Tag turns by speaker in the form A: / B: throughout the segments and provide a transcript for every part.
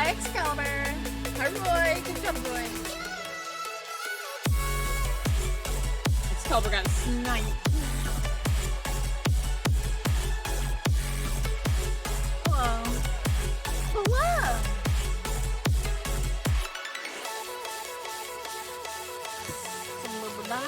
A: Hi, Excalibur. Hi, Roy. Good job, Roy. Excalibur got sniped. Hello. Hello. Blah, blah, blah.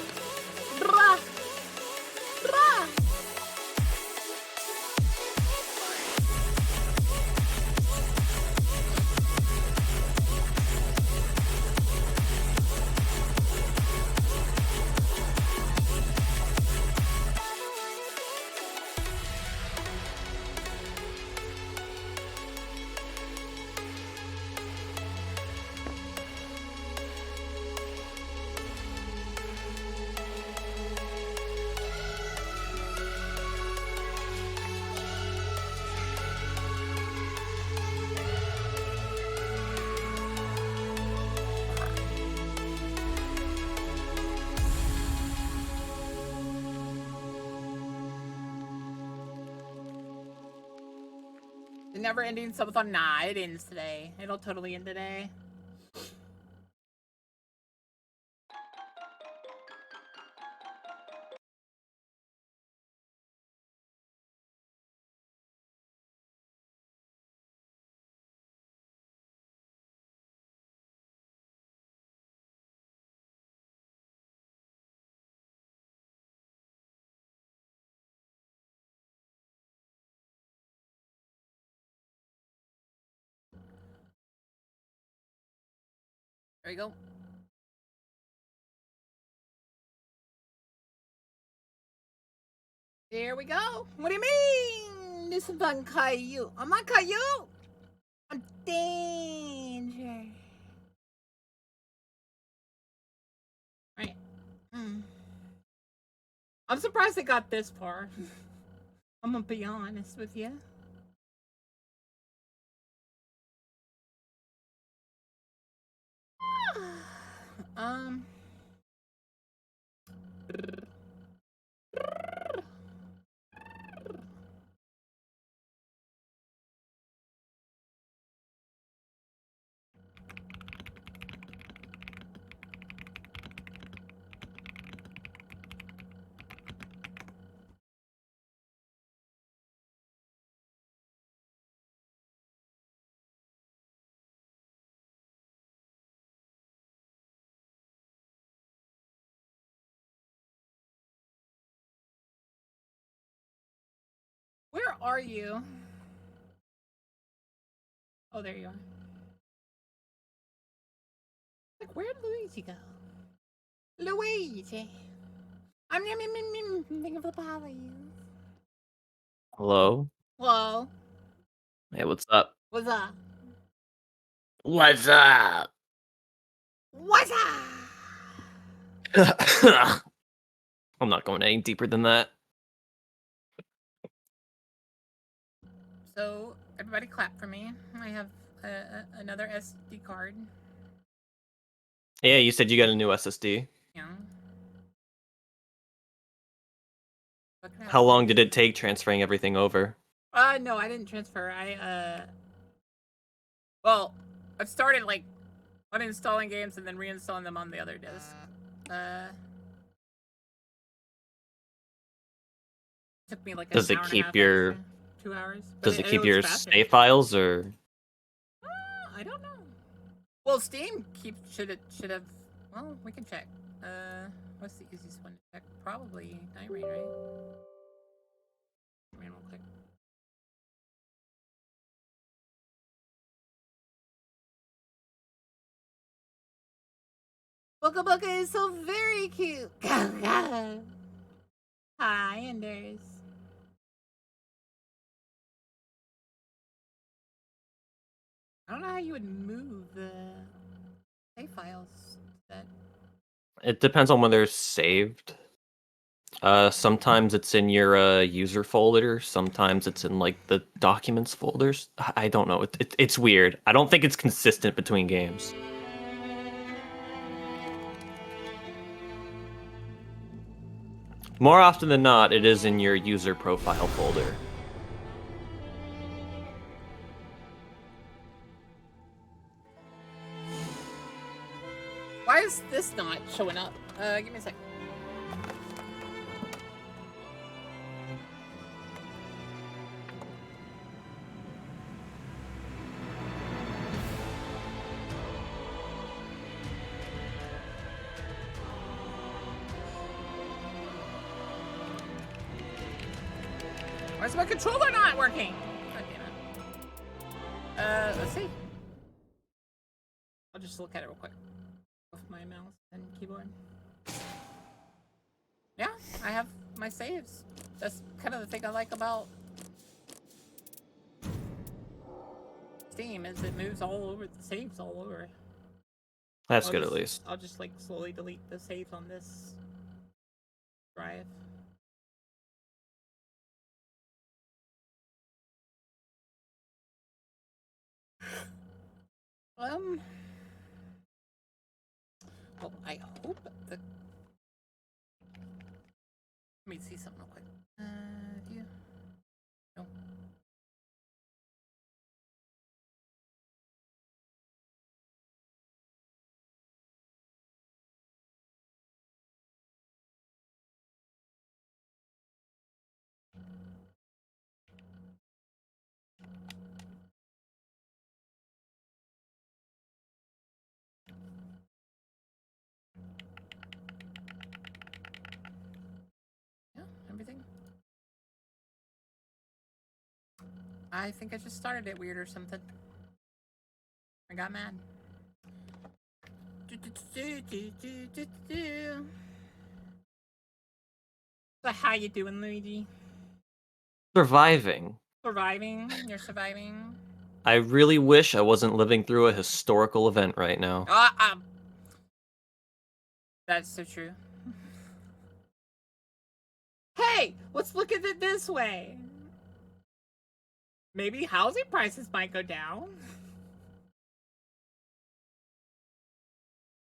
A: The never-ending subathon. Nah, it ends today. It'll totally end today. There you go. There we go. What do you mean? This is fun, Caillou. I'm not Caillou. I'm danger. Right. I'm surprised it got this far. I'm gonna be honest with you. Where are you? Oh, there you are. Like, where'd Luigi go? Luigi. I'm thinking of the polys.
B: Hello?
A: Hello.
B: Hey, what's up?
A: What's up?
B: What's up?
A: What's up?
B: I'm not going any deeper than that.
A: So, everybody clap for me. I have another SD card.
B: Yeah, you said you got a new SSD.
A: Yeah.
B: How long did it take transferring everything over?
A: No, I didn't transfer. Well, I've started, like, uninstalling games and then reinstalling them on the other disk. Took me, like,
B: Does it keep your
A: 2 hours.
B: Does it keep your save files, or?
A: I don't know. Well, Steam should have. Well, we can check. What's the easiest one to check? Probably Night Rain, right? Rain real quick. Boka Boka is so very cute. Hi, Enders. I don't know how you would move the save files.
B: It depends on when they're saved. Sometimes it's in your user folder. Sometimes it's in like the documents folders. I don't know. It's weird. I don't think it's consistent between games. More often than not, it is in your user profile folder.
A: Why is this not showing up? Give me a sec. Why's my controller not working? God damn it. Let's see. I'll just look at it real quick with my mouse and keyboard. Yeah, I have my saves. That's kind of the thing I like about Steam, is it moves all over, the saves all over.
B: That's good at least.
A: I'll just like slowly delete the saves on this drive. Well, I hope the... Let me see something real quick. Do you? No. Yeah, everything. I think I just started it weird or something. I got mad. So how you doing, Luigi?
B: Surviving.
A: Surviving? You're surviving?
B: I really wish I wasn't living through a historical event right now.
A: That's so true. Hey, let's look at it this way. Maybe housing prices might go down.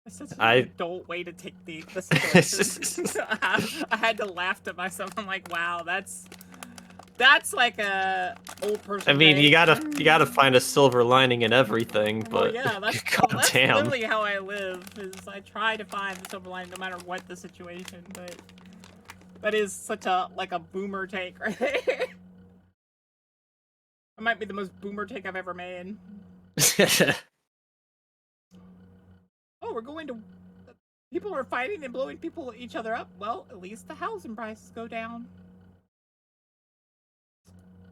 A: That's such an adult way to take the situation. I had to laugh to myself. I'm like, wow, that's like a old person.
B: I mean, you gotta find a silver lining in everything, but
A: well, yeah, that's literally how I live. Is I try to find the silver lining no matter what the situation. But that is such a boomer take, right? That might be the most boomer take I've ever made. Oh, we're going to... People are fighting and blowing each other up. Well, at least the housing prices go down.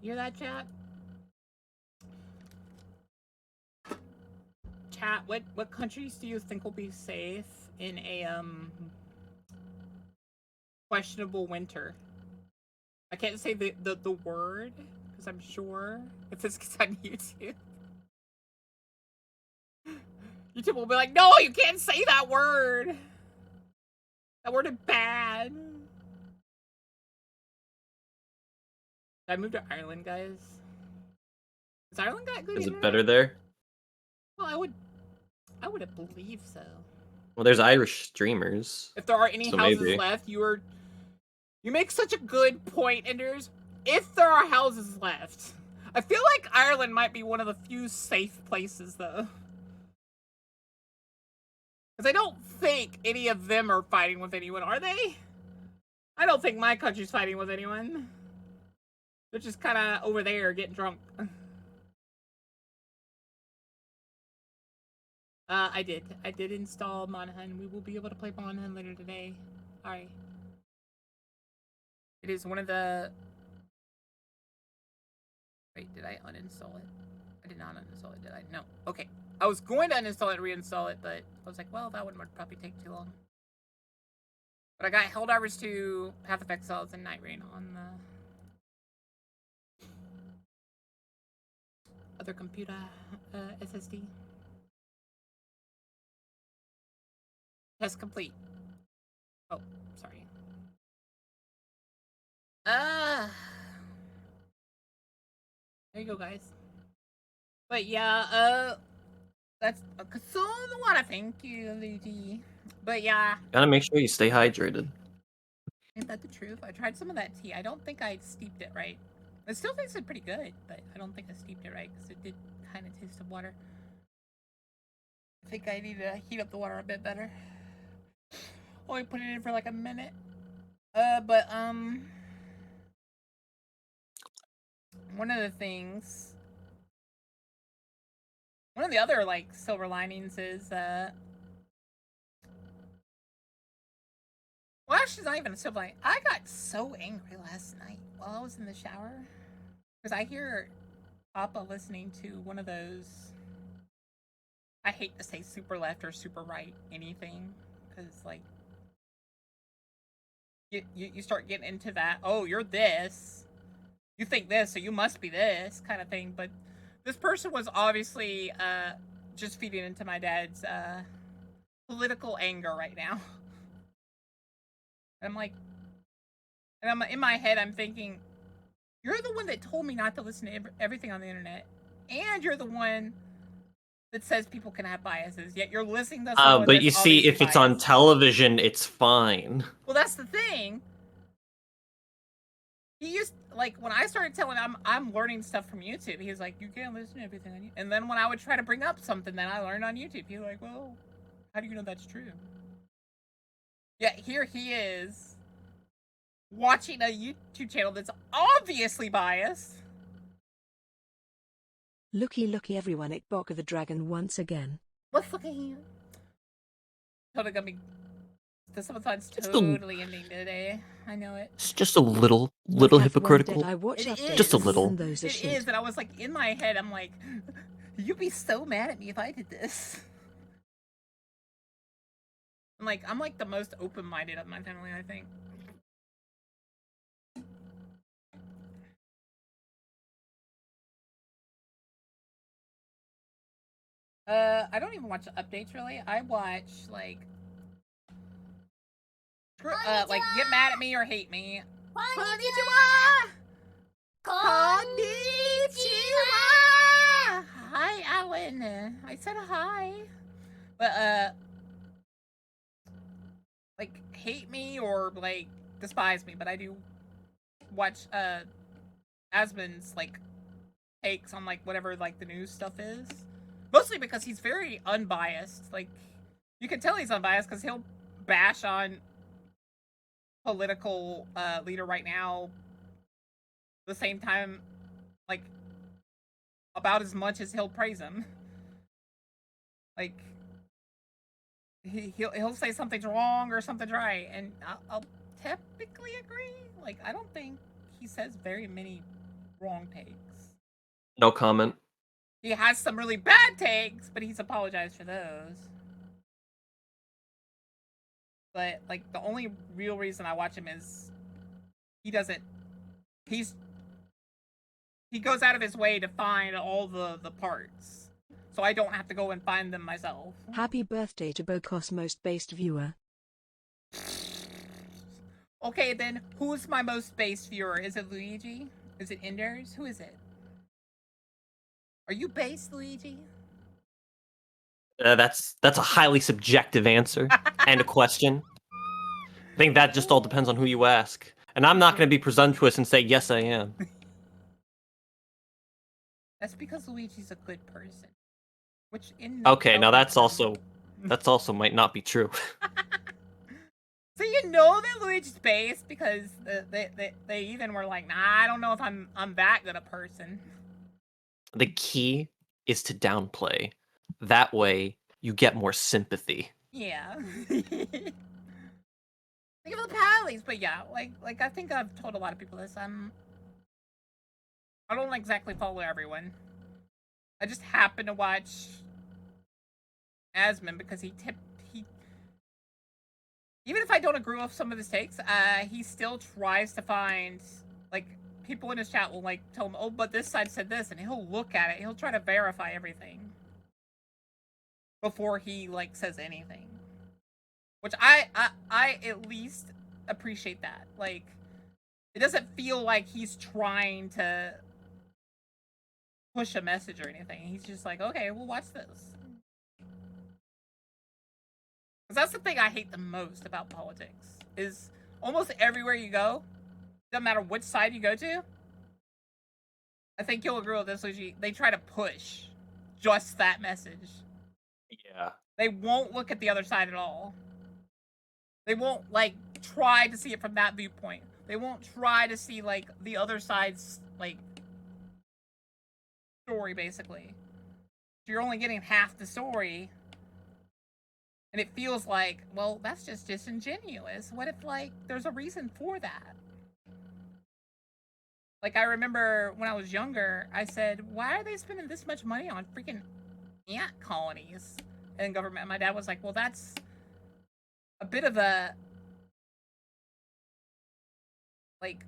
A: You hear that, chat? Chat, what countries do you think will be safe in a questionable winter? I can't say the word because I'm sure if this gets on YouTube. YouTube will be like, no, you can't say that word. That word is bad. Did I move to Ireland, guys? Is Ireland got good internet?
B: Is it better there?
A: Well, I would believe so.
B: Well, there's Irish streamers.
A: If there are any houses left, you make such a good point, Enders. If there are houses left, I feel like Ireland might be one of the few safe places, though. Because I don't think any of them are fighting with anyone, are they? I don't think my country's fighting with anyone. They're just kind of over there getting drunk. I did install Monhan. We will be able to play Monhan later today. Alright. It is one of the... Wait, did I uninstall it? I did not uninstall it, did I? No. Okay. I was going to uninstall it and reinstall it, but I was like, well, that one would probably take too long. But I got Helldivers 2, Path of Exiles, and Night Rain on the other computer SSD. Test complete. Oh, sorry. There you go, guys. But yeah, that's so a lot of thank you, Luigi. But yeah.
B: Gotta make sure you stay hydrated.
A: Ain't that the truth? I tried some of that tea. I don't think I steeped it right. It still tasted pretty good, but I don't think I steeped it right because it did kind of taste of water. I think I need to heat up the water a bit better. Only put it in for like a minute. But one of the things, one of the other like silver linings is well, actually, it's not even a silver lining. I got so angry last night while I was in the shower because I hear Papa listening to one of those. I hate to say super left or super right anything because like you start getting into that. Oh, you're this. You think this, so you must be this kind of thing. But this person was obviously just feeding into my dad's political anger right now. And I'm like, and I'm in my head, I'm thinking, you're the one that told me not to listen to everything on the internet, and you're the one that says people can have biases. Yet you're listening to someone.
B: But
A: that's
B: you see, if it's on television, it's fine.
A: Well, that's the thing. He used like when I started telling him I'm learning stuff from YouTube. He was like, "You can't listen to everything on YouTube." And then when I would try to bring up something that I learned on YouTube, he was like, "Well, how do you know that's true?" Yeah, here he is watching a YouTube channel that's obviously biased.
C: Looky everyone at Boka the Dragon once again.
A: Let's look at him. Totally gonna be. The subathon's totally ending today. I know it.
B: It's just a little hypocritical. Just a little.
A: It is, and I was like, in my head, I'm like, you'd be so mad at me if I did this. I'm like the most open-minded of my family, I think. I don't even watch the updates really. I watch like get mad at me or hate me. Konnichiwa! Konnichiwa! Hi, Alan. I said hi. But like hate me or like despise me, but I do watch Asmon's like takes on like whatever like the news stuff is. Mostly because he's very unbiased. Like you can tell he's unbiased because he'll bash on political leader right now the same time like about as much as he'll praise him. Like he'll say something's wrong or something's right, and I'll typically agree. Like I don't think he says very many wrong takes.
B: No comment.
A: He has some really bad takes, but he's apologized for those. But like the only real reason I watch him is he goes out of his way to find all the parts. So I don't have to go and find them myself.
C: Happy birthday to Boka's most based viewer.
A: Okay, then who's my most based viewer? Is it Luigi? Is it Enders? Who is it? Are you based, Luigi?
B: That's a highly subjective answer and a question. I think that just all depends on who you ask. And I'm not going to be presumptuous and say, yes, I am.
A: That's because Luigi's a good person. Which
B: okay, now that's also might not be true.
A: So you know that Luigi's based because they even were like, nah, I don't know if I'm that good a person.
B: The key is to downplay. That way, you get more sympathy.
A: Yeah. Think of the Pallies, but yeah, like I think I've told a lot of people this. I don't exactly follow everyone. I just happen to watch Asmon because he even if I don't agree with some of his takes, he still tries to find like people in his chat will like tell him, oh, but this side said this, and he'll look at it. He'll try to verify everything before he like says anything, which I at least appreciate that. Like, it doesn't feel like he's trying to push a message or anything. He's just like, okay, we'll watch this. Because that's the thing I hate the most about politics is almost everywhere you go, doesn't matter which side you go to, I think you'll agree with this, Luigi, they try to push just that message.
B: Yeah.
A: They won't look at the other side at all. They won't, like, try to see it from that viewpoint. They won't try to see, like, the other side's, like, story, basically. So you're only getting half the story. And it feels like, well, that's just disingenuous. What if, like, there's a reason for that? Like, I remember when I was younger, I said, why are they spending this much money on freaking ant colonies in government? And my dad was like, well, that's a bit of a, like,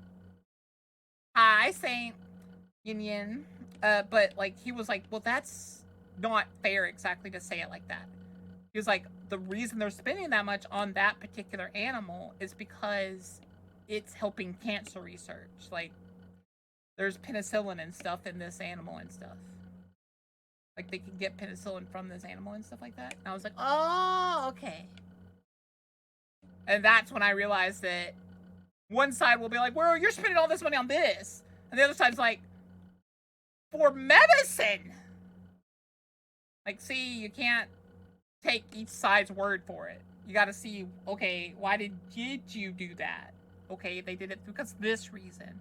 A: hi, Saint Yin Yin. But, like, he was like, well, that's not fair exactly to say it like that. He was like, the reason they're spending that much on that particular animal is because it's helping cancer research. Like, there's penicillin and stuff in this animal and stuff. Like, they can get penicillin from this animal and stuff like that. And I was like, oh, okay. And that's when I realized that one side will be like, well, you're spending all this money on this. And the other side's like, for medicine. Like, see, you can't take each side's word for it. You gotta see, okay, why did you do that? Okay, they did it because of this reason.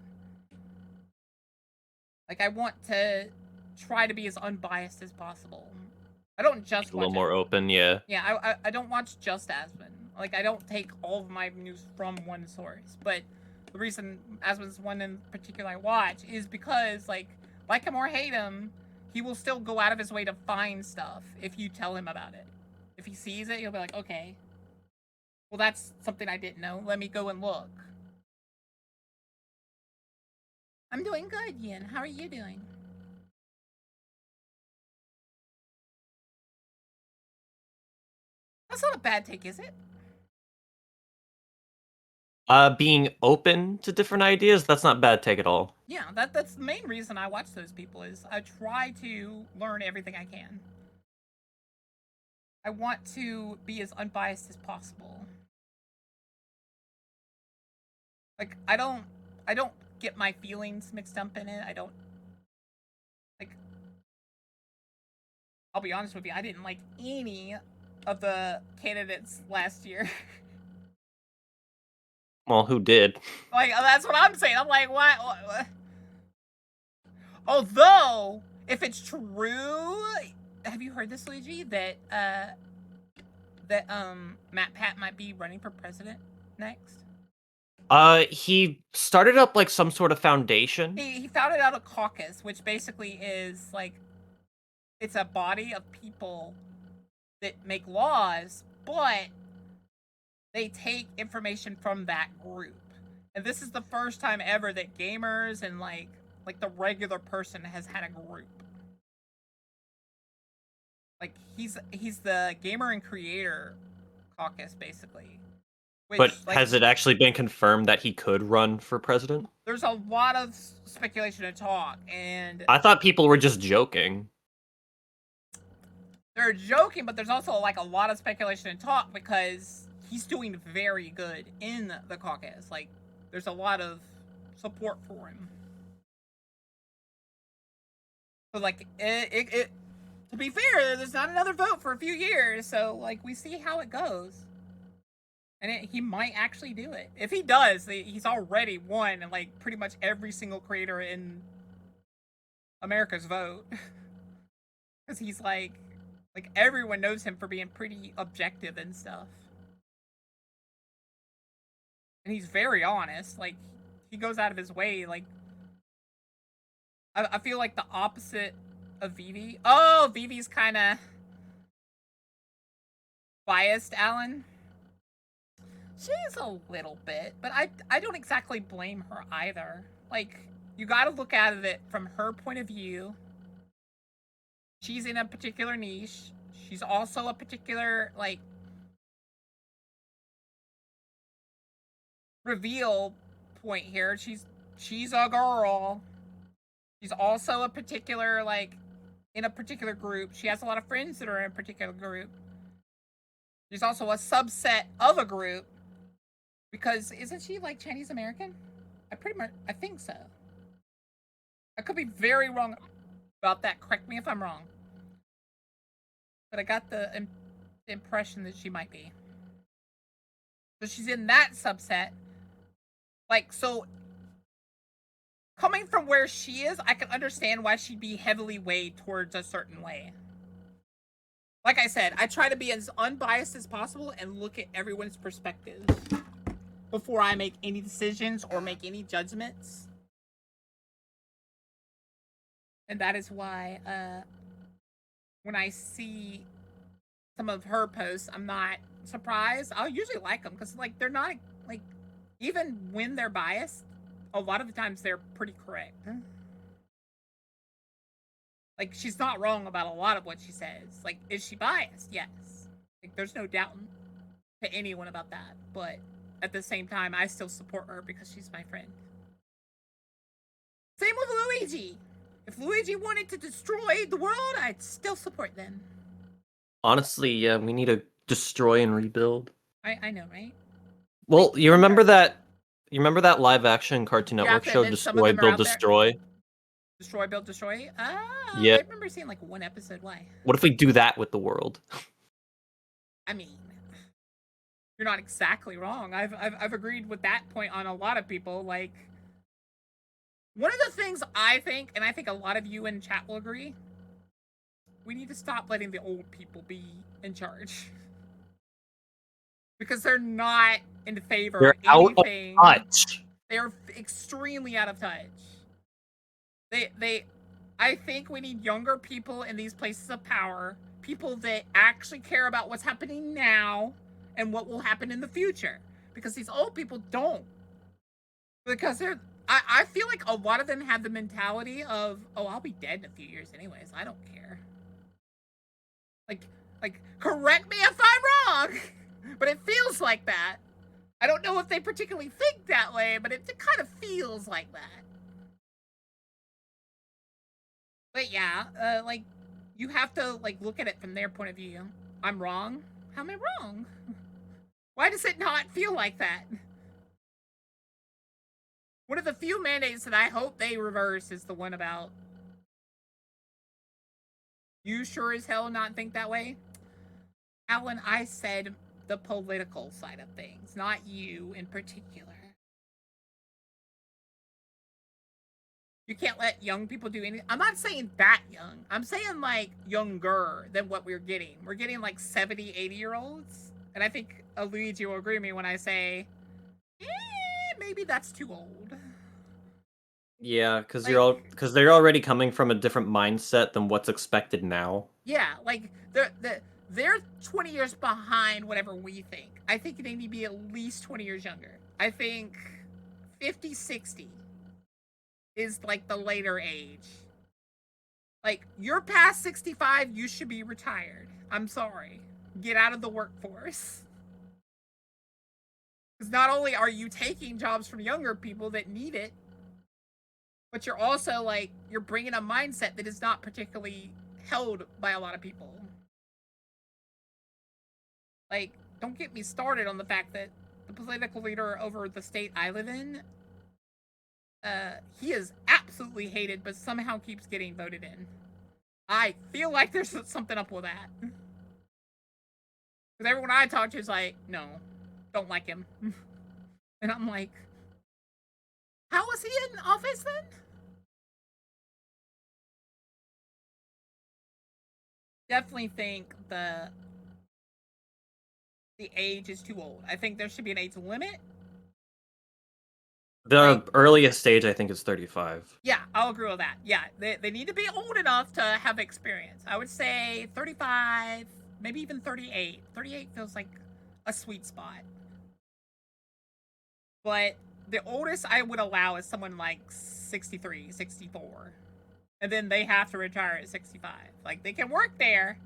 A: Like, I want to try to be as unbiased as possible. I don't just
B: A little
A: watch
B: more open, yeah.
A: Yeah, I don't watch just Aspen. Like, I don't take all of my news from one source. But the reason Aspen's one in particular I watch is because, like him or hate him, he will still go out of his way to find stuff if you tell him about it. If he sees it, he'll be like, okay, well, that's something I didn't know. Let me go and look. I'm doing good, Yin. How are you doing? That's not a bad take, is it?
B: Being open to different ideas, that's not bad take at all.
A: Yeah, that's the main reason I watch those people is I try to learn everything I can. I want to be as unbiased as possible. Like, I don't get my feelings mixed up in it. I don't, like, I'll be honest with you, I didn't like any of the candidates last year.
B: Well, who did?
A: Like, that's what I'm saying. I'm like, what? Although, if it's true, have you heard this, Luigi? That Matt Pat might be running for president next.
B: He started up like some sort of foundation.
A: He founded out a caucus, which basically is like, it's a body of people that make laws, but they take information from that group. And this is the first time ever that gamers and like the regular person has had a group. Like, he's the gamer and creator caucus, basically. Which,
B: But
A: like,
B: has it actually been confirmed that he could run for president?
A: there's a lot of speculation and talk, and
B: I thought people were just joking.
A: they're joking, but there's also like a lot of speculation and talk because he's doing very good in the caucus. Like, there's a lot of support for him. So, like, it to be fair, there's not another vote for a few years, so like, we see how it goes. And he might actually do it. If he does, he's already won like pretty much every single creator in America's vote. Because he's like everyone knows him for being pretty objective and stuff. And he's very honest. Like, he goes out of his way. Like, I feel like the opposite of Vivi. Oh, Vivi's kind of biased, Alan. She's a little bit, but I don't exactly blame her either. Like, you gotta look at it from her point of view. She's in a particular niche. She's also a particular, like, reveal point here. She's a girl. She's also a particular, like, in a particular group. She has a lot of friends that are in a particular group. She's also a subset of a group. Because isn't she like Chinese American? I think so. I could be very wrong about that. Correct me if I'm wrong. but I got the impression that she might be. So she's in that subset. Like, so coming from where she is, I can understand why she'd be heavily weighed towards a certain way. Like I said, I try to be as unbiased as possible and look at everyone's perspectives before I make any decisions or make any judgments. And that is why when I see some of her posts, I'm not surprised. I'll usually like them because, like, they're not, like, even when they're biased, a lot of the times they're pretty correct. Like, she's not wrong about a lot of what she says. Like, is she biased? Yes. Like, there's no doubt to anyone about that. But at the same time, I still support her because she's my friend. Same with Luigi. If Luigi wanted to destroy the world, I'd still support them.
B: Honestly, yeah, we need to destroy and rebuild.
A: I know, right?
B: Well, you remember that live action Cartoon Network show, Destroy, Build, Destroy?
A: Destroy, Build, Destroy?
B: Yeah.
A: I remember seeing like one episode. Why?
B: What if we do that with the world?
A: I mean, you're not exactly wrong. I've agreed with that point on a lot of people. Like, one of the things I think, and I think a lot of you in chat will agree, we need to stop letting the old people be in charge. Because they're not in favor
B: They're
A: of anything.
B: Out of touch.
A: They're extremely out of touch. I think we need younger people in these places of power, people that actually care about what's happening now and what will happen in the future. Because these old people don't. Because I feel like a lot of them have the mentality of, oh, I'll be dead in a few years anyways. I don't care. Like, correct me if I'm wrong, but it feels like that. I don't know if they particularly think that way, but it kind of feels like that. But yeah, like, you have to, like, look at it from their point of view. I'm wrong? How am I wrong? Why does it not feel like that? One of the few mandates that I hope they reverse is the one about, you sure as hell not think that way? Alan, I said the political side of things, not you in particular. You can't let young people do anything. I'm not saying that young. I'm saying, like, younger than what we're getting. We're getting, like, 70, 80-year-olds. And I think Luigi will agree with me when I say, maybe that's too old.
B: Yeah, because
A: Like,
B: they're already coming from a different mindset than what's expected now.
A: Yeah, like, they're 20 years behind whatever we think. I think they need to be at least 20 years younger. I think 50, 60 is, like, the later age. Like, you're past 65, you should be retired. I'm sorry. Get out of the workforce. Because not only are you taking jobs from younger people that need it, but you're also, like, you're bringing a mindset that is not particularly held by a lot of people. Like, don't get me started on the fact that the political leader over the state I live in, he is absolutely hated, but somehow keeps getting voted in. I feel like there's something up with that. Because everyone I talk to is like, no, don't like him. And I'm like, how was he in office then? Definitely think the age is too old. I think there should be an age limit.
B: The earliest age, I think, is 35.
A: Yeah, I'll agree with that. Yeah, they need to be old enough to have experience. I would say 35, maybe even 38. 38 feels like a sweet spot. But the oldest I would allow is someone like 63, 64. And then they have to retire at 65. Like, they can work there.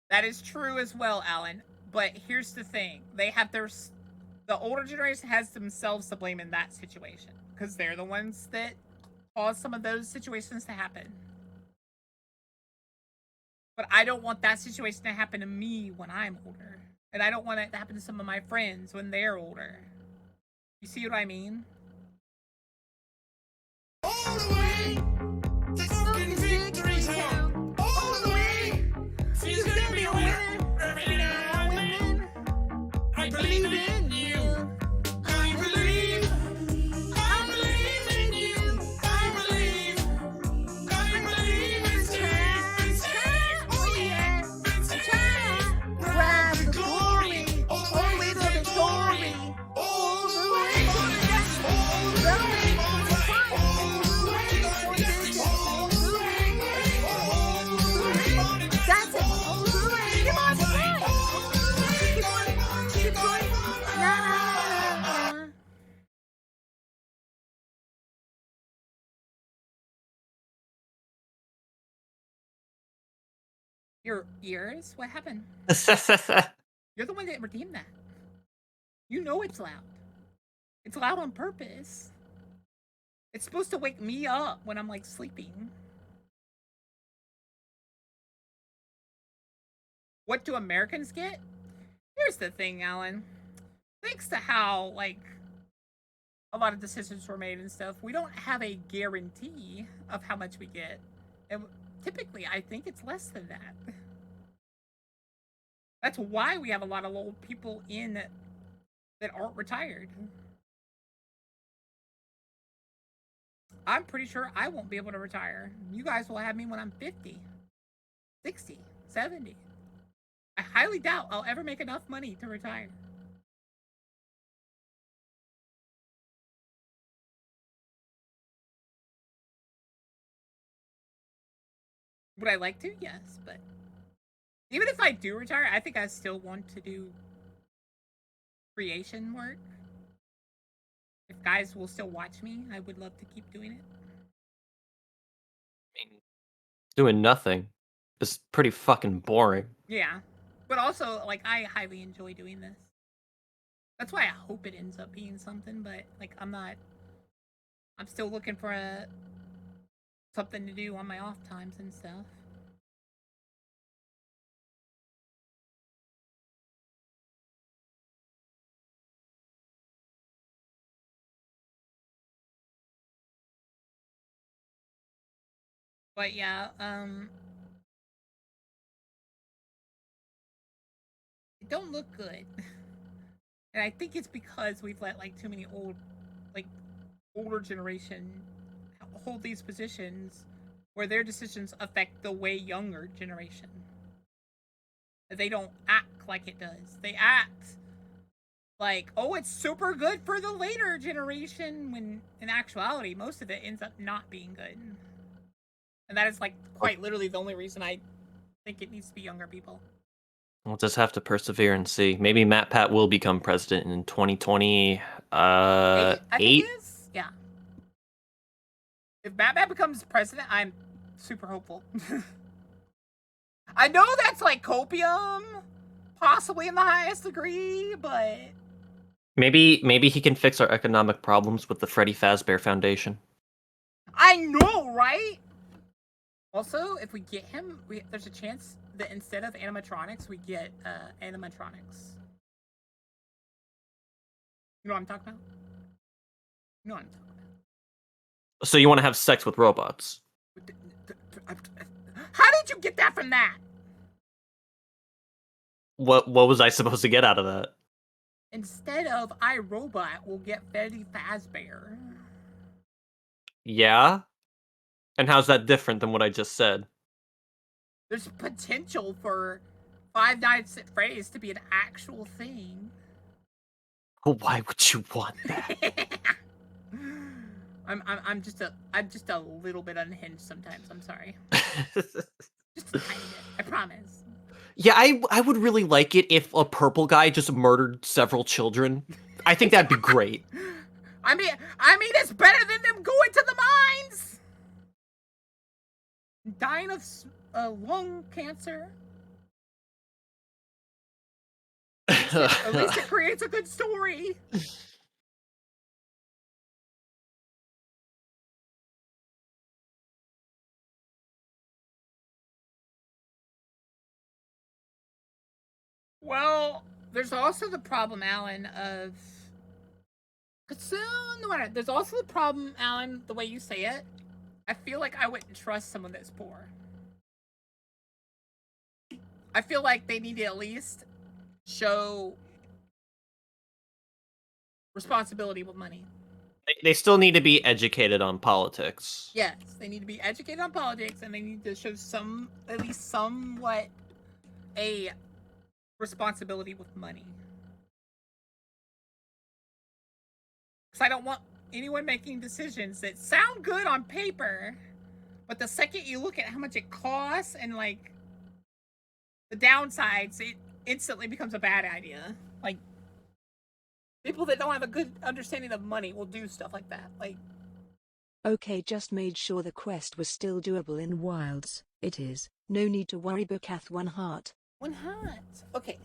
A: That is true as well, Alan. But here's the thing. They have the older generation has themselves to blame in that situation. Because they're the ones that caused some of those situations to happen. But I don't want that situation to happen to me when I'm older. And I don't want it to happen to some of my friends when they're older. You see what I mean? Your ears? What happened? You're the one that redeemed that. You know it's loud. It's loud on purpose. It's supposed to wake me up when I'm like sleeping. What do Americans get? Here's the thing, Alan. Thanks to how, like, a lot of decisions were made and stuff, we don't have a guarantee of how much we get. And typically, I think it's less than that. That's why we have a lot of old people in that aren't retired. I'm pretty sure I won't be able to retire. You guys will have me when I'm 50, 60, 70. I highly doubt I'll ever make enough money to retire. Would I like to? Yes, but even if I do retire, I think I still want to do creation work. If guys will still watch me, I would love to keep doing it.
B: I mean, doing nothing is pretty fucking boring.
A: Yeah. But also, like, I highly enjoy doing this. That's why I hope it ends up being something, but, like, I'm still looking for something to do on my off times and stuff. But yeah, it don't look good. And I think it's because we've let like too many older generation hold these positions where their decisions affect the way younger generation. They don't act like it does. They act like, oh, it's super good for the later generation, when in actuality, most of it ends up not being good. And that is like quite literally the only reason I think it needs to be younger people.
B: We'll just have to persevere and see. Maybe Matt Pat will become president in 2020.
A: I think
B: Eight.
A: it is. Yeah. If Matt becomes president, I'm super hopeful. I know that's like copium, possibly in the highest degree, but
B: Maybe he can fix our economic problems with the Freddy Fazbear Foundation.
A: I know, right? Also, if we get him, there's a chance that instead of animatronics, we get animatronics. You know what I'm talking about? You know what I'm talking about.
B: So you want to have sex with robots?
A: How did you get that from that?
B: What was I supposed to get out of that?
A: Instead of iRobot, we'll get Freddy Fazbear.
B: Yeah? And how's that different than what I just said?
A: There's potential for Five Nights at Freddy's to be an actual thing.
B: Well, why would you want that?
A: I'm just a little bit unhinged sometimes. I'm sorry. Just a tiny bit. I promise.
B: Yeah, I would really like it if a purple guy just murdered several children. I think that'd be great.
A: I mean, it's better than them going to the mines, dying of lung cancer. At least it creates a good story. Well, there's also the problem, Alan, of... There's also the problem, Alan, the way you say it. I feel like I wouldn't trust someone that's poor. I feel like they need to at least show responsibility with money.
B: They still need to be educated on politics.
A: Yes, they need to be educated on politics, and they need to show at least somewhat, a responsibility with money. Because I don't want anyone making decisions that sound good on paper, but the second you look at how much it costs and like the downsides, it instantly becomes a bad idea. Like, people that don't have a good understanding of money will do stuff like that. Like,
C: Okay, just made sure the quest was still doable in wilds. It is. No need to worry, Bokath 1 heart.
A: 1 heart. Okay.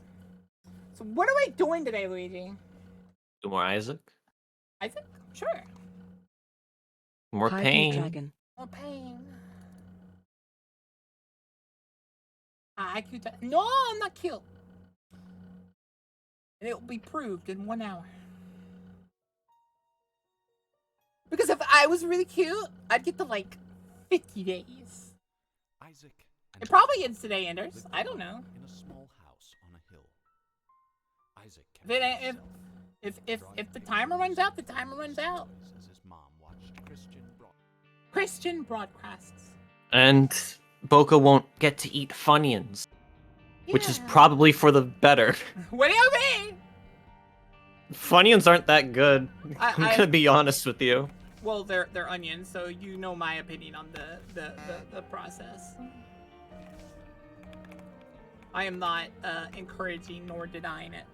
A: So what are we doing today, Luigi?
B: Do more Isaac.
A: Isaac? Sure.
B: More
C: Hi,
B: pain.
C: Dragon.
A: More pain. No, I'm not cute. And it will be proved in 1 hour. Because if I was really cute, I'd get to like 50 days.
D: Isaac and
A: It probably ends today, Anders. I don't know.
D: in a small house on a hill. Isaac
A: If the timer runs out, the timer runs out.
D: As his mom watched
A: Christian broadcasts.
B: And Boka won't get to eat Funyuns, which is
A: Yeah.
B: probably for the better.
A: What do you mean?
B: Funyuns aren't that good. I'm
A: I-
B: gonna be honest with you.
A: Well, they're onions, so you know my opinion on the process. I am not encouraging nor denying it.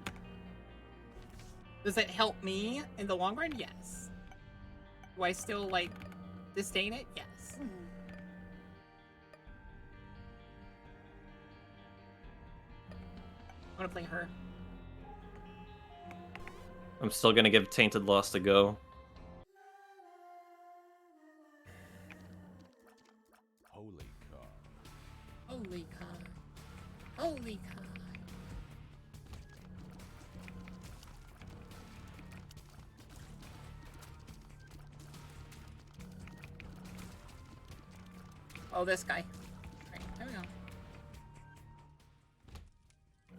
A: Does it help me in the long run? Yes. Do I still like disdain it? Yes. I want to play her.
B: I'm still gonna give Tainted Lost a go.
D: Holy car.
A: Holy God. Holy God. Oh, this guy. Right, there we go.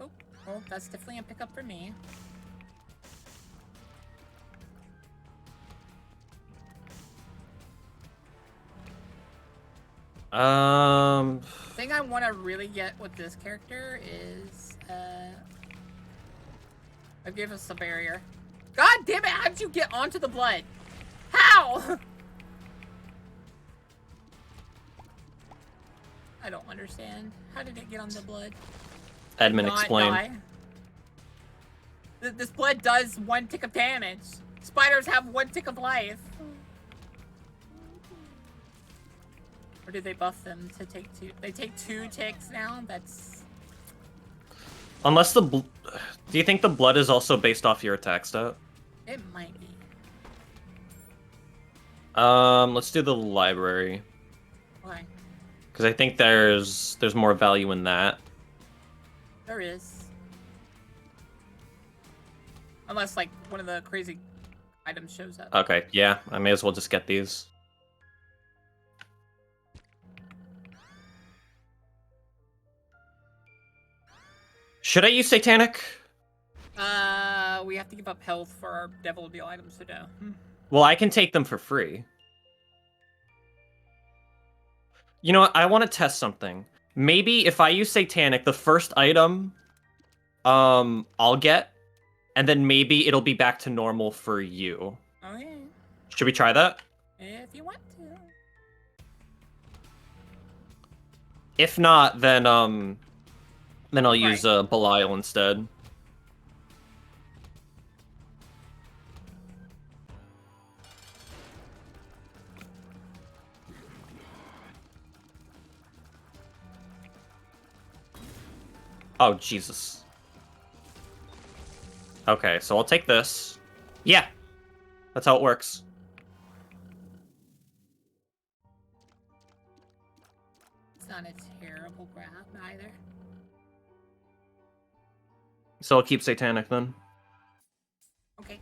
A: Oh, well, that's definitely a pickup for me. Thing I want to really get with this character is, I give us a barrier. God damn it! How'd you get onto the blood? How? I don't understand. How did it get on the blood?
B: Edmund,
A: Not
B: explain.
A: die? This blood does 1 tick of damage. Spiders have 1 tick of life. Or did they buff them to take 2? They take 2 ticks now? That's...
B: Unless the do you think the blood is also based off your attack stat?
A: It might be.
B: Let's do the library.
A: Why?
B: Because I think there's more value in that.
A: There is. Unless, like, one of the crazy items shows up.
B: Okay, yeah, I may as well just get these. Should I use Satanic?
A: We have to give up health for our Devil Deal items, so no.
B: Well, I can take them for free. You know what? I want to test something. Maybe if I use Satanic, the first item, I'll get, and then maybe it'll be back to normal for you.
A: Okay.
B: Should we try that?
A: If you want to.
B: If not, then I'll use Belial instead. Oh, Jesus. Okay, so I'll take this. Yeah, that's how it works.
A: It's not a terrible grab either.
B: So I'll keep Satanic then.
A: Okay.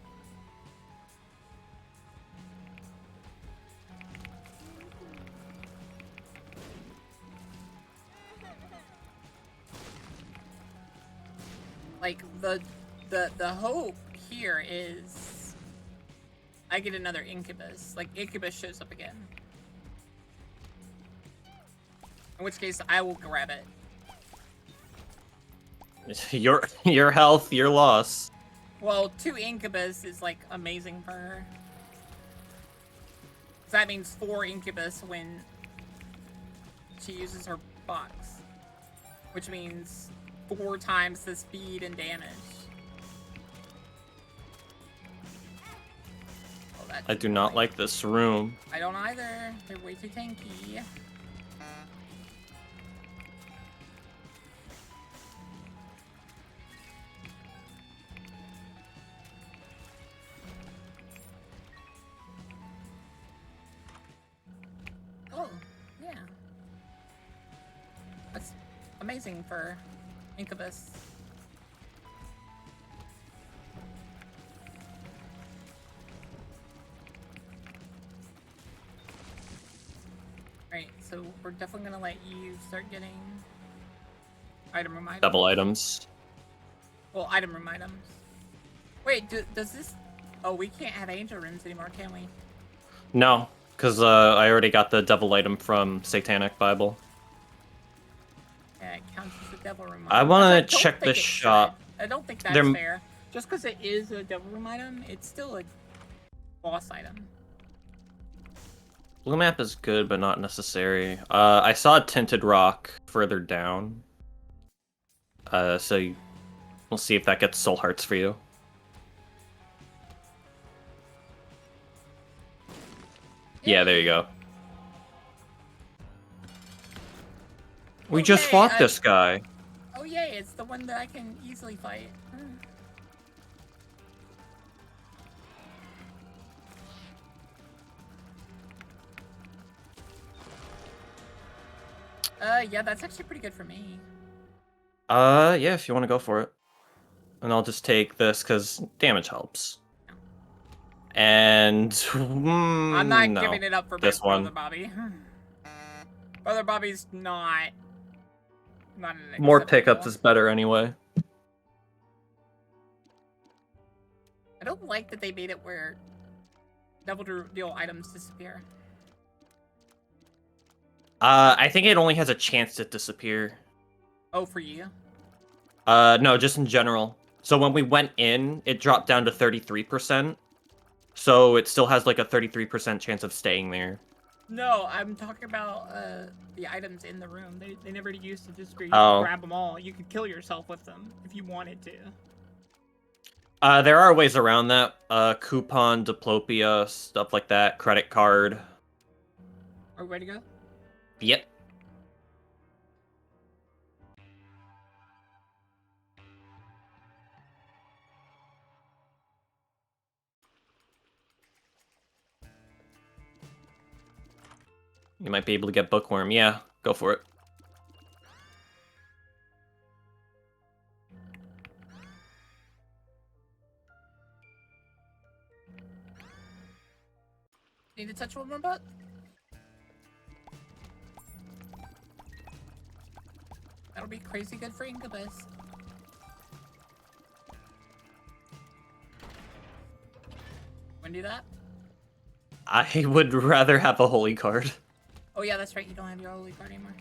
A: Like the hope here is I get another Incubus. Like Incubus shows up again. In which case I will grab it.
B: Your health, your loss.
A: Well, 2 Incubus is like amazing for her. So that means 4 Incubus when she uses her box. Which means 4 times the speed and damage. Oh, that
B: I do not like this room.
A: I don't either. They're way too tanky. Oh, yeah. That's amazing for Incubus. Right, so we're definitely gonna let you start getting item room items.
B: Double items.
A: Well, item room items. Wait, does this... Oh, we can't have angel runes anymore, can we?
B: No, because I already got the devil item from Satanic Bible.
A: Yeah, it counts as a devil room
B: I
A: item.
B: want to
A: don't
B: check
A: think
B: the
A: it
B: shop.
A: should. I don't think that's
B: There-
A: fair. Just because it is a devil room item, it's still a boss item.
B: Blue map is good, but not necessary. I saw a tinted rock further down. So we'll see if that gets soul hearts for you. Yeah, there you go. We just
A: Okay,
B: fought this guy.
A: Oh yay, it's the one that I can easily fight. Yeah, that's actually pretty good for me.
B: Yeah, if you want to go for it. And I'll just take this, because damage helps. And...
A: I'm not
B: no.
A: giving it up for
B: This one.
A: Brother Bobby. Brother Bobby's not an
B: More
A: acceptable.
B: pickups is better anyway.
A: I don't like that they made it where Devil Deal items disappear.
B: I think it only has a chance to disappear.
A: Oh, for you?
B: No, just in general. So when we went in, it dropped down to 33%. So it still has like a 33% chance of staying there.
A: No, I'm talking about the items in the room. They never used to disappear. You
B: Oh.
A: could grab them all. You could kill yourself with them if you wanted to.
B: There are ways around that. Coupon, diplopia, stuff like that. Credit card.
A: Are we ready to go?
B: Yep. You might be able to get bookworm. Yeah, go for it.
A: Need to touch one more butt? That'll be crazy good for Incubus. Wanna do that?
B: I would rather have a holy card.
A: Oh yeah, that's right. You don't have your holy card anymore.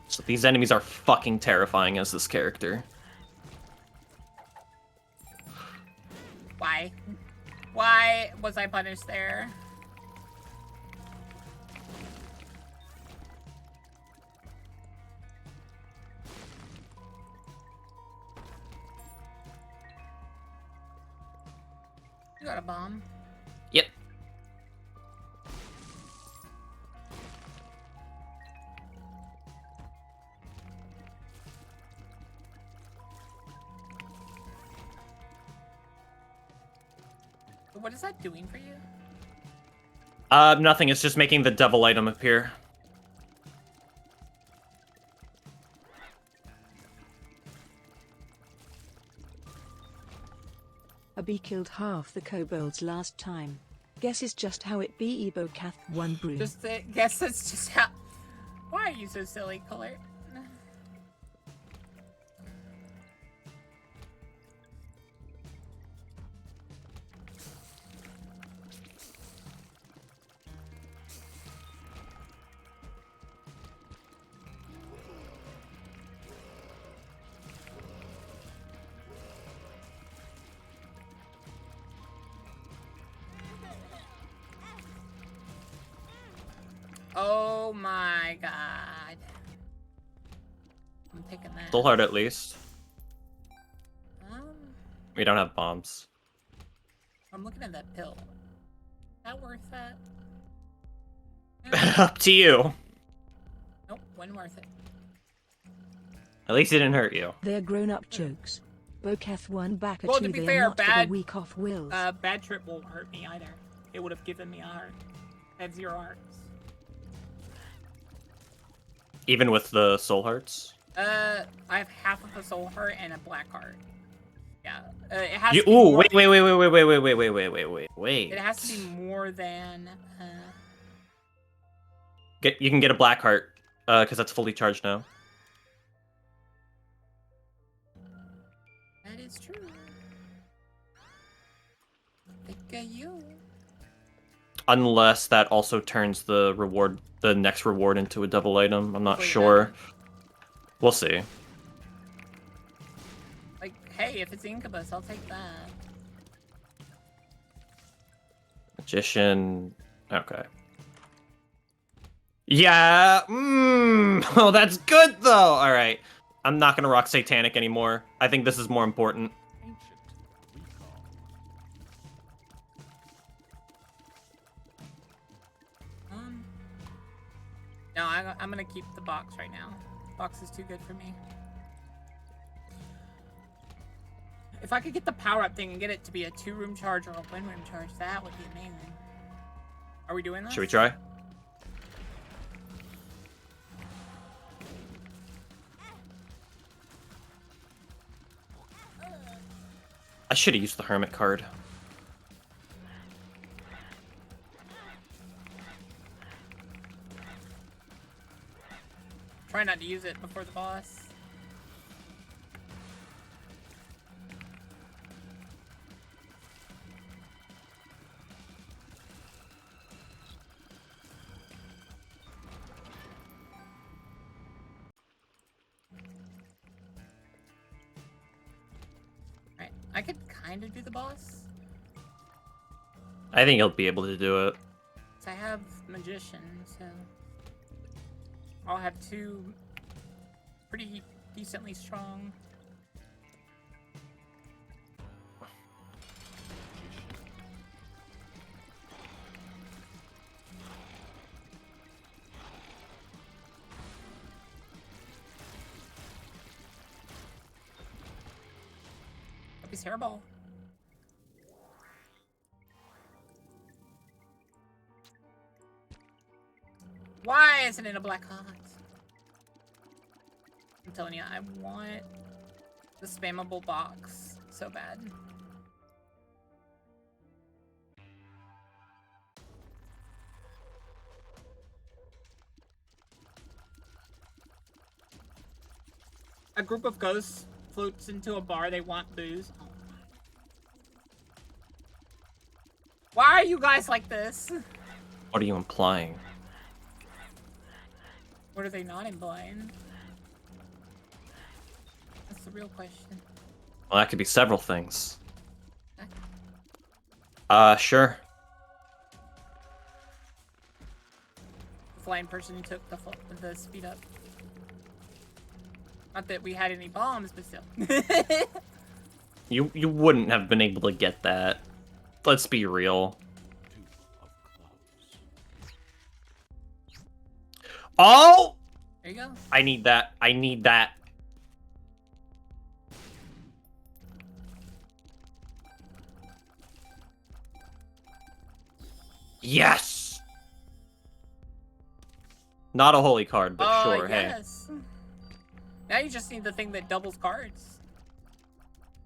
B: So these enemies are fucking terrifying as this character.
A: Why? Why was I punished there? You got a bomb.
B: Yep.
A: What is that doing for you?
B: Nothing. It's just making the devil item appear.
C: A bee killed half the kobolds last time. Guess is just how it be. Boka one brew.
A: Just guess that's just how. Why are you so silly, Color? Oh my god. I'm taking
B: Still hard at least.
A: Um,
B: We don't have bombs.
A: I'm looking at that pill. Is that worth that?
B: Up to you.
A: Nope, wasn't worth it.
B: At least it didn't hurt you.
C: They're grown-up jokes. Bokath 1 back
A: Well,
C: at
A: to
C: 2.
A: be
C: They
A: fair,
C: are not for
A: bad-
C: the weak off wills.
A: Bad trip won't hurt me either. It would have given me a heart. I had 0 hearts.
B: Even with the soul hearts?
A: I have half of a soul heart and a black heart. Yeah. It has
B: You,
A: to be
B: ooh,
A: more,
B: wait.
A: It has to be more than
B: You can get a black heart, because that's fully charged now.
A: that is true. Look at you.
B: Unless that also turns the next reward into a double item. I'm not
A: Wait,
B: sure. We'll see.
A: Like, hey, if it's Incubus, I'll take that.
B: Magician. Okay. Yeah. Oh, that's good though. All right. I'm not gonna rock Satanic anymore. I think this is more important.
D: Ancient recall.
A: No, I'm gonna keep the box right now. Box is too good for me. If I could get the power-up thing and get it to be a 2-room charge or a 1-room charge, that would be amazing. Are we doing this?
B: Should we try? I should have used the Hermit card.
A: Try not to use it before the boss. Alright, I could kind of do the boss.
B: I think he'll be able to do it.
A: 'Cause I have Magician, so I'll have 2 pretty decently strong. Hope he's hairball. Why isn't it a black heart? I'm telling you, I want the spammable box so bad. A group of ghosts floats into a bar. They want booze. Oh my. Why are you guys like this?
B: What are you implying?
A: What are they not implying? That's the real question.
B: Well, that could be several things.
A: Okay.
B: Sure.
A: The flying person took the speed up. Not that we had any bombs, but still.
B: You wouldn't have been able to get that. Let's be real.
D: 2 of clubs.
B: Oh!
A: There you go.
B: I need that. I need that. Yes! Not a holy card, but sure, hey.
A: Yes. Now you just need the thing that doubles cards.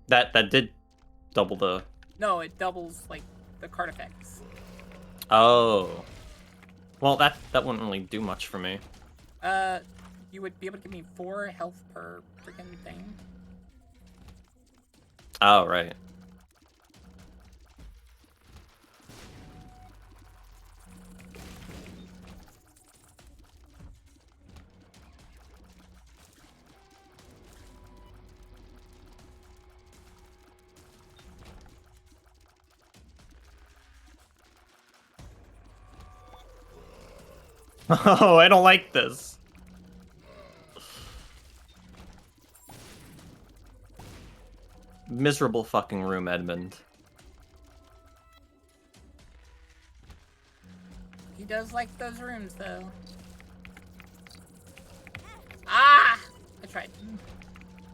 B: That did double the...
A: No, it doubles, like, the card effects.
B: Oh. Well, that wouldn't really do much for me.
A: You would be able to give me 4 health per freaking thing.
B: Oh, right. Oh, I don't like this. miserable fucking room, Edmund.
A: He does like those rooms, though. Ah! I tried.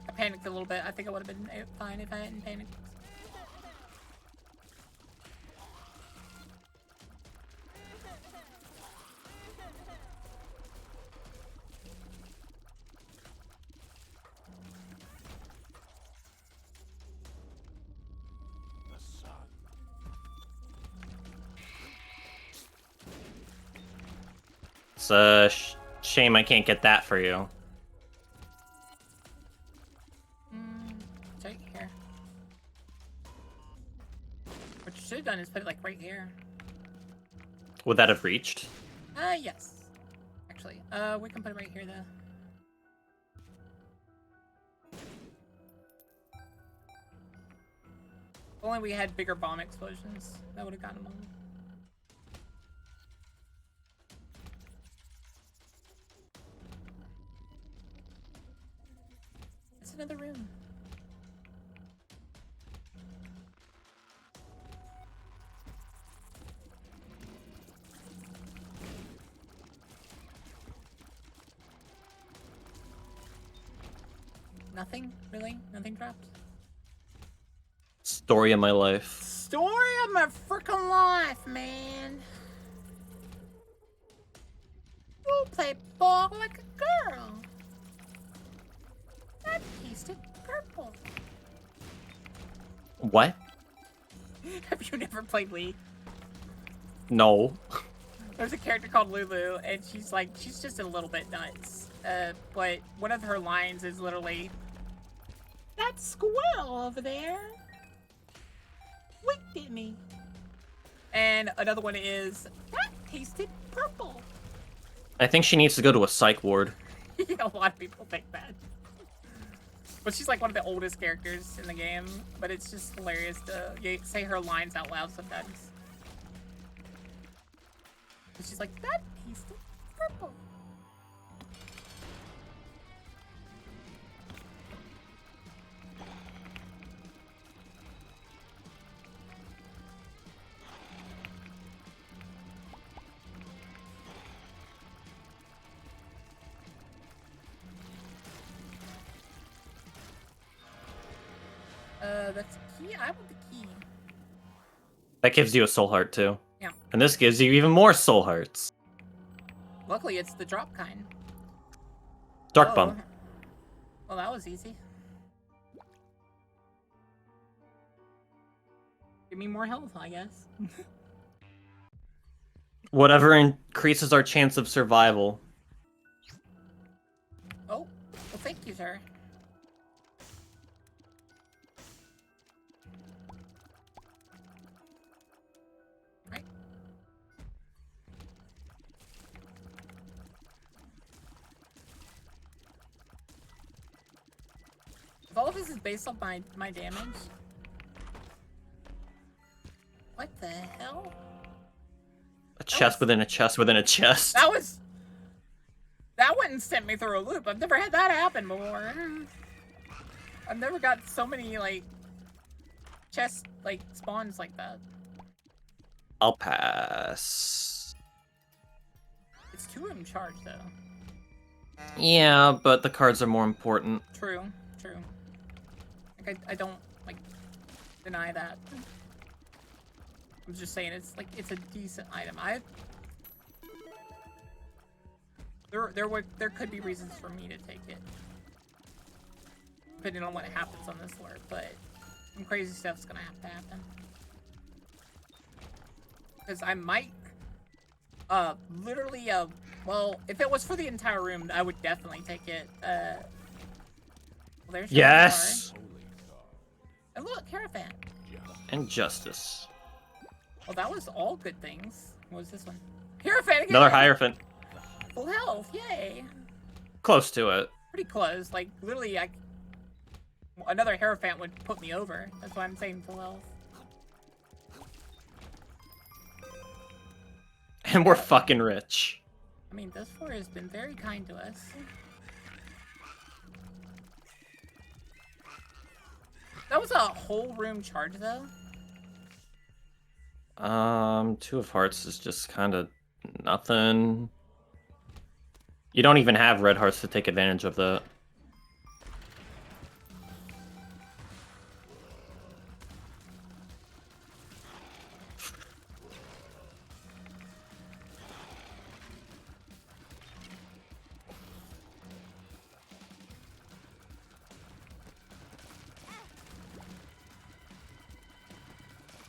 A: I panicked a little bit. I think I would have been fine if I hadn't panicked.
B: It's a shame I can't get that for you.
A: It's right here. What you should have done is put it like right here.
B: Would that have reached?
A: Yes. Actually, we can put it right here though. If only we had bigger bomb explosions. That would have gotten them all. It's another room. Nothing? Really? Nothing dropped?
B: Story of my life.
A: Story of my freaking life, man. You play ball like a girl. That tasted purple.
B: What?
A: Have you never played League?
B: No.
A: There's a character called Lulu, and she's just a little bit nuts. But one of her lines is literally, "That squirrel over there winked at me." And another one is, "That tasted purple."
B: I think she needs to go to a psych ward.
A: A lot of people think that. But she's like one of the oldest characters in the game, but it's just hilarious to say her lines out loud sometimes. And she's like, "That tasted purple." That's the key? I want the key.
B: That gives you a soul heart too.
A: Yeah.
B: And this gives you even more soul hearts.
A: Luckily, it's the drop kind.
B: Dark bump.
A: Well, that was easy. Give me more health, I guess.
B: Whatever increases our chance of survival.
A: Oh, well, thank you, sir. Right. If all of this is based on my damage, what the hell?
B: A chest within a chest within a chest.
A: That went and sent me through a loop. I've never had that happen before. I've never got so many like chest spawns like that.
B: I'll pass.
A: It's 2-room charge though.
B: Yeah, but the cards are more important.
A: True. Like I don't deny that. I'm just saying it's a decent item. There could be reasons for me to take it, depending on what happens on this alert, but some crazy stuff's gonna have to happen. Because I might, literally, well, if it was for the entire room, I would definitely take it. Well, there's
B: Yes.
A: And look, Caravan.
B: And justice.
A: Well, that was all good things. What was this one? Hierophant again!
B: Another Hierophant.
A: Full health, yay!
B: Close to it.
A: Pretty close. Like, literally, another Hierophant would put me over. That's why I'm saying full health.
B: And we're fucking rich.
A: I mean, this floor has been very kind to us. That That was a whole room charge, though.
B: 2 of hearts is just kind of nothing. You don't even have red hearts to take advantage of that.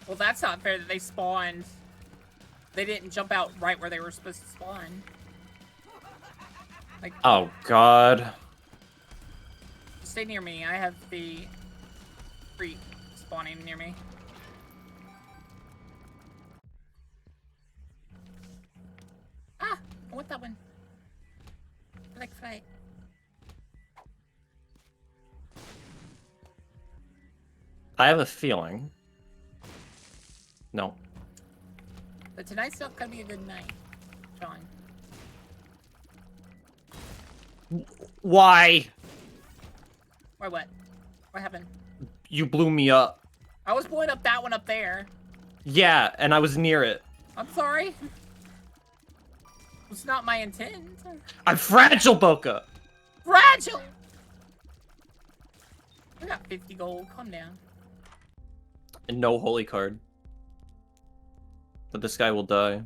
A: Well, that's not fair that they spawned. They didn't jump out right where they were supposed to spawn. Like,
B: Oh, God.
A: stay near me. I have the freak spawning near me. Ah! I want that one. I like fight.
B: I have a feeling. No.
A: But tonight's not gonna be a good night, John.
B: Why?
A: Why what? What happened?
B: You blew me up.
A: I was blowing up that one up there.
B: Yeah, and I was near it.
A: I'm sorry. It's not my intent.
B: I'm fragile, Boka!
A: Fragile! I got 50 gold. Calm down.
B: And no holy card. But this guy will die.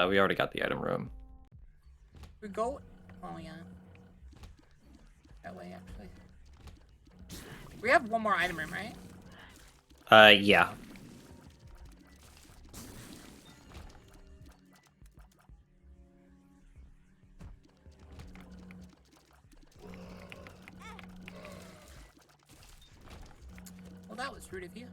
B: We already got the item room.
A: We go. Oh yeah. That way, actually. We have one more item room, right?
B: Yeah.
A: Well, that was rude of you.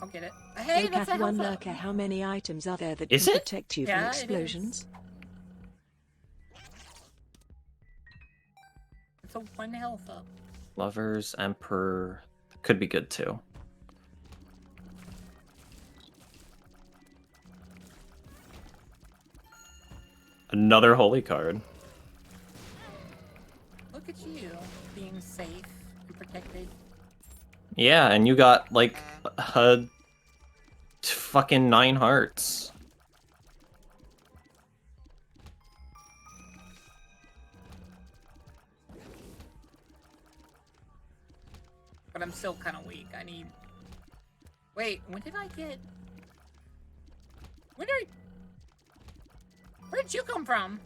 A: I'll get it. Hey, that's a
C: Bokath one
A: health up.
C: lurker. How many items are there that
B: Is
C: can
B: it?
C: protect you
A: Yeah,
C: from
A: it is.
C: explosions?
A: It's a 1 health up.
B: Lovers, Emperor. Could be good too. Another holy card.
A: Look at you, being safe and protected.
B: Yeah, and you got like fucking 9 hearts.
A: But I'm still kind of weak. I need... Wait, when did I get... When did I... Where'd you come from?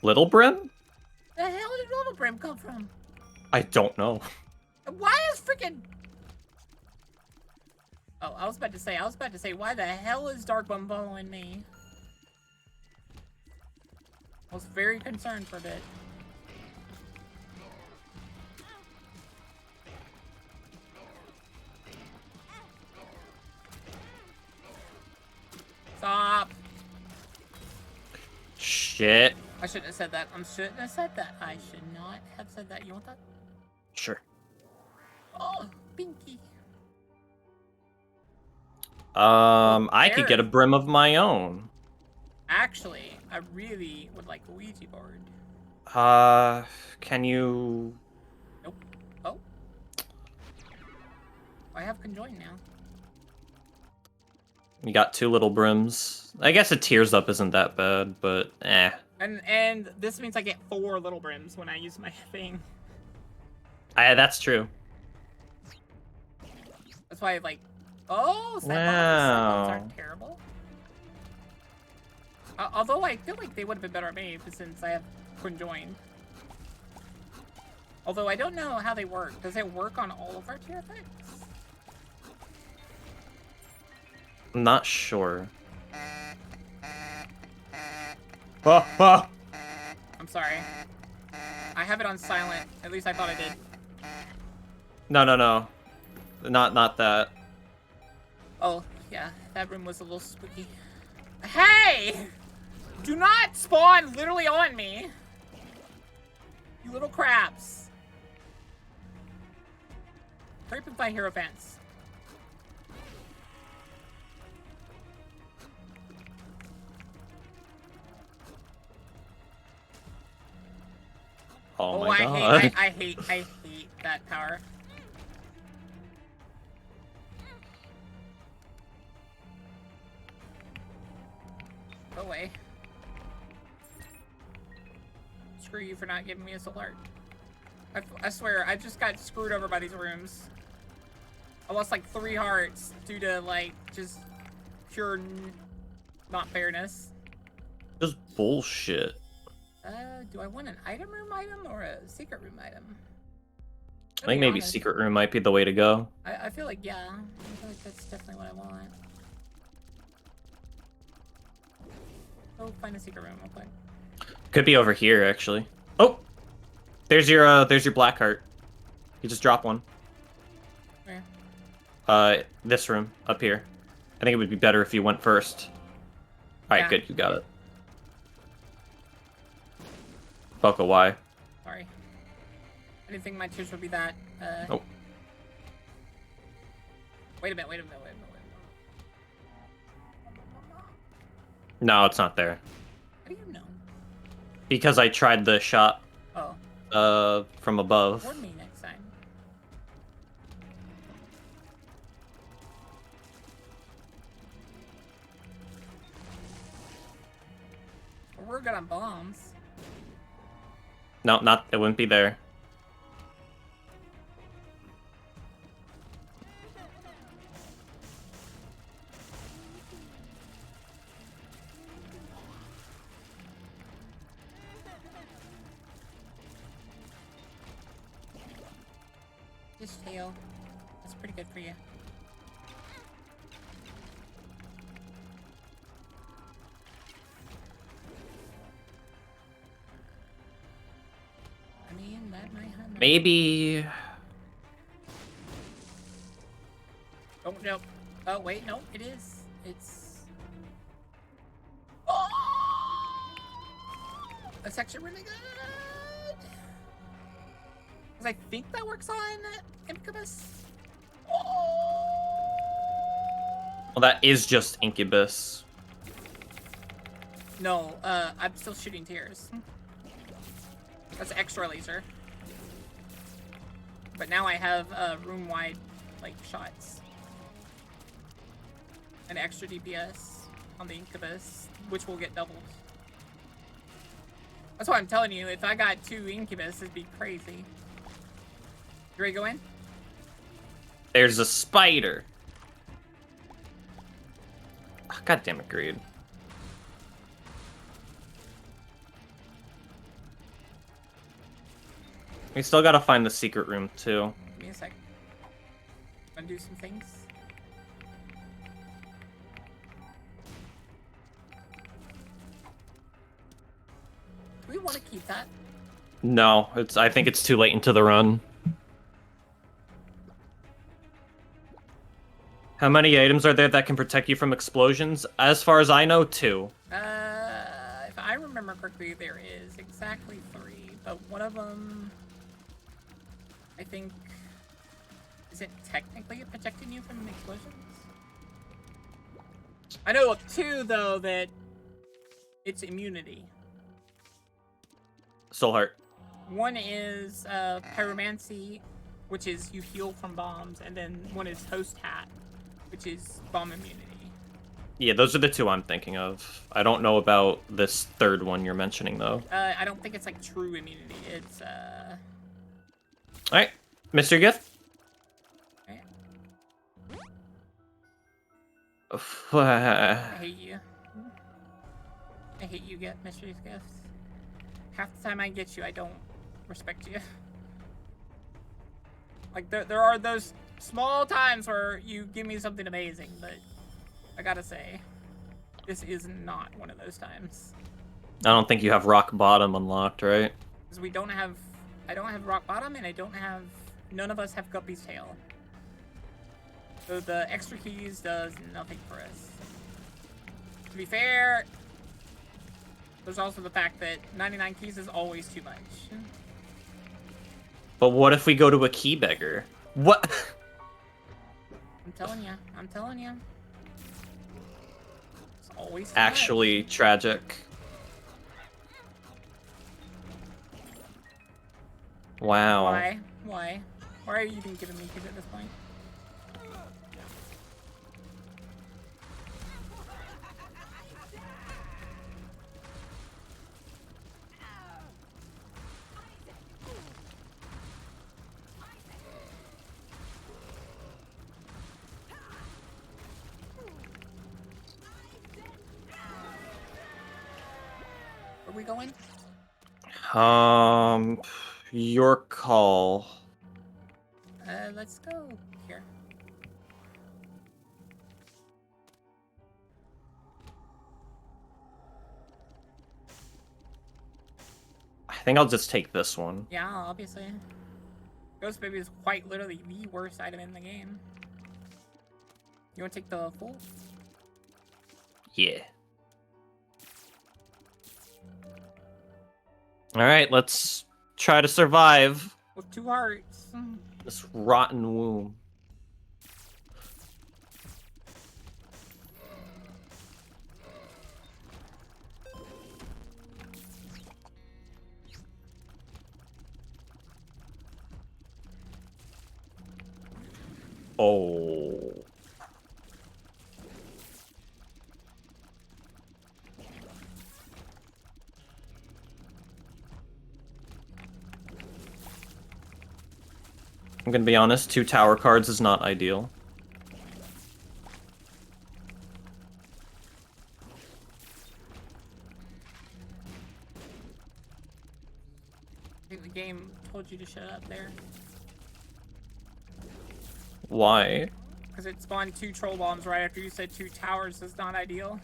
B: Little Brim?
A: The hell did Little Brim come from?
B: I don't know.
A: Why is freaking... Oh, I was about to say, why the hell is Darkbone following me? I was very concerned for a bit. Stop!
B: Shit.
A: I shouldn't have said that. I shouldn't have said that. I should not have said that. You want that?
B: Sure.
A: Oh, Pinky.
B: I could get a brim of my own.
A: Actually, I really would like a Ouija board.
B: Can you...
A: Nope. Oh. I have conjoined now.
B: You got 2 little brims. I guess a tears up isn't that bad, but eh.
A: And this means I get 4 little brims when I use my thing.
B: That's true.
A: That's why I like... Oh, Cyclones
B: Wow.
A: aren't terrible. Although I feel like they would have been better at me since I have conjoined. Although I don't know how they work. Does it work on all of our tier effects?
B: I'm not sure. Ah.
A: I'm sorry. I have it on silent. At least I thought I did.
B: No. Not that.
A: Oh, yeah. That room was a little spooky. Hey! Do not spawn literally on me! You little craps. Hurry up and find Hero Fence.
B: Oh my god.
A: I hate that power. Go away. Screw you for not giving me a soul heart. I swear, I just got screwed over by these rooms. I lost like 3 hearts due to like just pure not fairness.
B: Just bullshit.
A: Do I want an item room item or a secret room item?
B: I think maybe secret room might be the way to go.
A: I feel like, yeah. I feel like that's definitely what I want. Go find a secret room real quick.
B: Could be over here, actually. Oh! There's your black heart. You just drop one.
A: Where?
B: This room, up here. I think it would be better if you went first. Alright,
A: Yeah.
B: good, you got it. Boka, why?
A: Sorry. I didn't think my tears would be that,
B: Oh.
A: Wait a minute.
B: No, it's not there.
A: How do you know?
B: Because I tried the shot,
A: Oh,
B: from above.
A: warn me next time. We're good on bombs.
B: No, it wouldn't be there.
A: Just tail. That's pretty good for you. I mean, that might have...
B: Maybe...
A: Oh, no. Oh, wait, no, it is. It's... Oh! That's actually really good! Because I think that works on Incubus. Oh!
B: Well, that is just Incubus.
A: No, I'm still shooting tears. That's extra laser. But now I have room-wide, like, shots. And extra DPS on the Incubus, which will get doubled. That's why I'm telling you, if I got 2 Incubus, it'd be crazy. You ready to go in?
B: There's a spider. Oh, God damn it, Greed. We still gotta find the secret room, too.
A: Give me a sec. Wanna do some things? Do we want to keep that?
B: No, I think it's too late into the run. How many items are there that can protect you from explosions? As far as I know, 2.
A: If I remember correctly, there is exactly 3, but one of them, I think, is it technically protecting you from explosions? I know of 2 though that it's immunity.
B: Soul Heart.
A: One is pyromancy, which is you heal from bombs, and then one is host hat, which is bomb immunity.
B: Yeah, those are the 2 I'm thinking of. I don't know about this third one you're mentioning, though.
A: I don't think it's like true immunity. It's
B: Alright, Mr. Gift?
A: I hate you. I hate you, get mysteries gifts. Half the time I get you, I don't respect you. Like, there are those small times where you give me something amazing, but I gotta say, this is not one of those times.
B: I don't think you have rock bottom unlocked, right?
A: Because we don't have... I don't have rock bottom, and I don't have... None of us have Guppy's tail. So the extra keys does nothing for us. To be fair, there's also the fact that 99 keys is always too much.
B: But what if we go to a key beggar? What?
A: I'm telling you. I'm telling you. It's always too
B: Actually tragic. Wow.
A: Why? Why? Why are you even giving me keys at this point? Where are we going?
B: Your call.
A: Let's go here.
B: I think I'll just take this one.
A: Yeah, obviously. Ghost Baby is quite literally the worst item in the game. You want to take the full?
B: Yeah. Alright, let's try to survive
A: With 2 hearts.
B: this rotten womb. Oh. I'm gonna be honest, 2 tower cards is not ideal.
A: I think the game told you to shut up there.
B: Why?
A: Because it spawned 2 troll bombs right after you said 2 towers is not ideal.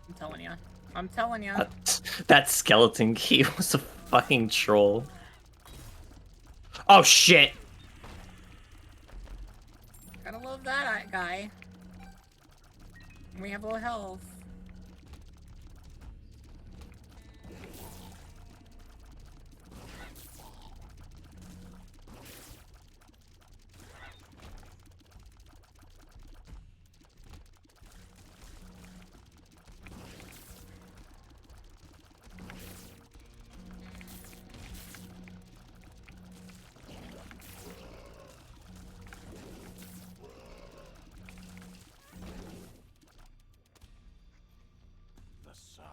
A: I'm telling you. I'm telling you.
B: That skeleton key was a fucking troll. Oh shit!
A: Gotta love that guy. We have low health.
D: The sun.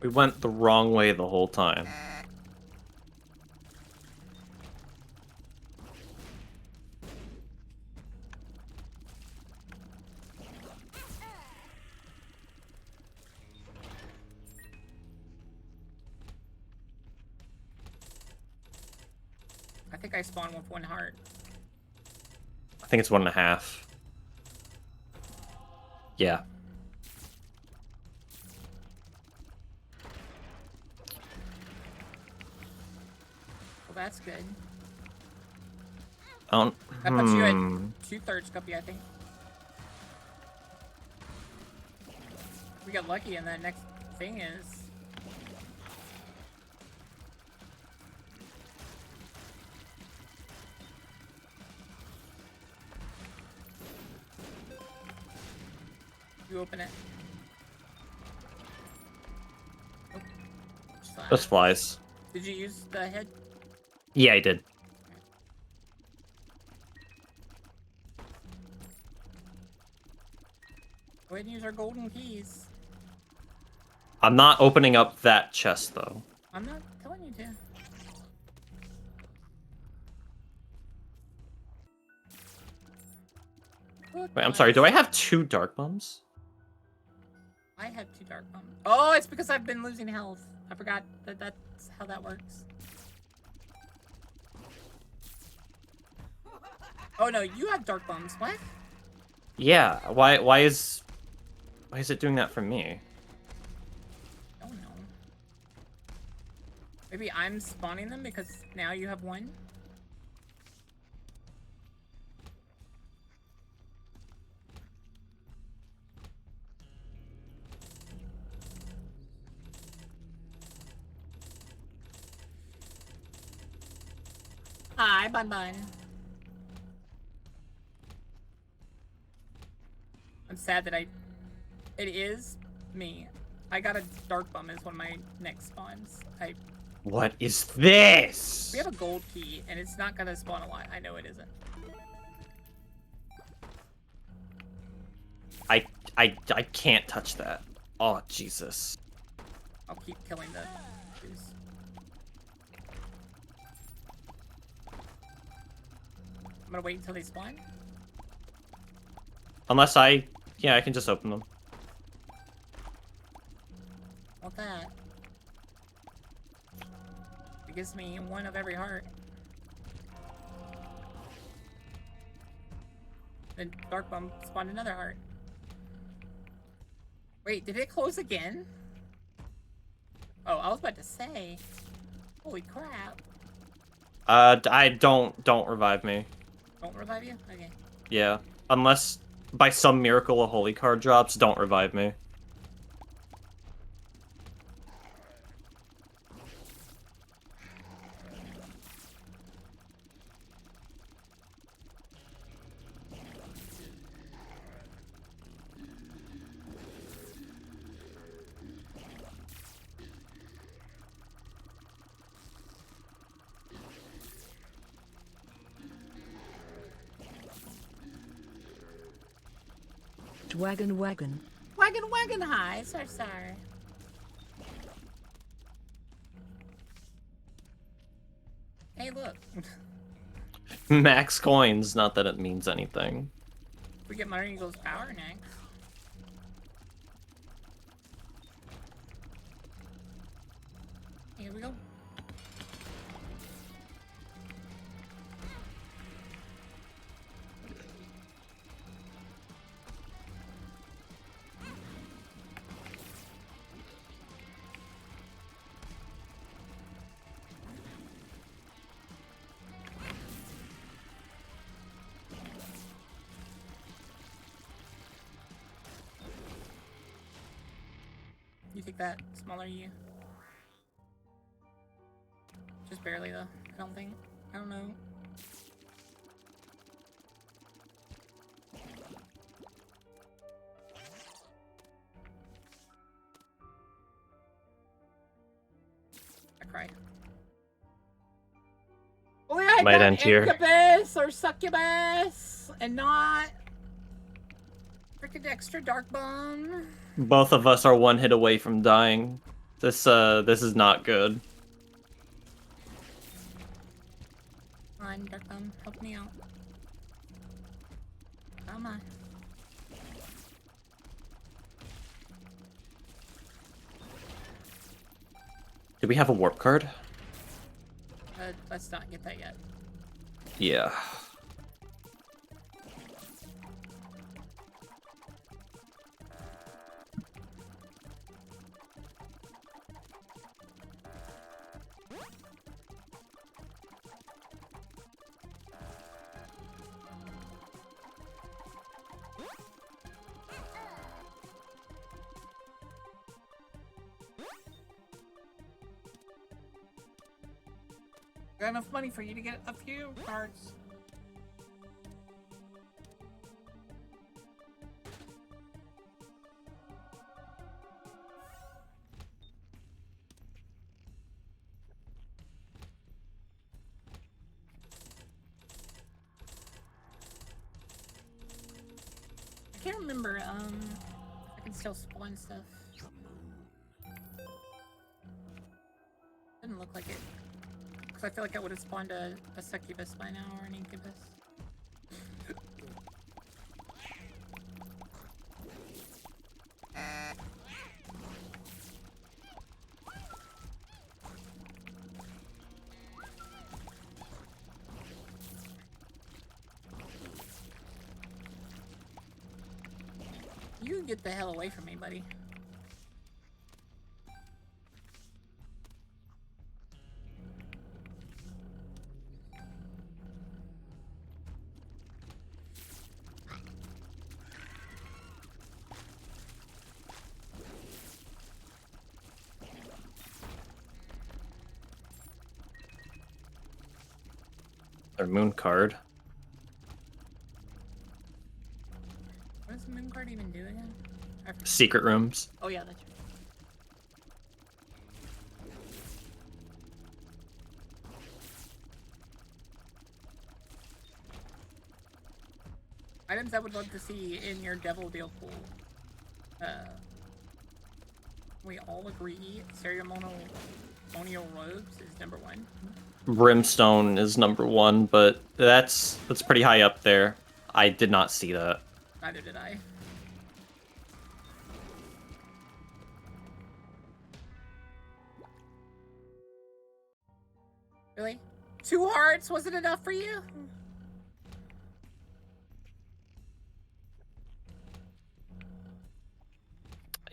B: We went the wrong way the whole time.
A: I think I spawned with 1 heart.
B: I think it's 1.5. Yeah.
A: Well, that's good.
B: I don't.
A: That puts you at 2/3 guppy, I think. We got lucky, and the next thing is. You open it. Oh.
B: Those flies.
A: Did you use the head?
B: Yeah, I did.
A: Go ahead and use our golden keys.
B: I'm not opening up that chest though.
A: I'm not telling you to. Look,
B: Wait, I'm sorry. Do I have 2 dark bombs?
A: I have 2 dark bombs. Oh, it's because I've been losing health. I forgot that that's how that works. Oh no, you have dark bombs. What?
B: Yeah, why is it doing that for me?
A: I don't know. Maybe I'm spawning them because now you have one? Hi, Bun Bun. I'm sad that it is me. I got a dark bum as one of my next spawns.
B: What is this?
A: We have a gold key, and it's not gonna spawn a lot. I know it isn't.
B: I can't touch that. Oh, Jesus.
A: I'll keep killing the juice. I'm gonna wait until they spawn.
B: Unless yeah, I can just open them.
A: Want that? It gives me one of every heart. Then Dark Bum spawned another heart. Wait, did it close again? Oh, I was about to say. Holy crap.
B: I don't revive me.
A: Don't revive you? Okay.
B: Yeah. Unless by some miracle a holy card drops, don't revive me.
C: Wagon wagon.
A: Wagon high, sorry. Hey, look.
B: Max coins, not that it means anything.
A: We get Mother Eagle's power next. Here we go. You take that smaller you. Just barely though. I don't think. I don't know. I cried. Oh yeah, I
B: Might
A: got
B: end here.
A: Incubus or Succubus and not freaking extra Dark Bum.
B: Both of us are one hit away from dying. This is not good.
A: Come on, Dark Bum, help me out. Come on.
B: Do we have a warp card?
A: Let's not get that yet.
B: Yeah.
A: Got enough money for you to get a few cards. I can't remember, I can still spawn stuff. Didn't look like it. Because I feel like I would have spawned a succubus by now, or an incubus. You get the hell away from me, buddy.
B: Their moon card.
A: What does the moon card even do again?
B: Secret rooms.
A: Oh yeah, that's right. Items I would love to see in your devil deal pool. We all agree ceremonial robes is number 1.
B: Brimstone is number 1, but that's pretty high up there. I did not see that.
A: Neither did I. Really? 2 hearts wasn't enough for you?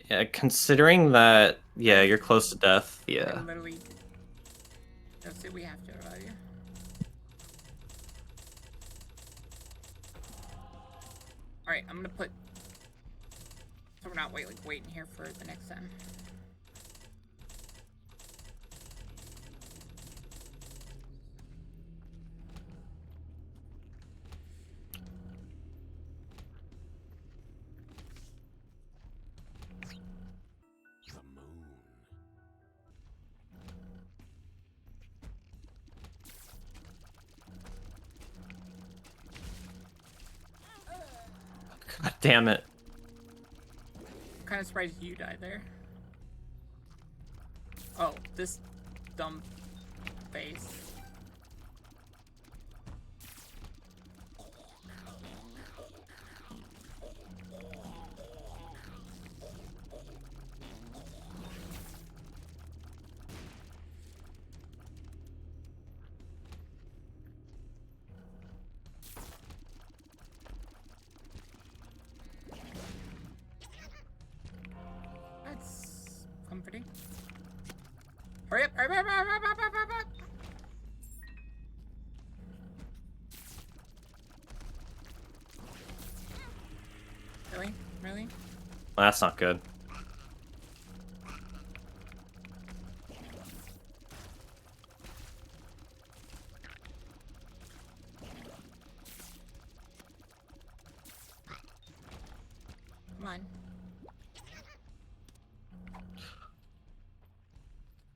B: Yeah, considering that, yeah, you're close to death. Yeah.
A: Literally. That's it. We have to revive you. All right, I'm gonna put. So we're not waiting here for the next time.
D: The moon.
B: God damn it.
A: I'm kind of surprised you died there. Oh, this dumb face. That's comforting. Hurry up, hurry up, hurry up, hurry up, hurry up, hurry up. Really? Really?
B: Well, that's not good.
A: Come on.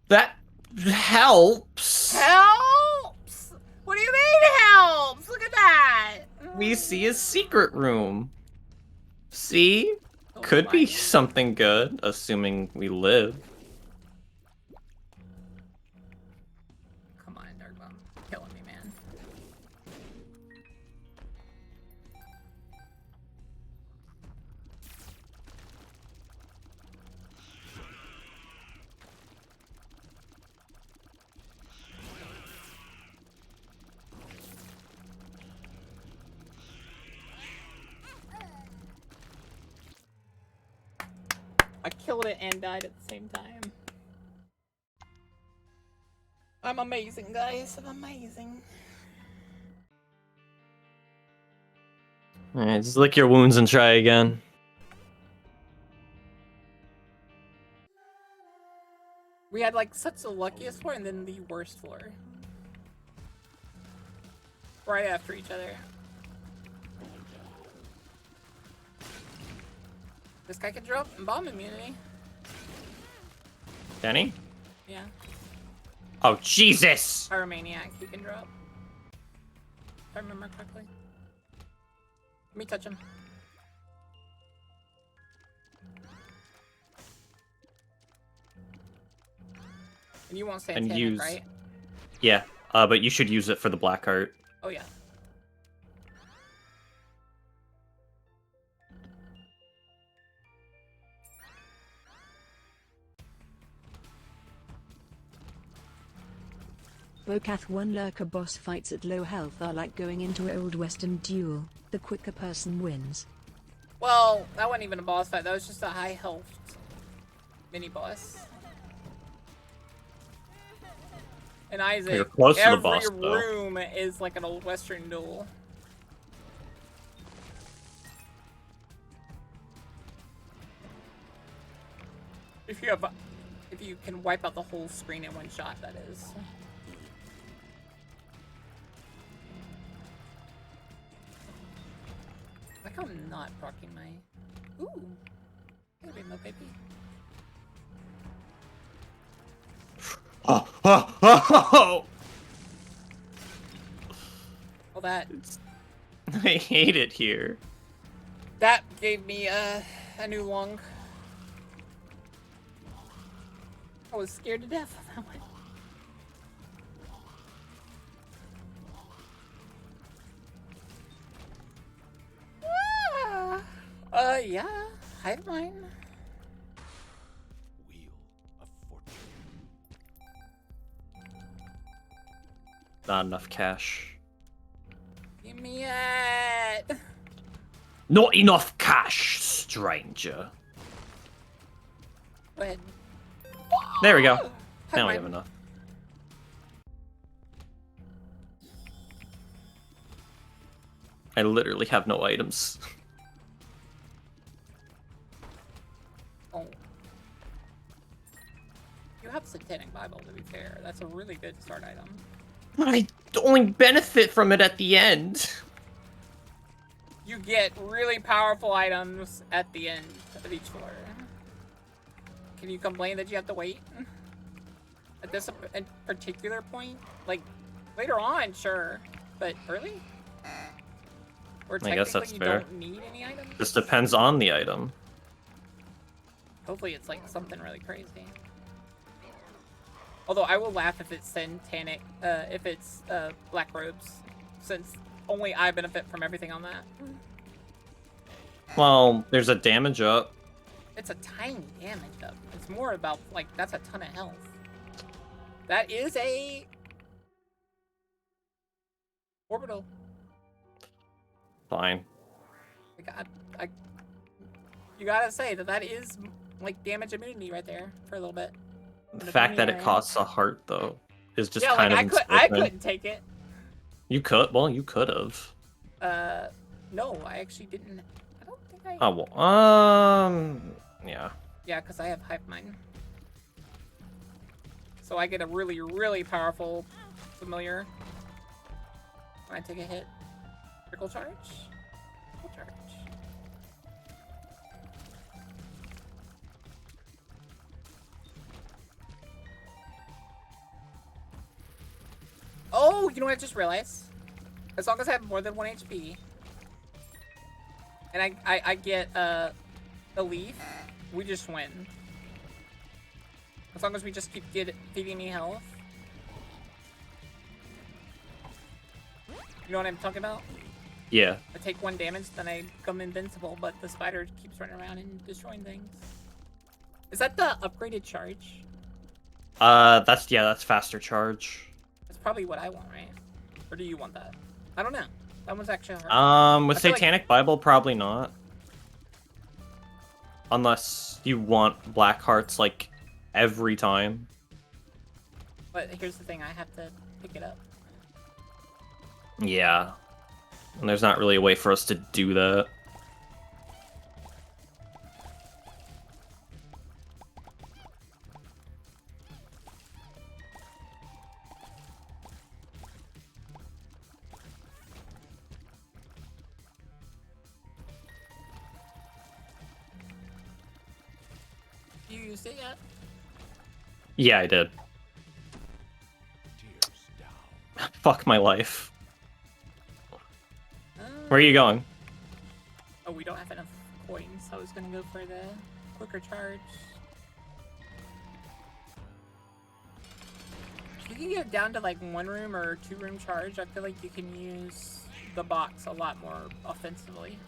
B: That helps.
A: Helps! What do you mean helps? Look at that!
B: We see a secret room. See?
A: So
B: Could be
A: slimy.
B: something good, assuming we live.
A: Come on, Dark Bomb. Killing me, man. I killed it and died at the same time. I'm amazing, guys. I'm amazing.
B: Alright, just lick your wounds and try again.
A: We had like such the luckiest floor and then the worst floor. Right after each other. This guy can drop bomb immunity.
B: Can he?
A: Yeah.
B: Oh, Jesus!
A: Pyromaniac, he can drop. If I remember correctly. Let me touch him. And you won't stand
B: And
A: tanning,
B: use-
A: right?
B: Yeah, but you should use it for the black heart.
A: Oh yeah.
C: Bokath 1 lurker boss fights at low health are like going into Old Western duel. The quicker person wins.
A: Well, that wasn't even a boss fight. That was just a high health mini boss. And Isaac,
B: You're close to the
A: every
B: boss, though.
A: room is like an old Western duel. If you can wipe out the whole screen in one shot, that is. Like I'm not proccing my. Ooh, hey, Rainbow baby.
B: Oh, oh, oh, oh!
A: Well, that
B: I hate it here.
A: that gave me a new lung. I was scared to death of that one. Yeah, hive mine.
D: Wheel of Fortune.
B: Not enough cash.
A: Give me it.
B: Not enough cash, stranger.
A: Go ahead.
B: There we go.
A: Hive
B: Now we
A: mine.
B: have enough. I literally have no items.
A: Oh. You have Satanic Bible, to be fair. That's a really good start item.
B: I only benefit from it at the end.
A: You get really powerful items at the end of each floor. Can you complain that you have to wait? At this particular point? Like, later on, sure. But early? Or
B: I guess that's
A: technically you
B: fair.
A: don't need any items?
B: This depends on the item.
A: Hopefully it's like something really crazy. Although I will laugh if it's Satanic, if it's Black Robes, since only I benefit from everything on that.
B: Well, there's a damage up.
A: It's a tiny damage up. It's more about, like, that's a ton of health. That is a orbital.
B: Fine.
A: You gotta say that is, like, damage immunity right there for a little bit.
B: The fact that it costs a heart, though, is just
A: yeah,
B: kind
A: like,
B: of
A: I
B: insulting.
A: couldn't take it.
B: You could. Well, you could have.
A: No, I actually didn't. I don't think I...
B: Oh, well, yeah.
A: Yeah, because I have Hive Mind. So I get a really, really powerful familiar when I take a hit. Trickle charge? Trickle charge. Oh, you know what I just realized? As long as I have more than 1 HP, and I get a leaf, we just win. As long as we just keep feeding me health. You know what I'm talking about?
B: Yeah.
A: I take 1 damage, then I become invincible, but the spider keeps running around and destroying things. Is that the upgraded charge?
B: That's faster charge.
A: That's probably what I want, right? Or do you want that? I don't know. That one's actually hard.
B: With
A: I feel like-
B: Satanic Bible, probably not. Unless you want black hearts, like, every time.
A: But here's the thing, I have to pick it up.
B: Yeah. And there's not really a way for us to do that.
A: You used it yet?
B: Yeah, I did.
D: Tears down.
B: Fuck my life. Where are you going?
A: Oh, we don't have enough coins, so I was gonna go for the quicker charge. If you can get down to like 1 room or 2 room charge, I feel like you can use the box a lot more offensively.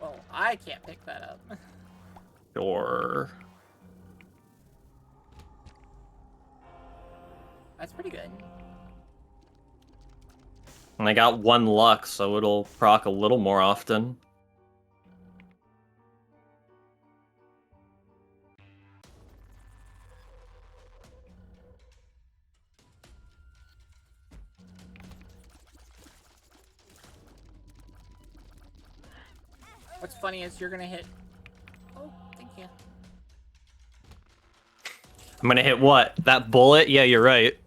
A: Well, I can't pick that up.
B: Sure.
A: That's pretty good.
B: And I got 1 luck, so it'll proc a little more often.
A: What's funny is you're gonna hit. Oh, thank you.
B: I'm gonna hit what? That bullet? Yeah, you're right.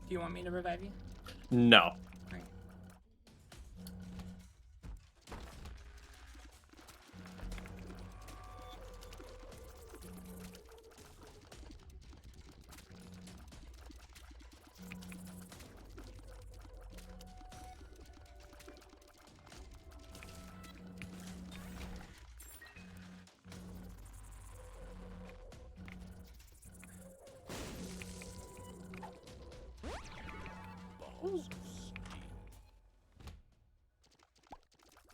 A: Do you want me to revive you?
B: No.
A: Right.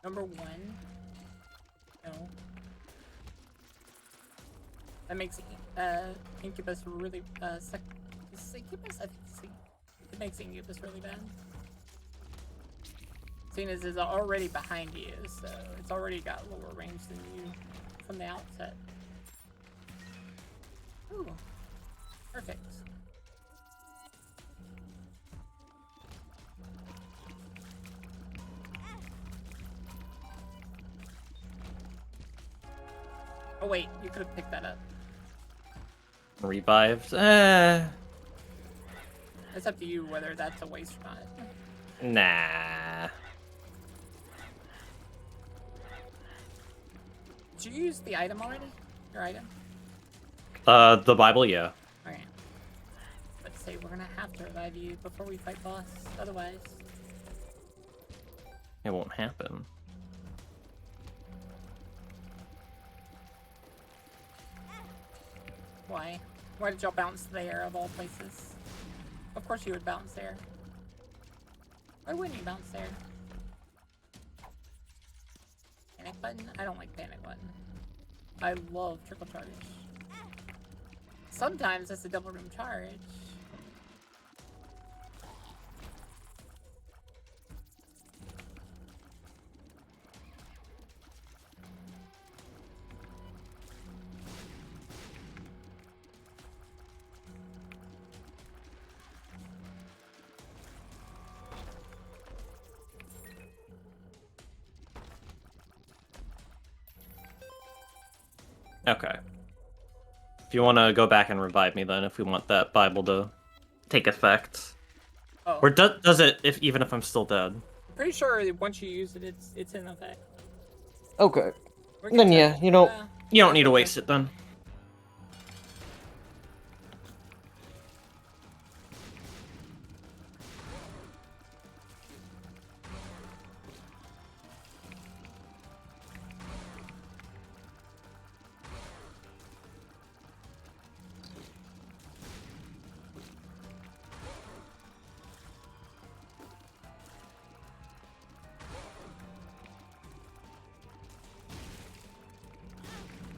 A: Number 1. No. That makes Incubus really is Incubus? I think it makes Incubus really bad. Seeing as it's already behind you, so it's already got lower range than you from the outset. Ooh. Perfect. Oh wait, you could have picked that up.
B: Revived?
A: It's up to you whether that's a waste or not.
B: Nah.
A: Did you use the item already? Your item?
B: The Bible, yeah.
A: Okay. Let's say we're gonna have to revive you before we fight boss. Otherwise,
B: It won't happen.
A: why? Why did y'all bounce there of all places? Of course you would bounce there. Why wouldn't you bounce there? Panic button? I don't like panic button. I love triple charge. Sometimes it's a double room charge.
B: Okay. If you want to go back and revive me, then, if we want that Bible to take effect.
A: Oh.
B: Or does it, even if I'm still dead?
A: Pretty sure once you use it, it's in effect.
B: Okay.
A: We're good
B: Then
A: to-
B: yeah, you don't need to waste it then.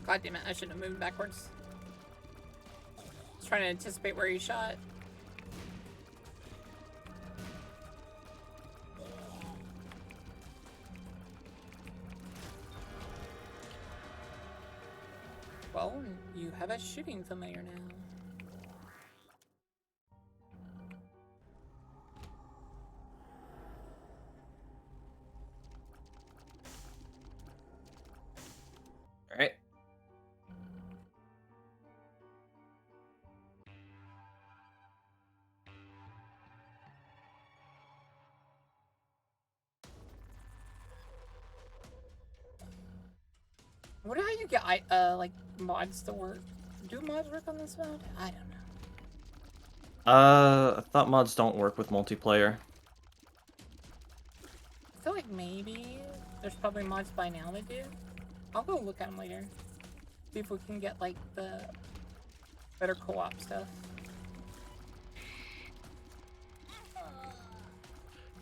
A: God damn it, I shouldn't have moved backwards. I was trying to anticipate where he shot. Well, you have a shooting familiar now.
B: Alright.
A: I wonder how you get like mods to work. Do mods work on this mode? I don't know.
B: I thought mods don't work with multiplayer.
A: I feel like maybe there's probably mods by now that do. I'll go look at them later. See if we can get like the better co-op stuff.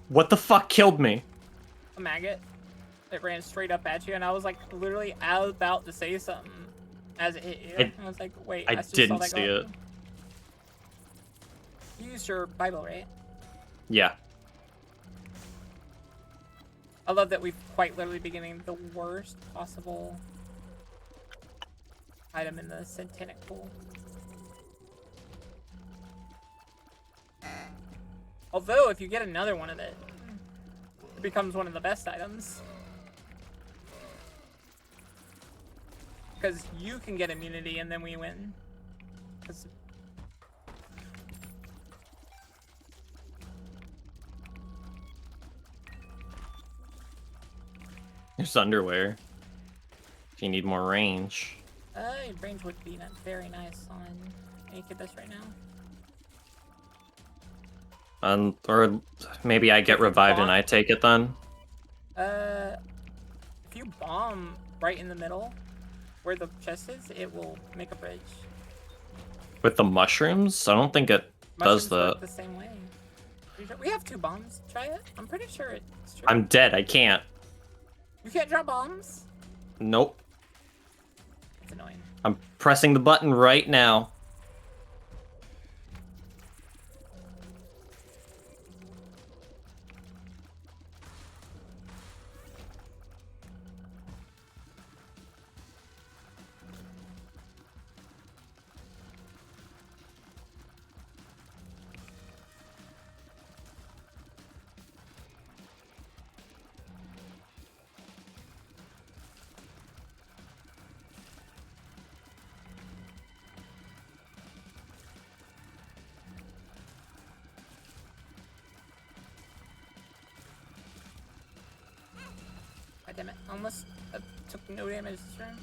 B: What the fuck killed me?
A: A maggot that ran straight up at you, and I was like literally about to say something as it hit you. I was like, wait,
B: I
A: just saw
B: didn't
A: that
B: see
A: go
B: it.
A: up. You used your Bible, right?
B: Yeah.
A: I love that we've quite literally been getting the worst possible item in the satanic pool. Although, if you get another one of it, it becomes one of the best items. Because you can get immunity and then we win. 'Cause
B: There's underwear. If you need more range.
A: range would be very nice on any kid this right now.
B: Or maybe I get revived and I take it then.
A: If you bomb right in the middle, where the chest is, it will make a bridge.
B: With the mushrooms? I don't think it does
A: Mushrooms work
B: that.
A: the same way. We have 2 bombs. Try it. I'm pretty sure it's true.
B: I'm dead. I can't.
A: You can't drop bombs?
B: Nope.
A: It's annoying.
B: I'm pressing the button right now.
A: God damn it. Almost took no damage this turn.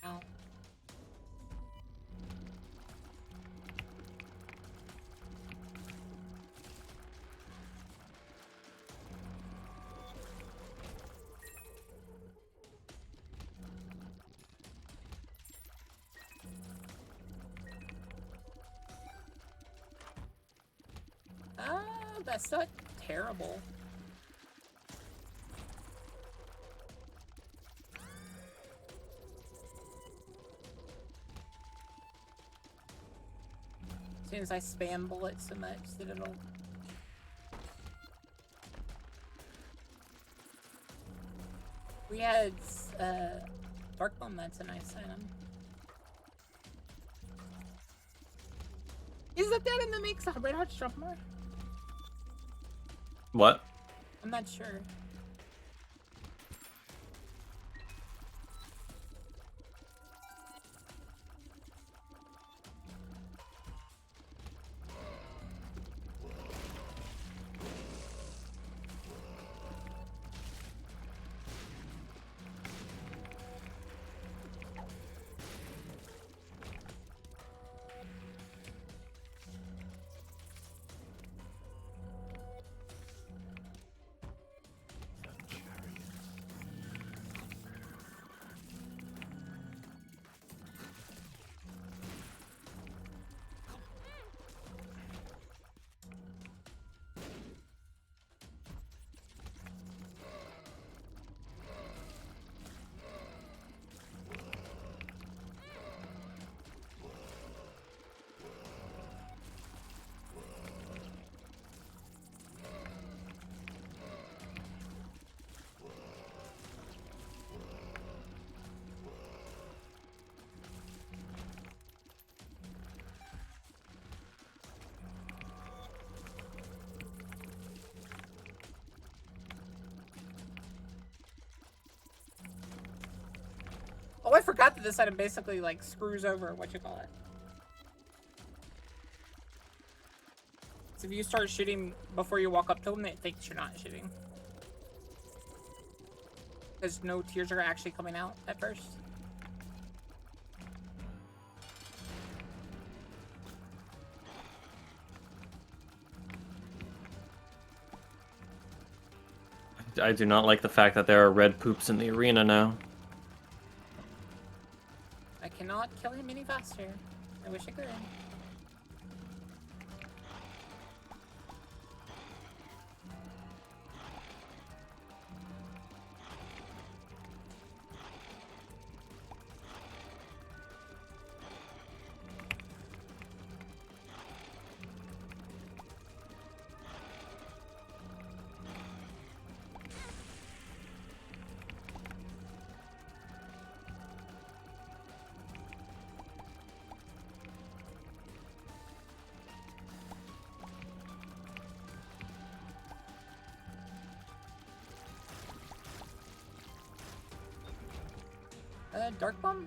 A: Ow. That's not terrible. As soon as I spam bullets so much that it'll... We had, Dark Bomb, that's a nice item. Is that in makes a Red Hot drop more?
B: What?
A: I'm not sure. Oh, I forgot that this item basically, like, screws over what you call it. So if you start shooting before you walk up to them, it thinks you're not shooting. Because no tears are actually coming out at first.
B: I do not like the fact that there are red poops in the arena now.
A: I cannot kill him any faster. I wish I could. Dark Bomb?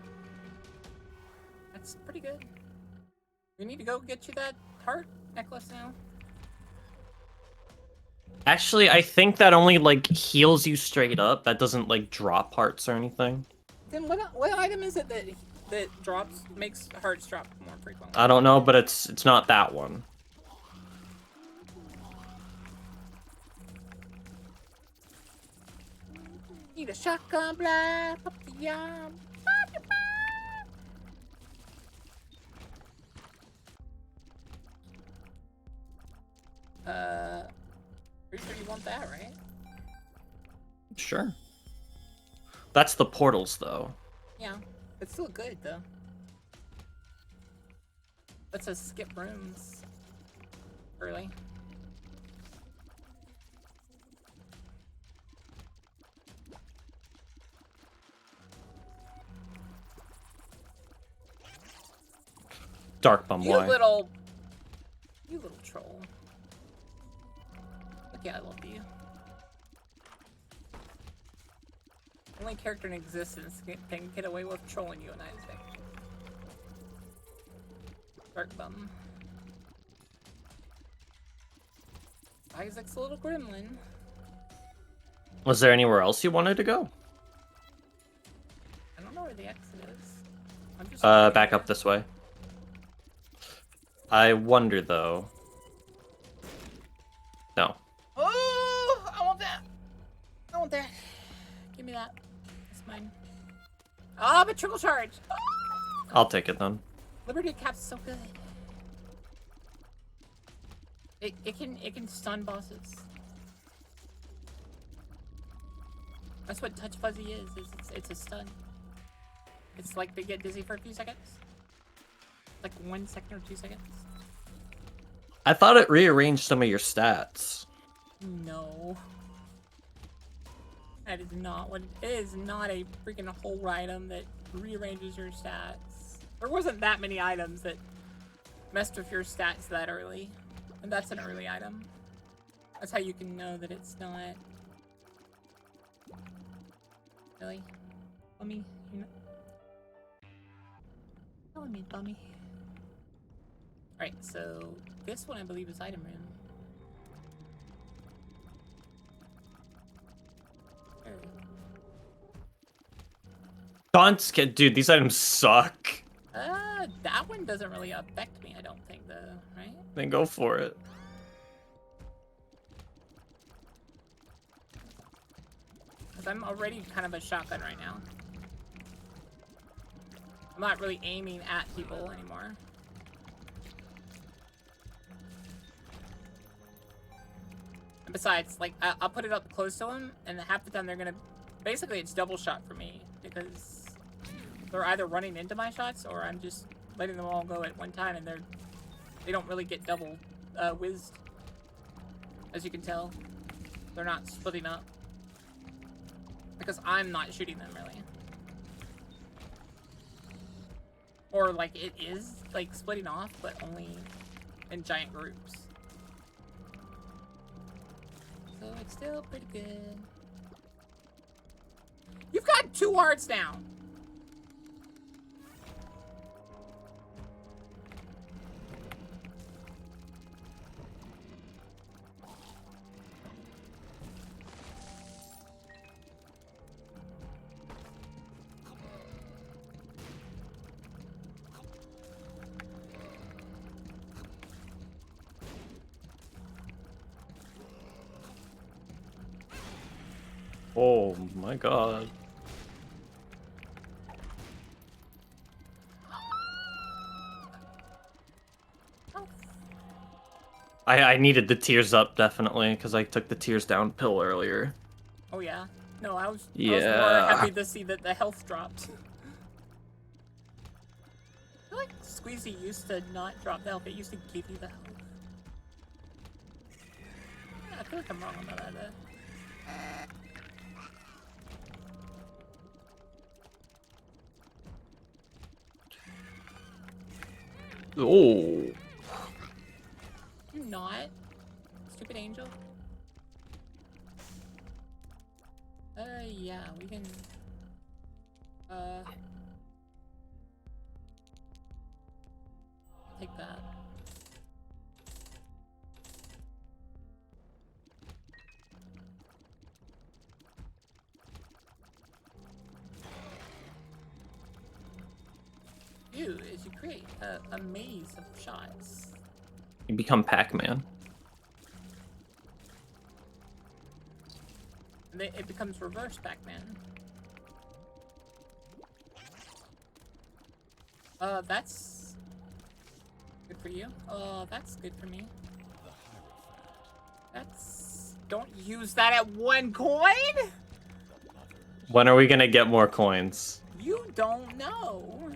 A: That's pretty good. We need to go get you that heart necklace now.
B: Actually, I think that only, like, heals you straight up. That doesn't, like, drop hearts or anything.
A: Then what item is it that makes hearts drop more frequently?
B: I don't know, but it's not that one.
A: Need a shotgun blast. Pretty sure you want that, right?
B: Sure. That's the portals, though.
A: Yeah, it's still good though. That says skip rooms early.
B: Dark Bum,
A: You
B: why?
A: little troll. Look, yeah, I love you. Only character in existence can get away with trolling you and Isaac. Dark Bum. Isaac's a little gremlin.
B: Was there anywhere else you wanted to go?
A: I don't know where the exit is. I'm just
B: Back up this way. I wonder, though. No.
A: Oh, I want that. I want that. Give me that. That's mine. Ah, but triple charge. Oh!
B: I'll take it, then.
A: Liberty Cap's so good. It can stun bosses. That's what Touch Fuzzy is it's a stun. It's like they get dizzy for a few seconds. Like 1 second or 2 seconds.
B: I thought it rearranged some of your stats.
A: No. That is not what it is. Not a freaking whole item that rearranges your stats. There wasn't that many items that messed with your stats that early. And that's an early item. That's how you can know that it's not. Really? Bummy? You're not telling me, Bummy. Alright, so this one I believe is item room.
B: Taunts can, dude, these items suck.
A: That one doesn't really affect me, I don't think, though, right?
B: Then go for it.
A: Because I'm already kind of a shotgun right now. I'm not really aiming at people anymore. And besides, like, I'll put it up close to them, and half the time they're gonna... Basically, it's double shot for me, because they're either running into my shots, or I'm just letting them all go at one time, and they don't really get double whizzed. As you can tell, they're not splitting up. Because I'm not shooting them, really. Or, like, it is, like, splitting off, but only in giant groups. So it's still pretty good. You've got 2 hearts now!
B: Oh my god. I needed the tears up, definitely, because I took the tears down pill earlier.
A: Oh yeah. No, I was more
B: Yeah.
A: happy to see that the health dropped. I feel like Squeezy used to not drop the health, it used to give you the health. Yeah, I feel like I'm wrong about that though.
B: Oh.
A: You're not. Stupid angel. Yeah, we can... take that. You, as you create a maze of shots.
B: You become Pac-Man.
A: And it becomes reverse Pac-Man. That's good for you. That's good for me. That's... Don't use that at 1 coin?
B: When are we gonna get more coins?
A: You don't know.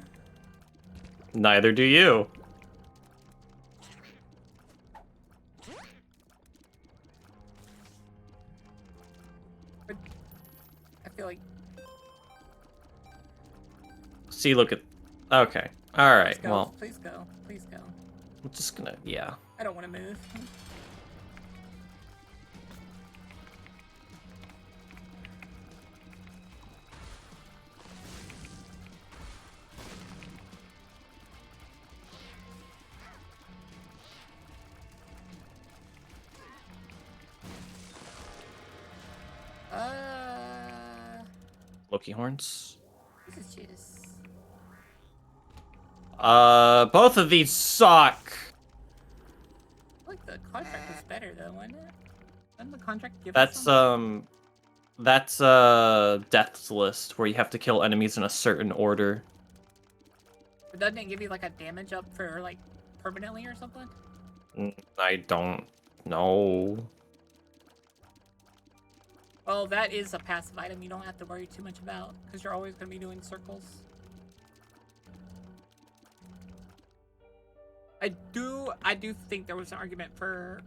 B: Neither do you.
A: But I feel like...
B: See, look at... Okay. Alright,
A: Please go,
B: well,
A: please go, please go.
B: I'm just gonna... Yeah.
A: I don't want to move.
B: Loki horns.
A: This is just...
B: Both of these suck.
A: I feel like the contract was better though, wasn't it? Didn't the contract give us
B: That's,
A: something?
B: that's, Death's List, where you have to kill enemies in a certain order.
A: But doesn't it give you like a damage up for like permanently or something?
B: I don't know.
A: Well, that is a passive item you don't have to worry too much about, because you're always going to be doing circles. I do think there was an argument for...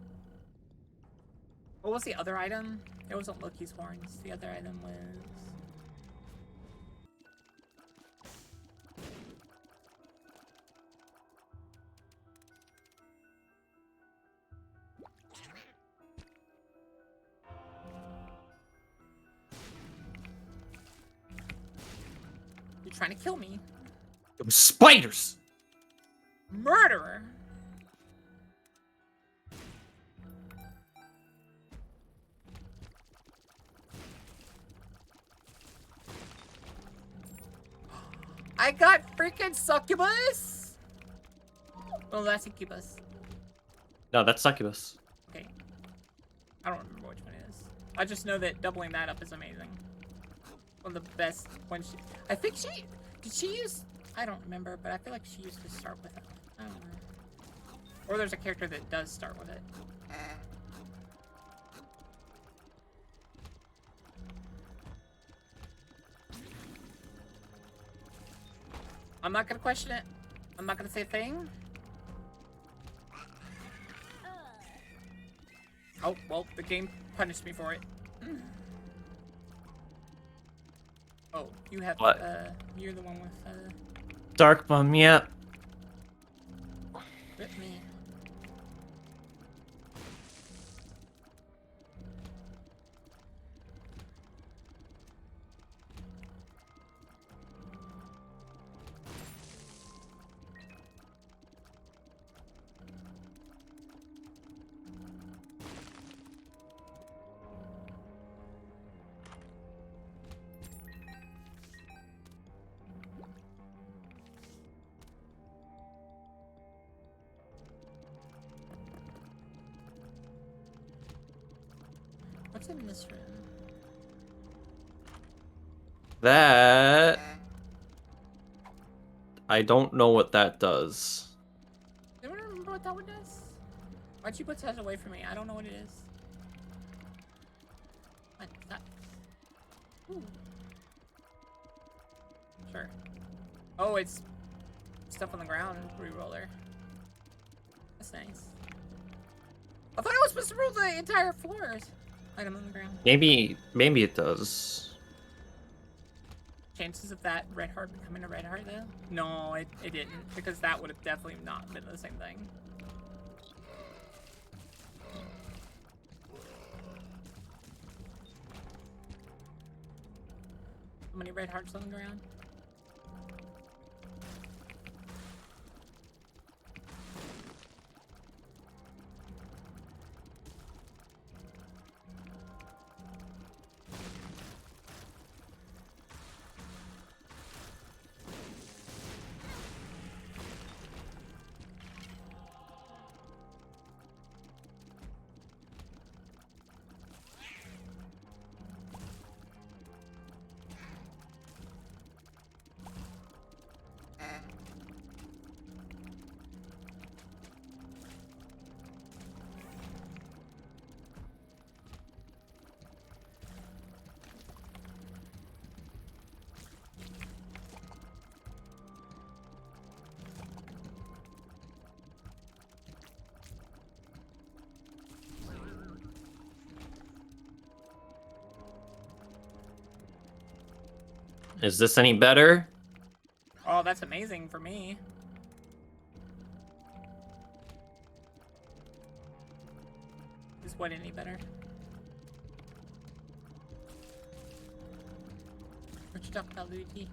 A: What was the other item? It wasn't Loki's horns. The other item was... You're trying to kill me.
B: It was spiders!
A: Murderer! I got freaking succubus! Oh, that's incubus.
B: No, that's succubus.
A: Okay. I don't remember which one it is. I just know that doubling that up is amazing. One of the best when she... I think she... Did she use... I don't remember, but I feel like she used to start with it. I don't know. Or there's a character that does start with it. I'm not gonna question it. I'm not gonna say a thing. Oh, well, the game punished me for it. Oh, you have,
B: What?
A: you're the one with,
B: Dark Bum, yeah.
A: rip me. What's in this room?
B: That... I don't know what that does.
A: Anyone remember what that one does? Why'd you put that away from me? I don't know what it is. What? That? Ooh. Sure. Oh, it's stuff on the ground. Reroller. That's nice. I thought I was supposed to roll the entire floors. Item on the ground.
B: Maybe it does.
A: Chances of that red heart becoming a red heart though? No, it didn't, because that would have definitely not been the same thing. How many red hearts on the ground?
B: Is this any better?
A: Oh, that's amazing for me. Is what any better? What you talking about, Luigi?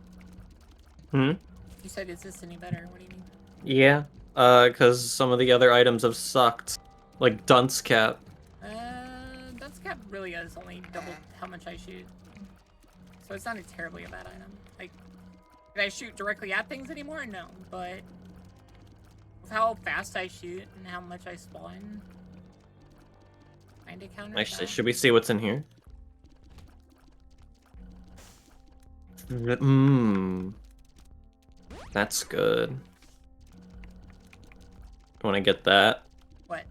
B: Hmm?
A: You said, is this any better? What do you mean?
B: Yeah. Because some of the other items have sucked. Like Dunce Cap.
A: That's cap really is only double how much I shoot. So it's not terribly a bad item. Like, can I shoot directly at things anymore? No, but with how fast I shoot and how much I spawn, kinda counter.
B: Actually, should we see what's in here? Mmm. That's good. Want to get that?
A: What?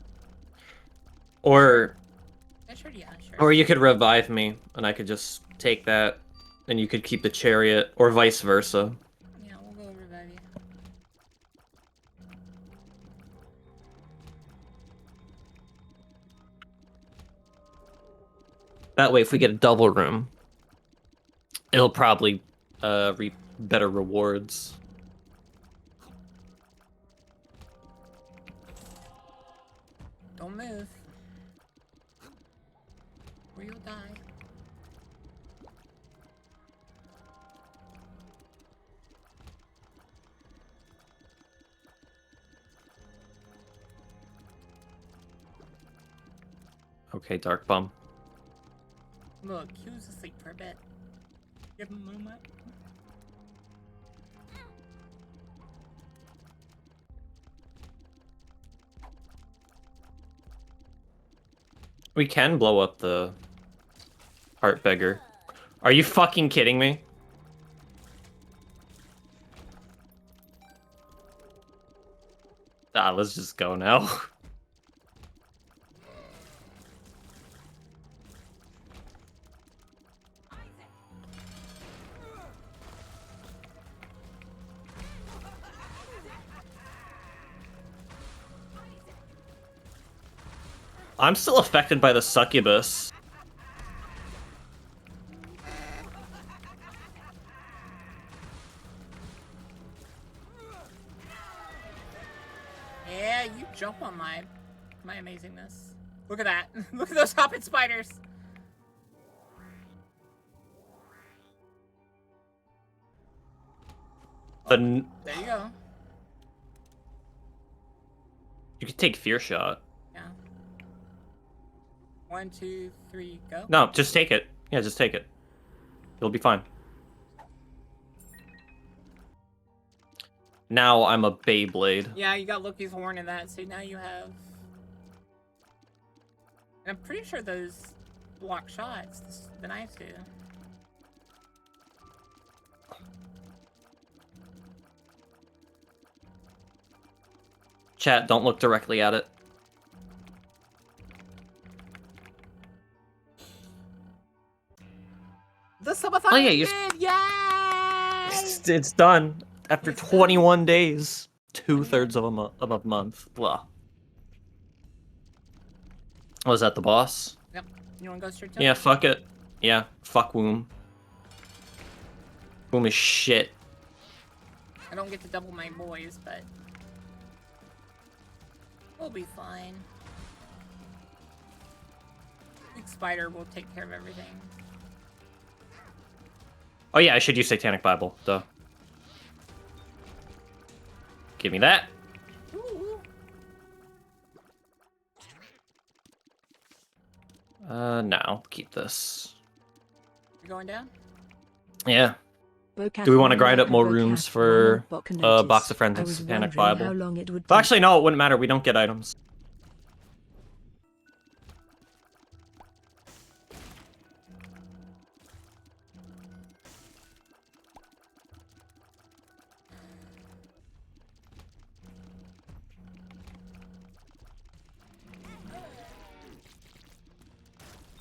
B: Or
A: Yeah, sure, yeah, sure.
B: or you could revive me, and I could just take that, and you could keep the chariot, or vice versa.
A: Yeah, we'll go revive you.
B: That way, if we get a double room, it'll probably reap better rewards.
A: Don't move. Or you'll die.
B: Okay, Dark Bum.
A: Look, he was asleep for a bit. Give him a moment.
B: We can blow up the Heart Beggar. Are you fucking kidding me? Ah, let's just go now. I'm still affected by the succubus.
A: Yeah, you jump on my amazingness. Look at that. Look at those hopping spiders.
B: The
A: There you go.
B: you could take Fear Shot.
A: Yeah. 1, 2, 3, go.
B: No, just take it. Yeah, just take it. You'll be fine. Now I'm a Beyblade.
A: Yeah, you got Loki's horn in that, so now you have... And I'm pretty sure those block shots, the knives do.
B: Chat, don't look directly at it.
A: The subathon
B: Oh, yeah,
A: ended! Yay!
B: It's done after
A: It's
B: 21 days. 2/3 of a month. Blah. Was that the boss?
A: Yep. You wanna go straight to
B: Yeah,
A: it?
B: fuck it. Yeah, fuck Womb. Womb is shit.
A: I don't get to double my boys, but we'll be fine. Big Spider will take care of everything.
B: Oh yeah, I should use Satanic Bible, duh. Give me that.
A: Ooh.
B: No, keep this.
A: You going down?
B: Yeah.
C: Boka
B: Do we want to
C: one
B: grind up
C: like
B: more
C: Boka
B: rooms
C: one
B: for
C: Boka
B: box
C: notice.
B: of
C: I
B: Forensic
C: was
B: Satanic
C: wondering
B: Bible?
C: how long it would
B: But
C: take.
B: actually, no, it wouldn't matter. We don't get items.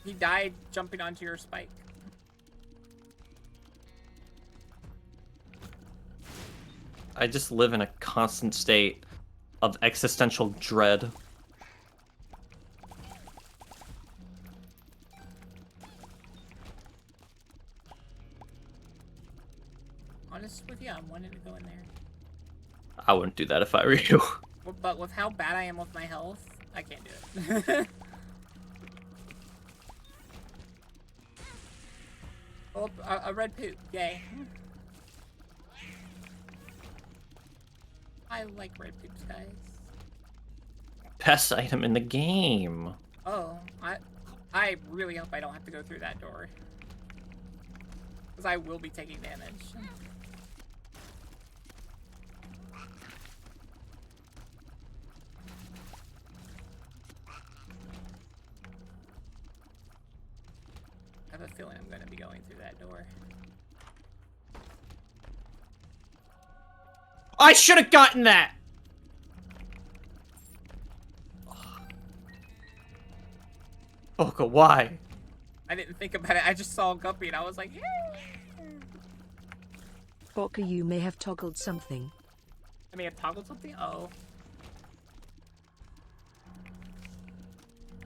A: He died jumping onto your spike.
B: I just live in a constant state of existential dread.
A: Honest with you, I wanted to go in there.
B: I wouldn't do that if I were you.
A: But with how bad I am with my health, I can't do it. Oh, a red poop. Yay. I like red poops, guys.
B: Best item in the game.
A: Oh, I really hope I don't have to go through that door. Because I will be taking damage. I have a feeling I'm going to be going through that door.
B: I should have gotten that! Boka, why?
A: I didn't think about it. I just saw Guppy and I was like, yeah.
C: Boka, you may have toggled something.
A: I may have toggled something? Oh.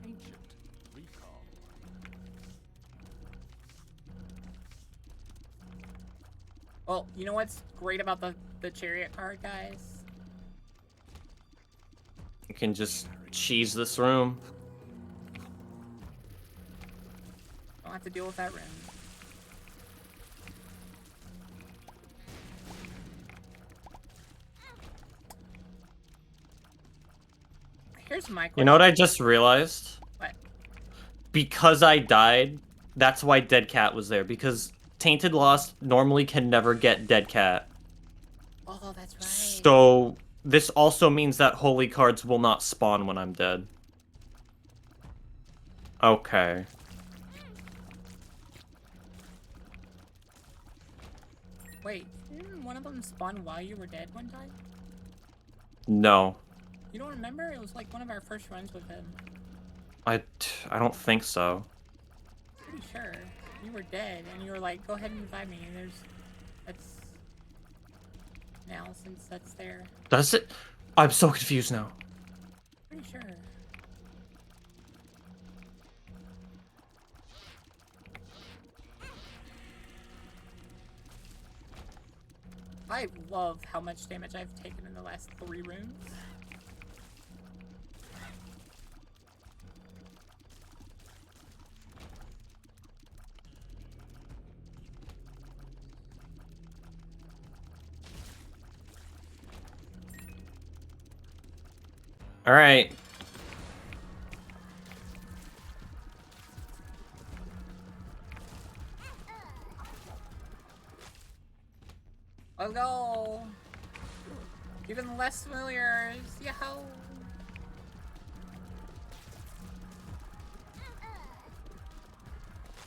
D: Ancient recall.
A: Well, you know what's great about the chariot card, guys?
B: You can just cheese this room.
A: Don't have to deal with that room. Here's my question.
B: You know what I just realized?
A: What?
B: Because I died, that's why Dead Cat was there. Because Tainted Lost normally can never get Dead Cat.
A: Oh, that's right.
B: So this also means that holy cards will not spawn when I'm dead. Okay.
A: Wait, didn't one of them spawn while you were dead one time?
B: No.
A: You don't remember? It was like one of our first runs with him.
B: I don't think so.
A: Pretty sure. You were dead, and you were like, go ahead and revive me, and that's... Now, since that's there.
B: Does it? I'm so confused now.
A: Pretty sure. I love how much damage I've taken in the last 3 rooms.
B: All right.
A: Let's go! Even less familiars! Yo!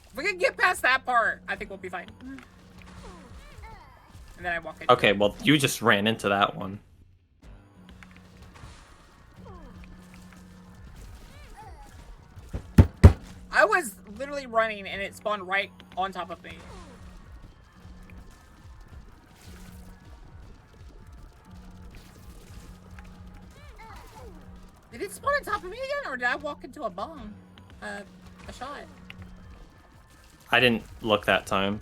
A: If we can get past that part, I think we'll be fine. And then I walk in.
B: Okay, well, you just ran into that one.
A: I was literally running and it spawned right on top of me. Did it spawn on top of me again, or did I walk into a bomb? A shot.
B: I didn't look that time.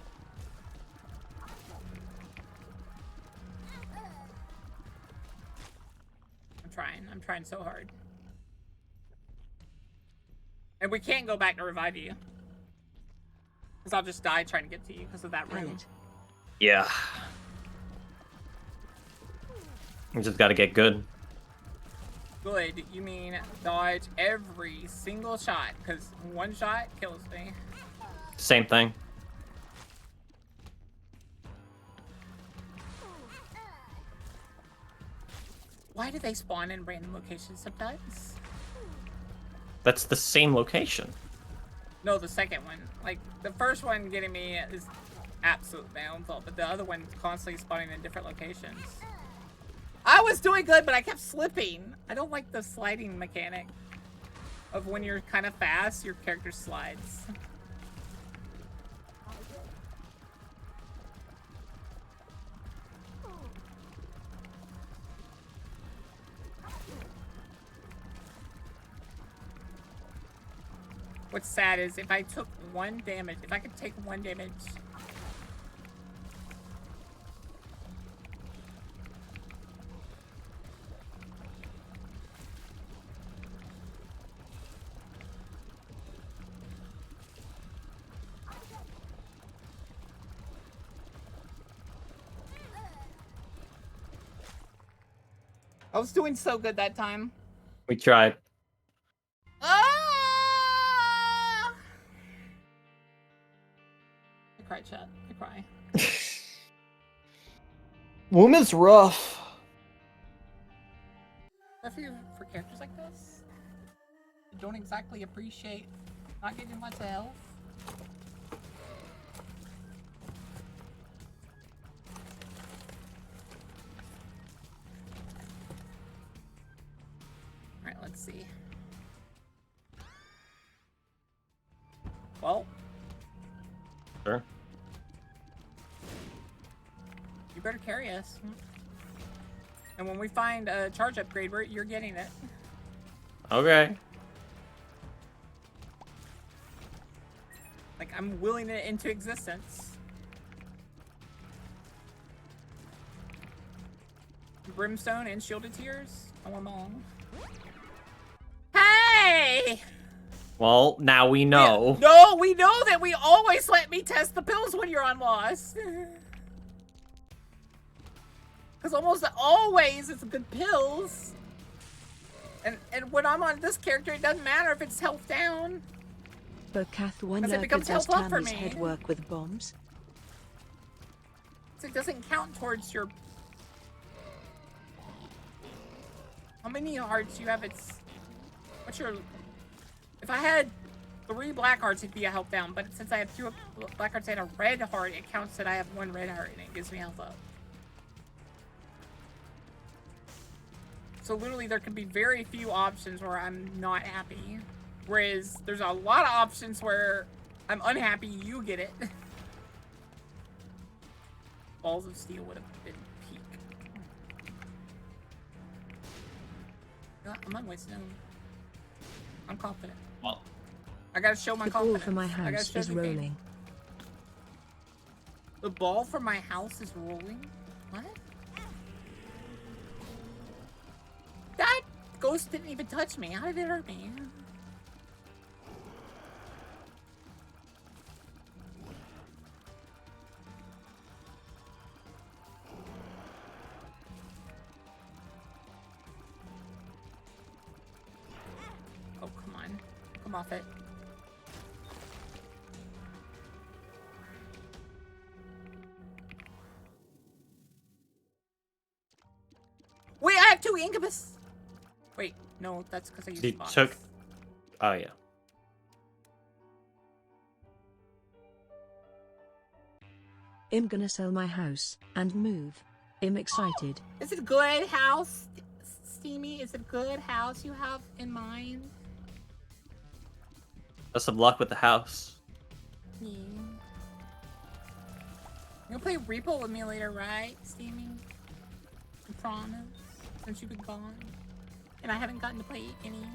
A: I'm trying so hard. And we can't go back to revive you. Because I'll just die trying to get to you because of that room.
B: Yeah. We just gotta get good.
A: Good, you mean dodge every single shot, because one shot kills me.
B: Same thing.
A: Why do they spawn in random locations sometimes?
B: That's the same location.
A: No, the second one. Like, the first one getting me is absolute my own fault, but the other one constantly spawning in different locations. I was doing good, but I kept slipping. I don't like the sliding mechanic of when you're kind of fast, your character slides. What's sad is if I took 1 damage, if I could take 1 damage. I was doing so good that time.
B: We tried.
A: Ah! I cry, chat. I cry.
B: Woman's rough.
A: I feel for characters like this, you don't exactly appreciate not getting much health. Alright, let's see. Well.
B: Sure.
A: You better carry us. And when we find a charge upgrade, you're getting it.
B: Okay.
A: Like, I'm willing it into existence. Brimstone and Shielded Tears? I want them all. Hey!
B: Well, now we know.
A: No, we know that we always let me test the pills when you're on Lost. Because almost always it's good pills. And when I'm on this character, it doesn't matter if it's health down.
C: Bokath one
A: Because it
C: lurker
A: becomes
C: does
A: health up for
C: Tammy's
A: me.
C: head work with bombs.
A: So it doesn't count towards your... How many hearts do you have? What's your... If I had 3 black hearts, it'd be a health down. But since I have 2 black hearts and a red heart, it counts that I have 1 red heart and it gives me health up. So literally there could be very few options where I'm not happy. Whereas there's a lot of options where I'm unhappy, you get it. Balls of Steel would have been peak. I'm not wasting them. I'm confident.
B: Well,
A: I gotta show my
C: The ball
A: confidence.
C: for my
A: I gotta
C: house
A: show
C: is
A: the game.
C: rolling.
A: The ball for my house is rolling? What? That ghost didn't even touch me. How did it hurt me? Oh, come on. Come off it. Wait, I have 2 incubus! Wait, no, that's because I used
B: he
A: the box.
B: took. Oh yeah.
C: I'm gonna sell my house and move. I'm excited.
A: Is it a good house, Steamy? Is it a good house you have in mind?
B: Best of luck with the house.
A: Yeah. You'll play Repo with me later, right, Steamy? I promise. Since you've been gone. And I haven't gotten to play any.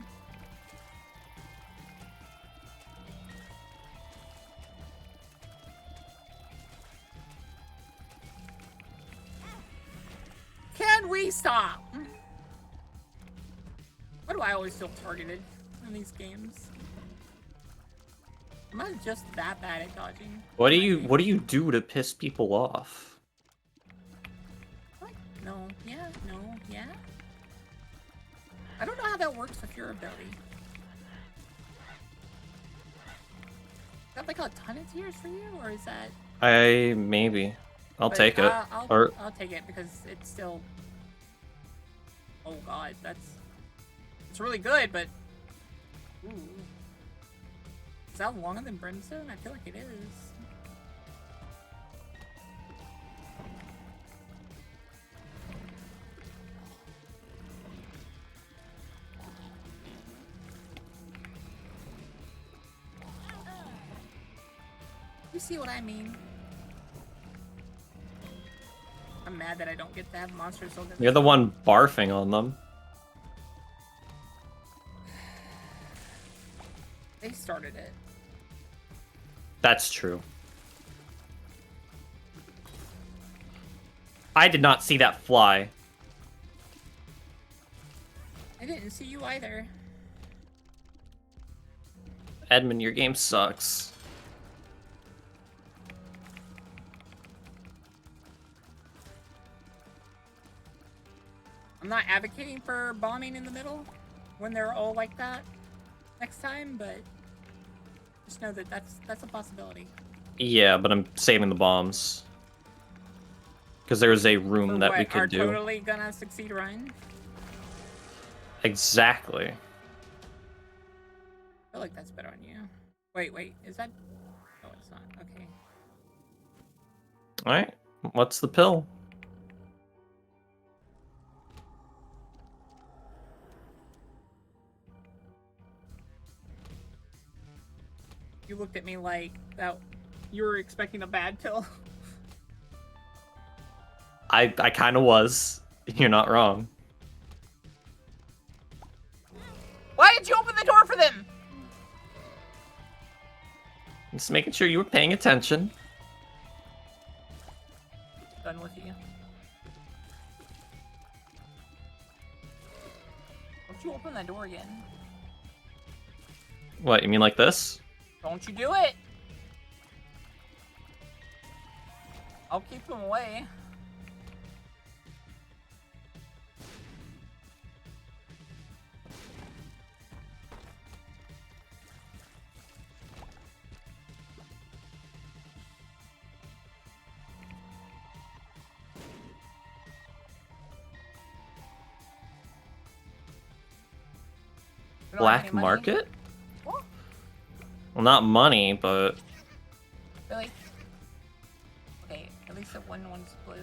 A: Can we stop? Why do I always feel targeted in these games? Am I just that bad at dodging?
B: What do you do to piss people off?
A: What? No, yeah, no, yeah. I don't know how that works with your ability. Is that like a ton of tears for you, or is that?
B: Maybe. I'll
A: But,
B: take it.
A: I'll take it because it's still. Oh god, it's really good, but. Ooh. Is that longer than Brimstone? I feel like it is. You see what I mean? I'm mad that I don't get to have monsters so good.
B: You're the one barfing on them.
A: They started it.
B: That's true. I did not see that fly.
A: I didn't see you either.
B: Edmund, your game sucks.
A: I'm not advocating for bombing in the middle when they're all like that next time, but just know that that's a possibility.
B: Yeah, but I'm saving the bombs. Because there's a room
A: For
B: that
A: what,
B: we could
A: are
B: do.
A: totally gonna succeed run?
B: Exactly.
A: I feel like that's better on you. Wait, is that? Oh, it's not. Okay.
B: Alright, what's the pill?
A: You looked at me like that. You were expecting a bad pill.
B: I kind of was. You're not wrong.
A: Why did you open the door for them?
B: Just making sure you were paying attention.
A: Done with you. Don't you open that door again?
B: What, you mean like this?
A: Don't you do it! I'll keep them away. You don't have
B: Black
A: any money?
B: market?
A: What?
B: Well, not money, but
A: Really? Okay, at least that one's blue.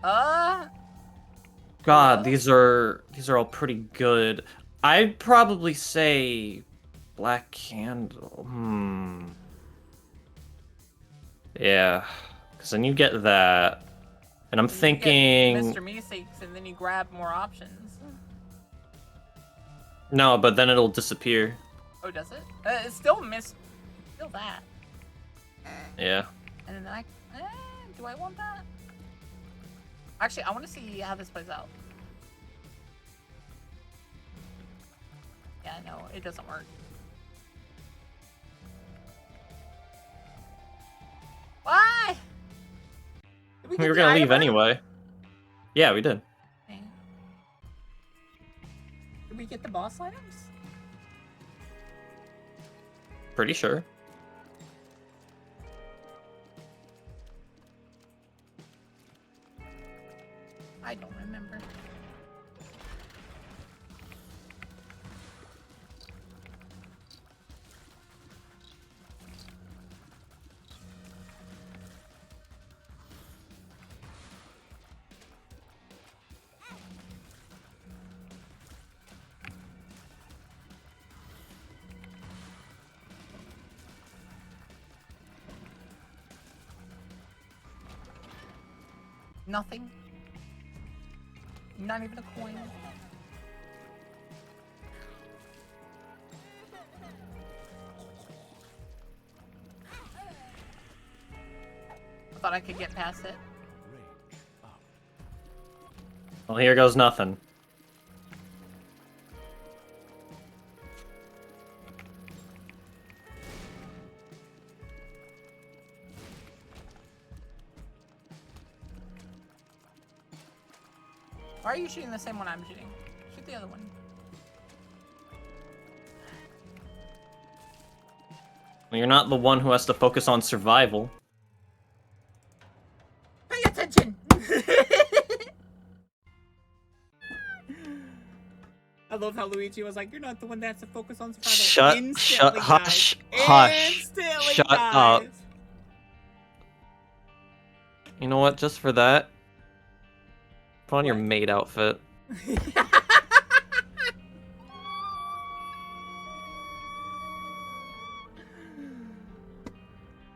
B: God,
A: What?
B: these are all pretty good. I'd probably say black candle. Yeah, because then you get that, and I'm thinking.
A: Mr. Meeseeks, and then you grab more options.
B: No, but then it'll disappear.
A: Oh, does it? It's still still that.
B: Yeah.
A: And then do I want that? Actually, I want to see how this plays out. Yeah, no, it doesn't work. Why? Did
B: We
A: get
B: were
A: the
B: gonna leave
A: item?
B: anyway. Yeah, we did.
A: Okay. Did we get the boss items?
B: Pretty sure.
A: I don't remember. Nothing. Not even a coin. I thought I could get past it.
B: Well, here goes nothing.
A: Why are you shooting the same one I'm shooting? Shoot the other one.
B: Well, you're not the one who has to focus on survival.
A: Pay attention! I love how Luigi was like, you're not the one that has to focus on survival.
B: Shut, hush,
A: Instantly
B: shut
A: dies.
B: up. You know what, just for that, put on your maid outfit.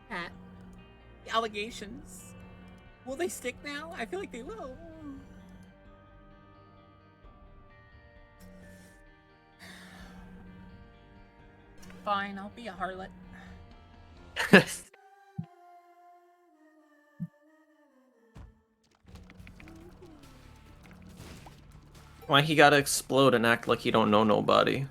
A: Pat, the allegations. Will they stick now? I feel like they will. Fine, I'll be a harlot.
B: Why he gotta explode and act like he don't know nobody?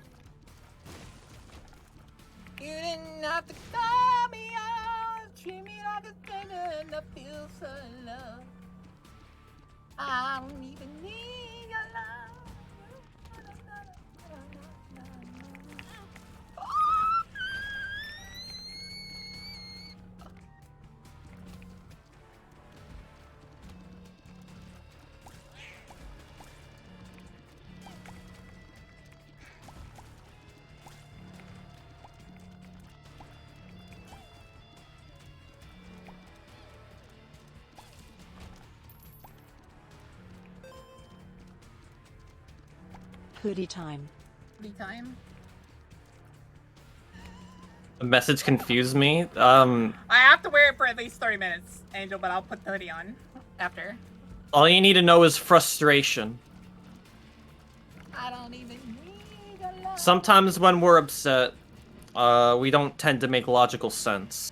A: You didn't have to call me out, treat me like a stranger, and I feel so loved. I don't even need your love.
C: Hoodie time.
A: Hoodie time.
B: The message confused me.
A: I have to wear it for at least 30 minutes, Angel, but I'll put the hoodie on after.
B: All you need to know is frustration.
A: I don't even need a love.
B: Sometimes when we're upset, we don't tend to make logical sense.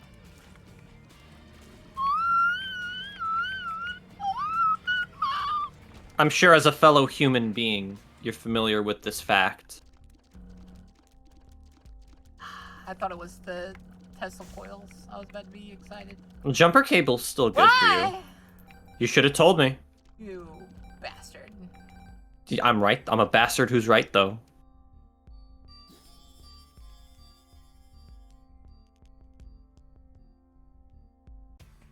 B: I'm sure as a fellow human being, you're familiar with this fact.
A: I thought it was the Tesla coils. I was about to be excited.
B: Well, jumper cable's still good for you.
A: Why?
B: You should have told me.
A: You bastard.
B: I'm right. I'm a bastard who's right, though.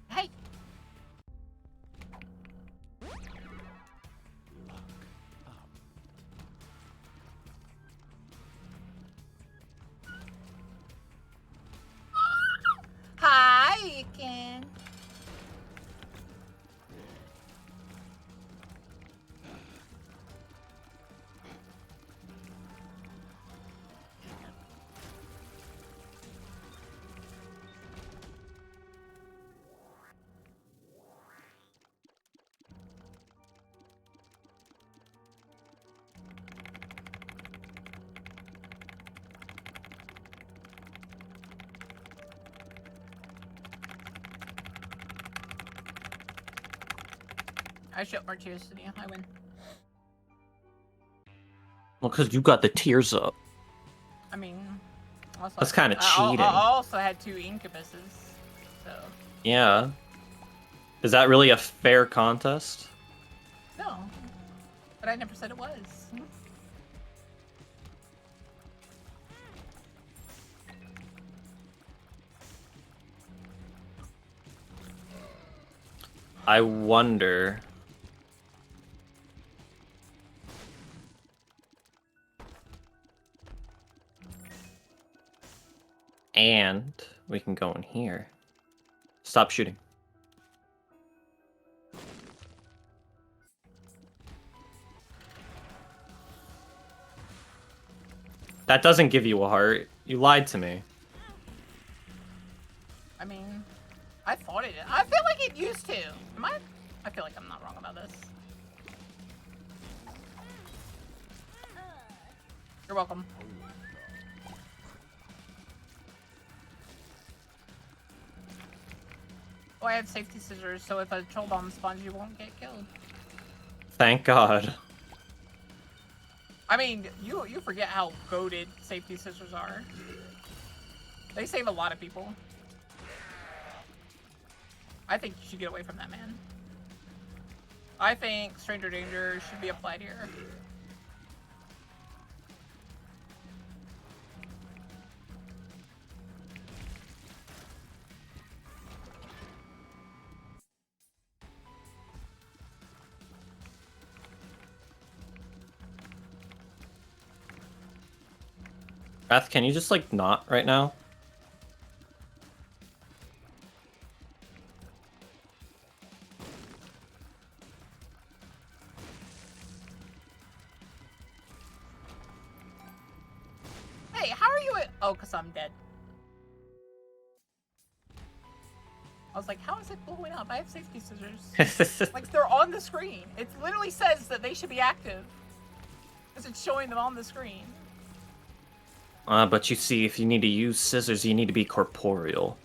A: Hey! Hi again. I shot more cheers than you. I win.
B: Well, because you got the tears up.
A: I mean, also
B: That's kinda
A: I
B: cheating.
A: also had 2 incubuses, so
B: Yeah. Is that really a fair contest?
A: no. But I never said it was.
B: I wonder... And we can go in here. Stop shooting. That doesn't give you a heart. You lied to me.
A: I mean, I thought it. I feel like it used to. Am I? I feel like I'm not wrong about You're welcome. Oh, I had safety scissors, so if a troll bomb spawns, you won't get killed.
B: Thank God.
A: I mean, you forget how goated safety scissors are. They save a lot of people. I think you should get away from that man. I think stranger danger should be applied here.
B: Wrath, can you just like not right now?
A: Hey, how are you at... Oh, because I'm dead. I was like, how is it blowing up? I have safety scissors. Like, they're on the screen. It literally says that they should be active. Because it's showing them on the screen.
B: But you see, if you need to use scissors, you need to be corporeal.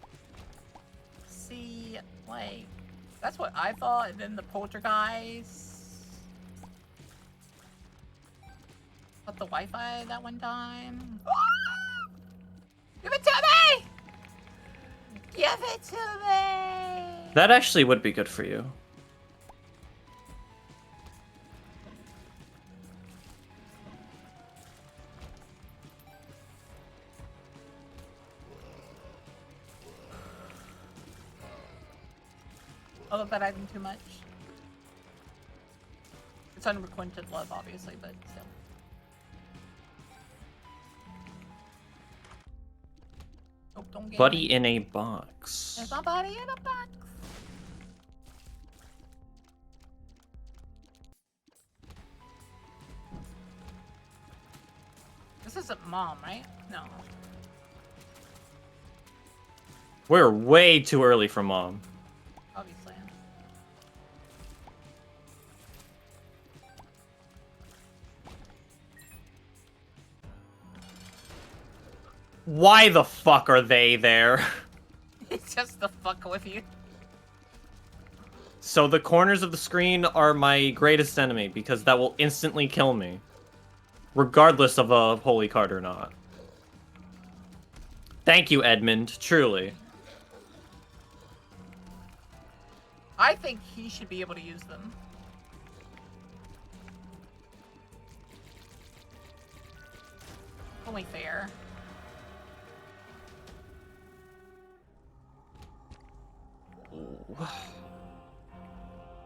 A: See, like, that's what I thought, and then the poltergeist. Got the Wi-Fi that one time. Give it to me! Give it to me!
B: That actually would be good for you.
A: I love that item too much. It's unrequited love, obviously, but still. Oh, don't get
B: Buddy
A: me.
B: in a box.
A: There's my buddy in a box. This isn't mom, right? No.
B: We're way too early for mom.
A: Obviously.
B: Why the fuck are they there?
A: It's just the fuck with you.
B: So the corners of the screen are my greatest enemy because that will instantly kill me. Regardless of a holy card or not. Thank you, Edmund, truly.
A: I think he should be able to use them. Only fair.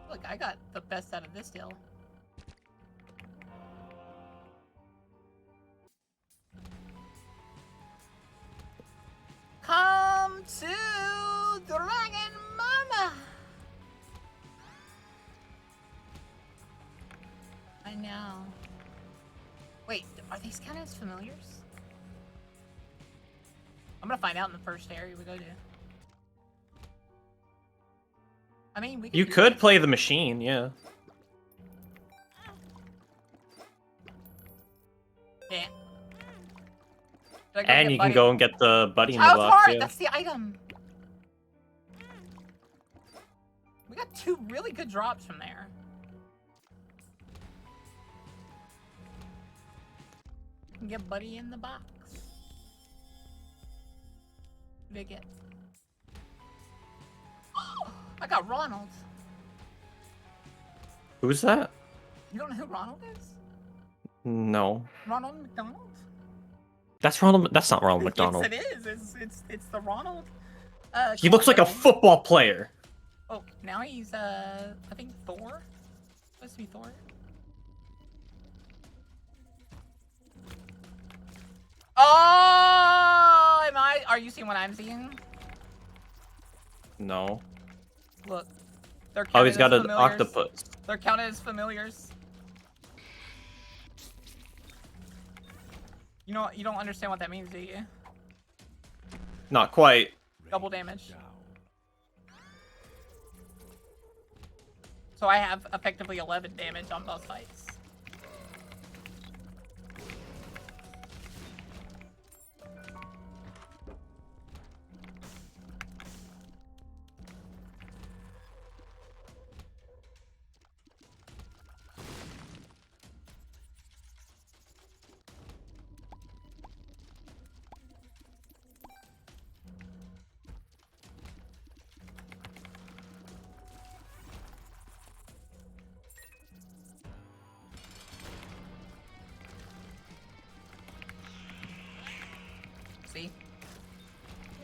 A: Look, I got the best out of this deal. Come to Dragon Mama! I know. Wait, are these kind of familiars? I'm gonna find out in the first area we go to. I mean, we
B: You
A: do
B: could
A: this.
B: play the machine, yeah.
A: Yeah. Should I go
B: And
A: get
B: you can
A: Buddy?
B: go and get the buddy in the
A: Child's
B: box,
A: heart!
B: yeah.
A: That's the item! We got 2 really good drops from there. You can get Buddy in the box. What did I get? I got Ronald.
B: Who's that?
A: You don't know who Ronald is?
B: No.
A: Ronald McDonald?
B: That's Ronald. That's not Ronald McDonald.
A: Yes, it is. It's the Ronald.
B: He looks like a
A: Colonel.
B: football player.
A: Oh, now he's I think Thor. Supposed to be Thor. Oh, are you seeing what I'm seeing?
B: No.
A: Look, they're
B: Oh, he's
A: counted
B: got
A: as
B: an
A: familiars.
B: octopus.
A: They're counted as familiars. You know, you don't understand what that means, do you?
B: Not quite.
A: Double damage. So I have effectively 11 damage on both fights.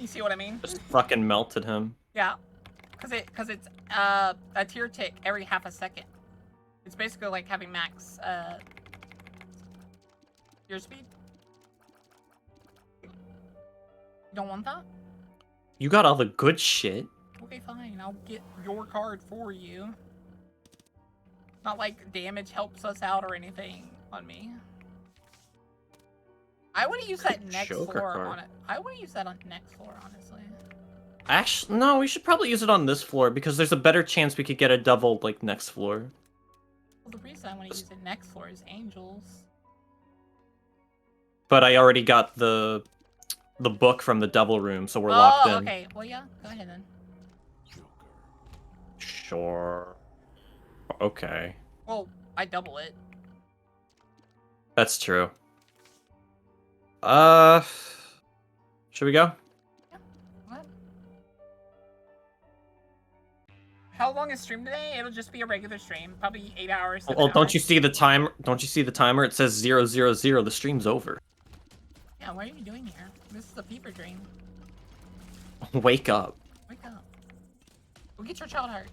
A: You see what I mean?
B: Just fucking melted him.
A: Yeah. Cause it's a tier tick every half a second. It's basically like having max tier speed. You don't want that?
B: You got all the good shit.
A: Okay, fine. I'll get your card for you. Not like damage helps us out or anything on me. I would use that next
B: Joker
A: floor
B: card.
A: on it. I would use that on next floor, honestly.
B: Actually, no, we should probably use it on this floor because there's a better chance we could get a double like next floor.
A: Well, the reason I want to use it next floor is angels.
B: But I already got the book from the double room, so we're locked in.
A: Okay. Well, yeah. Go ahead then.
B: Sure. Okay.
A: Well, I double it.
B: That's true. Should we go?
A: What? How long is stream today? It'll just be a regular stream, probably 8 hours. 7
B: Well, don't
A: hours.
B: you see the time? Don't you see the timer? It says 000. The stream's over.
A: Yeah, what are you doing here? This is a fever dream.
B: Wake up.
A: Wake up. Go get your child heart.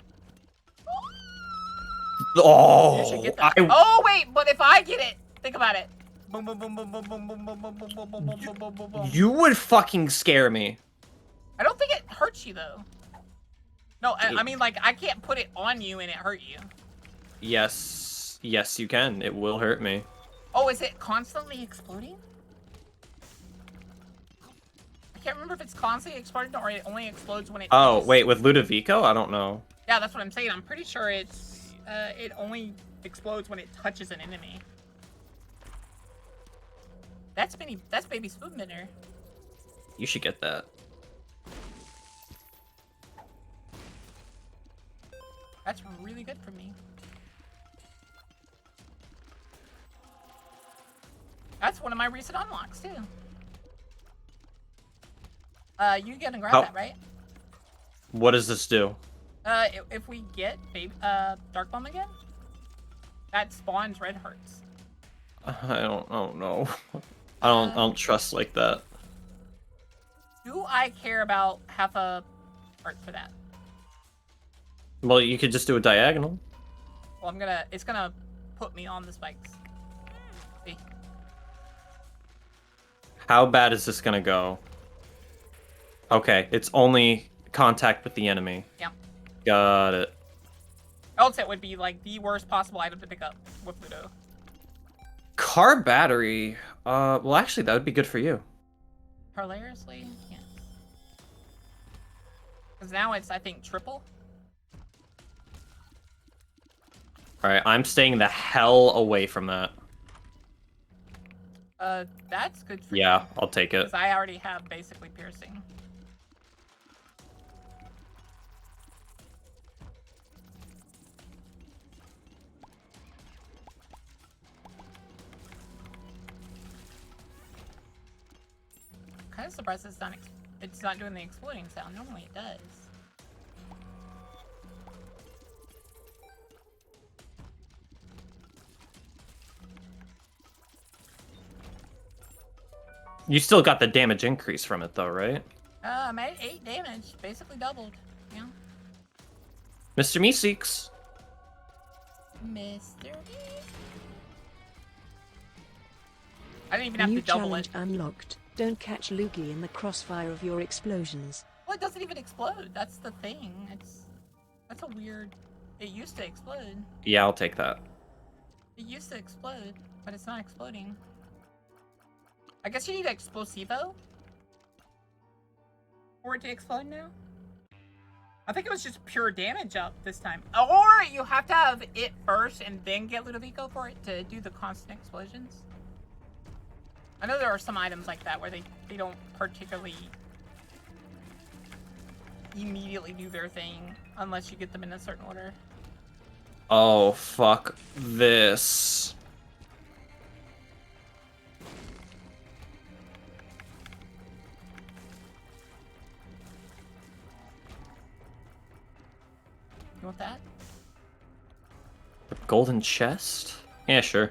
B: Oh,
A: You should get that. Oh wait, but if I get it, think about it. Boom, boom, boom, boom, boom, boom, boom, boom, boom, boom, boom, boom, boom, boom, boom, boom.
B: You would fucking scare me.
A: I don't think it hurts you though. No, I mean like I can't put it on you and it hurt you.
B: Yes, yes, you can. It will hurt me.
A: Oh, is it constantly exploding? I can't remember if it's constantly exploding or it only explodes when it.
B: Oh,
A: touches.
B: wait, with Ludovico? I don't know.
A: Yeah, that's what I'm saying. I'm pretty sure it's it only explodes when it touches an enemy. That's baby spoon bender.
B: You should get that.
A: That's really good for me. That's one of my recent unlocks too. You gonna grab that, right?
B: What does this do?
A: If we get Dark Bomb again, that spawns red hearts.
B: I don't know. I don't trust like that.
A: Do I care about half a heart for that?
B: Well, you could just do a diagonal.
A: Well, it's gonna put me on the spikes. See?
B: How bad is this gonna go? Okay, it's only contact with the enemy.
A: Yeah.
B: Got it.
A: Else it would be like the worst possible item to pick up with Ludo.
B: Car battery. Well, actually, that would be good for you.
A: Hilariously, yeah. Because now it's, I think, triple.
B: Alright, I'm staying the hell away from that.
A: That's good for you.
B: Yeah, I'll take it.
A: Because I already have basically piercing. Kind of surprised it's not doing the exploding sound. Normally it does.
B: You still got the damage increase from it, though, right?
A: I'm at 8 damage. Basically doubled. Yeah.
B: Mr. Meeseeks.
A: Mr. E. I didn't even have
C: New
A: to double
C: challenge
A: it.
C: unlocked. Don't catch Luigi in the crossfire of your explosions.
A: Well, it doesn't even explode. That's the thing. That's a weird. It used to explode.
B: Yeah, I'll take that.
A: It used to explode, but it's not exploding. I guess you need Explosivo for it to explode now. I think it was just pure damage up this time. Or you have to have it first and then get Ludovico for it to do the constant explosions. I know there are some items like that where they don't particularly immediately do their thing unless you get them in a certain order.
B: Oh, fuck this.
A: You want that?
B: The golden chest? Yeah, sure.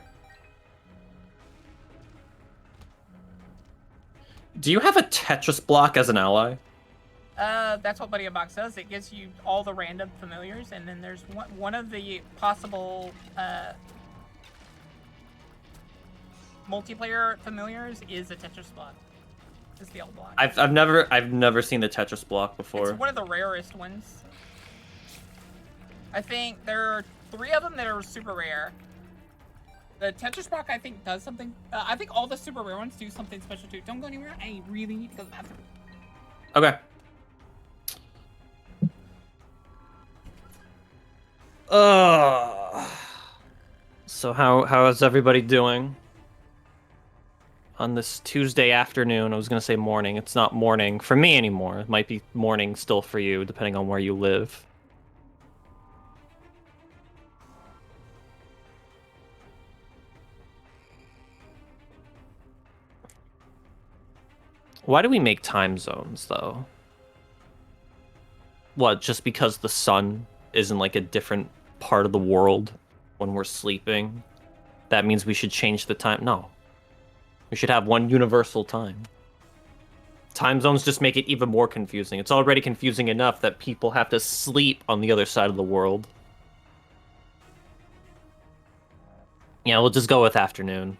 B: Do you have a Tetris block as an ally?
A: That's what Buddy Unbox does. It gives you all the random familiars, and then there's one of the possible multiplayer familiars is a Tetris block. It's the old block.
B: I've never seen the Tetris block before.
A: It's one of the rarest ones. I think there are 3 of them that are super rare. The Tetris block, I think, does something. I think all the super rare ones do something special too. Don't go anywhere. I really need to go to the bathroom.
B: Okay. So how is everybody doing on this Tuesday afternoon? I was gonna say morning. It's not morning for me anymore. It might be morning still for you, depending on where you live. Why do we make time zones, though? What, just because the sun is in, like, a different part of the world when we're sleeping? That means we should change the time? No. We should have one universal time. Time zones just make it even more confusing. It's already confusing enough that people have to sleep on the other side of the world. Yeah, we'll just go with afternoon.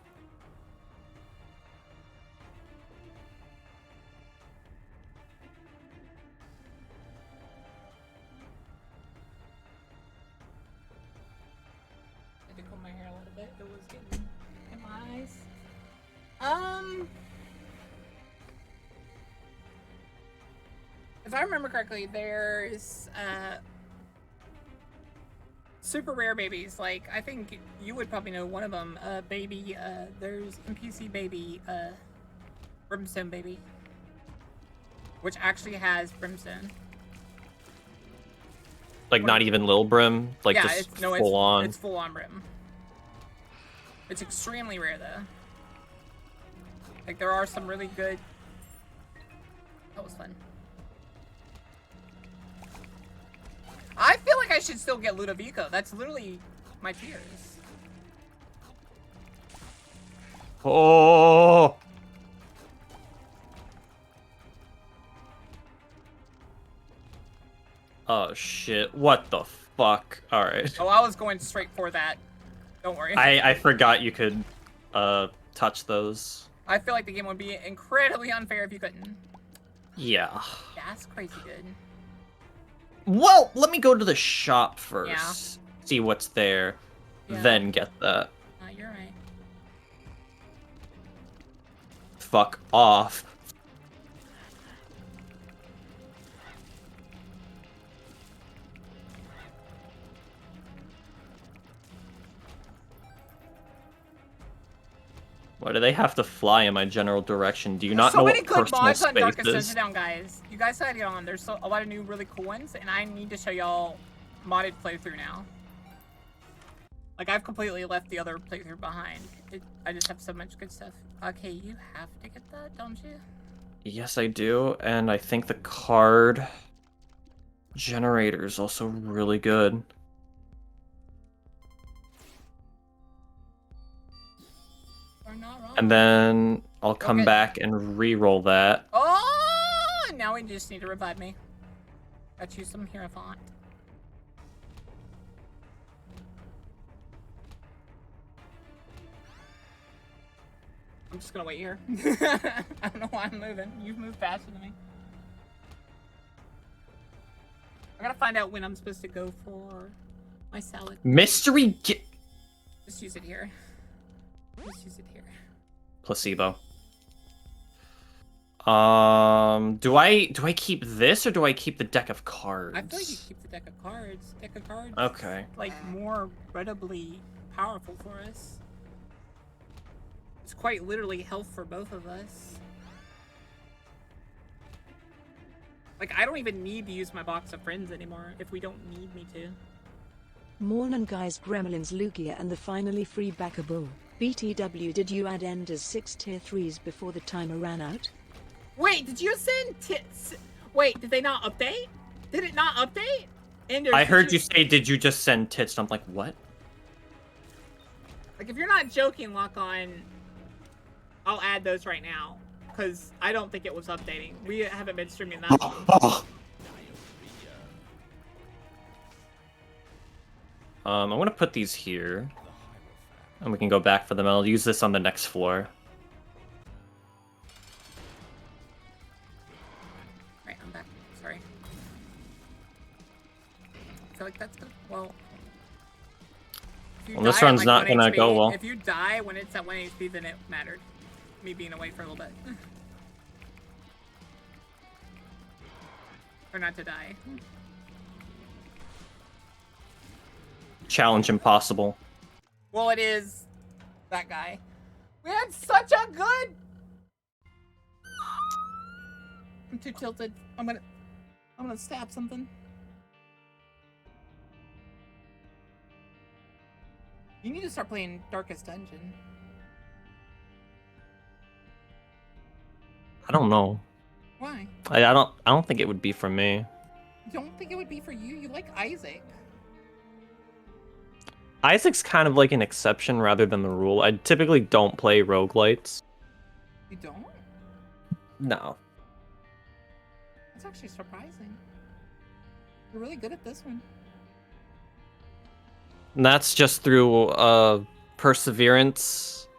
A: If I remember correctly, there's super rare babies. Like, I think you would probably know one of them. Baby, there's NPC baby, Brimstone baby, which actually has brimstone.
B: Like, not even Lil Brim? Like,
A: yeah,
B: just
A: it's
B: full on?
A: It's full on brim. It's extremely rare, though. Like, there are some really good... That was fun. I feel like I should still get Ludovico. That's literally my fears.
B: Oh! Oh, shit. What the fuck? Alright.
A: Oh, I was going straight for that. Don't worry.
B: I forgot you could, touch those.
A: I feel like the game would be incredibly unfair if you couldn't.
B: Yeah.
A: Yeah, that's crazy good.
B: Well, let me go to the shop first.
A: Yeah.
B: See what's there.
A: Yeah.
B: Then get that.
A: You're right.
B: Fuck off. Why do they have to fly in my general direction? Do you not know what personal space is?
A: So many good mods on Darkest Dungeon down, guys. You guys had it on. There's a lot of new really cool ones, and I need to show y'all modded playthrough now. Like, I've completely left the other playthrough behind. I just have so much good stuff. Okay, you have to get that, don't you?
B: Yes, I do, and I think the card generator is also really good. And then I'll come back and re-roll that.
A: Oh, now we just need to revive me. Got you some Hierophant. I'm just gonna wait here. I don't know why I'm moving. You've moved faster than me. I gotta find out when I'm supposed to go for my salad.
B: Mystery
A: Just use it here. Just use it here.
B: Placebo. Do I keep this or do I keep the deck of cards?
A: I feel like you keep the deck of cards. Deck of cards.
B: Okay.
A: Like more incredibly powerful for us. It's quite literally health for both of us. Like, I don't even need to use my box of friends anymore if we don't need me to.
C: Morning guys, Gremlins, Lugia and the finally free backable. BTW, did you add Ender's 6 tier 3s before the timer ran out?
A: Wait, did you send tits? Wait, did they not update? Did it not update? Ender's,
B: I heard you say, did you just send tits? And I'm like, what?
A: Like, if you're not joking, Lock On, I'll add those right now. because I don't think it was updating. We haven't been streaming that long.
B: I'm gonna put these here, and we can go back for them. I'll use this on the next floor.
A: Right, I'm back. Sorry. I feel like that's good. Well, if you
B: Well, this
A: die at,
B: run's
A: like,
B: not
A: 1
B: gonna
A: HP,
B: go well.
A: If you die when it's at 1 HP, then it mattered. Me being away for a little bit. Or not to die.
B: Challenge impossible.
A: Well, it is that guy. We had such a good. I'm too tilted. I'm gonna stab something. You need to start playing Darkest Dungeon.
B: I don't know.
A: Why?
B: I don't think it would be for me.
A: You don't think it would be for you? You like Isaac.
B: Isaac's kind of like an exception rather than the rule. I typically don't play roguelites.
A: You don't?
B: No.
A: That's actually surprising. You're really good at this one.
B: And that's just through perseverance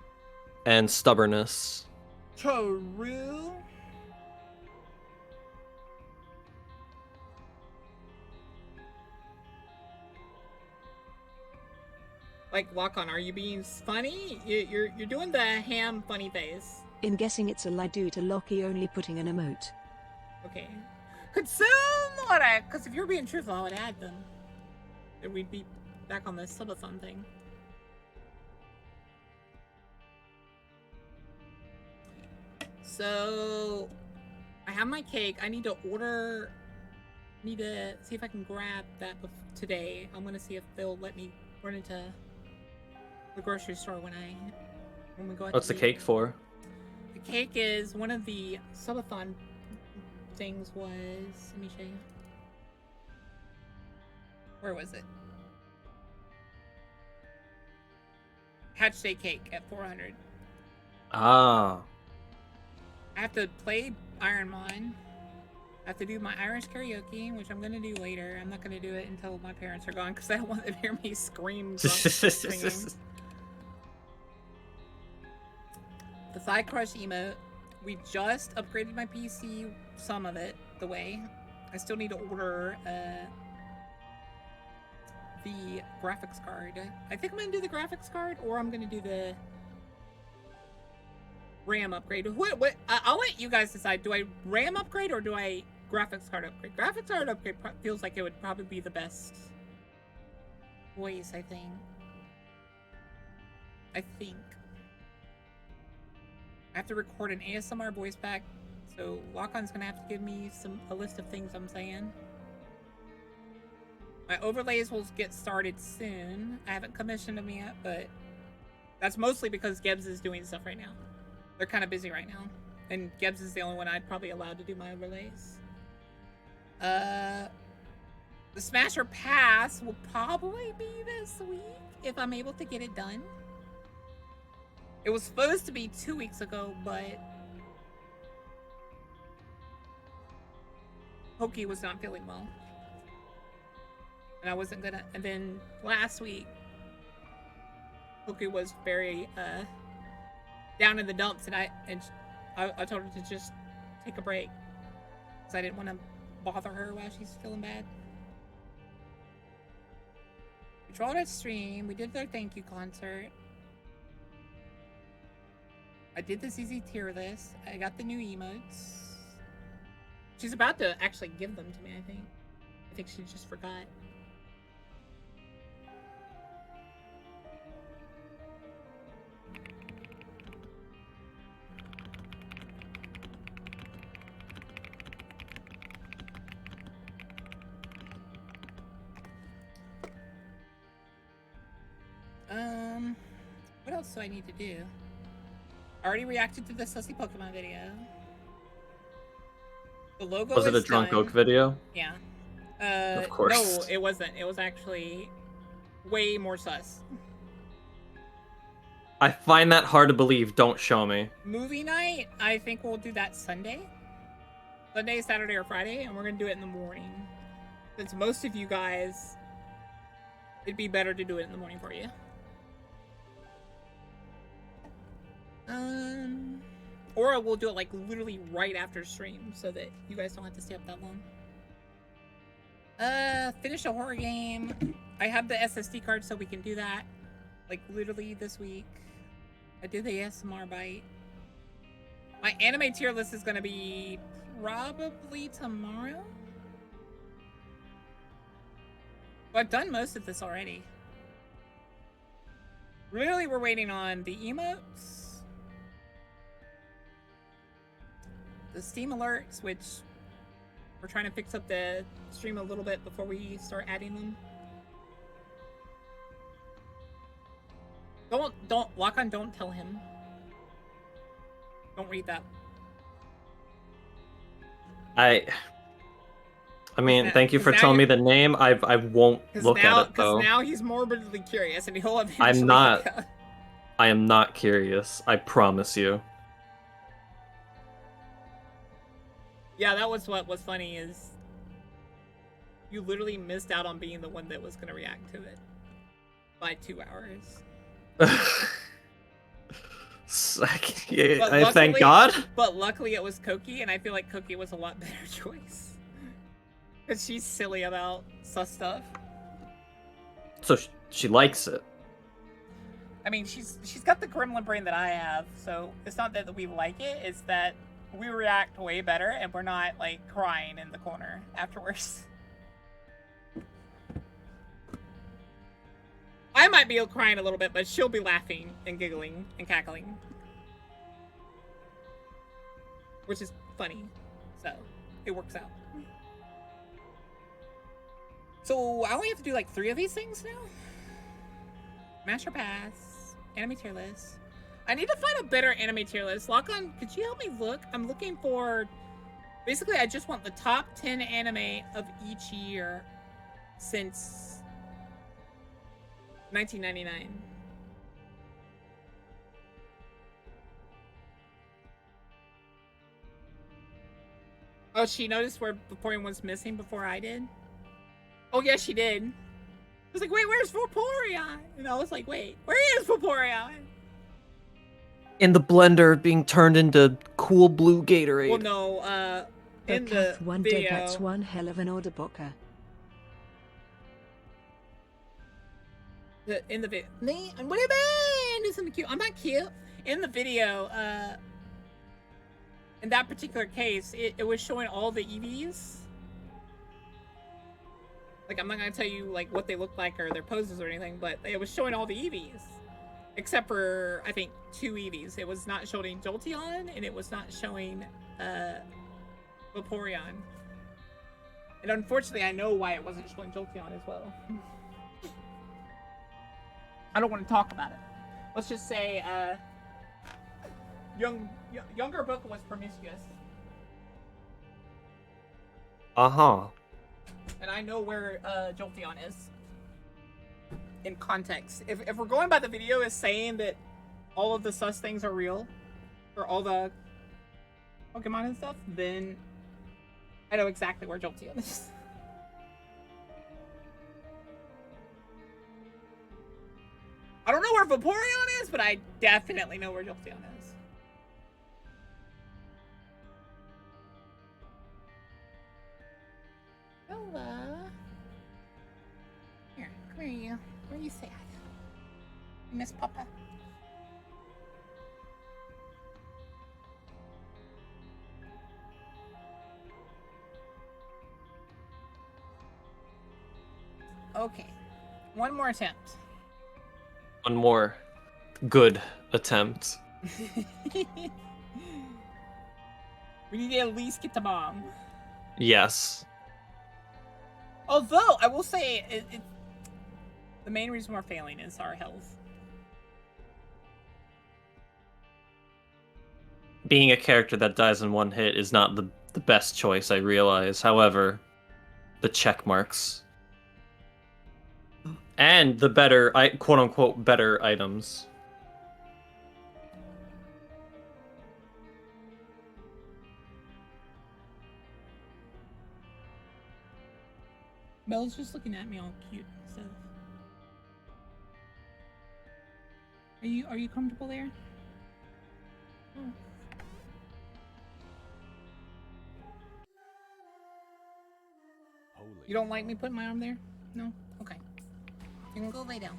B: and stubbornness.
A: True. Like, Lock-On, are you being funny? You're doing the ham funny face.
C: In guessing it's a lie due to Lockie only putting an emote.
A: Okay. Consume what because if you're being truthful, I would add them. Then we'd be back on this subathon thing. So, I have my cake. I need to order. Need to see if I can grab that today. I'm gonna see if they'll let me run into the grocery store when we go out.
B: What's
A: to
B: the
A: eat.
B: cake for?
A: The cake is one of the subathon things was. Let me show you. Where was it? Hatch Day cake at 400.
B: Ah.
A: I have to play Ironmon. I have to do my Irish karaoke, which I'm gonna do later. I'm not gonna do it until my parents are gone because I don't want them to hear me scream. Singing. The Thigh Crush emote. We just upgraded my PC, some of it, the way. I still need to order the graphics card. I think I'm gonna do the graphics card, or I'm gonna do the RAM upgrade. What? I'll let you guys decide. Do I RAM upgrade or do I graphics card upgrade? Graphics card upgrade feels like it would probably be the best voice, I think. I have to record an ASMR voice pack, so Lock-On's gonna have to give me a list of things I'm saying. My overlays will get started soon. I haven't commissioned them yet, but that's mostly because Gebs is doing stuff right now. They're kind of busy right now, and Gebs is the only one I'd probably allowed to do my overlays. The Smasher Pass will probably be this week if I'm able to get it done. It was supposed to be 2 weeks ago, but Pokey was not feeling well. And I wasn't gonna, and then last week, Pokey was very, down in the dumps, and I told her to just take a break. Because I didn't want to bother her while she's feeling bad. We trolled our stream, we did their thank you concert. I did the ZZ tier list. I got the new emotes. She's about to actually give them to me, I think. I think she just forgot. What else do I need to do? I already reacted to the Sussy Pokemon video. The logo
B: Was it a
A: is
B: Drunk
A: done.
B: Oak video?
A: Yeah.
B: Of course.
A: No, it wasn't. It was actually way more sus.
B: I find that hard to believe. Don't show me.
A: Movie night, I think we'll do that Sunday. Sunday, Saturday, or Friday, and we're gonna do it in the morning. Since most of you guys, it'd be better to do it in the morning for you. Or we'll do it like literally right after stream so that you guys don't have to stay up that long. Finish a horror game. I have the SSD card so we can do that. Like literally this week. I did the ASMR bite. My anime tier list is gonna be probably tomorrow. Well, I've done most of this already. Really, we're waiting on the emotes. The Steam alerts, which we're trying to fix up the stream a little bit before we start adding them. Don't, Lock-on, don't tell him. Don't read that.
B: I mean, thank you for telling me the name. I won't look at it though.
A: Because now he's morbidly curious, and he'll eventually.
B: I'm not. I am not curious. I promise you.
A: Yeah, that was what was funny is you literally missed out on being the one that was gonna react to it by 2 hours.
B: Thank God.
A: But luckily it was Koki, and I feel like Koki was a lot better choice. Because she's silly about sus stuff.
B: So she likes it.
A: I mean, she's got the gremlin brain that I have, so it's not that we like it, it's that we react way better, and we're not, like, crying in the corner afterwards. I might be crying a little bit, but she'll be laughing and giggling and cackling. Which is funny, so it works out. So I only have to do, like, 3 of these things now? Master Pass, anime tier list. I need to find a better anime tier list. Lock-on, could you help me look? I'm looking for... Basically, I just want the top 10 anime of each year since 1999. Oh, she noticed where Vaporeon was missing before I did? Oh, yeah, she did. I was like, wait, where's Vaporeon? And I was like, wait, where is Vaporeon?
B: In the blender being turned into cool blue Gatorade.
A: Well, no, in the
C: one
A: video.
C: dead, that's one hell of an order, Boka.
A: In the video. Me? What do you mean? Isn't cute? I'm not cute. In the video, in that particular case, it was showing all the EVs. Like, I'm not gonna tell you, like, what they look like or their poses or anything, but it was showing all the EVs. Except for, I think, 2 EVs. It was not showing Jolteon, and it was not showing, Vaporeon. And unfortunately, I know why it wasn't showing Jolteon as well. I don't want to talk about it. Let's just say, younger Boka was promiscuous.
B: Uh-huh.
A: And I know where, Jolteon is. In context. If we're going by the video as saying that all of the sus things are real, or all the Pokemon and stuff, then I know exactly where Jolteon is. I don't know where Vaporeon is, but I definitely know where Jolteon is. Hello. Here, come here, you. Where you sad? Miss Papa. Okay. One more attempt.
B: One more good attempt.
A: We need to at least get the bomb.
B: Yes.
A: Although, I will say, the main reason we're failing is our health.
B: Being a character that dies in one hit is not the best choice, I realize. However, the check marks. And the better, quote-unquote, better items.
A: Belle's just looking at me all cute and stuff. Are you comfortable there? Oh. You don't like me putting my arm there? No? Okay. You can go lay down.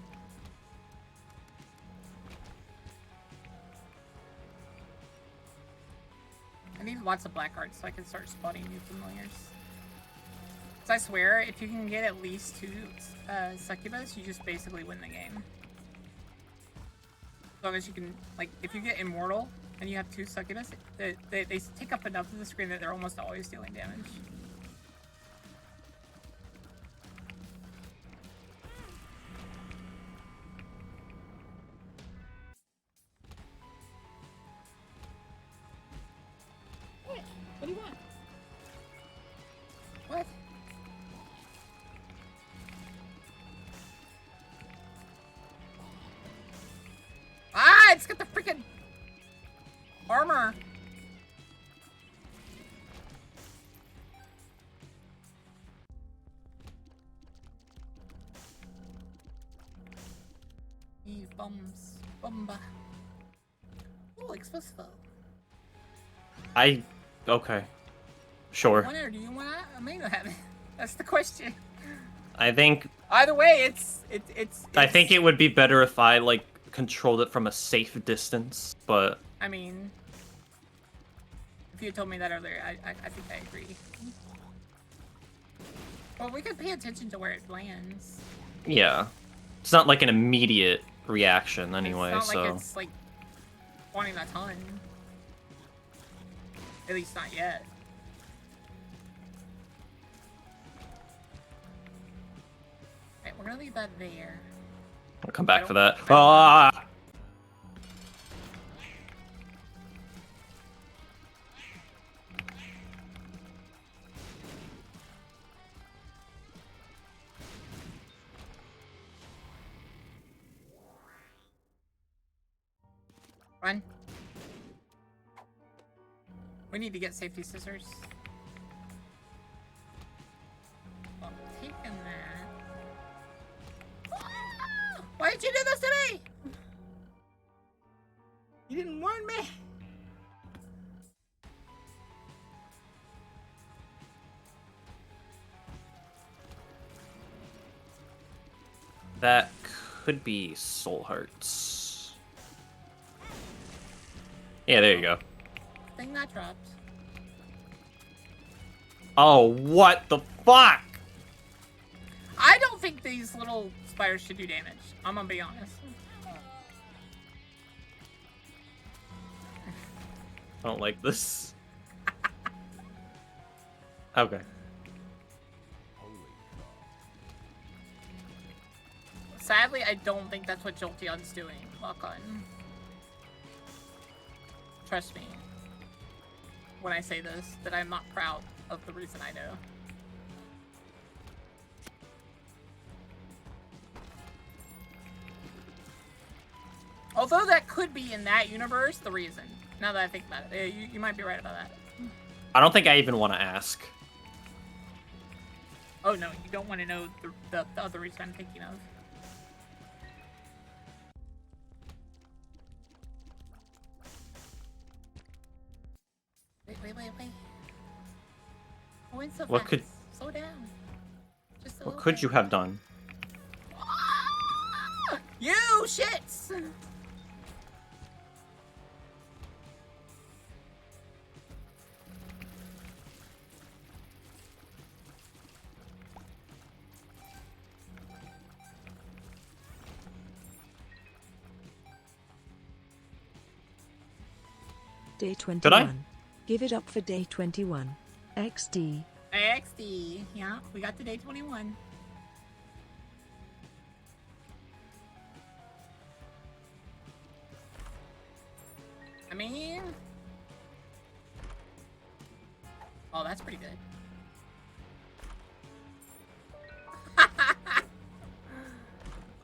A: I need lots of black hearts so I can start spotting new familiars. Cause I swear, if you can get at least 2 succubus, you just basically win the game. As long as you can, like, if you get immortal and you have 2 succubus, they take up enough of the screen that they're almost always dealing damage. What do you want? What? Ah, it's got the freaking armor. You bums. Bumba. Oh, explosive.
B: Okay. Sure.
A: Or do you want to? I may not have it. That's the question.
B: I think...
A: Either way, it's
B: I think it would be better if I, like, controlled it from a safe distance, but...
A: I mean... If you had told me that earlier, I think I agree. Well, we could pay attention to where it lands.
B: Yeah. It's not like an immediate reaction anyway,
A: it's not
B: so...
A: like it's, like, spawning a ton. At least not yet. Alright, we're gonna leave that there.
B: I'll come back for that. Ah!
A: Run. We need to get safety scissors. I'm taking that. Ah! Why did you do this to me? You didn't warn me.
B: That could be soul hearts. Yeah, there you go.
A: Thing that dropped.
B: Oh, what the fuck?
A: I don't think these little spiders should do damage. I'm gonna be honest.
B: I don't like this. Okay.
A: Sadly, I don't think that's what Jolteon's doing. Lock on. Trust me when I say this, that I'm not proud of the reason I know. Although that could be in that universe the reason. Now that I think about it, you might be right about that.
B: I don't think I even want to ask.
A: Oh no, you don't want to know the other reason I'm thinking of. Wait. I went so
B: What
A: fast.
B: could...
A: Slow down. Just a
B: What
A: little
B: could
A: bit.
B: you have done?
A: You shits!
C: Day 21.
B: Did I?
C: Give it up for day 21. XD.
A: XD. Yeah, we got to day 21. I mean... Oh, that's pretty good.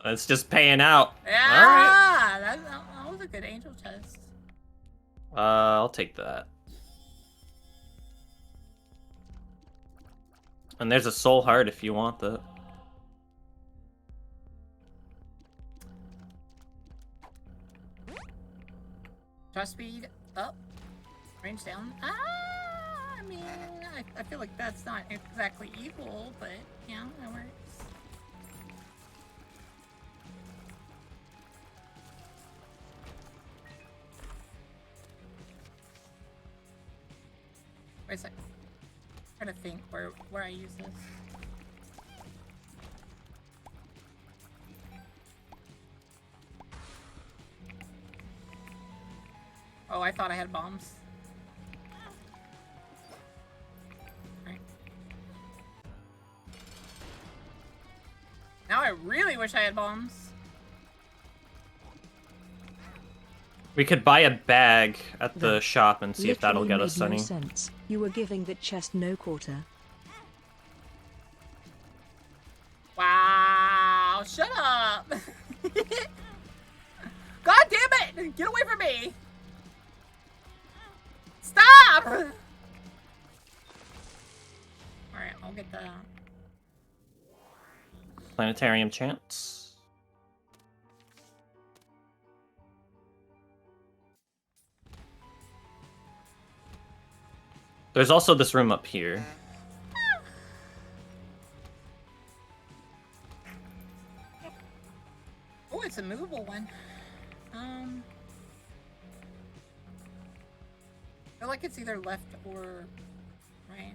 B: It's just paying out.
A: Yeah! That was a good angel chest.
B: I'll take that. And there's a soul heart if you want that.
A: Draw speed up. Range down. I mean, I feel like that's not exactly equal, but yeah, that works. Wait a sec. I'm trying to think where I use this. Oh, I thought I had bombs. Right. Now I really wish I had bombs.
B: We could buy a bag at the shop and see if that'll get us
C: Literally
B: any.
C: made no sense. You were giving that chest no quarter.
A: Wow, shut up! God damn it! Get away from me! Stop! Alright, I'll get the...
B: Planetarium chance. There's also this room up here.
A: Oh, it's a movable one. I feel like it's either left or right.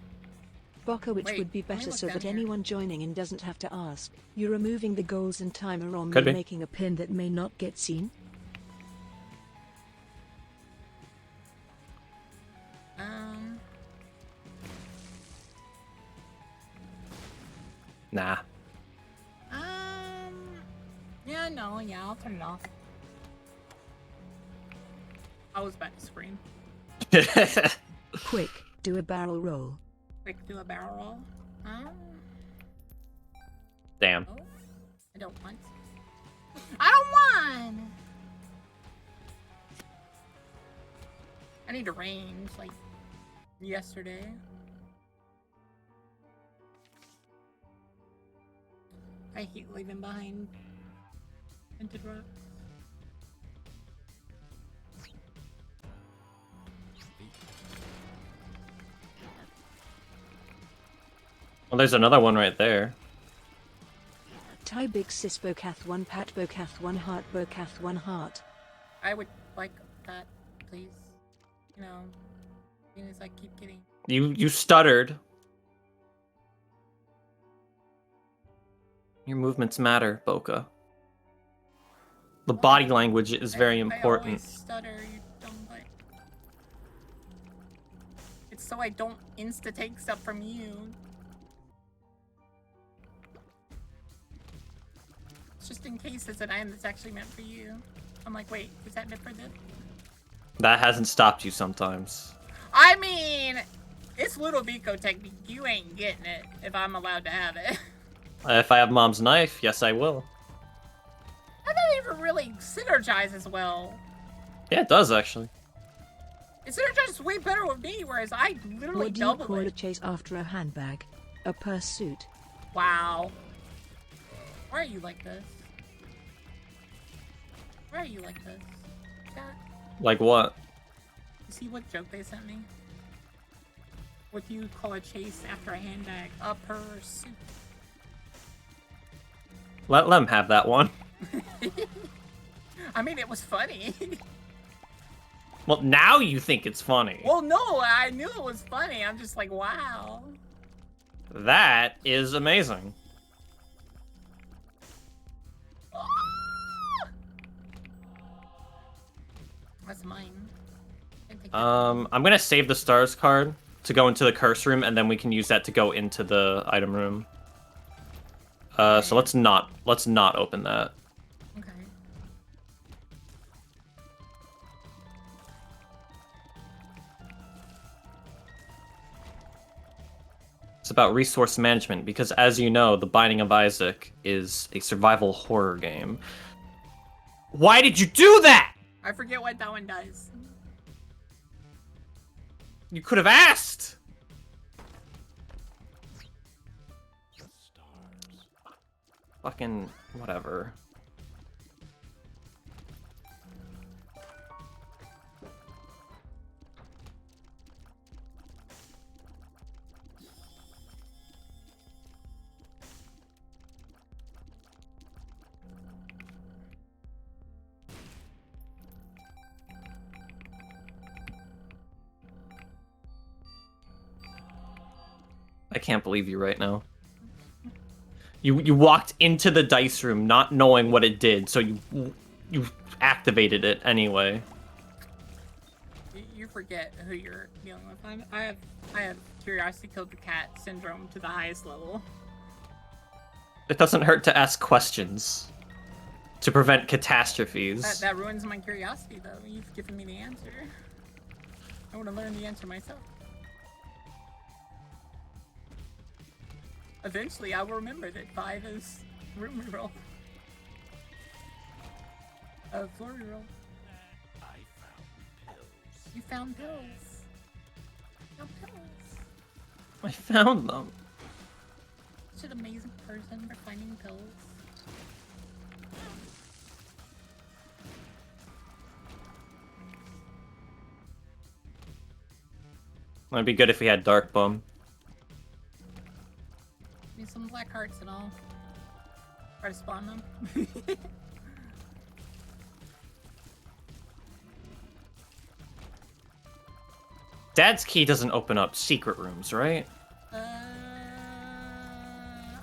C: Boka, which
A: Wait,
C: would be
A: let me
C: better
A: look
C: so
A: down
C: that
A: here.
C: anyone joining in doesn't have to ask. You're removing the goals and timer or
B: Could
C: me
B: be.
C: making a pin that may not get seen?
B: Nah.
A: Yeah, no, yeah, I'll turn it off. I was about to scream.
C: Quick, do a barrel roll.
A: Quick, do a barrel roll.
B: Damn.
A: Oh, I don't want. I don't want! I need to range, like, yesterday. I hate leaving behind tinted rock.
B: Well, there's another one right there.
C: Ty big sis Bokath 1 pat Bokath 1 heart Bokath 1 heart.
A: I would like that, please. You know, seeing as I keep getting.
B: You stuttered. Your movements matter, Boka. The body language is very
A: I
B: important.
A: always stutter, you dumb butt. It's so I don't insta-take stuff from you. It's just in case it's an item that's actually meant for you. I'm like, wait, is that meant for them?
B: That hasn't stopped you sometimes.
A: I mean, it's little Biko technique. You ain't getting it if I'm allowed to have it.
B: If I have mom's knife, yes I will.
A: That doesn't even really synergize as well.
B: Yeah, it does actually.
A: It synergizes way better with me, whereas I literally
C: What do you
A: double
C: call a
A: it.
C: chase after a handbag? A pursuit.
A: Wow. Why are you like this? Why are you like this? Chat?
B: Like what?
A: You see what joke they sent me? What do you call a chase after a handbag? A pursuit.
B: Let them have that one.
A: I mean, it was funny.
B: Well, now you think it's funny.
A: Well, no, I knew it was funny. I'm just like, wow.
B: That is amazing.
A: That's mine. I think
B: I'm gonna save the stars card to go into the curse room, and then we can use that to go into the item room. So let's not open that.
A: Okay.
B: It's about resource management because, as you know, The Binding of Isaac is a survival horror game. Why did you do that?
A: I forget what that one does.
B: You could have asked. Fucking whatever. I can't believe you right now. You walked into the dice room not knowing what it did, so you activated it anyway.
A: You forget who you're dealing with. I have curiosity killed the cat syndrome to the highest level.
B: It doesn't hurt to ask questions to prevent catastrophes.
A: That ruins my curiosity, though. You've given me the answer. I want to learn the answer myself. Eventually, I will remember that 5 is room reroll. Floor reroll.
D: I found pills.
A: You found pills. You found pills.
B: I found them.
A: Such an amazing person for finding pills.
B: It'd be good if we had Dark Bum.
A: Need some black hearts and all. Try to spawn them.
B: Dad's key doesn't open up secret rooms, right?
A: I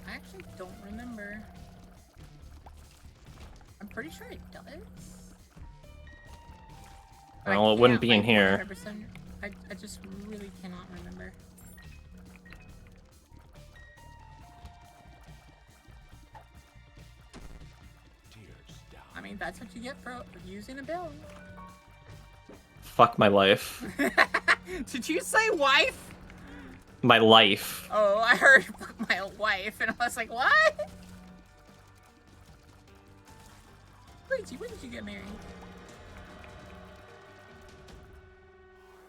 A: actually don't remember. I'm pretty sure it does. But
B: Well, it wouldn't be in here.
A: 100%. I just really cannot remember.
D: Tears down.
A: I mean, that's what you get for using a bill.
B: Fuck my life.
A: Did you say wife?
B: My life.
A: Oh, I heard fuck my wife, and I was like, what? Luigi, when did you get married?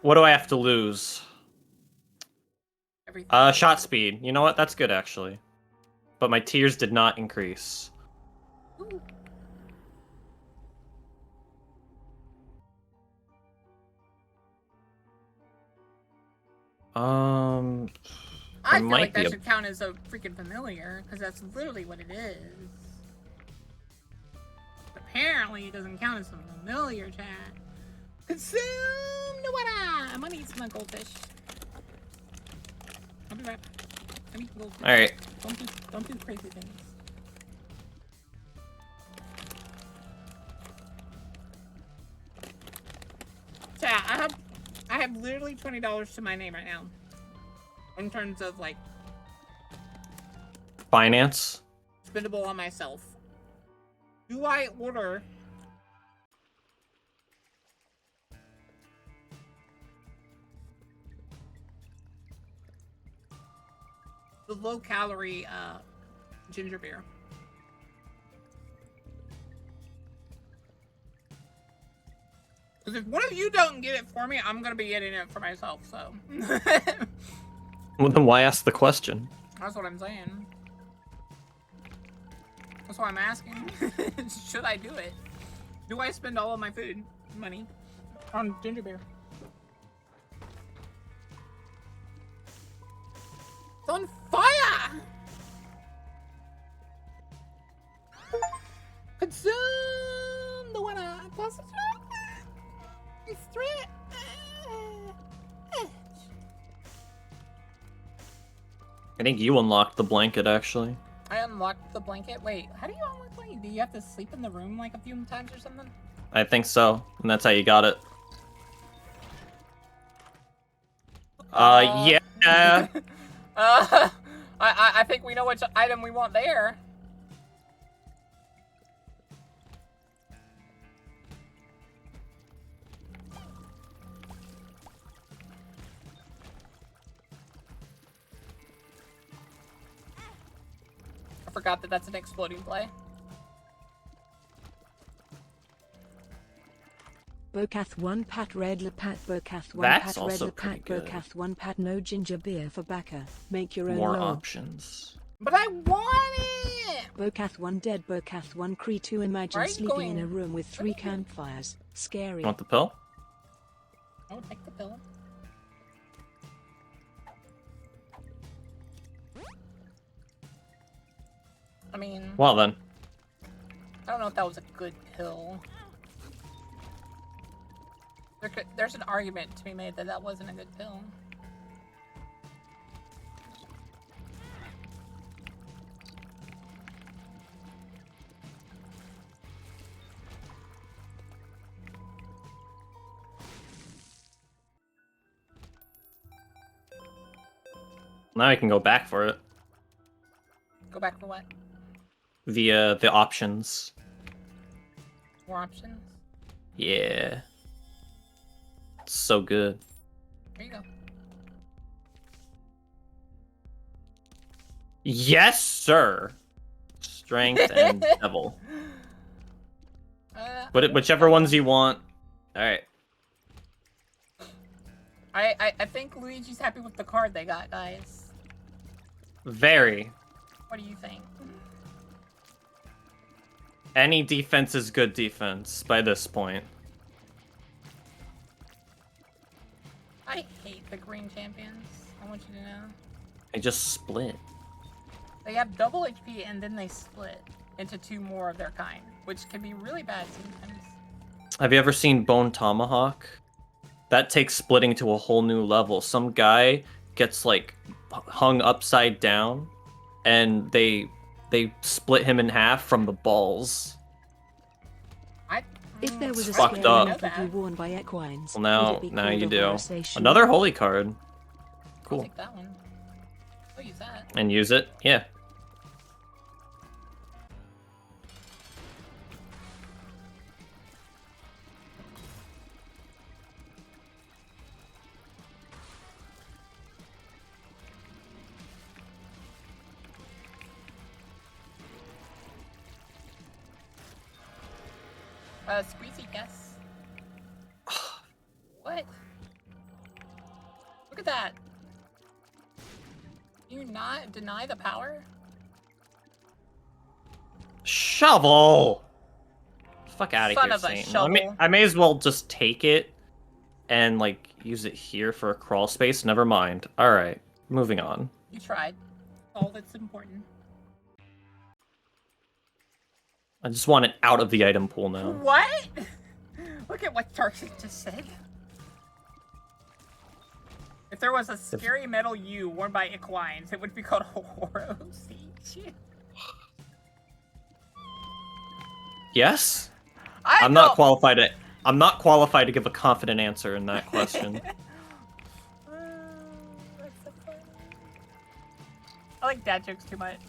B: What do I have to lose?
A: Everything.
B: Shot speed. You know what? That's good, actually. But my tears did not increase.
A: Ooh. I feel
B: might
A: like that
B: be a-
A: should count as a freaking familiar, because that's literally what it is. Apparently, it doesn't count as a familiar, chat. Consume the water! I'm gonna eat some goldfish. I'll be right back. I'm eating goldfish.
B: Alright.
A: Don't do crazy things. Chat, I have literally $20 to my name right now. In terms of, like,
B: Finance?
A: spendable on myself. Do I order the low-calorie ginger beer? Because if one of you don't get it for me, I'm gonna be getting it for myself, so.
B: Well, then why ask the question?
A: That's what I'm saying. That's why I'm asking. Should I do it? Do I spend all of my food money on ginger beer? It's on fire! Consume the water. Plus it's threat.
B: I think you unlocked the blanket, actually.
A: I unlocked the blanket. Wait, how do you unlock the blanket? Do you have to sleep in the room like a few times or something?
B: I think so, and that's how you got it. Yeah.
A: I think we know which item we want there. I forgot that that's an exploding play.
C: Bokath 1 pat red la pat Bokath 1
B: That's
C: pat red
B: also
C: la
B: pretty
C: pat
B: good.
C: Bokath 1 pat no ginger beer for Baka. Make your own
B: More
C: lol.
B: options.
A: But I want it!
C: Bokath1 dead. Bokath1 Cree 2. Imagine
A: Where are you
C: sleeping in
A: going?
C: a room with 3
A: Where are you?
C: campfires. Scary.
B: You want the pill?
A: I would take the pill. I mean,
B: Well then.
A: I don't know if that was a good pill. There's an argument to be made that that wasn't a good pill.
B: Now I can go back for it.
A: Go back for what?
B: The options.
A: More options?
B: Yeah. It's so good.
A: There you go.
B: Yes, sir. Strength and devil. But whichever ones you want. All right.
A: I think Luigi's happy with the card they got, guys.
B: Very.
A: What do you think?
B: Any defense is good defense by this point.
A: I hate the green champions. I want you to know.
B: They just split.
A: They have double HP and then they split into 2 more of their kind, which can be really bad sometimes.
B: Have you ever seen Bone Tomahawk? That takes splitting to a whole new level. Some guy gets like hung upside down and they split him in half from the balls.
C: If there was a
B: Fucked
C: scary
B: up.
C: medal worn by equines,
B: Well,
C: would it be
B: now
C: called
B: you
C: a
B: do.
C: Vorisation?
B: Another holy card.
A: I'll
B: Cool.
A: take that one. I'll use that.
B: And use it? Yeah.
A: Squeezy guess. What? Look at that. You not deny the power?
B: Shovel! Fuck out
A: Son
B: of
A: of
B: here,
A: a
B: Satan.
A: shovel.
B: I may as well just take it and like use it here for a crawl space. Never mind. Alright, moving on.
A: You tried. All that's important.
B: I just want it out of the item pool now.
A: What? Look at what Darcy just said. If there was a scary metal U worn by equines, it would be called Horo Siege.
B: Yes?
A: I'm
B: I'm not qualified to give a confident answer in that question.
A: That's so funny. I like dad jokes too much.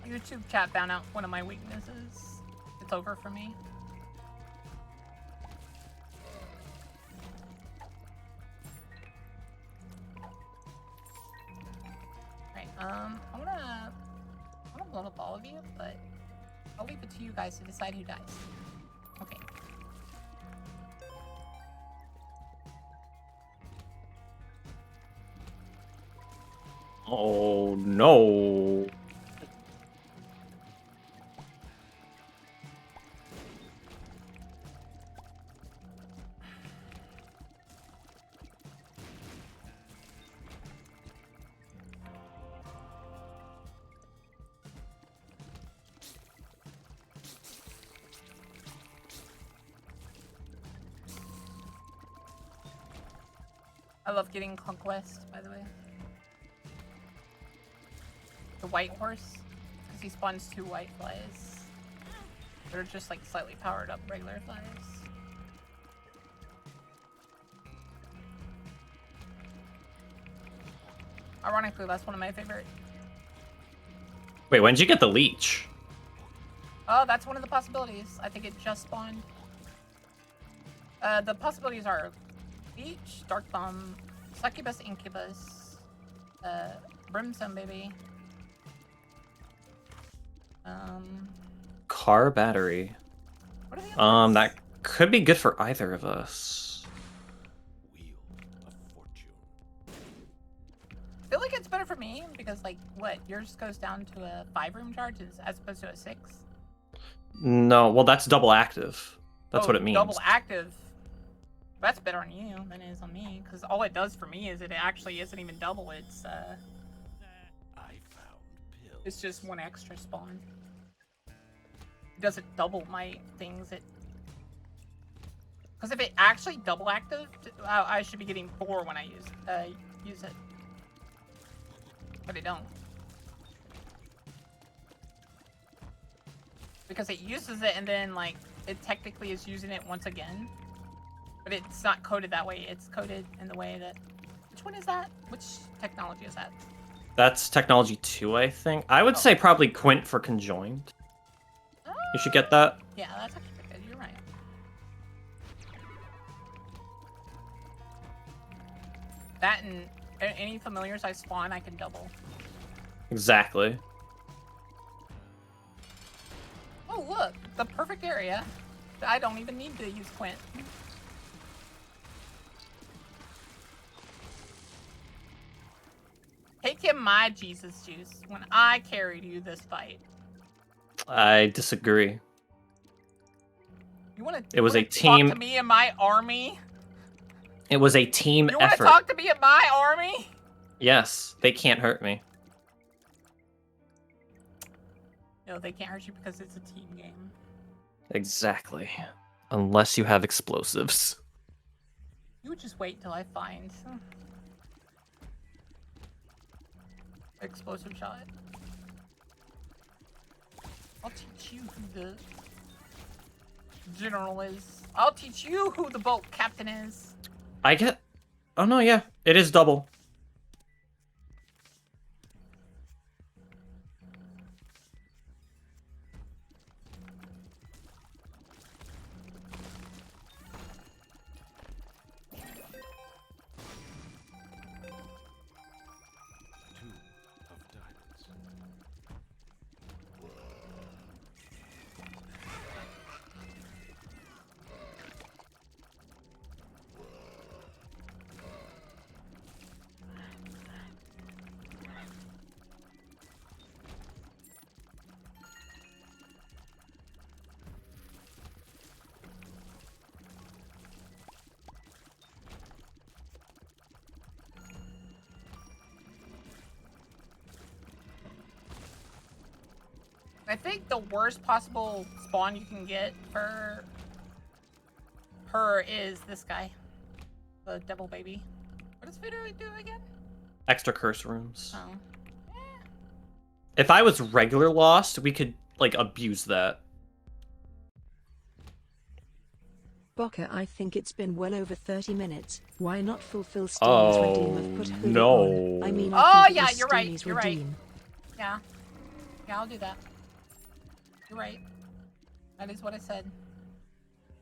A: YouTube chat found out one of my weaknesses. It's over for me. Right, I wanna blow up all of you, but I'll leave it to you guys to decide who dies. Okay.
B: Oh no.
A: I love getting Conquest, by the way. The white horse, because he spawns 2 white flies. They're just like slightly powered up regular flies. Ironically, that's one of my favorite.
B: Wait, when did you get the leech?
A: Oh, that's one of the possibilities. I think it just spawned. The possibilities are Leech, Dark Thumb, Succubus, Incubus, Brimstone Baby.
B: Car battery.
A: What are the other ones?
B: That could be good for either of us.
D: Wheel of Fortune.
A: feel like it's better for me because, like, what, yours goes down to a 5-room charge as opposed to a 6?
B: No, well, that's double active. That's what it means.
A: Double active. That's better on you than it is on me, because all it does for me is it actually isn't even double. It's
D: I found pills.
A: it's just 1 extra spawn. It doesn't double my things. Because if it actually double active, I should be getting 4 when I use it. But it don't. Because it uses it and then, like, it technically is using it once again. But it's not coded that way. It's coded in the way that... Which one is that? Which technology is that?
B: That's technology 2, I think. I would say probably Quint for conjoined. You should get that.
A: Yeah, that's actually pretty good. You're right. That and any familiars I spawn, I can double.
B: Exactly.
A: Oh, look! The perfect area. I don't even need to use Quint. Take him my Jesus juice when I carried you this fight.
B: I disagree.
A: You want to?
B: It was a
A: talk
B: team.
A: to me and my army.
B: It was a team
A: You want to
B: effort.
A: talk to me and my army?
B: Yes, they can't hurt me.
A: No, they can't hurt you because it's a team game.
B: Exactly. Unless you have explosives.
A: You would just wait till I find explosive shot. I'll teach you who the general is. I'll teach you who the boat captain is.
B: I get... Oh no, yeah. It is double.
A: I think the worst possible spawn you can get for her is this guy. The devil baby. What does Voodoo do again?
B: Extra curse rooms.
A: Oh.
B: If I was regular lost, we could, like, abuse that.
C: Boka, I think it's been well over 30 minutes. Why not fulfill Steamy's redeem of put Hulu on? I mean, I think it was
A: you're right.
C: Steamy's
A: You're
C: redeem.
A: right. Yeah. Yeah, I'll do that. You're right. That is what I said.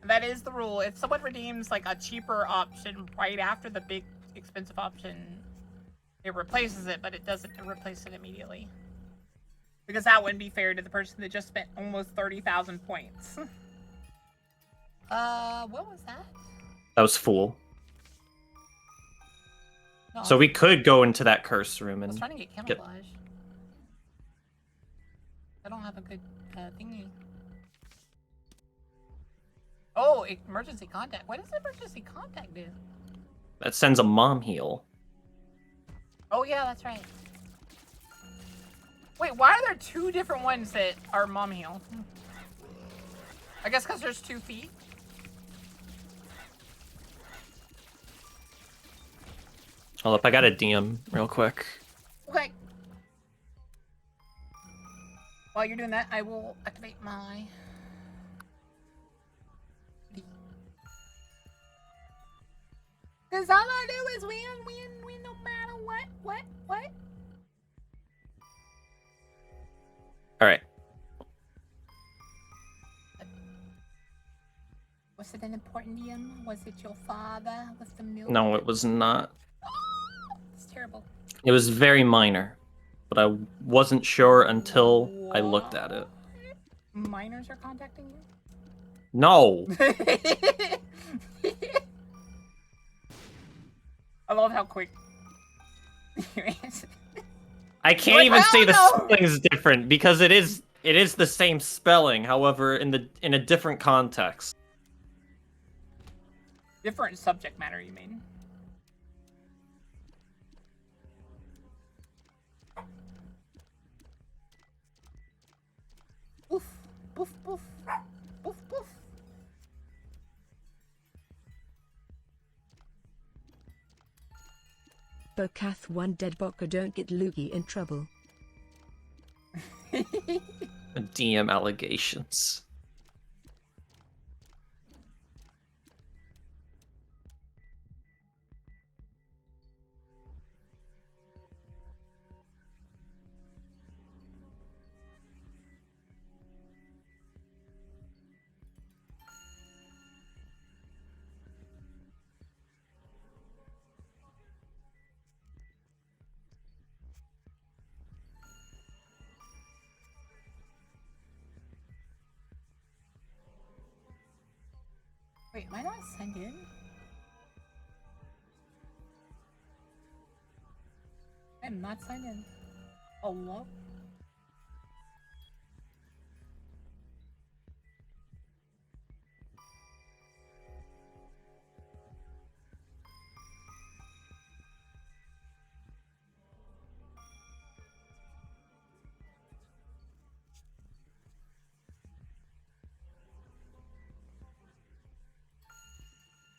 A: That is the rule. If someone redeems like a cheaper option right after the big expensive option, it replaces it, but it doesn't replace it immediately. Because that wouldn't be fair to the person that just spent almost 30,000 points. What was that?
B: That was Fool.
A: No,
B: So we could go into that curse room
A: I was
B: and...
A: trying to get camouflage. I don't have a good thingy. Oh, emergency contact. What does emergency contact do?
B: That sends a mom heal.
A: Oh yeah, that's right. Wait, why are there 2 different ones that are mom heal? I guess because there's 2 feet.
B: Hold up, I got a DM real quick.
A: Okay. While you're doing that, I will activate my... Because all I do is win no matter what.
B: Alright.
A: Was it an important DM? Was it your father? Was the milk?
B: No, it was not.
A: It's terrible.
B: It was very minor. But I wasn't sure until I looked at it.
A: Minors are contacting you?
B: No!
A: I love how quick
B: I can't
A: Like,
B: even
A: hell
B: say the
A: no!
B: spelling is different because it is the same spelling, however, in a different context.
A: Different subject matter, you mean? Boof, boof, boof, boof, boof.
C: Bokath 1 dead Boka, don't get Lukey in trouble.
B: DM allegations.
A: Wait, am I not signed in? I'm not signed in. Hello?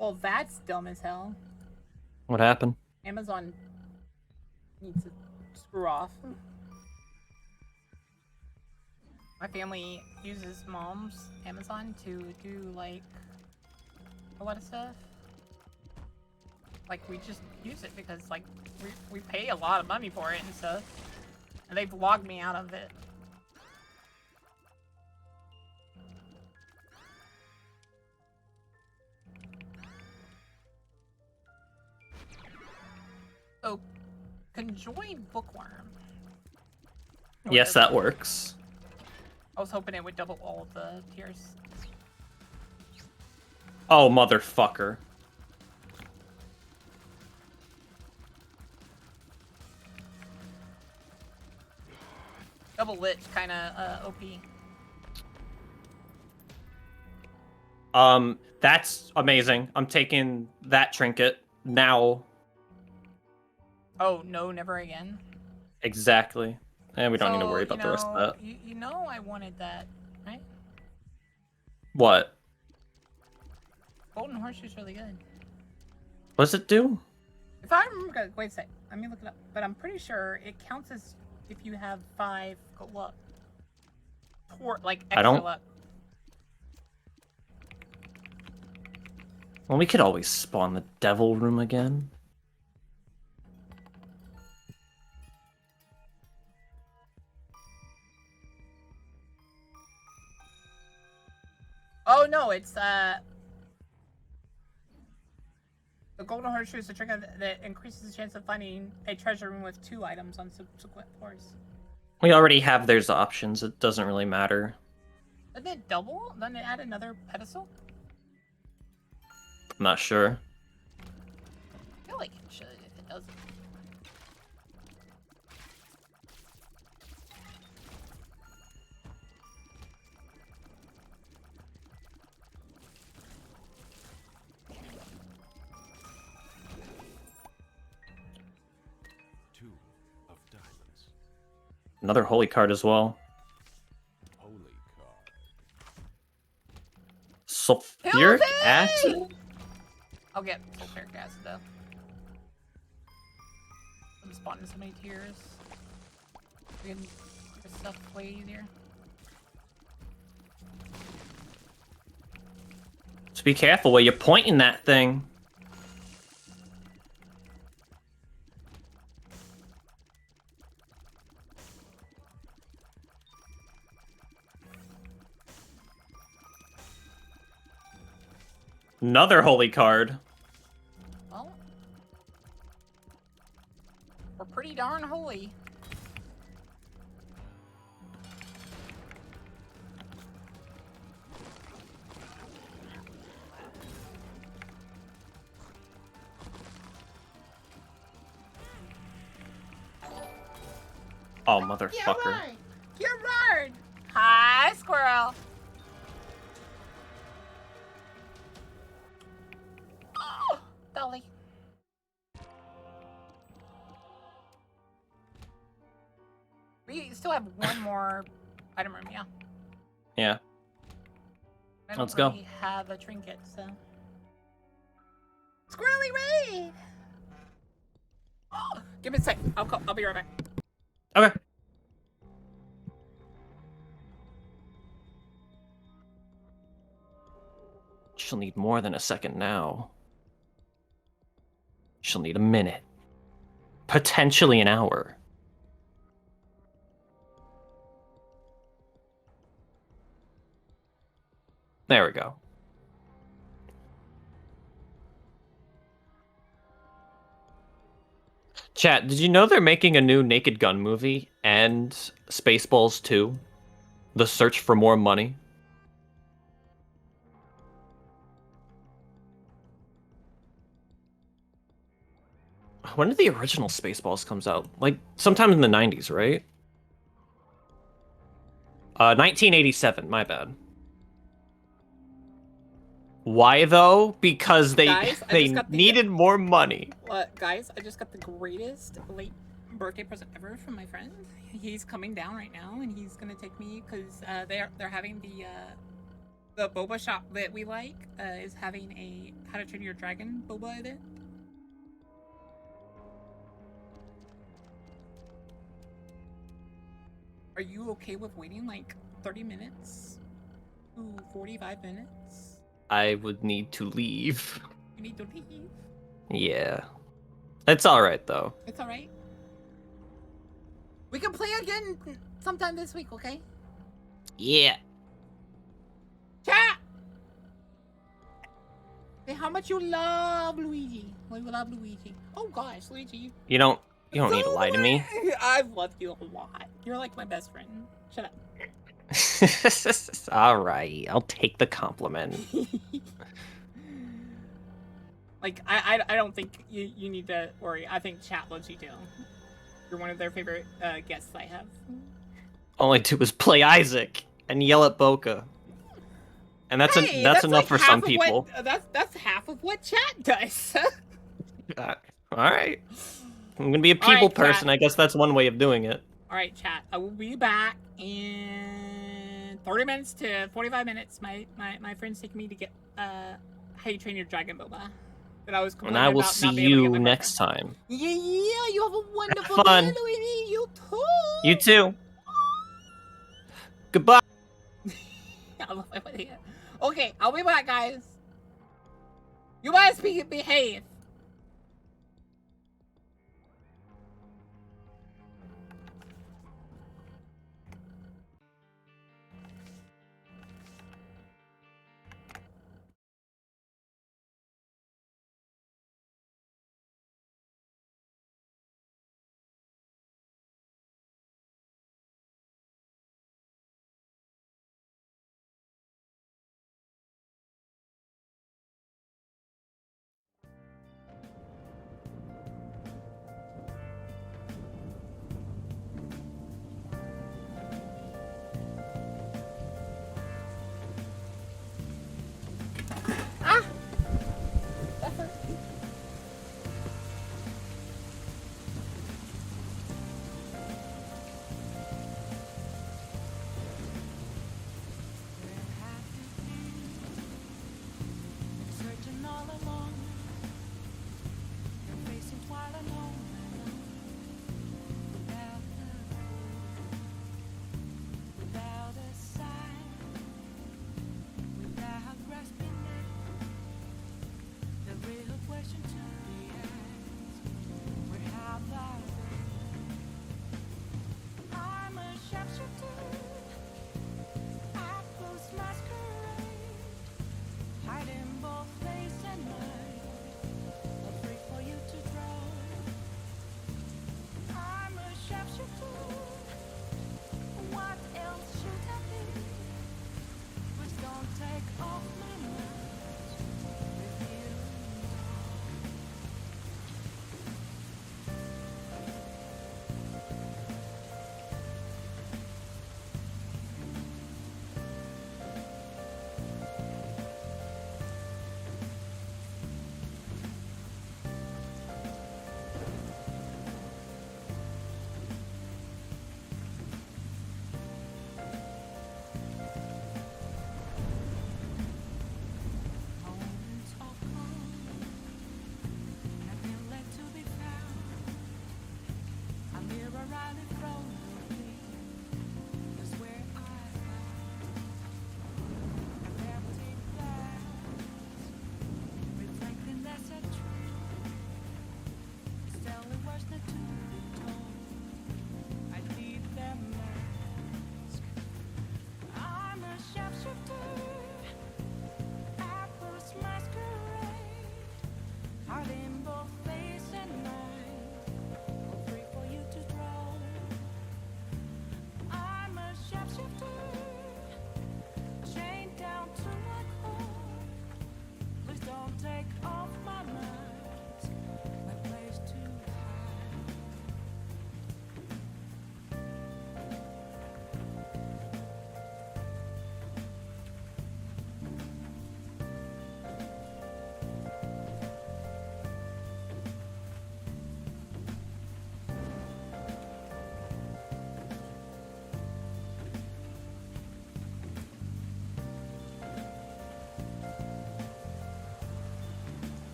A: Well, that's dumb as hell.
B: What happened?
A: Amazon needs to screw off. My family uses mom's Amazon to do, like, a lot of stuff. Like, we just use it because, like, we pay a lot of money for it and stuff. And they've logged me out of it. So, conjoined bookworm.
B: Yes, that works.
A: I was hoping it would double all of the tiers.
B: Oh, motherfucker.
A: Double lich, kinda, OP.
B: That's amazing. I'm taking that trinket now.
A: Oh, no, never again.
B: Exactly. And we don't need to worry
A: So,
B: about the rest of that.
A: You know I wanted that, right?
B: What?
A: Golden Horseshoe's really good.
B: What does it do?
A: If I remember, wait a sec, let me look it up. But I'm pretty sure it counts as if you have 5 luck. Like, extra
B: I don't-
A: luck.
B: Well, we could always spawn the devil room again.
A: Oh, no, it's, the Golden Horseshoe is a trick that increases the chance of finding a treasure room with 2 items on subsequent floors.
B: We already have those options. It doesn't really matter.
A: Doesn't it double? Doesn't it add another pedestal?
B: I'm not sure.
A: I feel like it should if it doesn't.
D: Two of diamonds.
B: Another holy card as well.
D: Holy card.
B: Sulfuric
A: Hildy!
B: acid?
A: I'll get sulfuric acid though. I'm spawning so many tiers. We can get stuff way easier.
B: Just be careful where you're pointing that thing. Another holy card.
A: Well, we're pretty darn holy.
B: Oh, motherfucker.
A: You're right. Hi, squirrel. Oh, Dolly. We still have one more item room, yeah.
B: Yeah.
A: I don't
B: Let's go.
A: really have a trinket, so. Squirrely raid! Oh, give me a sec. I'll be right back.
B: Okay. She'll need more than a second now. She'll need a minute. Potentially an hour. There we go. Chat, did you know they're making a new Naked Gun movie and Spaceballs 2? The Search for More Money? When did the original Spaceballs comes out? Like, sometime in the 90s, right? 1987, my bad. Why, though? Because
A: Guys,
B: they needed more money.
A: Guys, I just got the greatest late birthday present ever from my friend. He's coming down right now, and he's gonna take me because they're having the boba shop that we like is having a How to Train Your Dragon boba event. Are you okay with waiting like 30 minutes to 45 minutes?
B: I would need to leave.
A: You need to leave.
B: Yeah. It's alright, though.
A: It's alright. We can play again sometime this week, okay?
B: Yeah.
A: Chat! Hey, how much you love Luigi? Oh, you love Luigi. Oh gosh, Luigi.
B: You don't need to lie to me.
A: I've loved you a lot. You're like my best friend. Shut up.
B: Alright, I'll take the compliment.
A: Like, I don't think you need to worry. I think chat loves you too. You're one of their favorite guests I have.
B: All I do is play Isaac and yell at Boka. And that's enough
A: like
B: for some people.
A: That's half of what chat does.
B: Alright. I'm gonna be a people person.
A: Chat.
B: I guess that's one way of doing it.
A: Alright, chat. I will be back in 30 minutes to 45 minutes. My friend's taking me to get How You Train Your Dragon boba. That I was
B: And I will see you next time.
A: Yeah, you have a wonderful
B: Have fun.
A: day, Luigi. You too.
B: You too. Goodbye.
A: Okay, I'll be back, guys. You guys behave.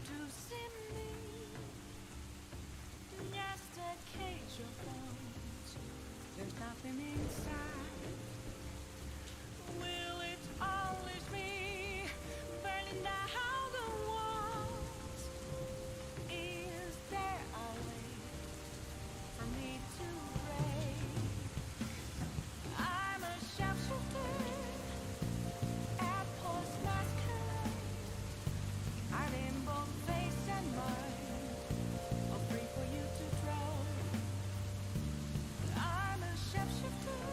E: to see me. Just a cage of bones. There's nothing inside. Will it always be burning down the walls? Is there a way for me to break? I'm a sharpshooter at post masquerade. Hiding both face and mind, all free for you to throw. I'm a sharpshooter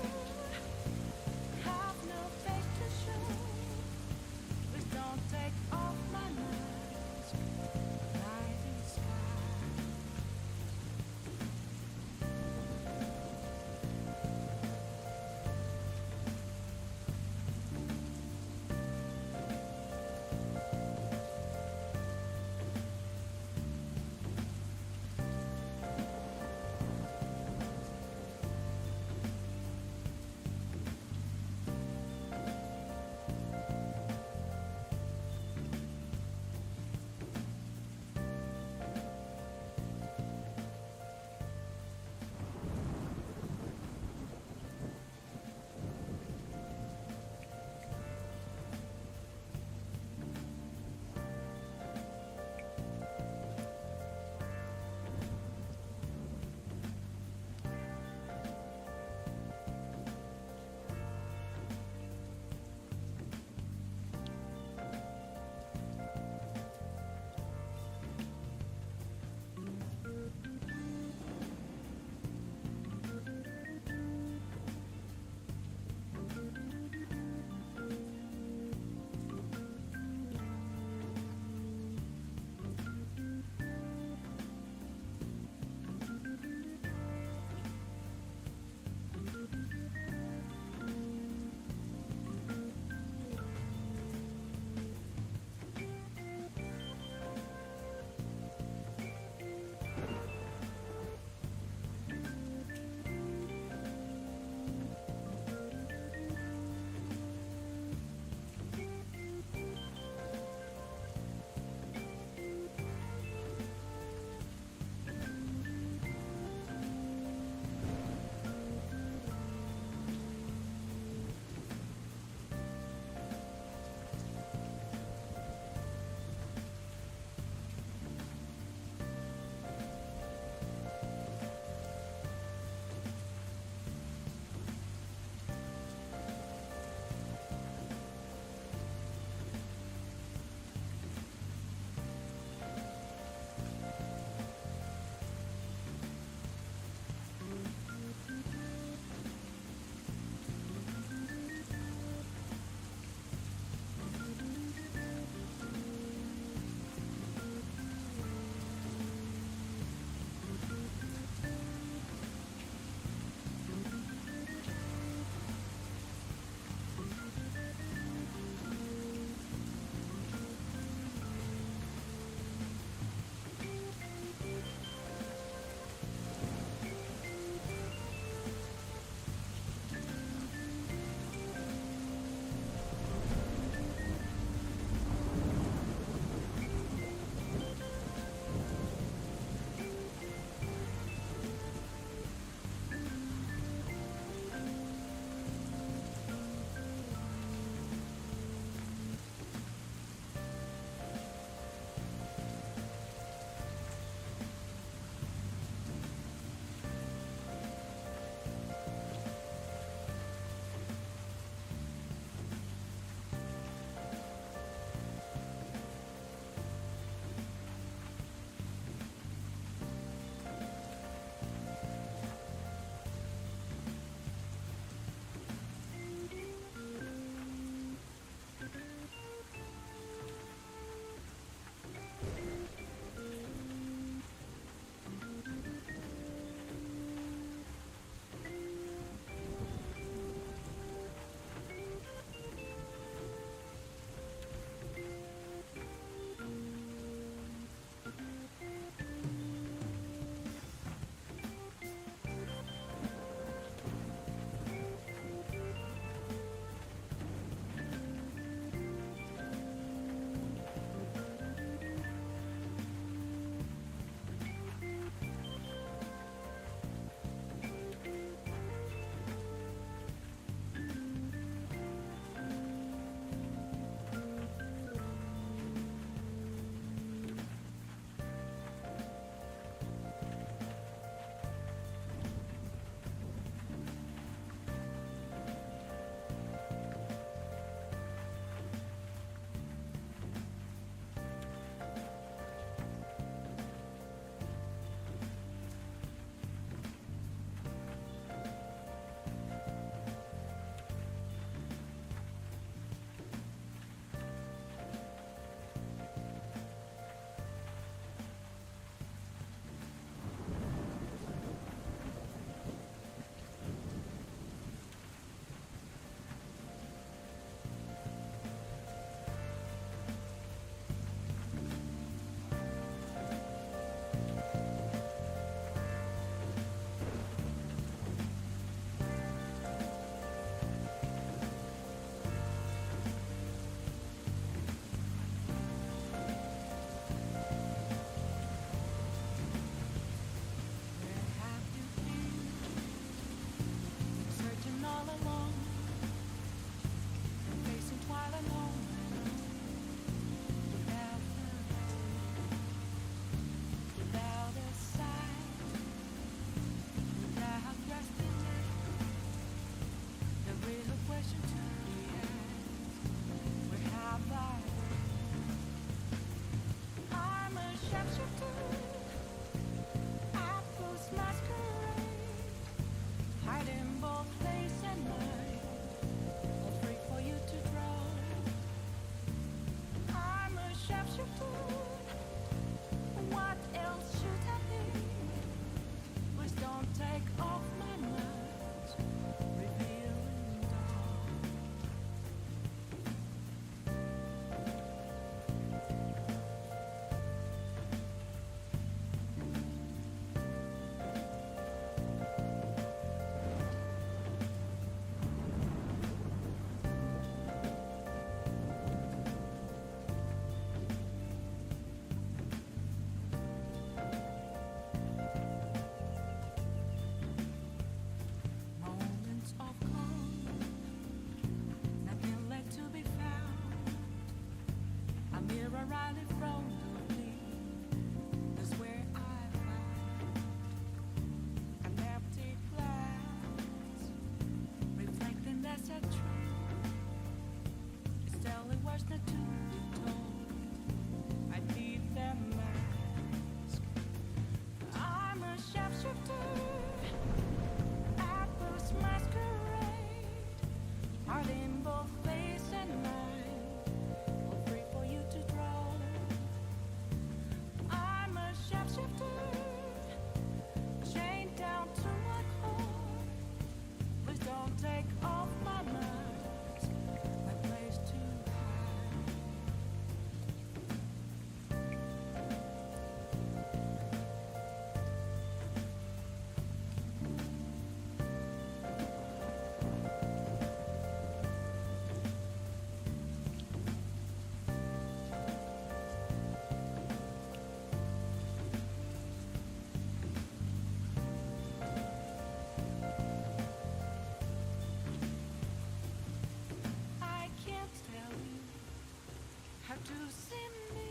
E: to see me.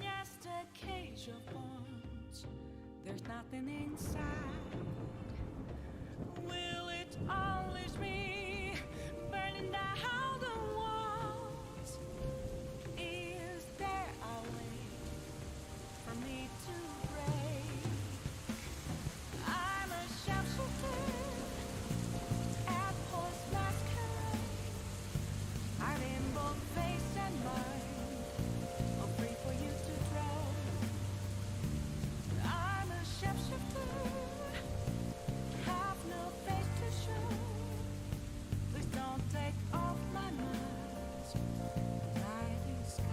E: Just a cage of bones. There's nothing inside. Will it unleash me, burning down the walls? Is there a way for me to break? I'm a sharpshooter at post masquerade. I'm in both face and mind, all free for you to throw. I'm a sharpshooter, have no face to show. Please don't take off my mask, my disguise.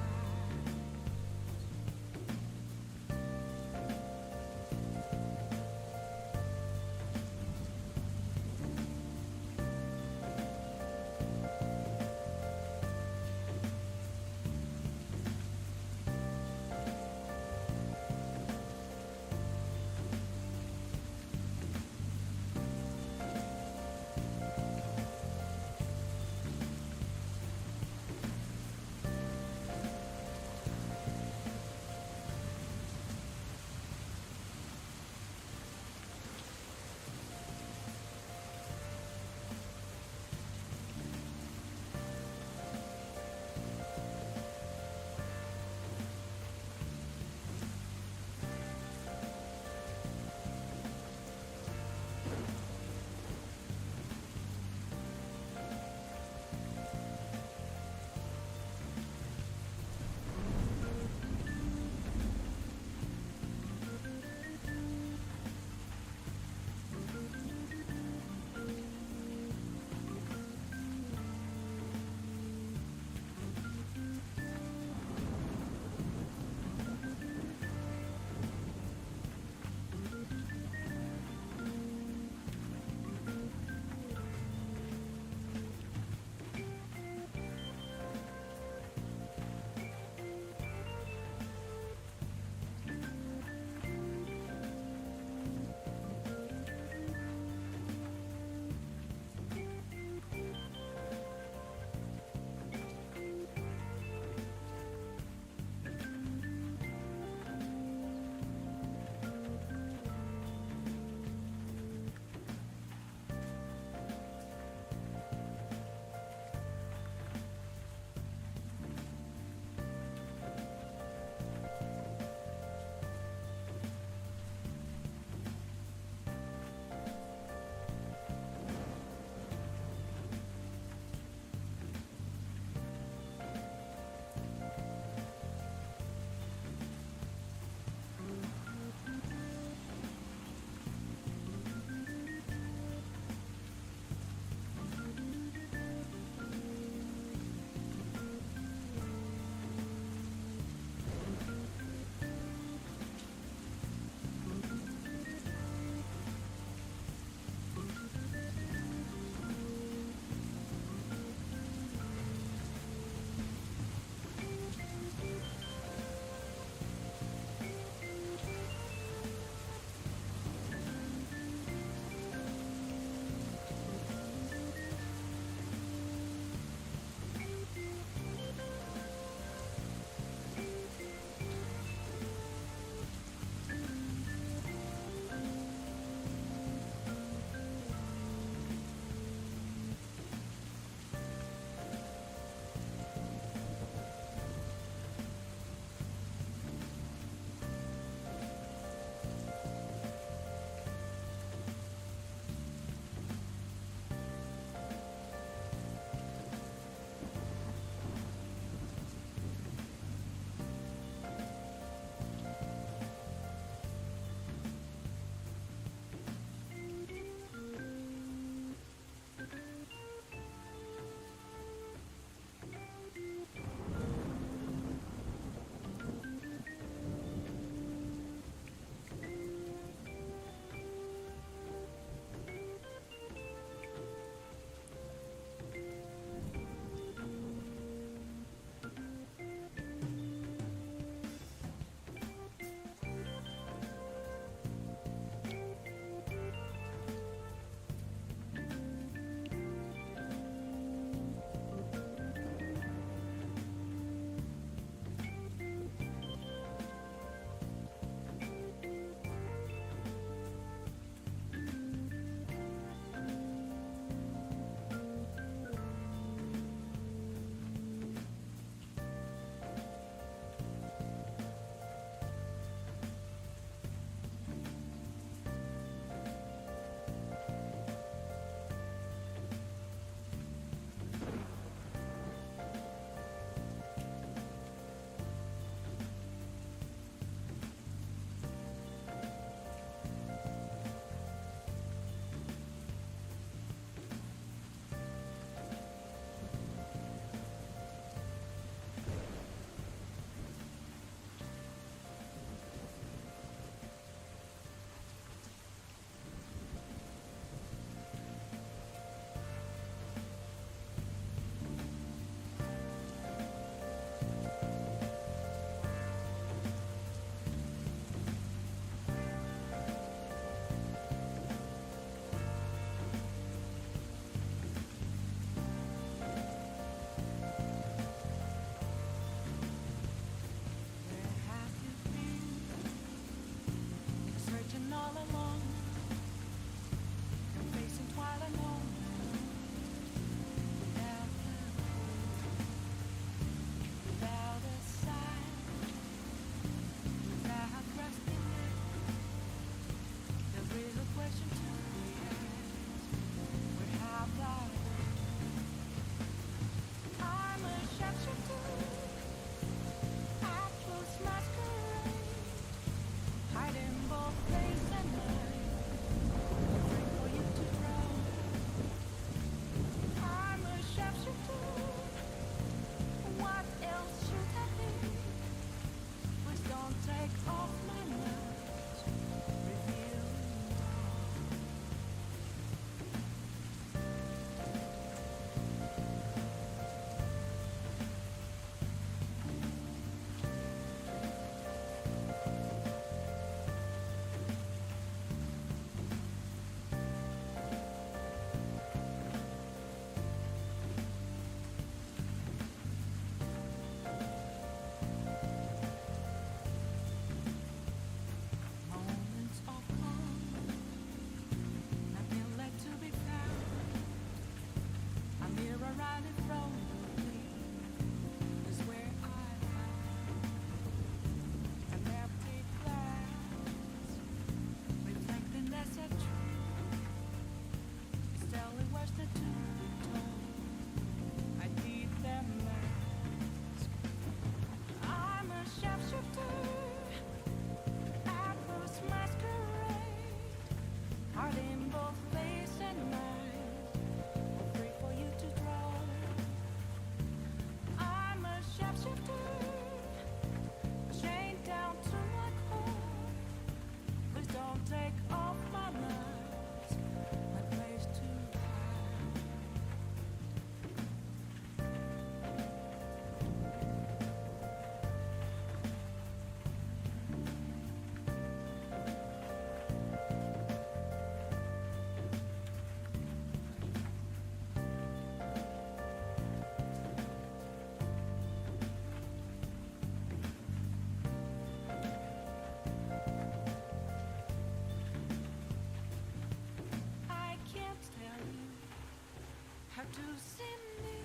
E: seducing me.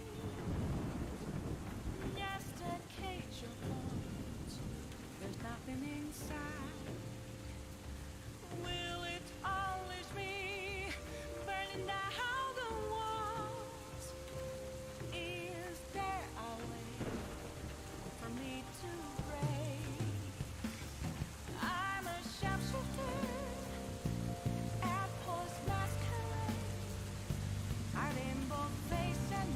E: Just occasion points. There's nothing inside. Will it unleash me, burning down the walls? Is there a way for me to break? I'm a sharpshooter at Post Masquerade. I've in both face and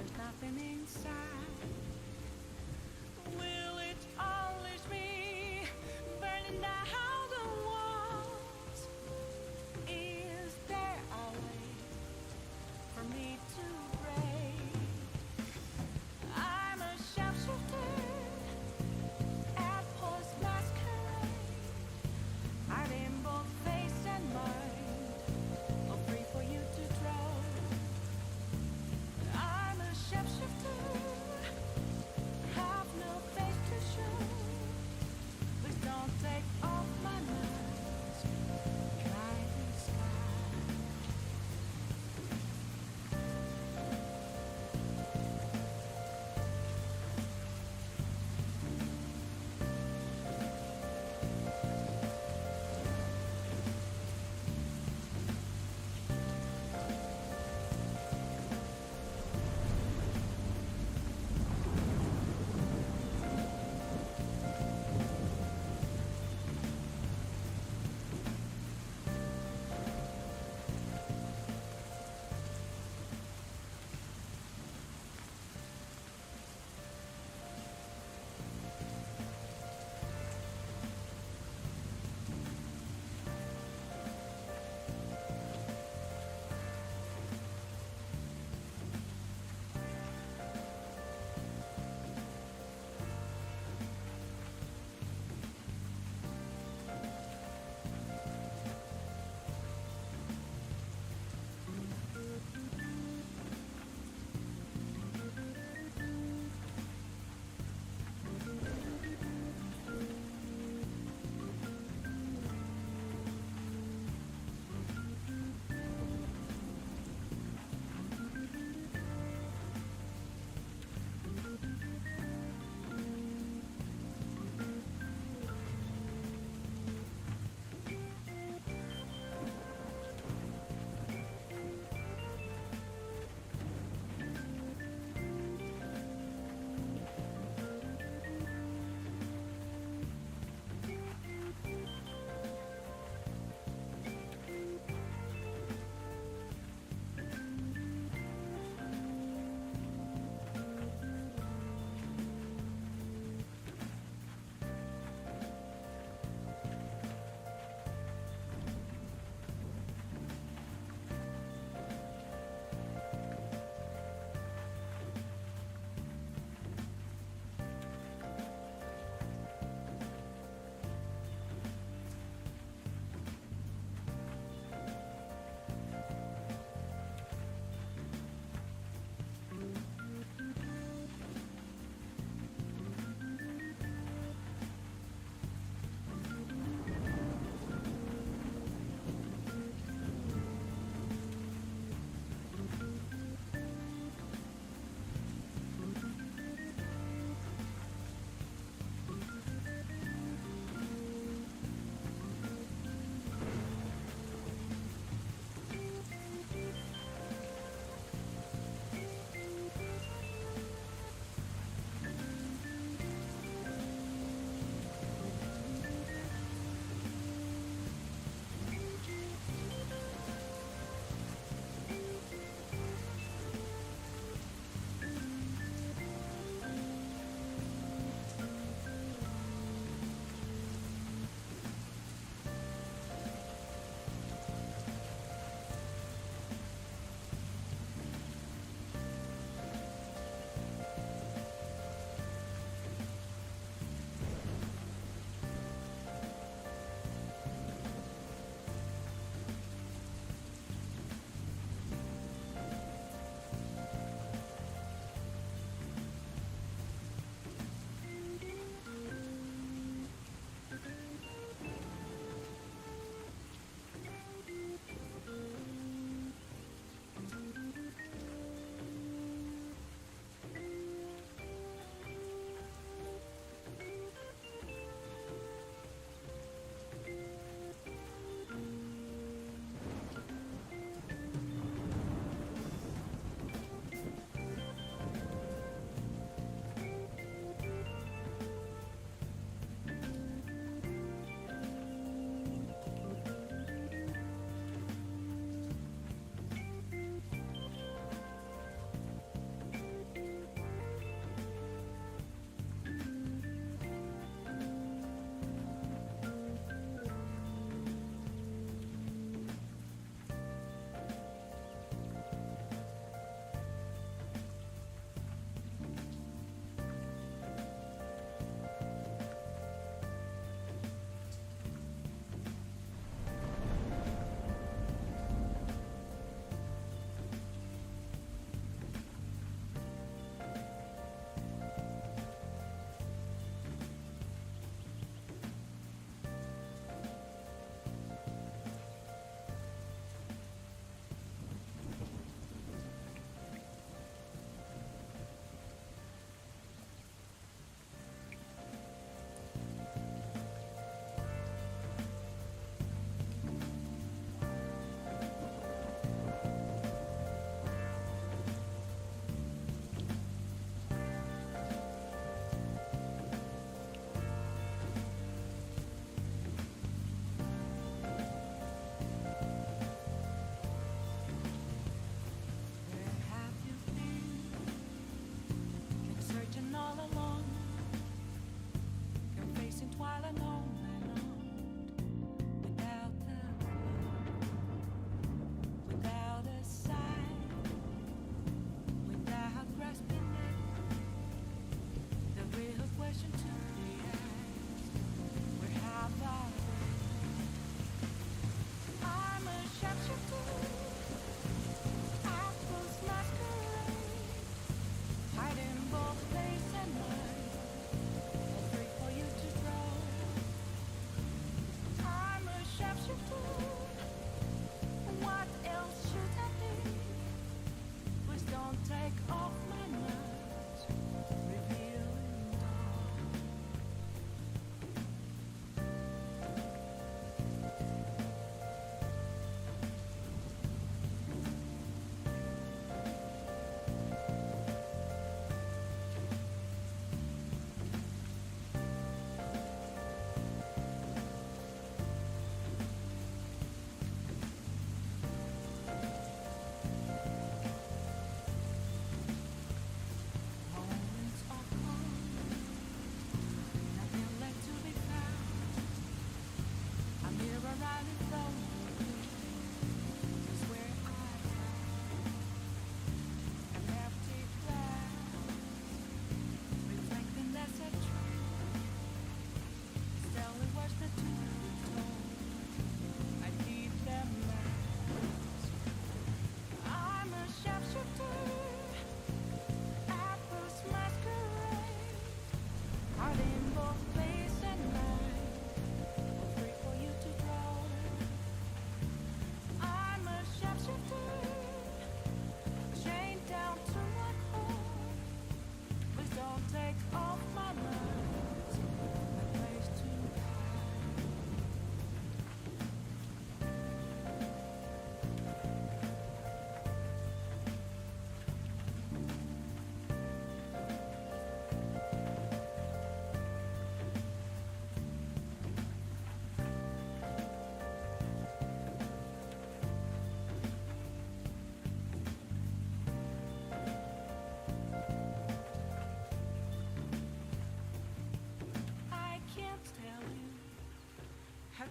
E: there's nothing inside. Will it unleash me, burning down the walls? Is there a way for me to break? I'm a sharpshooter at Paul's masquerade. I'm in both face and mind, all free for you to draw. I'm a sharpshooter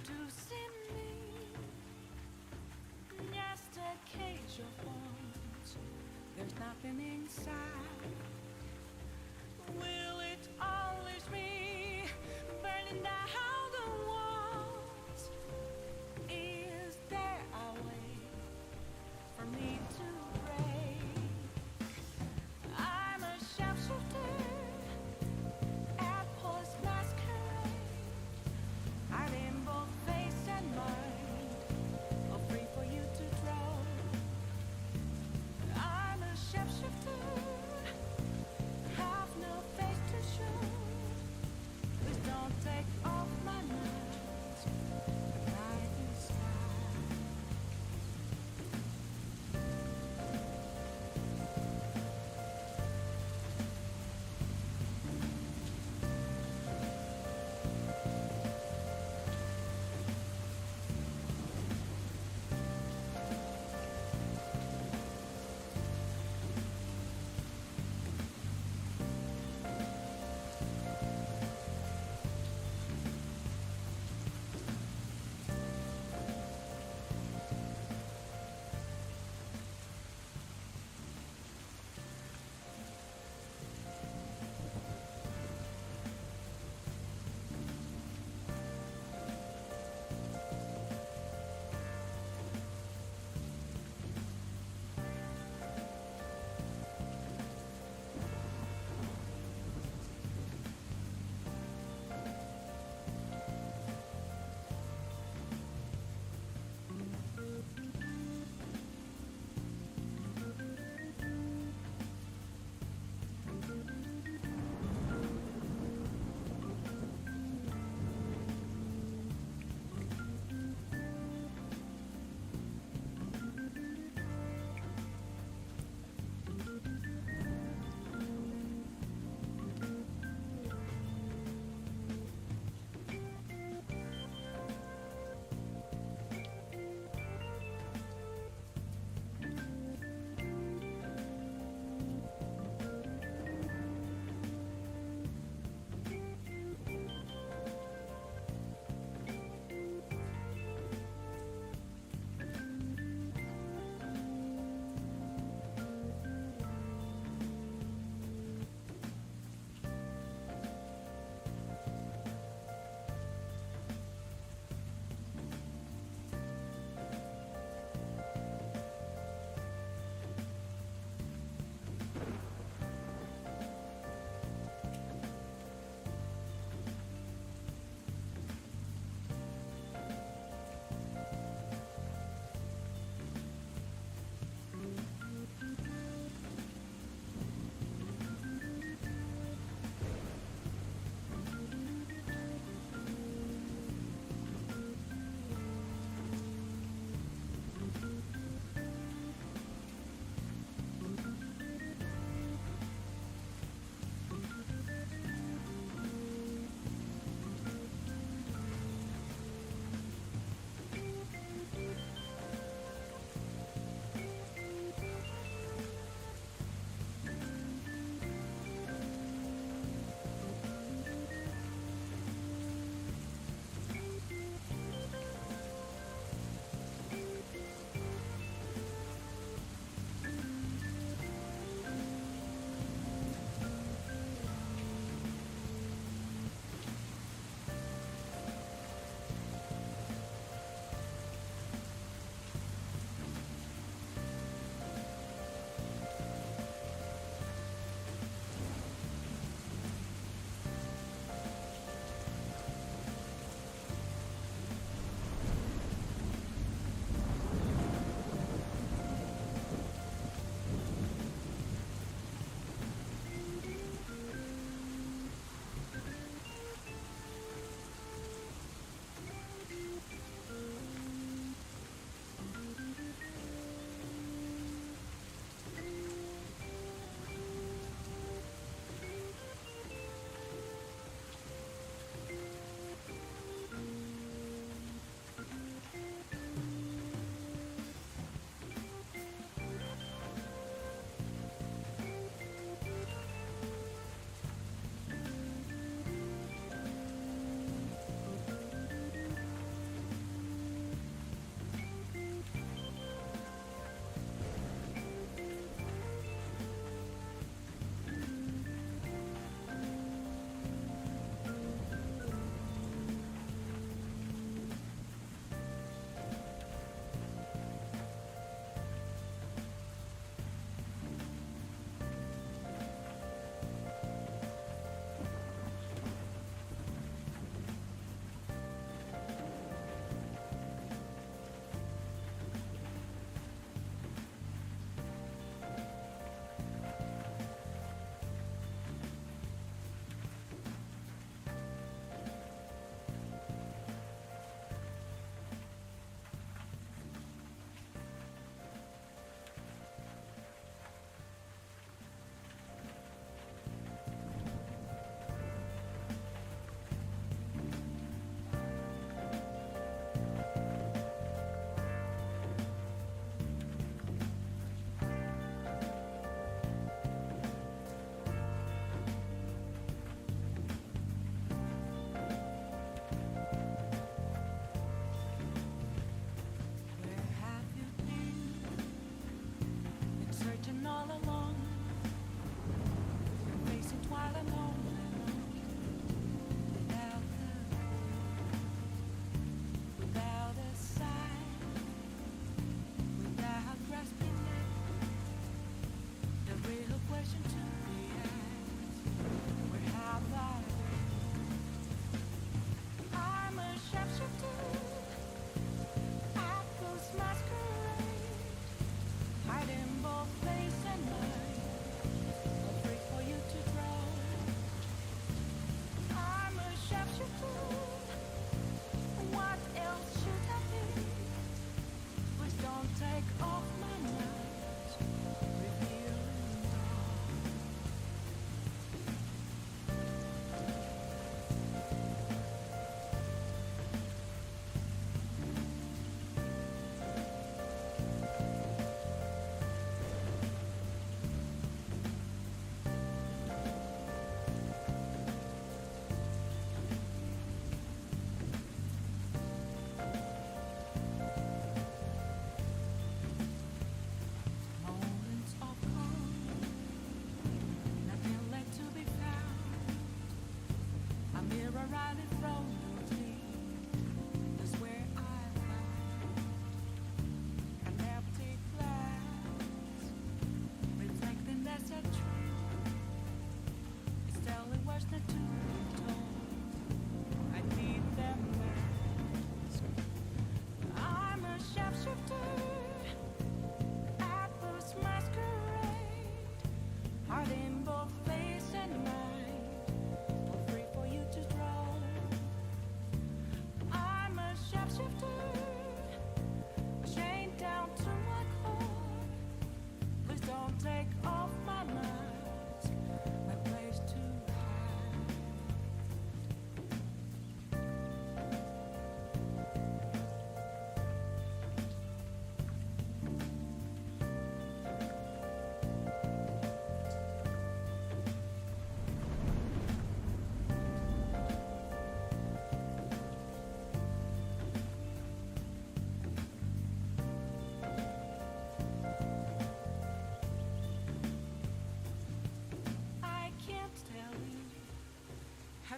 E: seducing me. Just a cage of bones. There's nothing inside. Will it unleash me, burning down the walls? Is there a way for me to break? I'm a sharpshooter at Polish masquerade. I'm in both face and mind, all free for you to draw. I'm a sharpshooter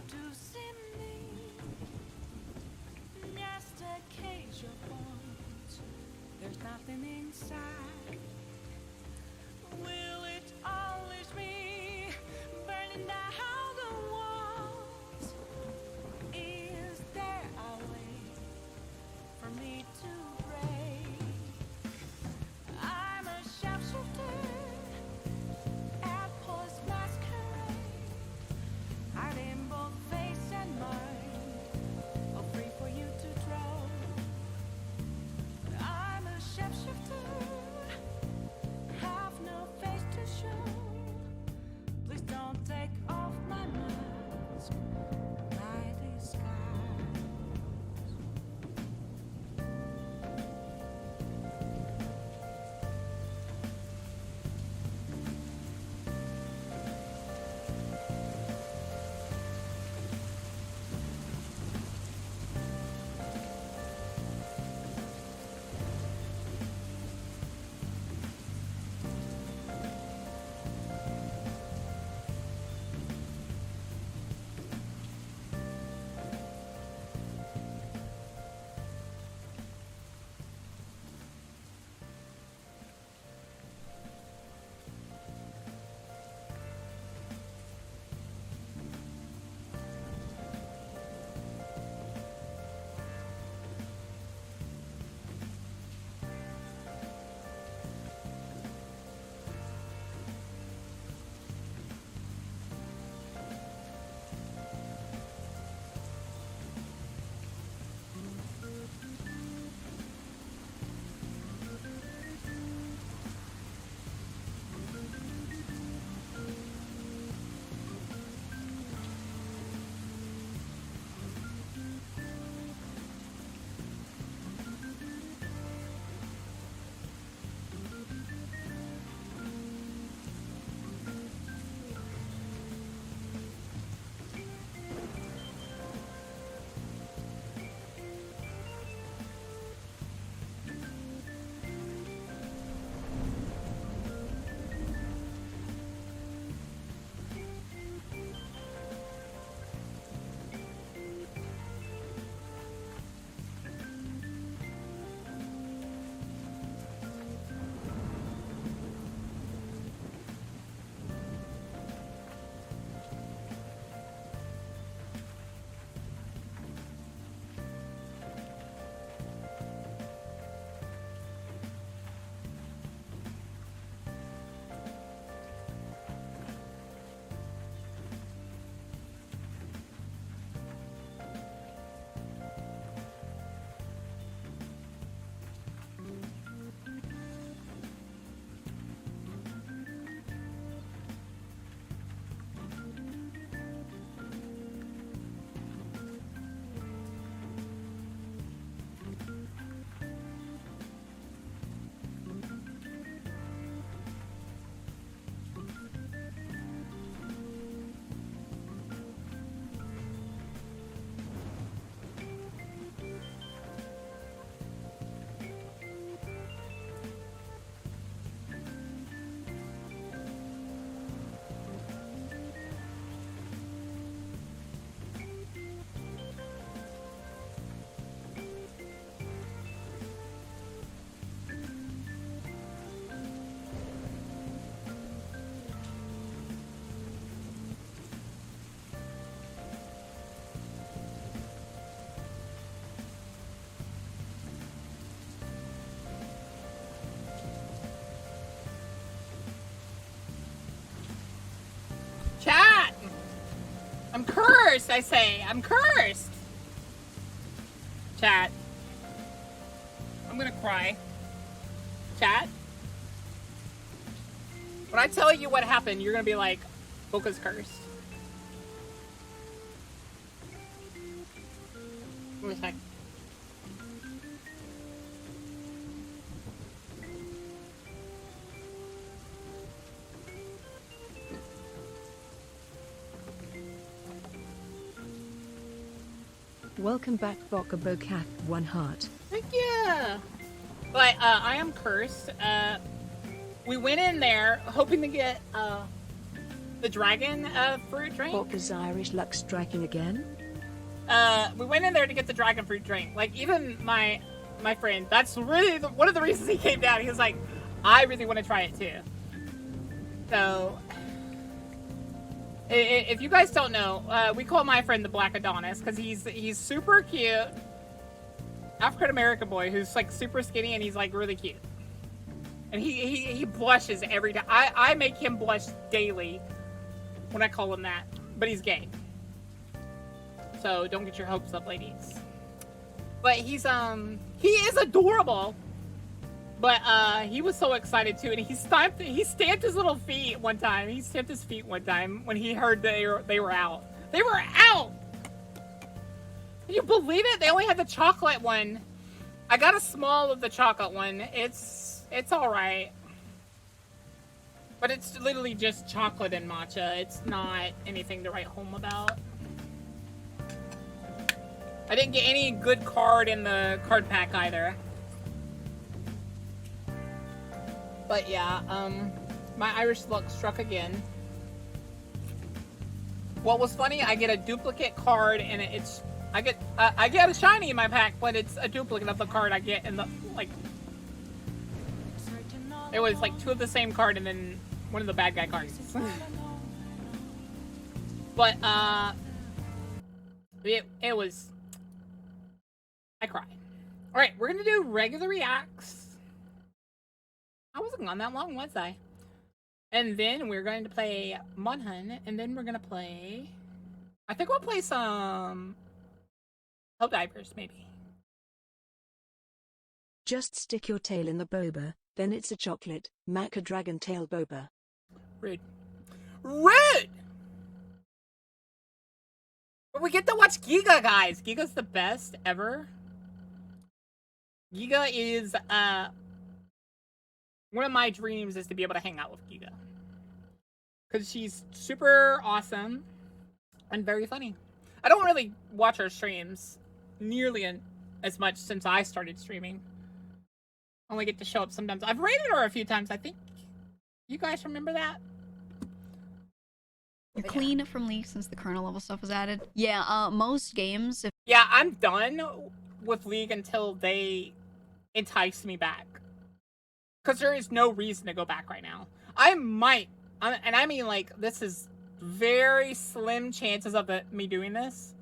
E: to see me. Just a cage of bones. There's nothing inside. Will it always be burning down the walls? Is there a way for me to break? I'm a sharpshooter at Paul's masquerade, hiding both face and mind, all free for you to draw. I'm a sharpshooter, have no face to show. Please don't take off my mask, my disguise.
A: Chat! I'm cursed, I say. I'm cursed. Chat. I'm gonna cry. Chat. When I tell you what happened, you're gonna be like, Boka's cursed. Give me a sec.
C: Welcome back, Boka Bokath, one heart.
A: Thank you. But I am cursed. We went in there hoping to get the dragon fruit drink.
C: Boka's Irish luck striking again?
A: We went in there to get the dragon fruit drink. Like, even my friend, that's really one of the reasons he came down. He was like, I really want to try it too. So, if you guys don't know, we call my friend the Black Adonis because he's super cute, African American boy who's like super skinny and he's like really cute. And he blushes every time. I make him blush daily when I call him that, but he's gay. So don't get your hopes up, ladies. But he is adorable. But he was so excited too, and he stamped his little feet one time. He stamped his feet one time when he heard they were out. They were out. Can you believe it? They only had the chocolate one. I got a small of the chocolate one. It's all right. But it's literally just chocolate and matcha. It's not anything to write home about. I didn't get any good card in the card pack either. But yeah, my Irish luck struck again. What was funny, I get a duplicate card and I get a shiny in my pack, but it's a duplicate of the card I get in the, like, it was like 2 of the same card and then one of the bad guy cards. But it was, I cried. All right, we're gonna do regular reacts. I wasn't gone that long, was I? And then we're going to play Monhun, and then we're gonna play, I think we'll play some Helldivers, maybe.
C: Just stick your tail in the boba, then it's a chocolate, maca dragon tail boba.
A: Rude. Rude! But we get to watch Giga, guys. Giga's the best ever. Giga is, one of my dreams is to be able to hang out with Giga. Because she's super awesome and very funny. I don't really watch her streams nearly as much since I started streaming. Only get to show up sometimes. I've rated her a few times, I think. You guys remember that?
F: You're clean from League since the kernel level stuff was added. Yeah, most games, if
A: Yeah, I'm done with League until they entice me back. Because there is no reason to go back right now. I might, and I mean, like, this is very slim chances of me doing this.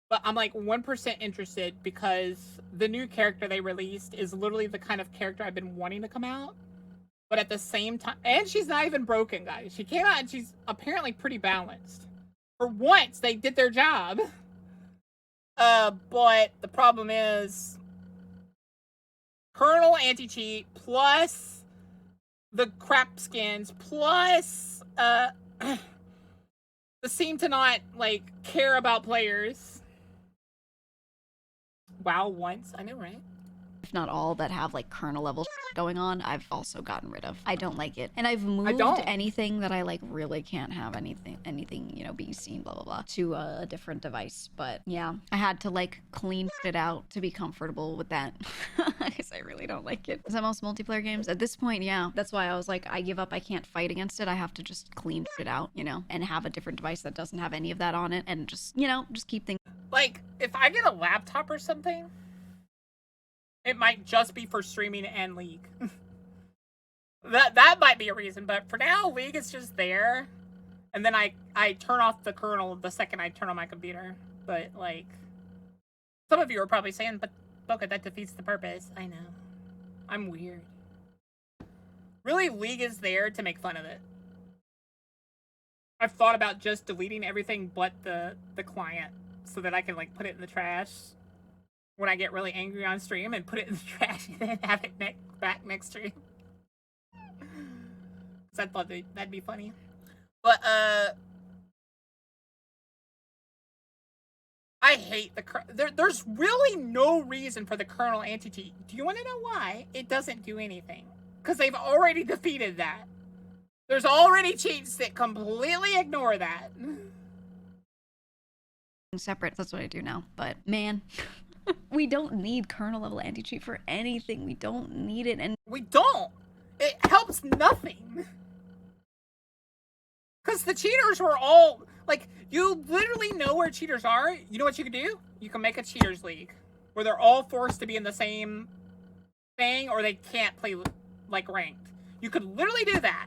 A: But I'm like 1% interested because the new character they released is literally the kind of character I've been wanting to come out. But at the same time, and she's not even broken, guys. She came out and she's apparently pretty balanced. For once, they did their job. But the problem is, Kernel anti-cheat plus the crap skins plus they seem to not like care about players. Wow, once, I know, right?
F: not all, that have like kernel level going on, I've also gotten rid of. I don't like it. And I've moved anything that I like really can't have anything, you know, being seen, blah, blah, blah, to a different device. But yeah, I had to like clean it out to be comfortable with that. Because I really don't like it. Is that most multiplayer games? At this point, yeah. That's why I was like, I give up. I can't fight against it. I have to just clean it out, you know, and have a different device that doesn't have any of that on it and just, you know, just keep things.
A: Like, if I get a laptop or something, it might just be for streaming and League. that might be a reason, but for now, League is just there. And then I turn off the kernel the second I turn on my computer. But, like, some of you are probably saying, but Boka, that defeats the purpose. I know. I'm weird. Really, League is there to make fun of it. I've thought about just deleting everything but the client so that I can, like, put it in the trash when I get really angry on stream and put it in the trash and then have it back next stream. Because I thought that'd be funny. But, I hate the there's really no reason for the kernel anti-cheat. Do you want to know why? It doesn't do anything. Because they've already defeated that. There's already cheats that completely ignore that.
F: Separate, that's what I do now. But, man... we don't need kernel level anti-cheat for anything. We don't need it, and
A: we don't. It helps nothing. Because the cheaters were all, like, you literally know where cheaters are. You know what you can do? You can make a cheaters league where they're all forced to be in the same thing or they can't play, like, ranked. You could literally do that.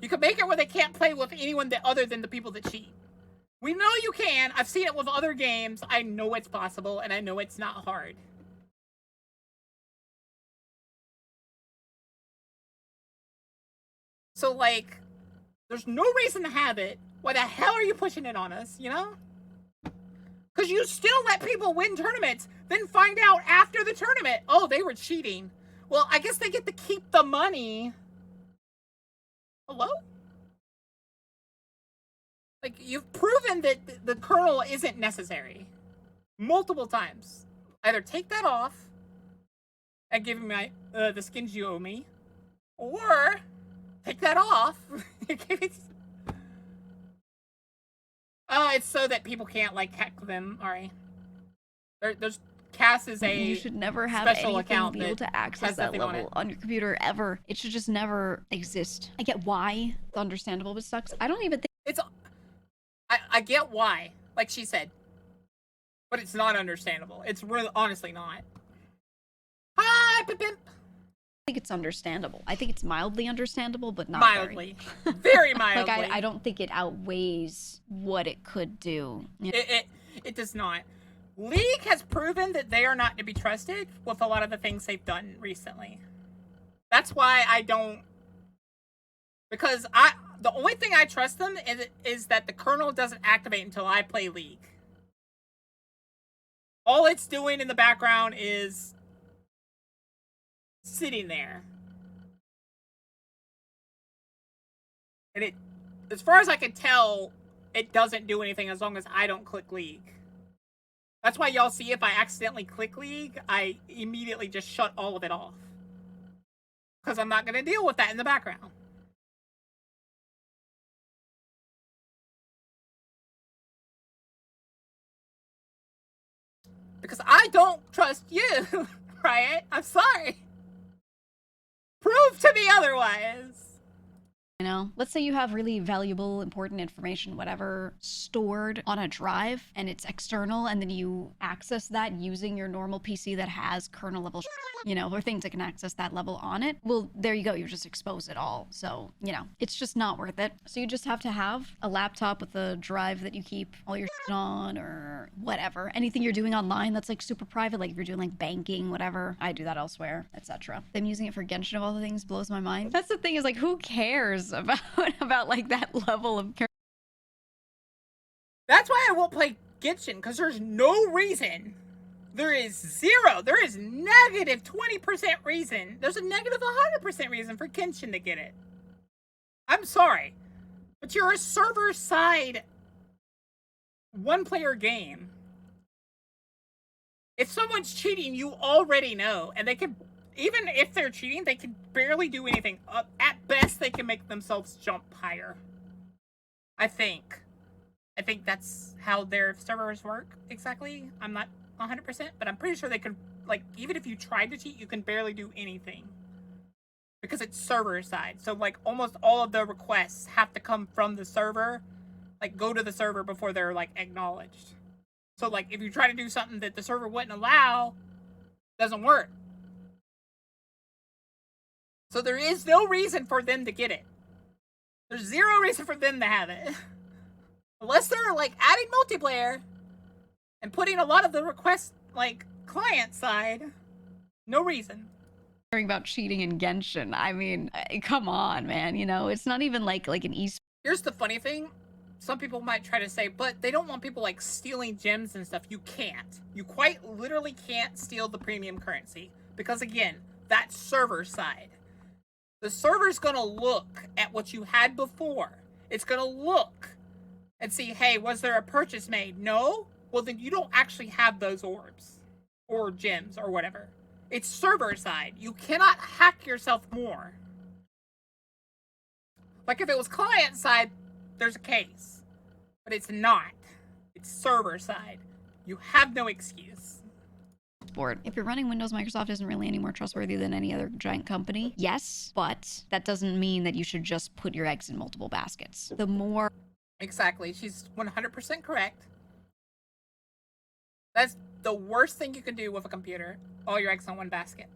A: You could make it where they can't play with anyone other than the people that cheat. We know you can. I've seen it with other games. I know it's possible, and I know it's not hard. So, like, there's no reason to have it. Why the hell are you pushing it on us, you know? Because you still let people win tournaments, then find out after the tournament, oh, they were cheating. Well, I guess they get to keep the money. Hello? Like, you've proven that the kernel isn't necessary. Multiple times. Either take that off and give me the skins you owe me, or take that off. It's so that people can't, like, hack them. Alright. There's Cass is a
F: You should never have
A: special
F: anything
A: account
F: be able
A: that
F: to access
A: has
F: that
A: nothing on
F: level
A: it.
F: on your computer ever. It should just never exist. I get why it's understandable, but it sucks. I don't even think
A: It's... I get why, like she said. But it's not understandable. It's really, honestly not. Hi, Pimp.
F: it's understandable. I think it's mildly understandable, but not
A: Mildly. Very mildly.
F: Like, I don't think it outweighs what it could do. You know?
A: It does not. League has proven that they are not to be trusted with a lot of the things they've done recently. That's why I don't... Because the only thing I trust them is that the kernel doesn't activate until I play League. All it's doing in the background is sitting there. And it, as far as I can tell, it doesn't do anything as long as I don't click League. That's why y'all see if I accidentally click League, I immediately just shut all of it off. Because I'm not going to deal with that in the background. Because I don't trust you, Riot. I'm sorry. Prove to me otherwise.
F: You know, let's say you have really valuable, important information, whatever, stored on a drive and it's external, and then you access that using your normal PC that has kernel level, you know, or things that can access that level on it. Well, there you go. You just expose it all. So, you know, it's just not worth it. So you just have to have a laptop with a drive that you keep all your on, or whatever. Anything you're doing online that's like super private, like if you're doing like banking, whatever. I do that elsewhere, etc. Them using it for Genshin of all the things blows my mind. That's the thing, is like, who cares about like that level of...
A: That's why I won't play Genshin, because there's no reason. There is zero. There is negative 20% reason. There's a negative 100% reason for Genshin to get it. I'm sorry. But you're a server-side one-player game. If someone's cheating, you already know. And they can... Even if they're cheating, they can barely do anything. At best, they can make themselves jump higher. I think that's how their servers work, exactly. I'm not 100%, but I'm pretty sure they could, like, even if you tried to cheat, you can barely do anything. Because it's server side. So, like, almost all of the requests have to come from the server. Like, go to the server before they're, like, acknowledged. So, like, if you try to do something that the server wouldn't allow, it doesn't work. So there is no reason for them to get it. There's zero reason for them to have it. Unless they're, like, adding multiplayer and putting a lot of the requests, like, client side. No reason.
F: Hearing about cheating in Genshin, I mean, come on, man. You know, it's not even like an e-sport.
A: Here's the funny thing. Some people might try to say, but they don't want people, like, stealing gems and stuff. You can't. You quite literally can't steal the premium currency. Because, again, that's server side. The server's gonna look at what you had before. It's gonna look and see, hey, was there a purchase made? No? Well, then you don't actually have those orbs or gems or whatever. It's server side. You cannot hack yourself more. Like, if it was client side, there's a case. But it's not. It's server side. You have no excuse.
F: sport. If you're running Windows, Microsoft isn't really any more trustworthy than any other giant company. Yes, but that doesn't mean that you should just put your eggs in multiple baskets. The more...
A: Exactly. She's 100% correct. That's the worst thing you can do with a computer. All your eggs on one basket.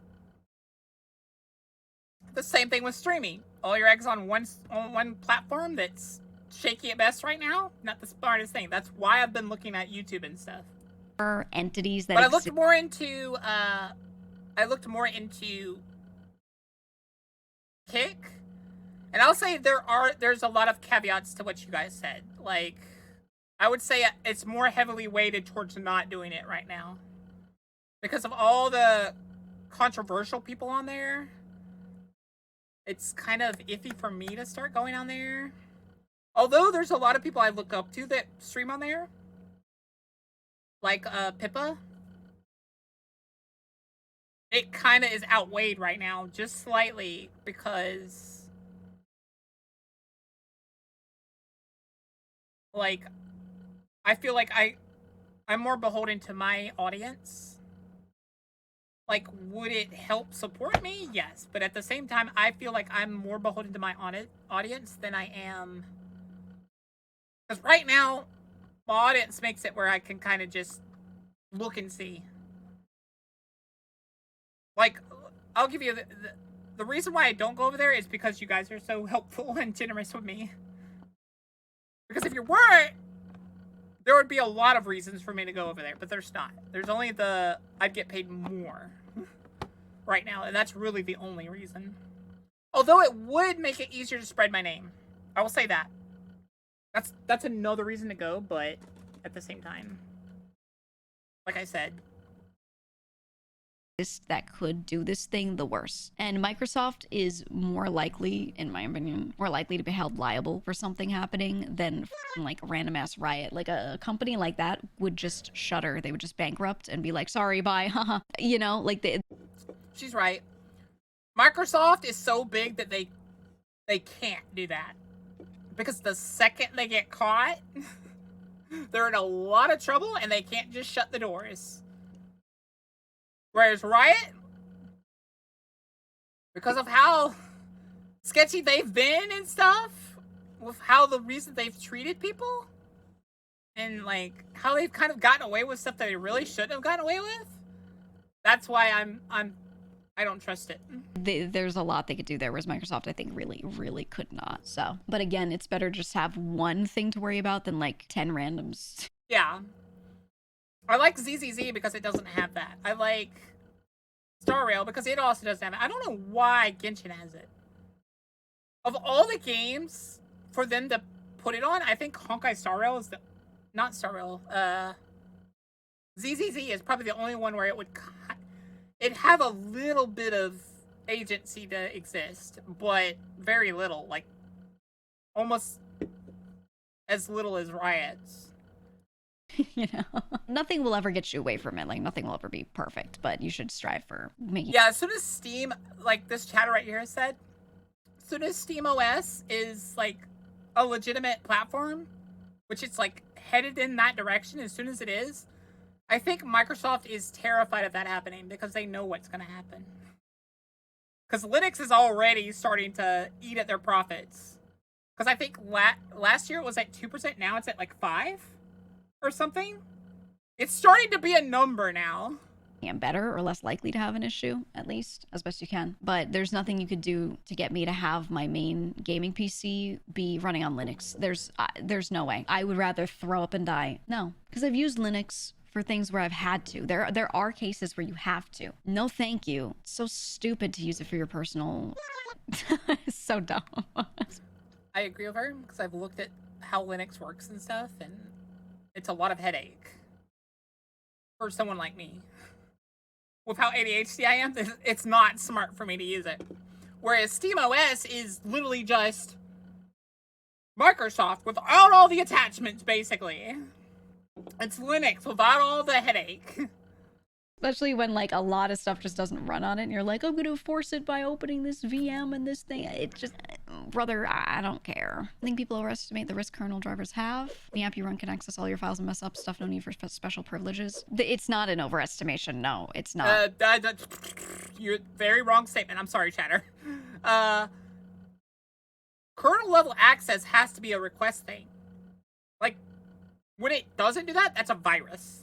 A: The same thing with streaming. All your eggs on one platform that's shaky at best right now. Not the smartest thing. That's why I've been looking at YouTube and stuff.
F: entities that
A: But I looked more into Kick, and I'll say there's a lot of caveats to what you guys said. Like, I would say it's more heavily weighted towards not doing it right now because of all the controversial people on there. It's kind of iffy for me to start going on there. Although there's a lot of people I look up to that stream on there. Like Pippa. It kind of is outweighed right now, just slightly, because like I feel like I'm more beholden to my audience. Like, would it help support me? Yes. But at the same time, I feel like I'm more beholden to my audience than I am. Because right now, my audience makes it where I can kind of just look and see. Like, I'll give you the reason why I don't go over there is because you guys are so helpful and generous with me. Because if you weren't, there would be a lot of reasons for me to go over there, but there's not. There's only I'd get paid more right now, and that's really the only reason. Although it would make it easier to spread my name. I will say that. That's another reason to go, but at the same time, like I said,
F: that could do this thing, the worse. And Microsoft is more likely, in my opinion, more likely to be held liable for something happening than like a random ass riot. Like a company like that would just shutter. They would just bankrupt and be like, sorry, bye, haha. You know, like
A: she's right. Microsoft is so big that they can't do that. Because the second they get caught, they're in a lot of trouble and they can't just shut the doors. Whereas Riot, because of how sketchy they've been and stuff, with how the reason they've treated people, and like how they've kind of gotten away with stuff that they really shouldn't have gotten away with, that's why I don't trust it.
F: There's a lot they could do there, whereas Microsoft, I think, really could not. So, but again, it's better just have one thing to worry about than like 10 randoms.
A: Yeah. I like ZZZ because it doesn't have that. I like Star Rail because it also doesn't have it. I don't know why Genshin has it. Of all the games for them to put it on, I think Honkai Star Rail is not Star Rail. ZZZ is probably the only one where it'd have a little bit of agency to exist, but very little, like almost as little as Riot's.
F: You know, nothing will ever get you away from it. Like, nothing will ever be perfect, but you should strive for making.
A: Yeah, as soon as Steam, like this chatter right here said, as soon as Steam OS is like a legitimate platform, which it's like headed in that direction, as soon as it is, I think Microsoft is terrified of that happening because they know what's going to happen. Because Linux is already starting to eat at their profits. Because I think last year it was at 2%, now it's at like 5%. Or something. It's starting to be a number now.
F: I'm better or less likely to have an issue, at least, as best you can. But there's nothing you could do to get me to have my main gaming PC be running on Linux. There's no way. I would rather throw up and die. No, because I've used Linux for things where I've had to. There are cases where you have to. No, thank you. It's so stupid to use it for your personal. It's so dumb.
A: I agree with her because I've looked at how Linux works and stuff, and it's a lot of headache for someone like me. With how ADHD I am, it's not smart for me to use it. Whereas SteamOS is literally just Microsoft without all the attachments, basically. It's Linux without all the headache.
F: Especially when like a lot of stuff just doesn't run on it and you're like, I'm going to force it by opening this VM and this thing. It just, brother, I don't care. I think people overestimate the risk kernel drivers have. The app you run can access all your files and mess up stuff. No need for special privileges. It's not an overestimation. No, it's not.
A: You're very wrong statement. I'm sorry, chatter. Kernel level access has to be a request thing. Like, when it doesn't do that, that's a virus.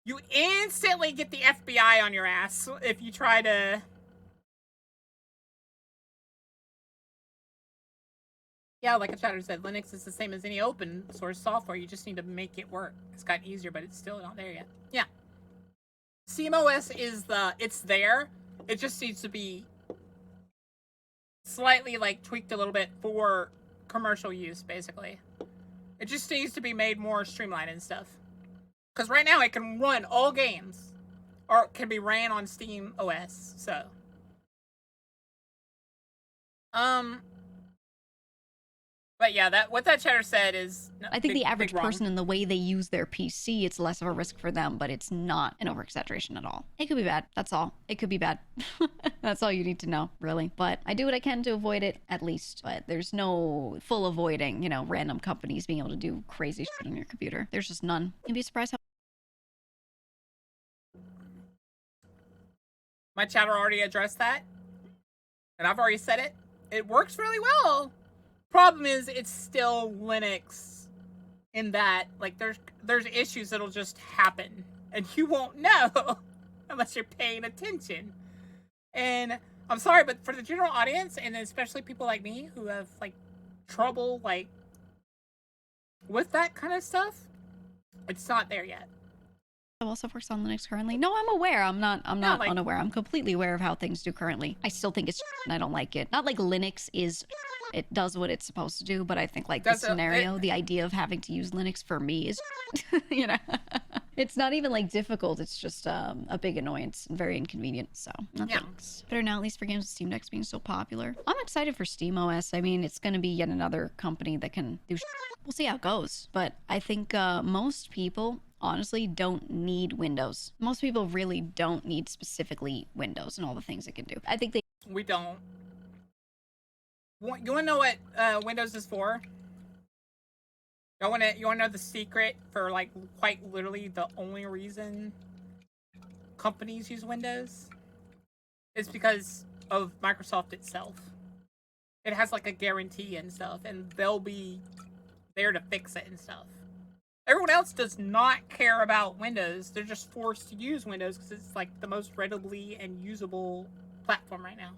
A: You instantly get the FBI on your ass if you try to... Yeah, like a chatter said, Linux is the same as any open source software. You just need to make it work. It's gotten easier, but it's still not there yet. Yeah. SteamOS is it's there. It just needs to be slightly, like, tweaked a little bit for commercial use, basically. It just needs to be made more streamlined and stuff. Because right now it can run all games. Or it can be ran on SteamOS, so. But yeah, what that chatter said is... No,
F: I think the average person in the way they use their PC, it's less of a risk for them, but it's not an over-exaggeration at all. It could be bad. That's all. It could be bad. That's all you need to know, really. But I do what I can to avoid it, at least. But there's no full avoiding, you know, random companies being able to do crazy shit on your computer. There's just none. You'd be surprised how...
A: My chatter already addressed that. And I've already said it. It works really well. Problem is, it's still Linux in that, like, there's issues that'll just happen. And you won't know unless you're paying attention. And I'm sorry, but for the general audience, and especially people like me who have, like, trouble, like, with that kind of stuff, it's not there yet.
F: Also works on Linux currently. No, I'm aware. I'm not
A: like,
F: unaware. I'm completely aware of how things do currently. I still think it's and I don't like it. Not like Linux is... It does what it's supposed to do, but I think, like, the scenario, the idea of having to use Linux for me is, you know, it's not even, like, difficult. It's just a big annoyance and very inconvenient, so no thanks. Better now, at least for games with Steam Deck's being so popular. I'm excited for SteamOS. I mean, it's going to be yet another company that can do We'll see how it goes, but I think most people... honestly don't need Windows. Most people really don't need specifically Windows and all the things it can do. I think they...
A: We don't. You wanna know what Windows is for? You wanna know the secret for, like, quite literally the only reason companies use Windows? It's because of Microsoft itself. It has, like, a guarantee and stuff, and they'll be there to fix it and stuff. Everyone else does not care about Windows. They're just forced to use Windows because it's, like, the most readily and usable platform right now.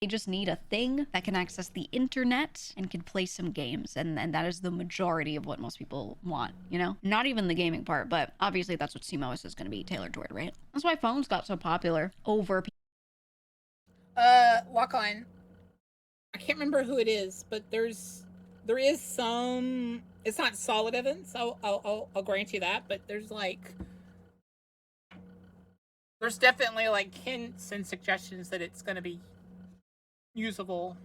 F: They just need a thing that can access the internet and can play some games. And that is the majority of what most people want, you know? Not even the gaming part, but obviously that's what SteamOS is going to be tailored toward, right? That's why phones got so popular over...
A: Walk on. I can't remember who it is, but there is some... It's not solid evidence, I'll grant you that, but there's, like... There's definitely, like, hints and suggestions that it's going to be usable.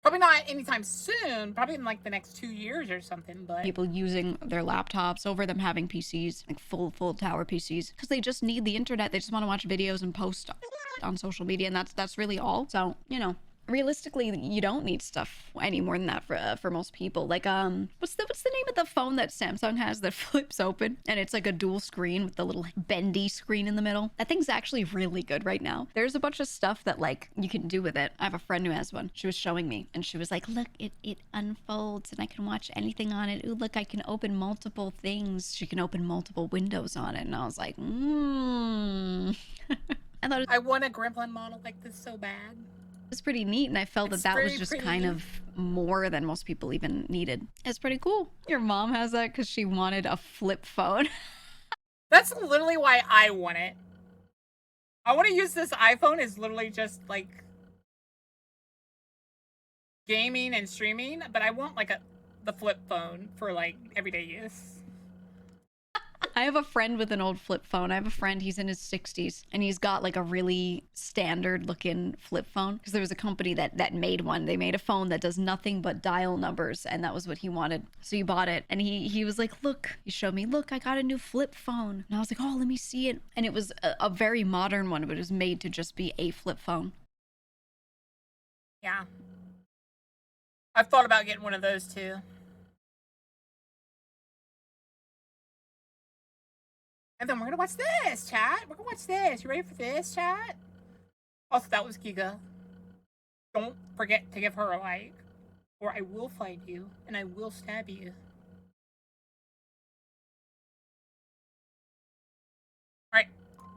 A: Probably not anytime soon, probably in, like, the next 2 years or something, but...
F: People using their laptops over them having PCs, like full tower PCs, because they just need the internet. They just want to watch videos and post on social media, and that's really all. So, you know... Realistically, you don't need stuff any more than that for most people. Like, what's the name of the phone that Samsung has that flips open and it's like a dual screen with the little bendy screen in the middle? That thing's actually really good right now. There's a bunch of stuff that, like, you can do with it. I have a friend who has one. She was showing me and she was like, look, it unfolds and I can watch anything on it. Ooh, look, I can open multiple things. She can open multiple windows on it. And I was like,
A: I want a Gremlin model like this so bad.
F: It's pretty neat, and I felt that was just kind of more than most people even needed. It's pretty cool. Your mom has that because she wanted a flip phone.
A: That's literally why I want it. I want to use this iPhone as literally just, like, gaming and streaming, but I want, like, the flip phone for, like, everyday use.
F: I have a friend with an old flip phone. I have a friend, he's in his 60s, and he's got, like, a really standard-looking flip phone. Because there was a company that made one. They made a phone that does nothing but dial numbers, and that was what he wanted. So he bought it, and he was like, look, he showed me, look, I got a new flip phone. And I was like, oh, let me see it. And it was a very modern one, but it was made to just be a flip phone.
A: Yeah. I've thought about getting one of those too. And then we're gonna watch this, chat. We're gonna watch this. You ready for this, chat? Also, that was Giga. Don't forget to give her a like, or I will find you and I will stab you. Alright.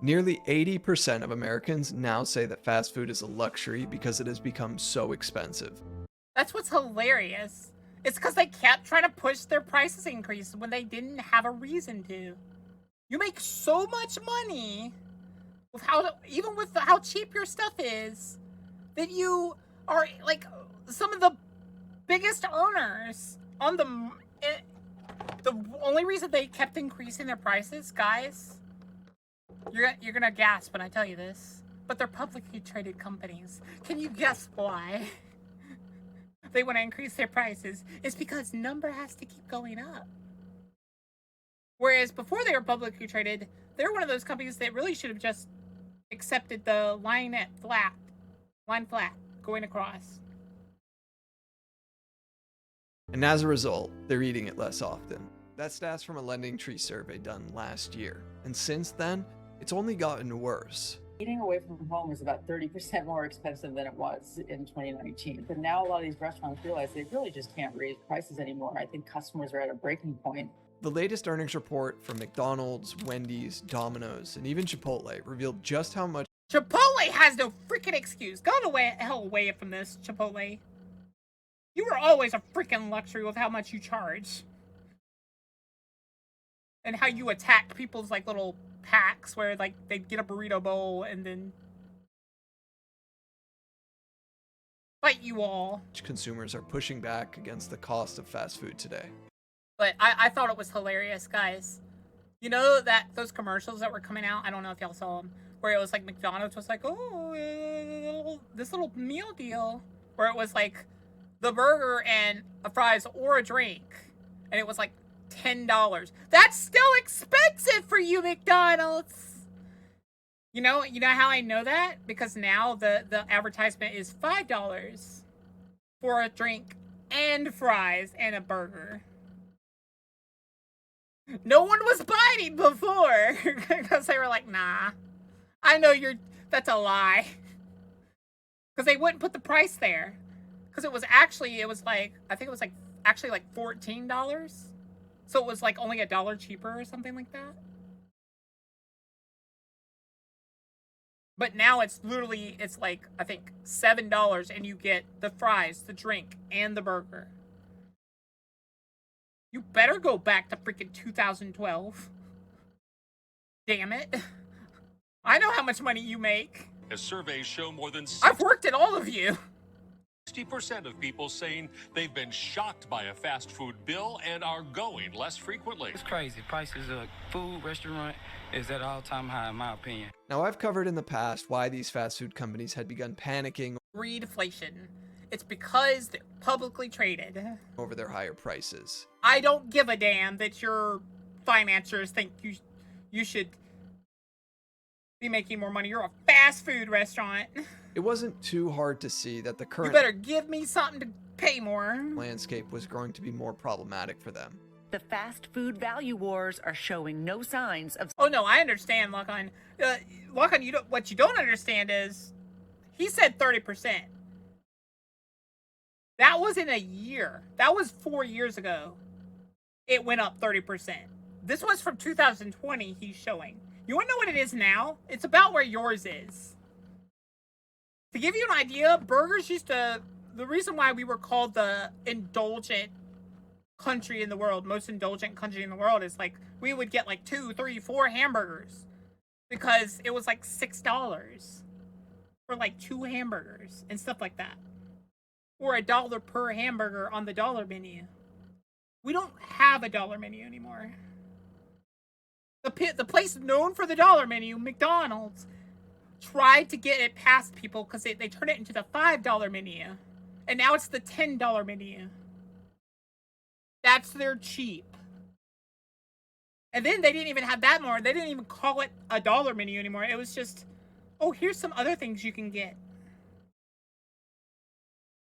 G: Nearly 80% of Americans now say that fast food is a luxury because it has become so expensive.
A: That's what's hilarious. It's because they kept trying to push their prices increase when they didn't have a reason to. You make so much money with even with how cheap your stuff is, that you are like some of the biggest earners on the. The only reason they kept increasing their prices, guys, you're gonna gasp when I tell you this, but they're publicly traded companies. Can you guess why? They want to increase their prices. It's because number has to keep going up. Whereas before they were publicly traded, they're one of those companies that really should have just accepted the line flat, going across.
G: And as a result, they're eating it less often. That's stats from a Lending Tree survey done last year. And since then, it's only gotten worse.
H: Eating away from home is about 30% more expensive than it was in 2019. But now a lot of these restaurants realize they really just can't raise prices anymore. I think customers are at a breaking point.
G: The latest earnings report from McDonald's, Wendy's, Domino's, and even Chipotle revealed just how much
A: Chipotle has no freaking excuse. Go the hell away from this, Chipotle. You were always a freaking luxury with how much you charge. And how you attack people's like little packs where like they'd get a burrito bowl and then fight you all.
G: consumers are pushing back against the cost of fast food today.
A: But I thought it was hilarious, guys. You know that those commercials that were coming out, I don't know if y'all saw them, where it was like McDonald's was like, oh, this little meal deal, where it was like the burger and a fries or a drink, and it was like $10. That's still expensive for you, McDonald's. You know how I know that? Because now the advertisement is $5 for a drink and fries and a burger. No one was biting before because they were like, nah, I know that's a lie. Because they wouldn't put the price there. Because I think it was like actually like $14. So it was like only $1 cheaper or something like that. But now it's like, I think $7 and you get the fries, the drink, and the burger. You better go back to freaking 2012. Damn it. I know how much money you make.
I: As surveys show, more than
A: I've worked at all of you.
I: 60% of people saying they've been shocked by a fast food bill and are going less frequently.
J: It's crazy. Prices of food, restaurant is at all-time high in my opinion.
G: Now, I've covered in the past why these fast food companies had begun panicking
A: Greedflation. It's because they're publicly traded.
G: over their higher prices.
A: I don't give a damn that your financiers think you should be making more money. You're a fast food restaurant.
G: It wasn't too hard to see that the
A: You
G: current
A: better give me something to pay more.
G: landscape was growing to be more problematic for them.
K: The fast food value wars are showing no signs of.
A: Oh no, I understand, Lock-On. Lock-On, what you don't understand is, he said 30%. That wasn't a year. That was 4 years ago. It went up 30%. This was from 2020, he's showing. You want to know what it is now? It's about where yours is. To give you an idea, burgers the reason why we were called the indulgent country in the world, most indulgent country in the world, is like, we would get like 2, 3, 4 hamburgers. Because it was like $6 for like 2 hamburgers and stuff like that. Or $1 per hamburger on the dollar menu. We don't have a dollar menu anymore. The place known for the dollar menu, McDonald's, tried to get it past people because they turned it into the $5 menu. And now it's the $10 menu. That's their cheap. And then they didn't even have that more. They didn't even call it a dollar menu anymore. It was just, oh, here's some other things you can get.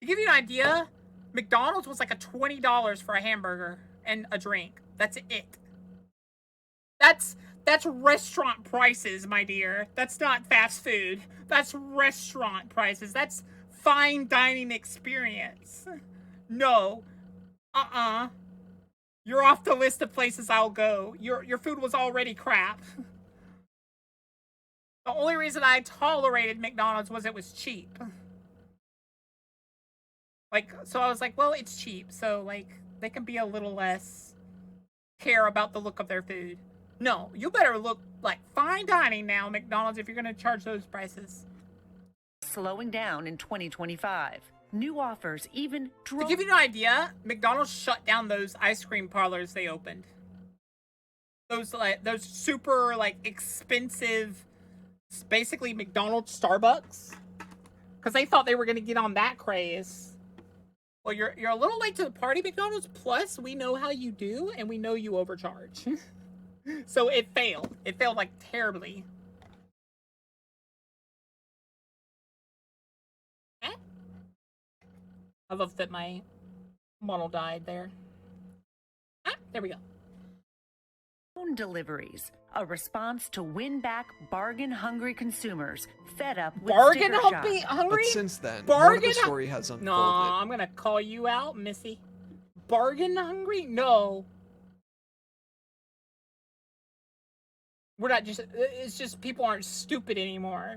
A: To give you an idea, McDonald's was like a $20 for a hamburger and a drink. That's it. That's restaurant prices, my dear. That's not fast food. That's restaurant prices. That's fine dining experience. No. You're off the list of places I'll go. Your food was already crap. The only reason I tolerated McDonald's was it was cheap. Like, so I was like, well, it's cheap, so, like, they can be a little less care about the look of their food. No, you better look like fine dining now, McDonald's, if you're going to charge those prices.
K: Slowing down in 2025. New offers even
A: To give you an idea, McDonald's shut down those ice cream parlors they opened. Those super, like, expensive, basically McDonald's Starbucks. Because they thought they were going to get on that craze. Well, you're a little late to the party, McDonald's. Plus, we know how you do, and we know you overcharge. So it failed. It failed, like, terribly. I love that my model died there. There we go.
K: Phone deliveries, a response to win back bargain-hungry consumers fed up with sticker shock.
A: Hungry?
G: But since then, more of the story has unfolded.
A: No, I'm gonna call you out, Missy. Bargain hungry? No. We're not just, it's just people aren't stupid anymore.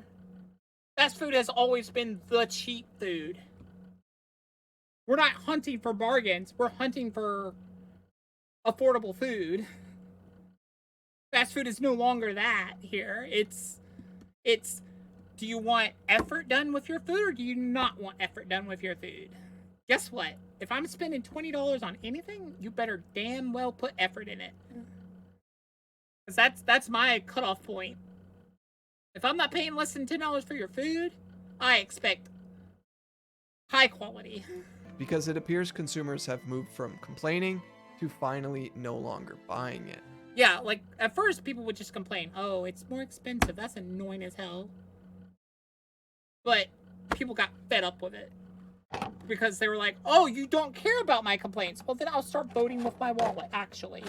A: Fast food has always been the cheap food. We're not hunting for bargains. We're hunting for affordable food. Fast food is no longer that here. It's, do you want effort done with your food or do you not want effort done with your food? Guess what? If I'm spending $20 on anything, you better damn well put effort in it. Because that's my cutoff point. If I'm not paying less than $10 for your food, I expect high quality.
G: Because it appears consumers have moved from complaining to finally no longer buying it.
A: Yeah, like, at first people would just complain, oh, it's more expensive. That's annoying as hell. But people got fed up with it. Because they were like, oh, you don't care about my complaints. Well, then I'll start voting with my wallet, actually.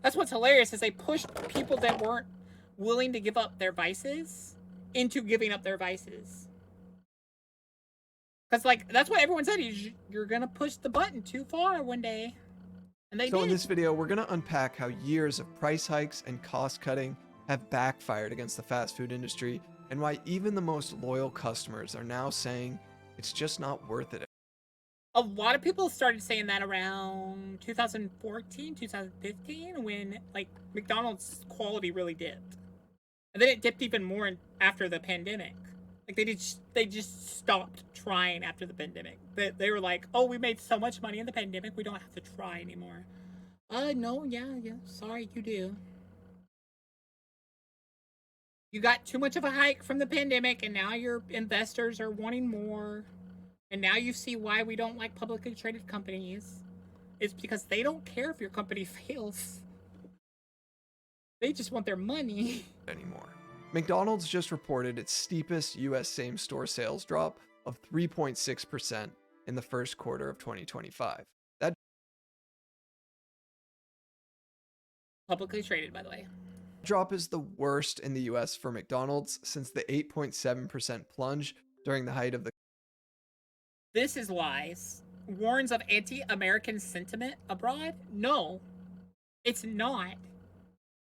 A: That's what's hilarious, is they pushed people that weren't willing to give up their vices into giving up their vices. Because, like, that's what everyone said. You're going to push the button too far one day. And they did.
G: In this video, we're going to unpack how years of price hikes and cost cutting have backfired against the fast food industry, and why even the most loyal customers are now saying it's just not worth it.
A: A lot of people started saying that around 2014, 2015, when, like, McDonald's quality really dipped. And then it dipped even more after the pandemic. Like, they just stopped trying after the pandemic. They were like, oh, we made so much money in the pandemic, we don't have to try anymore. No, yeah, sorry, you do. You got too much of a hike from the pandemic, and now your investors are wanting more. And now you see why we don't like publicly traded companies. It's because they don't care if your company fails. They just want their money.
G: Anymore. McDonald's just reported its steepest US same-store sales drop of 3.6% in the first quarter of 2025. That
A: publicly traded, by the way.
G: Drop is the worst in the US for McDonald's since the 8.7% plunge during the height of the.
A: This is lies. Warns of anti-American sentiment abroad? No, it's not.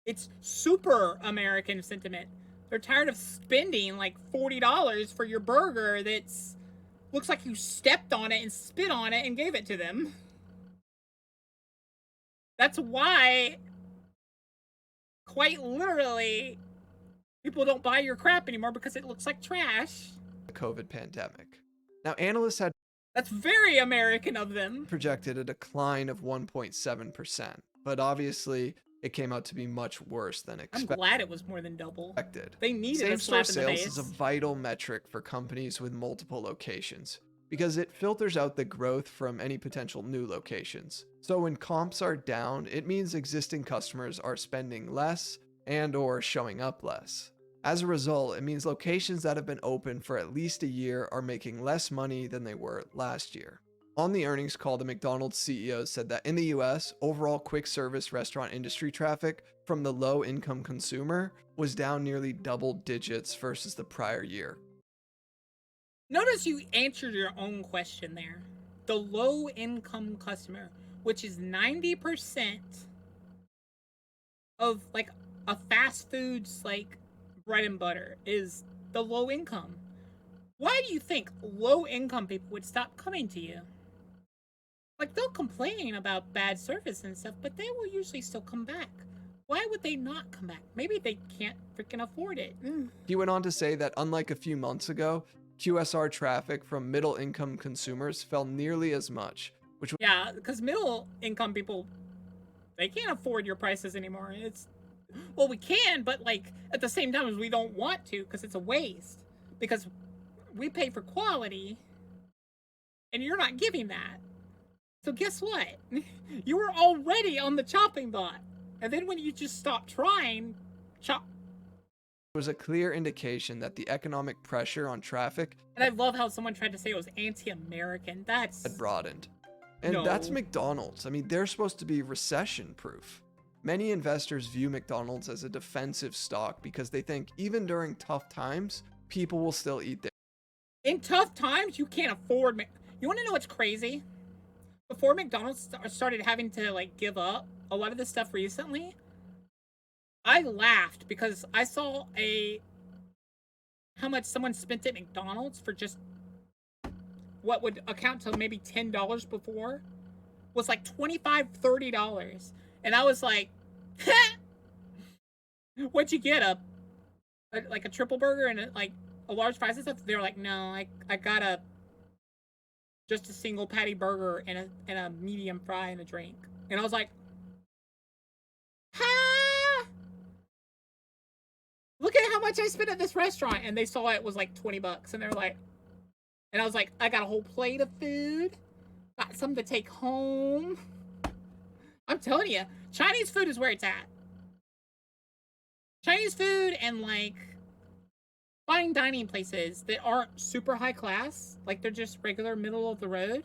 A: It's super American sentiment. They're tired of spending like $40 for your burger that's looks like you stepped on it and spit on it and gave it to them. That's why, quite literally, people don't buy your crap anymore because it looks like trash.
G: The COVID pandemic. Now, analysts had
A: That's very American of them.
G: Projected a decline of 1.7%, but obviously it came out to be much worse than expected.
A: I'm glad it was more than double. They needed a
G: Same-store
A: slap in the
G: sales
A: face.
G: is a vital metric for companies with multiple locations because it filters out the growth from any potential new locations. So when comps are down, it means existing customers are spending less and or showing up less. As a result, it means locations that have been open for at least a year are making less money than they were last year. On the earnings call, the McDonald's CEO said that in the US, overall quick service restaurant industry traffic from the low income consumer was down nearly double digits versus the prior year.
A: Notice you answered your own question there. The low income customer, which is 90% of like a fast foods like bread and butter, is the low income. Why do you think low income people would stop coming to you? Like, they'll complain about bad service and stuff, but they will usually still come back. Why would they not come back? Maybe they can't freaking afford it.
G: He went on to say that unlike a few months ago, QSR traffic from middle income consumers fell nearly as much, which
A: Yeah, because middle income people, they can't afford your prices anymore. Well, we can, but like at the same time as we don't want to, because it's a waste. Because we pay for quality, and you're not giving that. So guess what? You were already on the chopping block. And then when you just stop trying,
G: was a clear indication that the economic pressure on traffic
A: and I love how someone tried to say it was anti-American.
G: had broadened. And
A: No.
G: that's McDonald's. I mean, they're supposed to be recession proof. Many investors view McDonald's as a defensive stock because they think even during tough times, people will still eat there.
A: In tough times, you can't afford. You want to know what's crazy? Before McDonald's started having to like give up a lot of this stuff recently, I laughed because I saw how much someone spent at McDonald's for just what would account to maybe $10 before was like $25, $30. And I was like, what'd you get? Like a triple burger and like a large fries and stuff? They were like, no, I got just a single patty burger and a medium fry and a drink. And I was like, ha! Look at how much I spent at this restaurant. And they saw it was like $20. And they were like, and I was like, I got a whole plate of food. Got some to take home. I'm telling you, Chinese food is where it's at. Chinese food and like fine dining places that aren't super high class, like they're just regular middle of the road,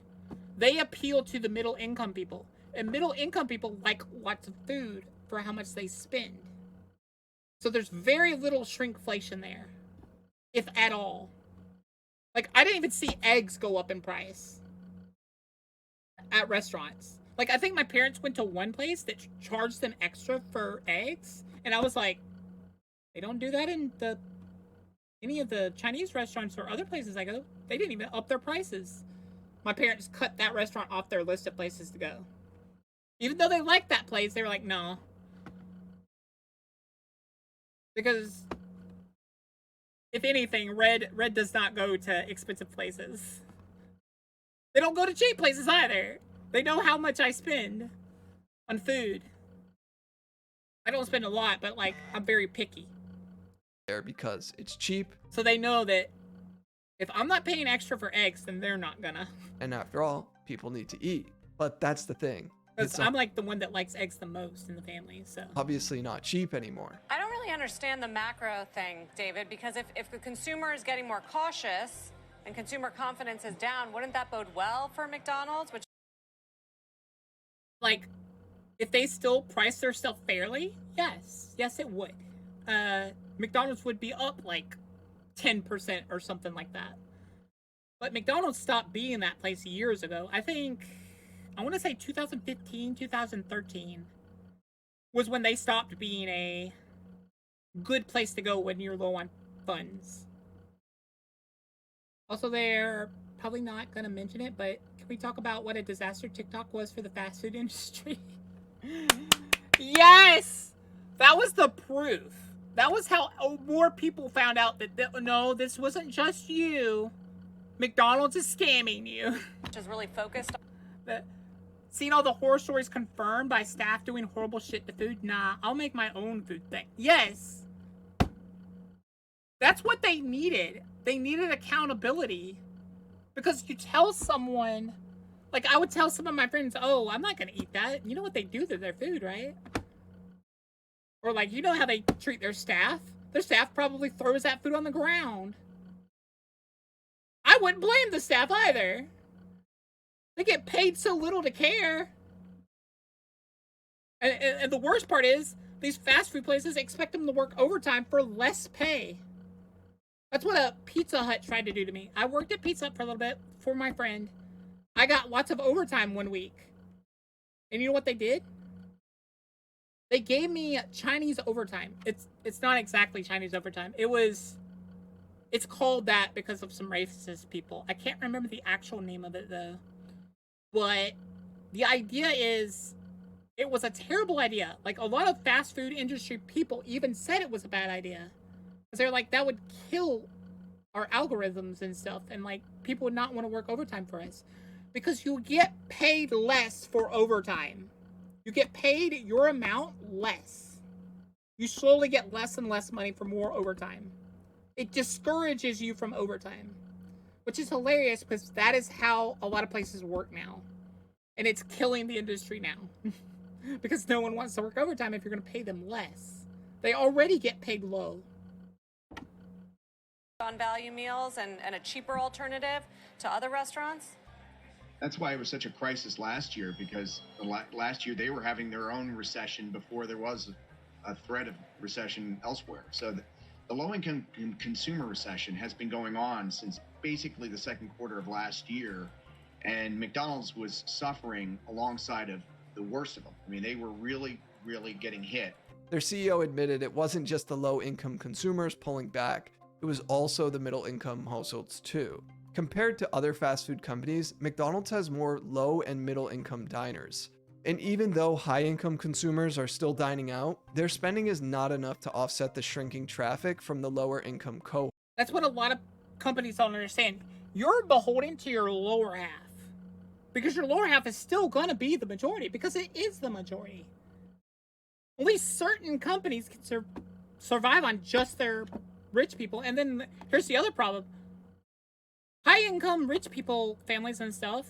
A: they appeal to the middle income people. And middle income people like lots of food for how much they spend. So there's very little shrinkflation there, if at all. Like, I didn't even see eggs go up in price at restaurants. Like, I think my parents went to one place that charged them extra for eggs, and I was like, they don't do that in any of the Chinese restaurants or other places I go. They didn't even up their prices. My parents cut that restaurant off their list of places to go. Even though they liked that place, they were like, no. Because, if anything, Red does not go to expensive places. They don't go to cheap places either. They know how much I spend on food. I don't spend a lot, but like, I'm very picky.
G: There because it's cheap.
A: So they know that if I'm not paying extra for eggs, then they're not gonna.
G: And after all, people need to eat. But that's the thing.
A: Because I'm like the one that likes eggs the most in the family, so.
G: Obviously not cheap anymore.
L: I don't really understand the macro thing, David, because if the consumer is getting more cautious and consumer confidence is down, wouldn't that bode well for McDonald's? Which,
A: like, if they still price their stuff fairly, yes. Yes, it would. McDonald's would be up like 10% or something like that. But McDonald's stopped being that place years ago. I want to say 2015, 2013 was when they stopped being a good place to go when you're low on funds. Also, they're probably not going to mention it, but can we talk about what a disaster TikTok was for the fast food industry? Yes! That was the proof. That was how more people found out that no, this wasn't just you. McDonald's is scamming you.
L: which is really focused on.
A: Seeing all the horror stories confirmed by staff doing horrible shit to food? Nah, I'll make my own food thing. Yes. That's what they needed. They needed accountability. Because you tell someone, like I would tell some of my friends, oh, I'm not going to eat that. You know what they do to their food, right? Or like, you know how they treat their staff? Their staff probably throws that food on the ground. I wouldn't blame the staff either. They get paid so little to care. And the worst part is, these fast food places expect them to work overtime for less pay. That's what a Pizza Hut tried to do to me. I worked at Pizza Hut for a little bit for my friend. I got lots of overtime one week. And you know what they did? They gave me Chinese overtime. It's not exactly Chinese overtime. It's called that because of some racist people. I can't remember the actual name of it though. But the idea is, it was a terrible idea. Like, a lot of fast food industry people even said it was a bad idea. Because they're like, that would kill our algorithms and stuff. And, like, people would not want to work overtime for us. Because you get paid less for overtime. You get paid your amount less. You slowly get less and less money for more overtime. It discourages you from overtime. Which is hilarious because that is how a lot of places work now. And it's killing the industry now. Because no one wants to work overtime if you're going to pay them less. They already get paid low.
L: On value meals and a cheaper alternative to other restaurants?
M: That's why it was such a crisis last year, because last year they were having their own recession before there was a threat of recession elsewhere. So the low-income consumer recession has been going on since basically the second quarter of last year, and McDonald's was suffering alongside of the worst of them. I mean, they were really, really getting hit.
G: Their CEO admitted it wasn't just the low-income consumers pulling back, it was also the middle-income households too. Compared to other fast food companies, McDonald's has more low and middle-income diners. And even though high-income consumers are still dining out, their spending is not enough to offset the shrinking traffic from the lower-income cohort.
A: That's what a lot of companies don't understand. You're beholden to your lower half. Because your lower half is still going to be the majority. Because it is the majority. Only certain companies can survive on just their rich people. And then here's the other problem. High-income rich people, families and stuff,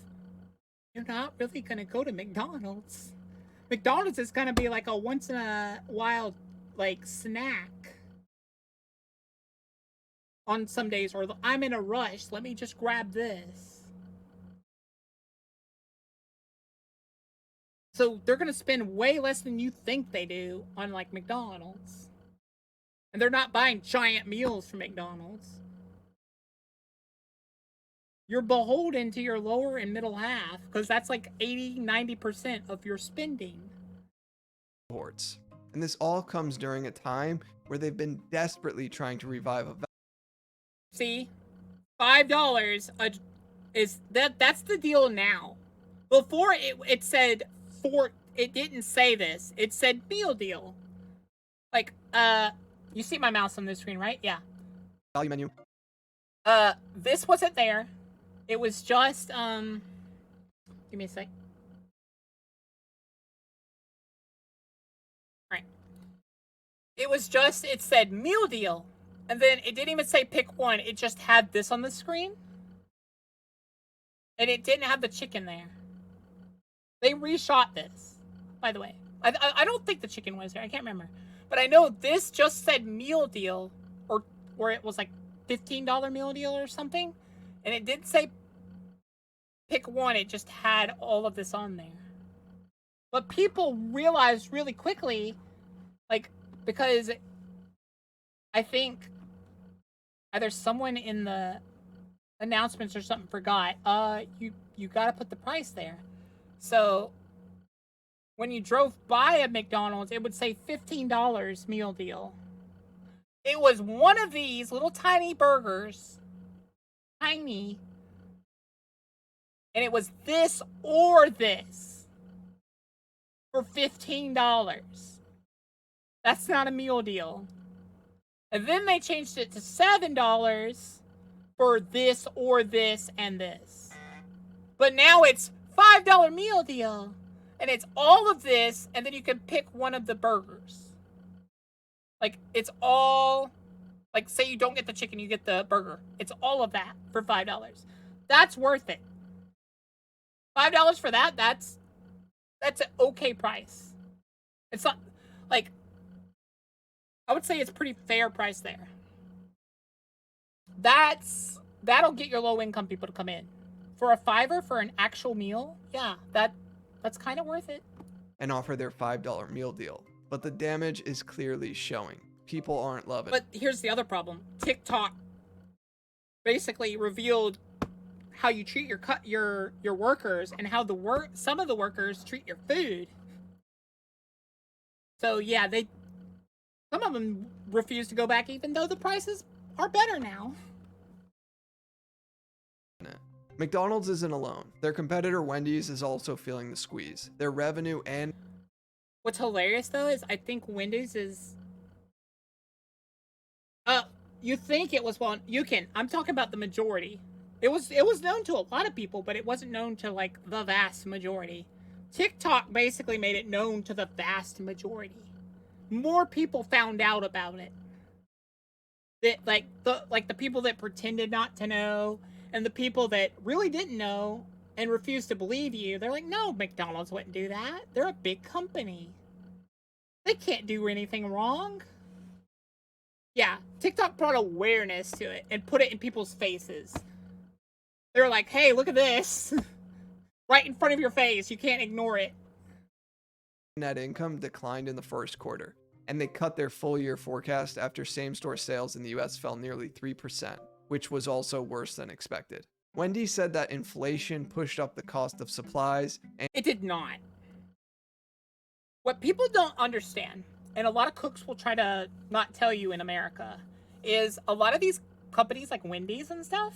A: you're not really going to go to McDonald's. McDonald's is going to be like a once-in-a-while, like, snack. On some days. Or I'm in a rush. Let me just grab this. So they're going to spend way less than you think they do on, like, McDonald's. And they're not buying giant meals from McDonald's. You're beholden to your lower and middle half, because that's like 80-90% of your spending.
G: And this all comes during a time where they've been desperately trying to revive a...
A: See? $5 is... That's the deal now. Before it said... It didn't say this. It said meal deal. Like, you see my mouse on the screen, right? Yeah.
G: Value menu.
A: This wasn't there. It was just, give me a sec. Alright. It was just, it said meal deal. And then it didn't even say pick one. It just had this on the screen. And it didn't have the chicken there. They reshot this, by the way. I don't think the chicken was there. I can't remember. But I know this just said meal deal, or it was like $15 meal deal or something. And it didn't say pick one. It just had all of this on there. But people realized really quickly, like, because I think either someone in the announcements or something forgot, you got to put the price there. So when you drove by a McDonald's, it would say $15 meal deal. It was one of these little tiny burgers. Tiny. And it was this or this. For $15. That's not a meal deal. And then they changed it to $7 for this or this and this. But now it's $5 meal deal. And it's all of this, and then you can pick one of the burgers. Like, it's all... Like, say you don't get the chicken, you get the burger. It's all of that for $5. That's worth it. $5 for that, that's an okay price. It's not, like... I would say it's pretty fair price there. That'll get your low-income people to come in. For a $5 for an actual meal, yeah, that's kind of worth it.
G: And offer their $5 meal deal. But the damage is clearly showing. People aren't loving it.
A: But here's the other problem. TikTok basically revealed how you treat your workers and how some of the workers treat your food. So yeah, some of them refuse to go back even though the prices are better now.
G: McDonald's isn't alone. Their competitor Wendy's is also feeling the squeeze. Their revenue and...
A: What's hilarious though is I think Wendy's is... you think it was one... I'm talking about the majority. It was known to a lot of people, but it wasn't known to like the vast majority. TikTok basically made it known to the vast majority. More people found out about it. That the people that pretended not to know, and the people that really didn't know and refused to believe you, they're like, no, McDonald's wouldn't do that. They're a big company. They can't do anything wrong. Yeah, TikTok brought awareness to it and put it in people's faces. They were like, hey, look at this. Right in front of your face. You can't ignore it.
G: Net income declined in the first quarter, and they cut their full year forecast after same-store sales in the US fell nearly 3%, which was also worse than expected. Wendy said that inflation pushed up the cost of supplies, and
A: it did not. What people don't understand, and a lot of cooks will try to not tell you in America, is a lot of these companies like Wendy's and stuff,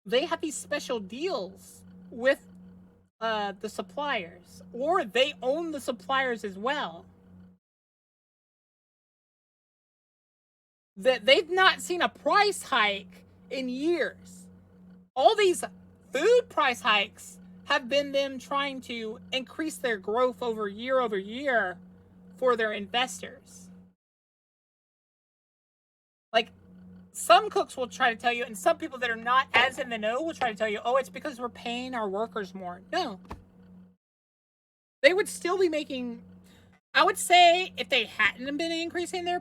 A: they have these special deals with the suppliers, or they own the suppliers as well. That they've not seen a price hike in years. All these food price hikes have been them trying to increase their growth over year for their investors. Like, some cooks will try to tell you, and some people that are not as in the know will try to tell you, oh, it's because we're paying our workers more. No. They would still be making... I would say if they hadn't been increasing their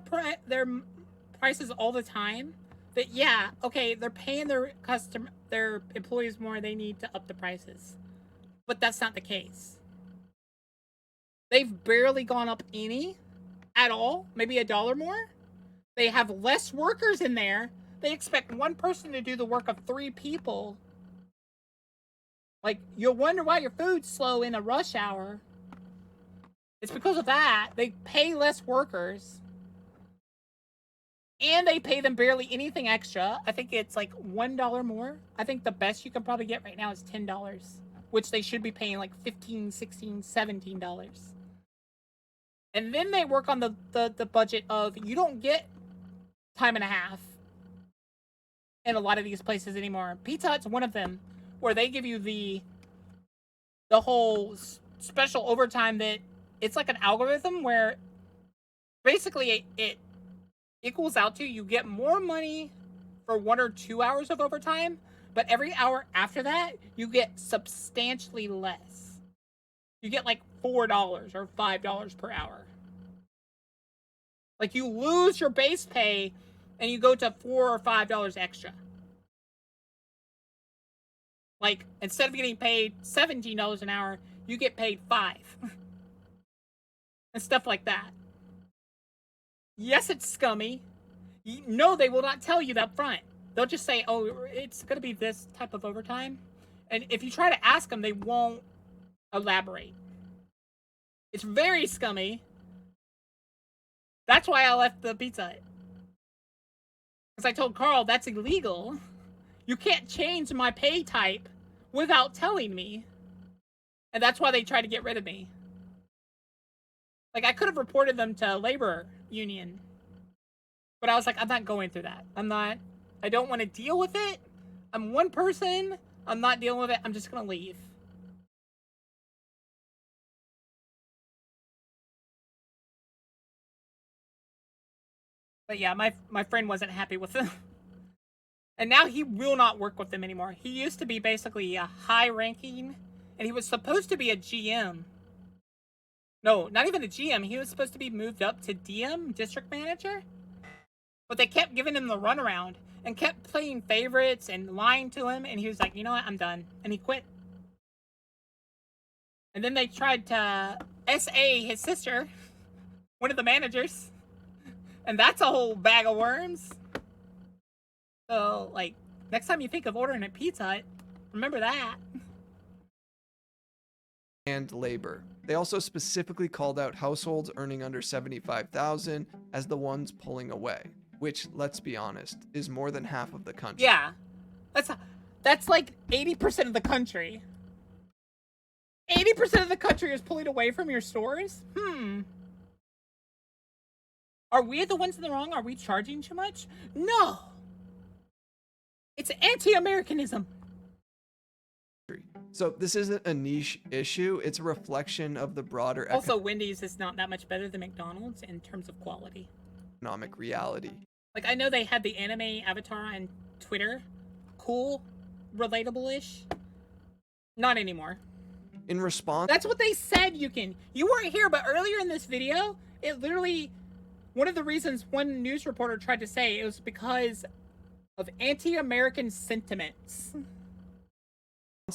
A: prices all the time, that yeah, okay, they're paying their employees more, they need to up the prices. But that's not the case. They've barely gone up any at all, maybe $1 more. They have less workers in there. They expect one person to do the work of 3 people. Like, you'll wonder why your food's slow in a rush hour. It's because of that. They pay less workers. And they pay them barely anything extra. I think it's like $1 more. I think the best you can probably get right now is $10. Which they should be paying like $15, $16, $17. And then they work on the budget of, you don't get time and a half in a lot of these places anymore. Pizza Hut's one of them, where they give you the whole special overtime that it's like an algorithm where basically it equals out to, you get more money for 1 or 2 hours of overtime, but every hour after that, you get substantially less. You get like $4 or $5 per hour. Like, you lose your base pay and you go to $4 or $5 extra. Like, instead of getting paid $17 an hour, you get paid $5. And stuff like that. Yes, it's scummy. No, they will not tell you that up front. They'll just say, oh, it's going to be this type of overtime. And if you try to ask them, they won't elaborate. It's very scummy. That's why I left the Pizza Hut. Because I told Carl, that's illegal. You can't change my pay type without telling me. And that's why they tried to get rid of me. Like, I could have reported them to labor union. But I was like, I'm not going through that. I don't want to deal with it. I'm one person. I'm not dealing with it. I'm just going to leave. But yeah, my friend wasn't happy with them. And now he will not work with them anymore. He used to be basically a high ranking, and he was supposed to be a GM. No, not even a GM. He was supposed to be moved up to DM, district manager. But they kept giving him the runaround and kept playing favorites and lying to him. And he was like, you know what, I'm done. And he quit. And then they tried to SA his sister, one of the managers. And that's a whole bag of worms. So, like, next time you think of ordering at Pizza Hut, remember that.
G: And labor. They also specifically called out households earning under $75,000 as the ones pulling away, which, let's be honest, is more than half of the country.
A: Yeah. That's like 80% of the country. 80% of the country is pulling away from your stores? Are we the ones in the wrong? Are we charging too much? No. It's anti-Americanism.
G: So this isn't a niche issue. It's a reflection of the broader
A: Also, Wendy's is not that much better than McDonald's in terms of quality.
G: economic reality.
A: Like, I know they had the anime avatar on Twitter. Cool. Relatable-ish. Not anymore.
G: In response...
A: That's what they said you can... You weren't here, but earlier in this video, it literally... One of the reasons one news reporter tried to say it was because of anti-American sentiments.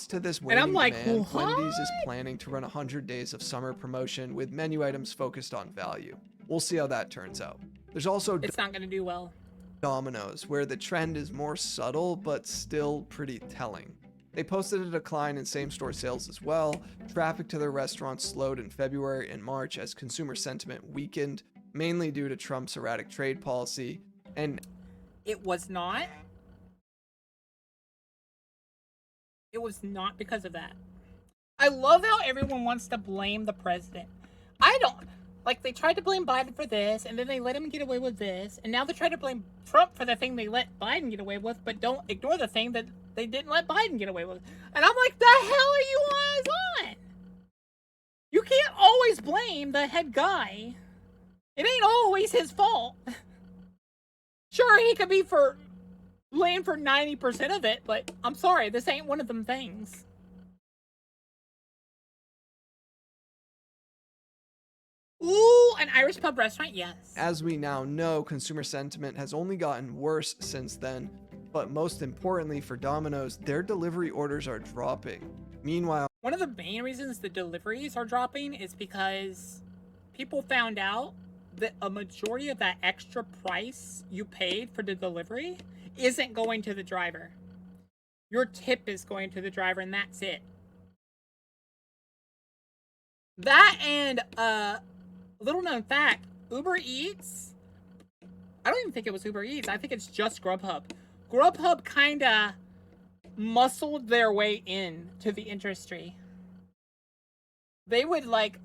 G: To this
A: And I'm like,
G: demand,
A: what?
G: Wendy's is planning to run 100 days of summer promotion with menu items focused on value. We'll see how that turns out. There's also
A: It's not going to do well.
G: Domino's, where the trend is more subtle but still pretty telling. They posted a decline in same-store sales as well. Traffic to their restaurants slowed in February and March as consumer sentiment weakened, mainly due to Trump's erratic trade policy, and
A: It was not. It was not because of that. I love how everyone wants to blame the president. I don't. Like, they tried to blame Biden for this, and then they let him get away with this, and now they're trying to blame Trump for the thing they let Biden get away with, but don't ignore the thing that they didn't let Biden get away with. And I'm like, the hell are you guys on? You can't always blame the head guy. It ain't always his fault. Sure, he could be blamed for 90% of it, but I'm sorry, this ain't one of them things. Ooh, an Irish pub restaurant, yes.
G: as we now know, consumer sentiment has only gotten worse since then, but most importantly for Domino's, their delivery orders are dropping. Meanwhile,
A: One of the main reasons the deliveries are dropping is because people found out that a majority of that extra price you paid for the delivery isn't going to the driver. Your tip is going to the driver, and that's it. That and, little known fact, Uber Eats, I don't even think it was Uber Eats. I think it's just Grubhub. Grubhub kind of muscled their way in to the industry. They would, like,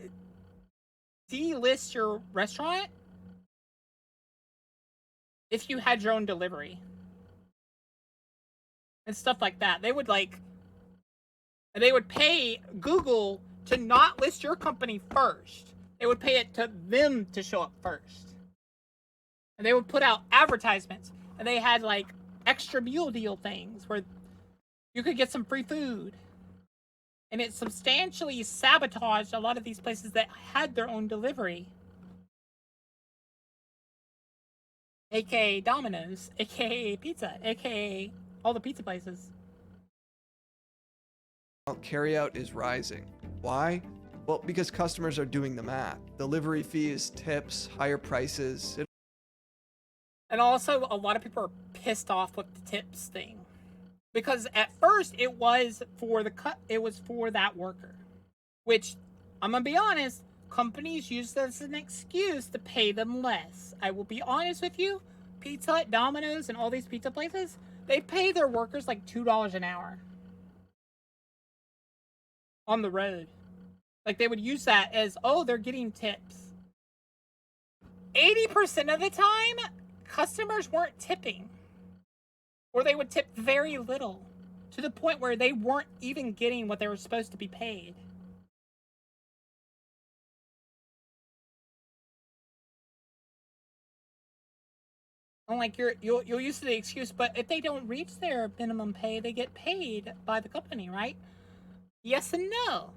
A: delist your restaurant if you had your own delivery. And stuff like that. They would, like, they would pay Google to not list your company first. They would pay it to them to show up first. And they would put out advertisements. And they had, like, extra meal deal things where you could get some free food. And it substantially sabotaged a lot of these places that had their own delivery. AKA Domino's, AKA Pizza, AKA all the pizza places.
G: carryout is rising. Why? Well, because customers are doing the math. Delivery fees, tips, higher prices.
A: And also, a lot of people are pissed off with the tips thing. Because at first, it was for that worker. Which, I'm gonna be honest, companies use this as an excuse to pay them less. I will be honest with you, Pizza Hut, Domino's, and all these pizza places, they pay their workers like $2 an hour. On the road. Like, they would use that as, oh, they're getting tips. 80% of the time, customers weren't tipping. Or they would tip very little. To the point where they weren't even getting what they were supposed to be paid. I'm like, you'll use the excuse, but if they don't reach their minimum pay, they get paid by the company, right? Yes and no.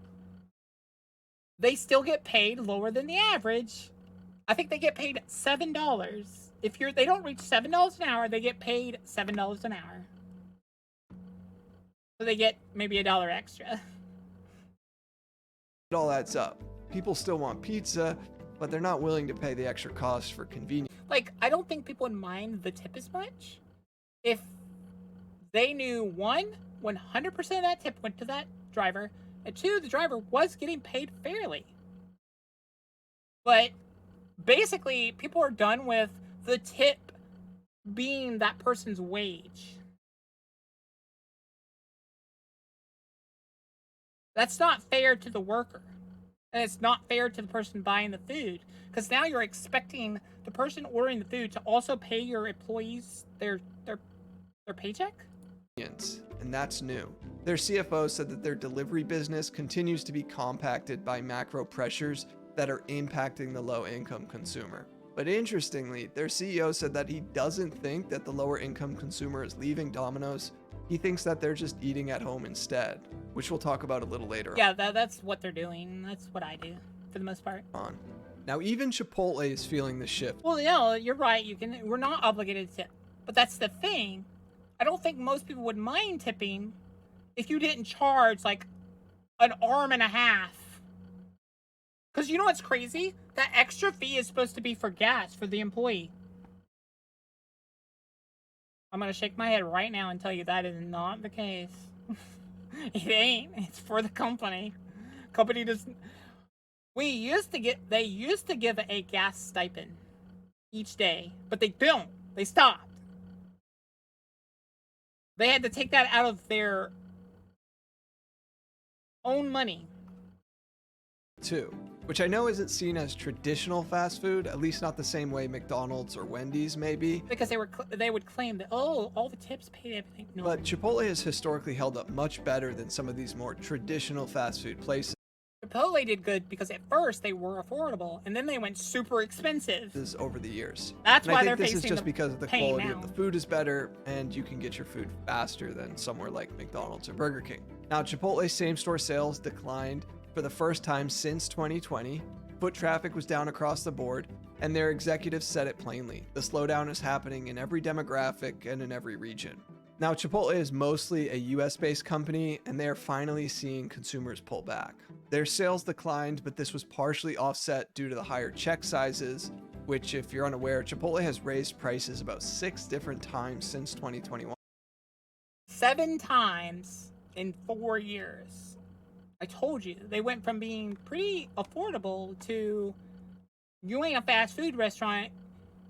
A: They still get paid lower than the average. I think they get paid $7 if they don't reach $7 an hour, they get paid $7 an hour. So they get maybe $1 extra.
G: It all adds up. People still want pizza, but they're not willing to pay the extra cost for convenience.
A: Like, I don't think people would mind the tip as much if they knew, one, 100% of that tip went to that driver, and two, the driver was getting paid fairly. But basically, people are done with the tip being that person's wage. That's not fair to the worker. And it's not fair to the person buying the food. Because now you're expecting the person ordering the food to also pay your employees their paycheck?
G: And that's new. Their CFO said that their delivery business continues to be compacted by macro pressures that are impacting the low-income consumer. But interestingly, their CEO said that he doesn't think that the lower-income consumer is leaving Domino's. He thinks that they're just eating at home instead, which we'll talk about a little later
A: Yeah, that's what they're doing. That's what I do, for the most part.
G: on. Now, even Chipotle is feeling the shift.
A: Well, no, you're right. We're not obligated to tip. But that's the thing. I don't think most people would mind tipping if you didn't charge like an arm and a half. Because you know what's crazy? That extra fee is supposed to be for gas for the employee. I'm going to shake my head right now and tell you that is not the case. It ain't. It's for the company. Company doesn't. They used to give a gas stipend each day, but they don't. They stopped. They had to take that out of their own money.
G: Too, which I know isn't seen as traditional fast food, at least not the same way McDonald's or Wendy's may be.
A: Because they would claim that, oh, all the tips paid everything. No.
G: But Chipotle has historically held up much better than some of these more traditional fast food places.
A: Chipotle did good because at first they were affordable, and then they went super expensive
G: Over the years.
A: That's
G: and
A: why
G: I
A: they're
G: think this
A: facing
G: is just
A: the
G: because of the
A: pain
G: quality
A: now.
G: of the food is better, and you can get your food faster than somewhere like McDonald's or Burger King. Now, Chipotle's same-store sales declined for the first time since 2020. Foot traffic was down across the board, and their executives said it plainly. The slowdown is happening in every demographic and in every region. Now, Chipotle is mostly a US-based company, and they are finally seeing consumers pull back. Their sales declined, but this was partially offset due to the higher check sizes, which, if you're unaware, Chipotle has raised prices about 6 different times since 2021.
A: 7 times in 4 years. I told you, they went from being pretty affordable to, you ain't a fast food restaurant,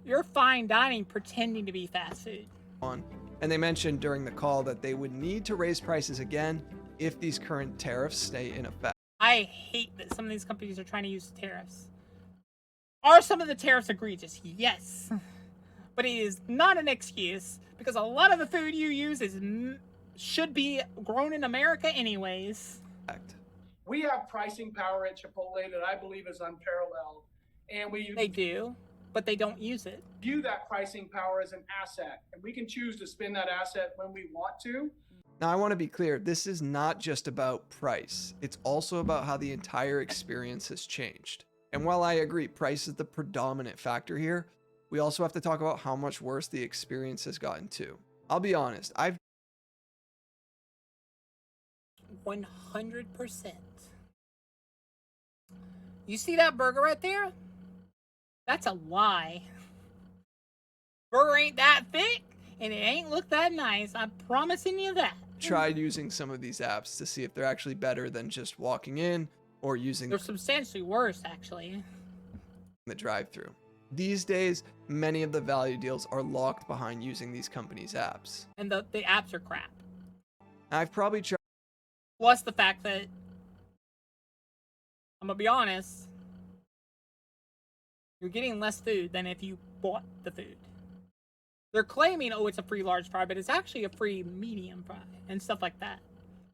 A: you're fine dining pretending to be fast food.
G: And they mentioned during the call that they would need to raise prices again if these current tariffs stay in effect.
A: I hate that some of these companies are trying to use tariffs. Are some of the tariffs egregious? Yes. But it is not an excuse, because a lot of the food you use should be grown in America anyways.
N: We have pricing power at Chipotle that I believe is unparalleled. And
A: They do, but they don't use it.
N: View that pricing power as an asset. And we can choose to spend that asset when we want to.
G: Now, I want to be clear, this is not just about price. It's also about how the entire experience has changed. And while I agree price is the predominant factor here, we also have to talk about how much worse the experience has gotten too. I'll be honest, I've
A: 100%. You see that burger right there? That's a lie. Burger ain't that thick, and it ain't look that nice. I'm promising you that.
G: tried using some of these apps to see if they're actually better than just walking in or using
A: They're substantially worse, actually.
G: the drive-thru. These days, many of the value deals are locked behind using these companies' apps.
A: And the apps are crap.
G: I've probably tried
A: Plus the fact that, I'm gonna be honest, you're getting less food than if you bought the food. They're claiming, oh, it's a free large fry, but it's actually a free medium fry and stuff like that.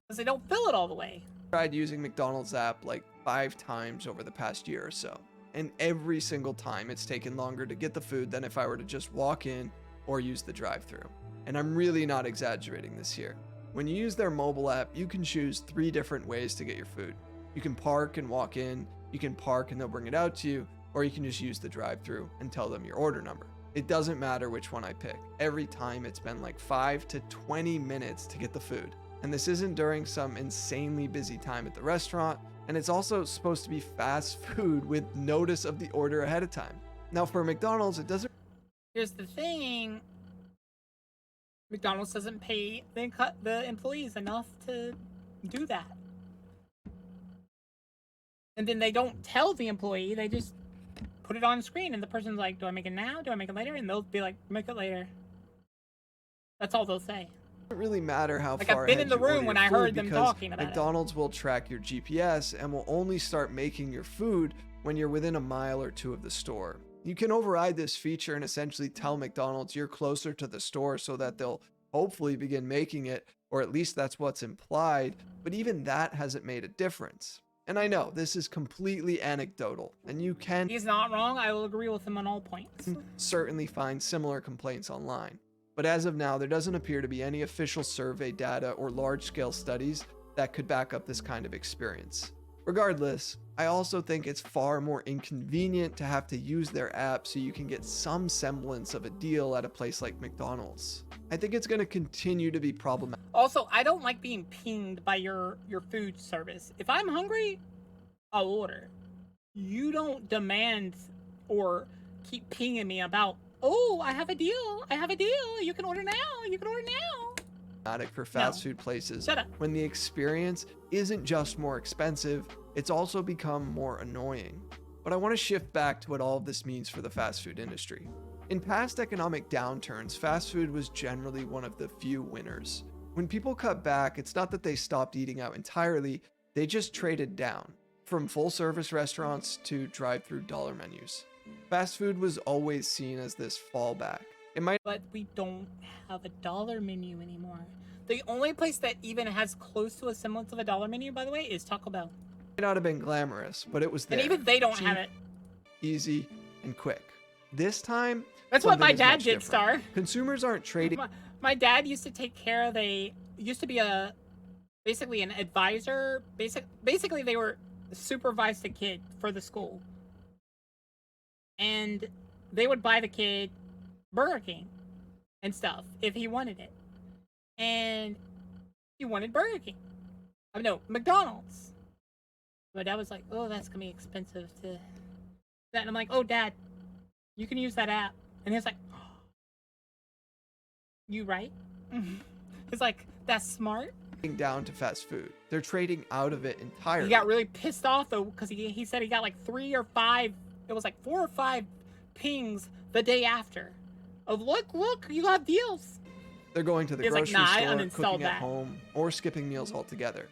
A: Because they don't fill it all the way.
G: tried using McDonald's app like 5 times over the past year or so. And every single time it's taken longer to get the food than if I were to just walk in or use the drive-thru. And I'm really not exaggerating this here. When you use their mobile app, you can choose 3 different ways to get your food. You can park and walk in, you can park and they'll bring it out to you, or you can just use the drive-thru and tell them your order number. It doesn't matter which one I pick. Every time it's been like 5 to 20 minutes to get the food. And this isn't during some insanely busy time at the restaurant, and it's also supposed to be fast food with notice of the order ahead of time. Now for McDonald's, it doesn't.
A: Here's the thing. McDonald's doesn't pay the employees enough to do that. And then they don't tell the employee, they just put it on screen, and the person's like, do I make it now? Do I make it later? And they'll be like, make it later. That's all they'll say.
G: Doesn't really matter how
A: Like,
G: far
A: I've been
G: ahead
A: in the
G: you order
A: room when
G: your
A: I
G: food
A: heard them
G: because
A: talking about it.
G: McDonald's will track your GPS and will only start making your food when you're within a mile or two of the store. You can override this feature and essentially tell McDonald's you're closer to the store so that they'll hopefully begin making it, or at least that's what's implied, but even that hasn't made a difference. And I know this is completely anecdotal, and you can
A: He's not wrong. I will agree with him on all points.
G: certainly find similar complaints online. But as of now, there doesn't appear to be any official survey data or large-scale studies that could back up this kind of experience. Regardless, I also think it's far more inconvenient to have to use their app so you can get some semblance of a deal at a place like McDonald's. I think it's going to continue to be problematic.
A: Also, I don't like being pinged by your food service. If I'm hungry, I'll order. You don't demand or keep pinging me about, oh, I have a deal. I have a deal. You can order now. You can order now.
G: For fast food places
A: Shut up.
G: when the experience isn't just more expensive, it's also become more annoying. But I want to shift back to what all of this means for the fast food industry. In past economic downturns, fast food was generally one of the few winners. When people cut back, it's not that they stopped eating out entirely, they just traded down, from full-service restaurants to drive-through dollar menus. Fast food was always seen as this fallback.
A: But we don't have a dollar menu anymore. The only place that even has close to a semblance of a dollar menu, by the way, is Taco Bell.
G: Might not have been glamorous, but it was there.
A: And even they don't
G: Cheap,
A: have it.
G: Easy, and quick. This time,
A: That's what my
G: something is
A: dad
G: much
A: did,
G: different.
A: Star.
G: Consumers aren't trading.
A: My dad used to take care of used to be basically an advisor. Basically, they were supervised a kid for the school. And they would buy the kid Burger King and stuff if he wanted it. And he wanted Burger King. No, McDonald's. My dad was like, oh, that's going to be expensive to that. And I'm like, oh, Dad, you can use that app. And he was like, oh, you right? He's like, that's smart.
G: Down to fast food. They're trading out of it entirely.
A: He got really pissed off, though, because he said he got like 3 or 5, it was like 4 or 5 pings the day after. Of look, you have deals.
G: They're going to the
A: He's like,
G: grocery
A: nah, I
G: store,
A: uninstalled
G: cooking
A: that.
G: at home, or skipping meals altogether.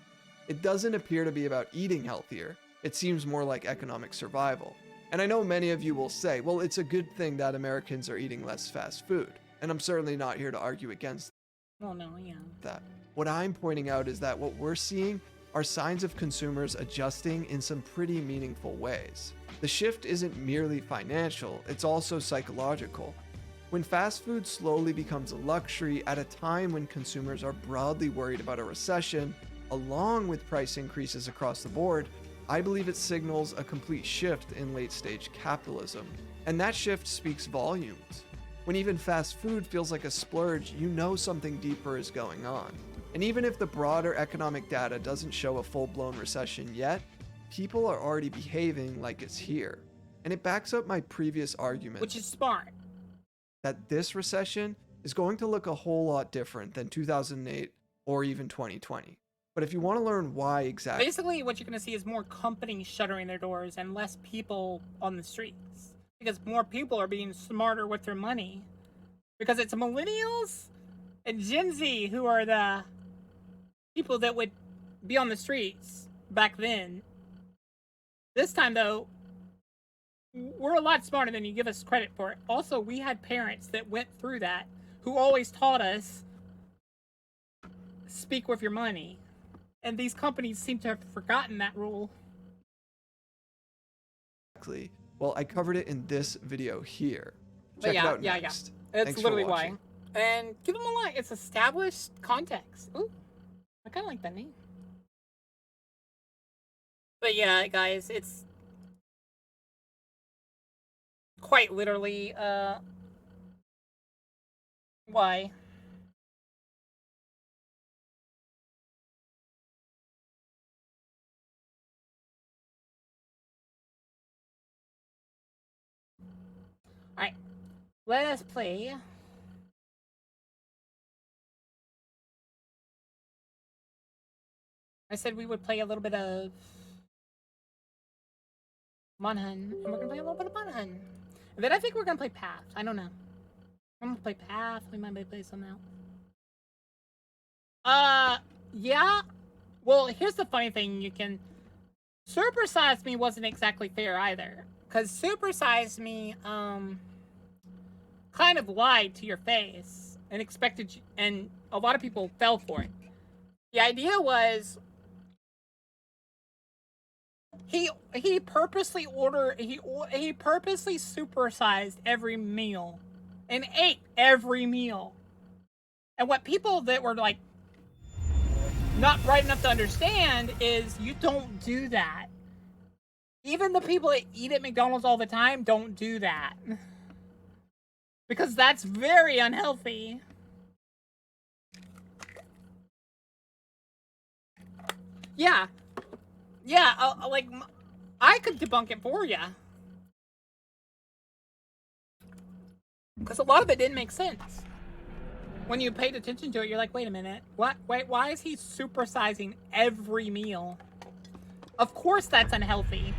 G: It doesn't appear to be about eating healthier. It seems more like economic survival. And I know many of you will say, well, it's a good thing that Americans are eating less fast food. And I'm certainly not here to argue against
A: Well, no, yeah.
G: that. What I'm pointing out is that what we're seeing are signs of consumers adjusting in some pretty meaningful ways. The shift isn't merely financial, it's also psychological. When fast food slowly becomes a luxury at a time when consumers are broadly worried about a recession, along with price increases across the board, I believe it signals a complete shift in late-stage capitalism. And that shift speaks volumes. When even fast food feels like a splurge, you know something deeper is going on. And even if the broader economic data doesn't show a full-blown recession yet, people are already behaving like it's here. And it backs up my previous argument.
A: Which is smart.
G: That this recession is going to look a whole lot different than 2008 or even 2020. But if you want to learn why exactly...
A: Basically, what you're going to see is more companies shuttering their doors and less people on the streets. Because more people are being smarter with their money. Because it's millennials and Gen Z who are the people that would be on the streets back then. This time, though, we're a lot smarter than you give us credit for. Also, we had parents that went through that who always taught us, speak with your money. And these companies seem to have forgotten that rule.
G: Well, I covered it in this video here.
A: But
G: Check
A: yeah,
G: it out
A: yeah,
G: next.
A: yeah. It's
G: Thanks for
A: literally why.
G: watching.
A: And give them a like. It's established context. Ooh, I kind of like that name. But yeah, guys, it's quite literally Why? Alright. Let us play. I said we would play a little bit of Monhun, and we're gonna play a little bit of Monhun. And then I think we're gonna play Path. I don't know. I'm gonna play Path. We might play something else. Yeah. Well, here's the funny thing. You can... Supersize Me wasn't exactly fair either. Because Supersize Me, kind of lied to your face and expected you, and a lot of people fell for it. The idea was he purposely he purposely supersized every meal and ate every meal. And what people that were like not bright enough to understand is you don't do that. Even the people that eat at McDonald's all the time don't do that. Because that's very unhealthy. Yeah. Yeah, like, I could debunk it for you. Because a lot of it didn't make sense. When you paid attention to it, you're like, wait a minute. What? Wait, why is he supersizing every meal? Of course that's unhealthy.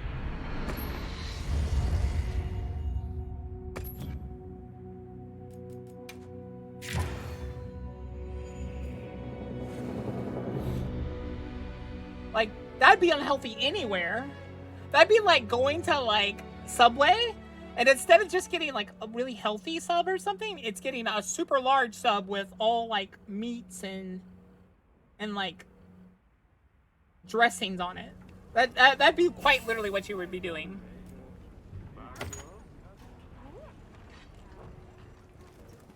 A: Like, that'd be unhealthy anywhere. That'd be like going to, like, Subway, and instead of just getting, like, a really healthy sub or something, it's getting a super large sub with all, like, meats and like, dressings on it. That'd be quite literally what you would be doing.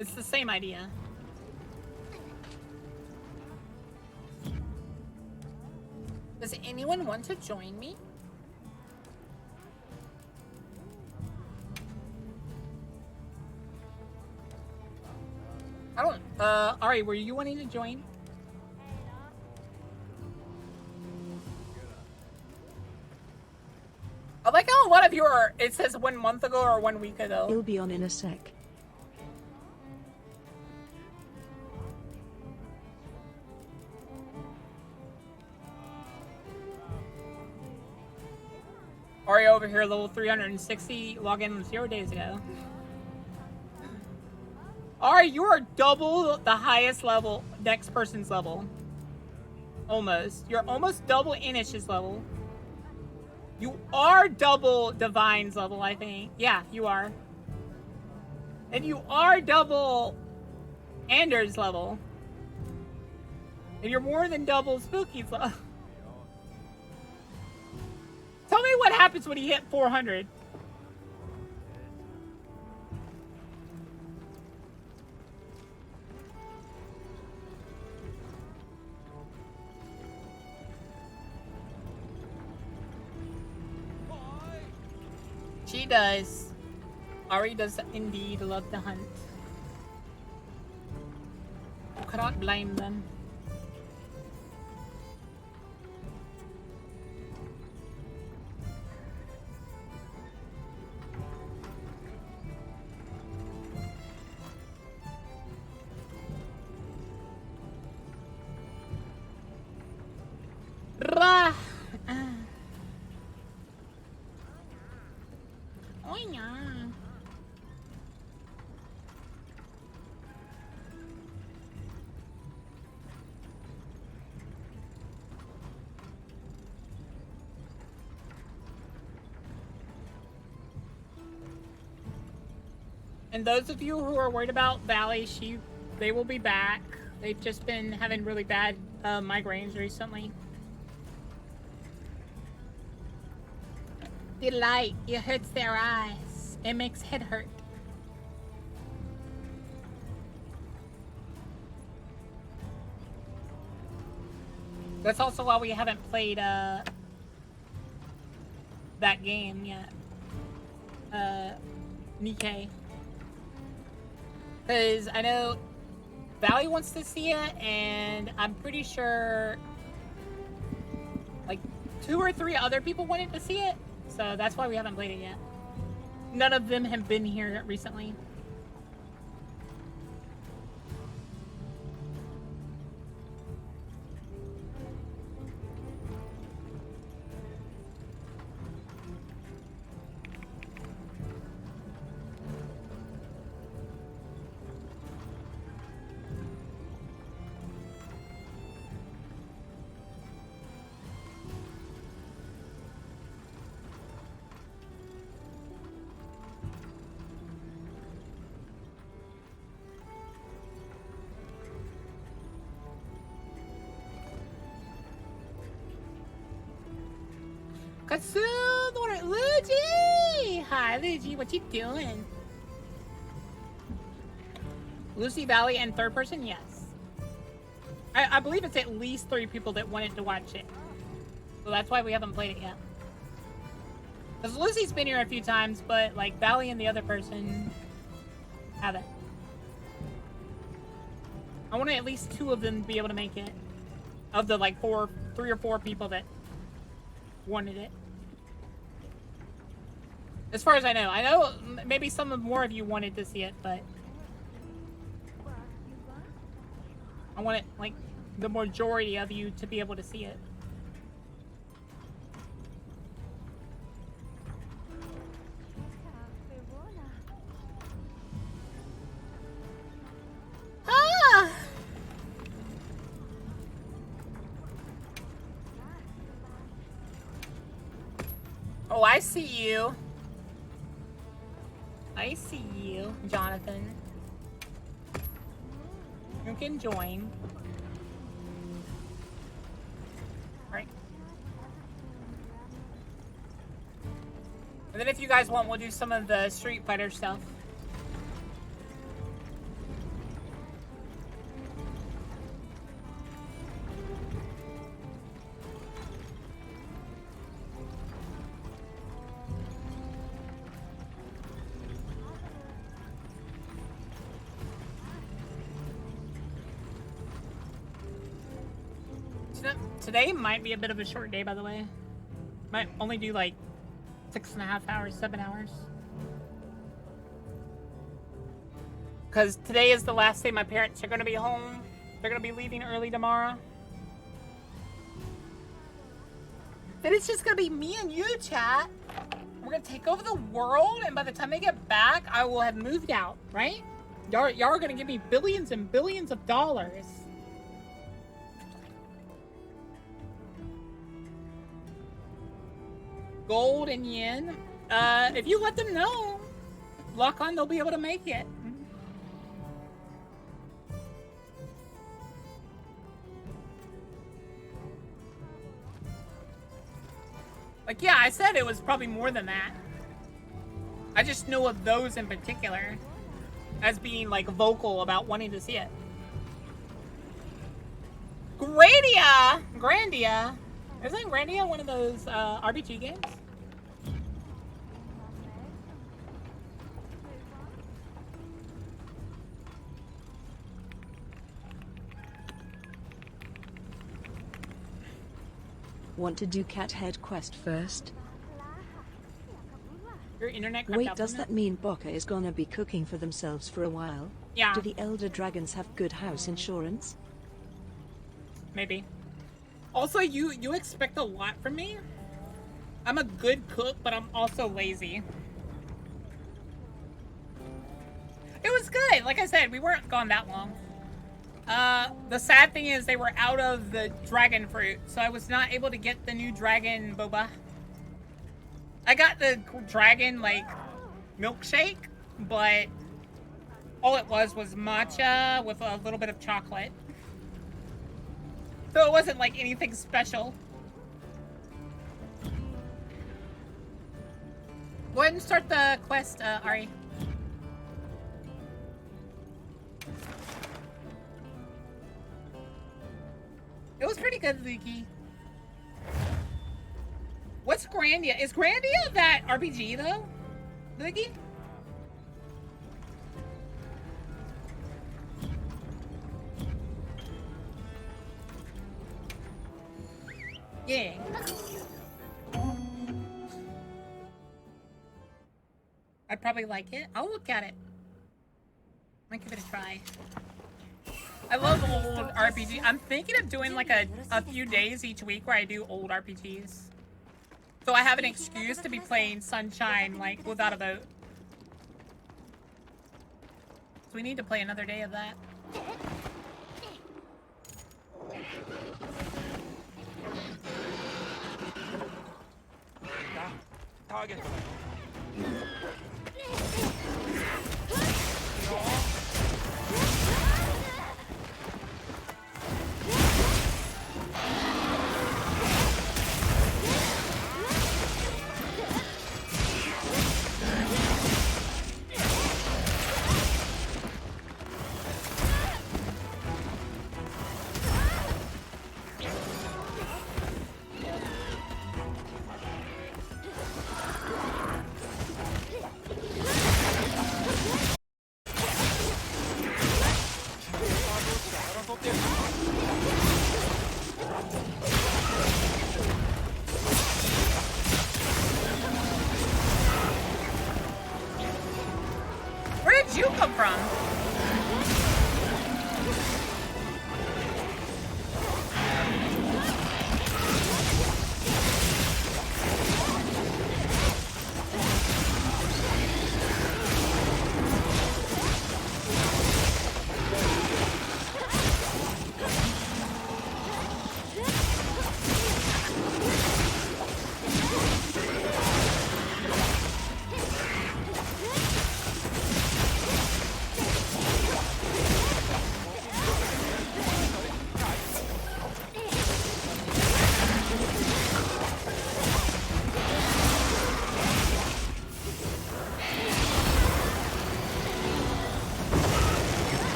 A: It's the same idea. Does anyone want to join me? I don't, Ari, were you wanting to join? I like how a lot of you are, it says 1 month ago or 1 week ago.
C: He'll be on in a sec.
A: Ari over here, level 360, login 0 days ago. Ari, you are double the highest level, next person's level. Almost. You're almost double Inish's level. You are double Divine's level, I think. Yeah, you are. And you are double Anders' level. And you're more than double Spooky's level. Tell me what happens when he hit 400. She does. Ari does indeed love to hunt. You cannot blame them. Rah. Oh yeah. And those of you who are worried about Valley, they will be back. They've just been having really bad migraines recently. The light, it hurts their eyes. It makes head hurt. That's also why we haven't played that game yet. Nikkei. Because I know Valley wants to see it, and I'm pretty sure like 2 or 3 other people wanted to see it. So that's why we haven't played it yet. None of them have been here recently. Katsu, Luigi! Hi, Luigi. What you doing? Lucy Valley and third person? Yes. I believe it's at least 3 people that wanted to watch it. So that's why we haven't played it yet. Because Lucy's been here a few times, but like Valley and the other person haven't. I want at least 2 of them to be able to make it. Of the like 3 or 4 people that wanted it. As far as I know maybe some more of you wanted to see it, but I want it like the majority of you to be able to see it. Ah! Oh, I see you. I see you, Jonathan. You can join. Alright. And then if you guys want, we'll do some of the Street Fighter stuff. Today might be a bit of a short day, by the way. Might only do like 6.5 hours, 7 hours. Because today is the last day my parents are going to be home. They're going to be leaving early tomorrow. Then it's just going to be me and you, chat. We're going to take over the world, and by the time they get back, I will have moved out, right? Y'all are going to give me billions and billions of dollars. Gold and yen. If you let them know, lock on, they'll be able to make it. Like, yeah, I said it was probably more than that. I just know of those in particular as being, like, vocal about wanting to see it. Grandia! Isn't Grandia one of those RPG games?
C: Want to do cat head quest first?
A: Your internet.
C: Wait, does that mean Boka is gonna be cooking for themselves for a while?
A: Yeah.
C: Do the elder dragons have good house insurance?
A: Maybe. Also, you expect a lot from me. I'm a good cook, but I'm also lazy. It was good. Like I said, we weren't gone that long. The sad thing is they were out of the dragon fruit, so I was not able to get the new dragon boba. I got the dragon, like, milkshake, but all it was matcha with a little bit of chocolate. So it wasn't like anything special. Go ahead and start the quest, Ari. It was pretty good, Luki. What's Grandia? Is Grandia that RPG though, Luki? Yeah. I'd probably like it. I'll look at it. I'll give it a try. I love old RPG. I'm thinking of doing like a few days each week where I do old RPGs. So I have an excuse to be playing Sunshine like without a boat. So we need to play another day of that.
J: Target.
A: Where did you come from?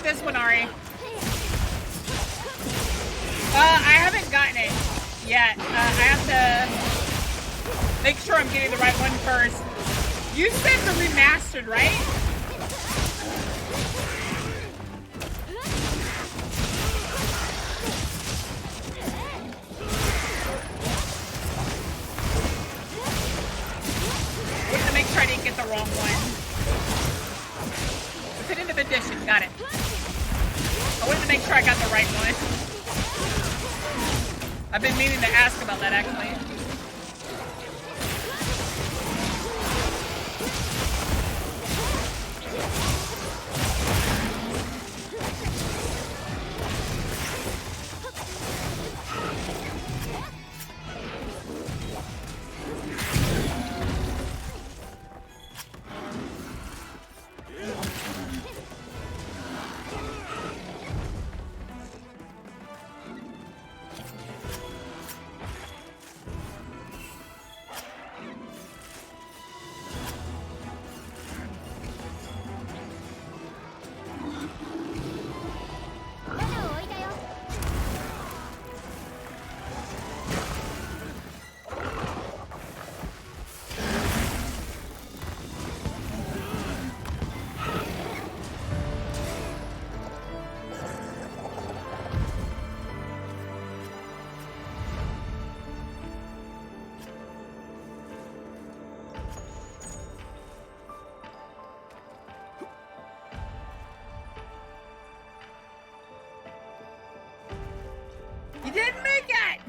A: This one, Ari. I haven't gotten it yet. I have to make sure I'm getting the right one first. You said the remastered, right? I wanted to make sure I didn't get the wrong one. Definitive edition, got it. I wanted to make sure I got the right one. I've been meaning to ask about that, actually. You didn't make it!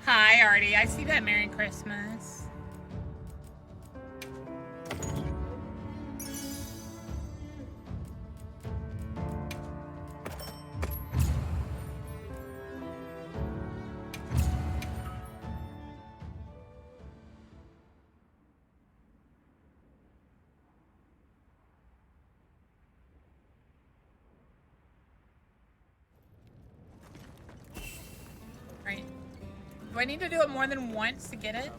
A: Hi, Artie. I see that. Merry Christmas. I need to do it more than once to get it?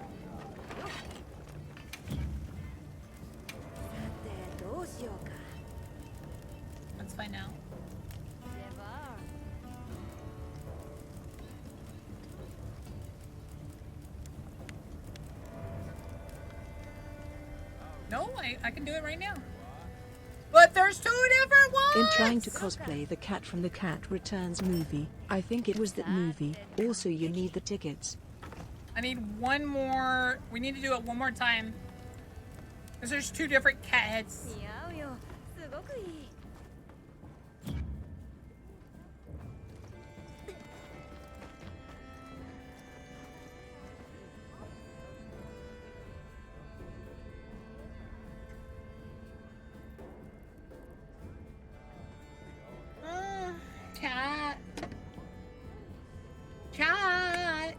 A: Let's find out. No, I can do it right now. But there's 2 different ones!
C: In trying to cosplay the cat from the Cat Returns movie, I think it was that movie. Also, you need the tickets.
A: I need one more. We need to do it one more time. Because there's 2 different cat heads. Cat. Cat.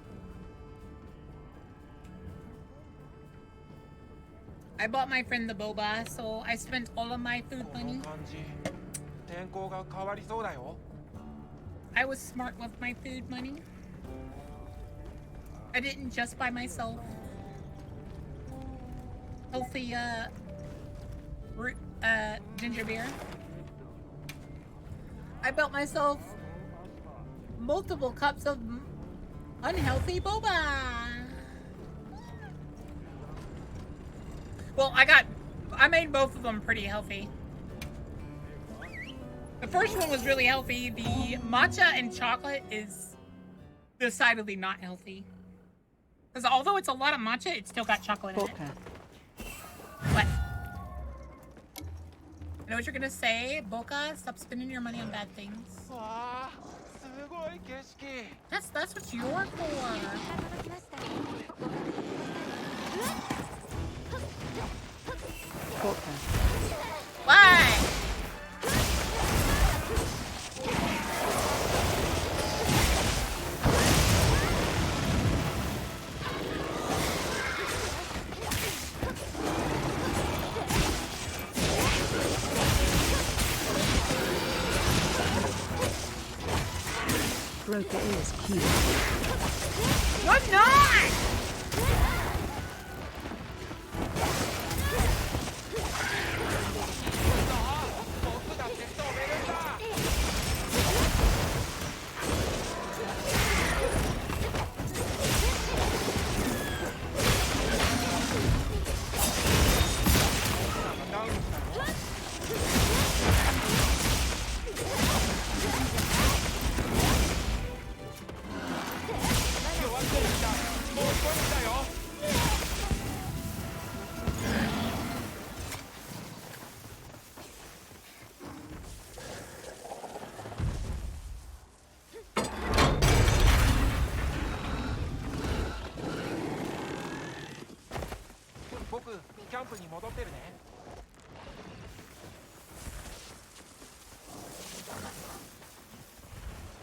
A: I bought my friend the boba, so I spent all of my food money. I was smart with my food money. I didn't just buy myself healthy ginger beer. I built myself multiple cups of unhealthy boba. Well, I made both of them pretty healthy. The first one was really healthy. The matcha and chocolate is decidedly not healthy. Because although it's a lot of matcha, it's still got chocolate in it. What? I know what you're gonna say, Boka. Stop spending your money on bad things. That's what you're for. Why?
C: Boka is cute.
A: What not?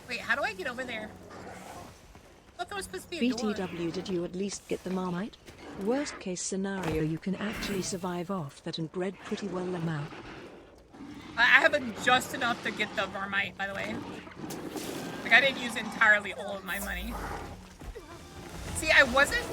A: Wait, how do I get over there? I thought there was supposed to be a door.
C: BTW, did you at least get the Marmite? Worst case scenario, you can actually survive off that and bread pretty well amount.
A: I have just enough to get the Marmite, by the way. Like, I didn't use entirely all of my money. See, I wasn't...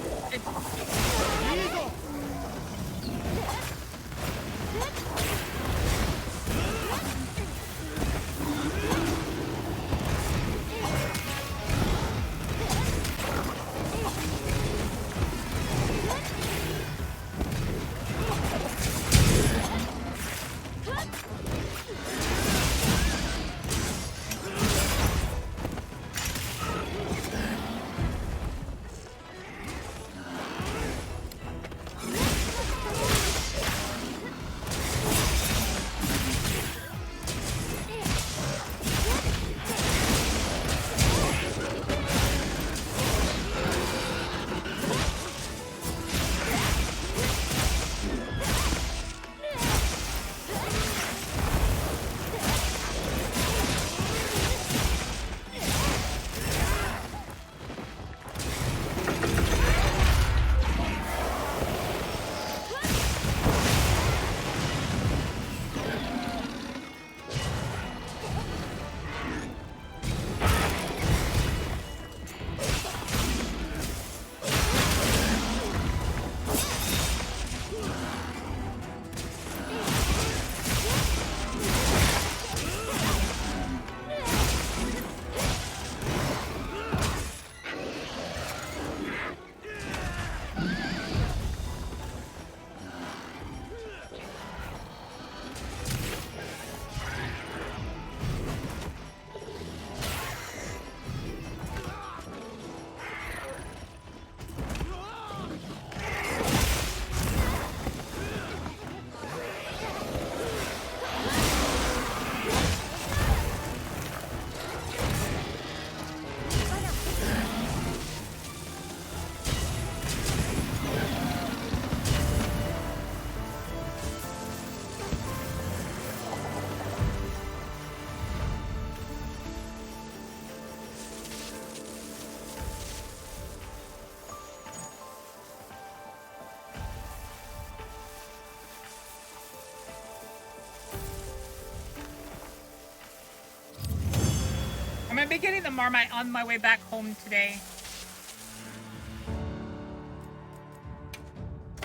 A: I've been getting the Marmite on my way back home today.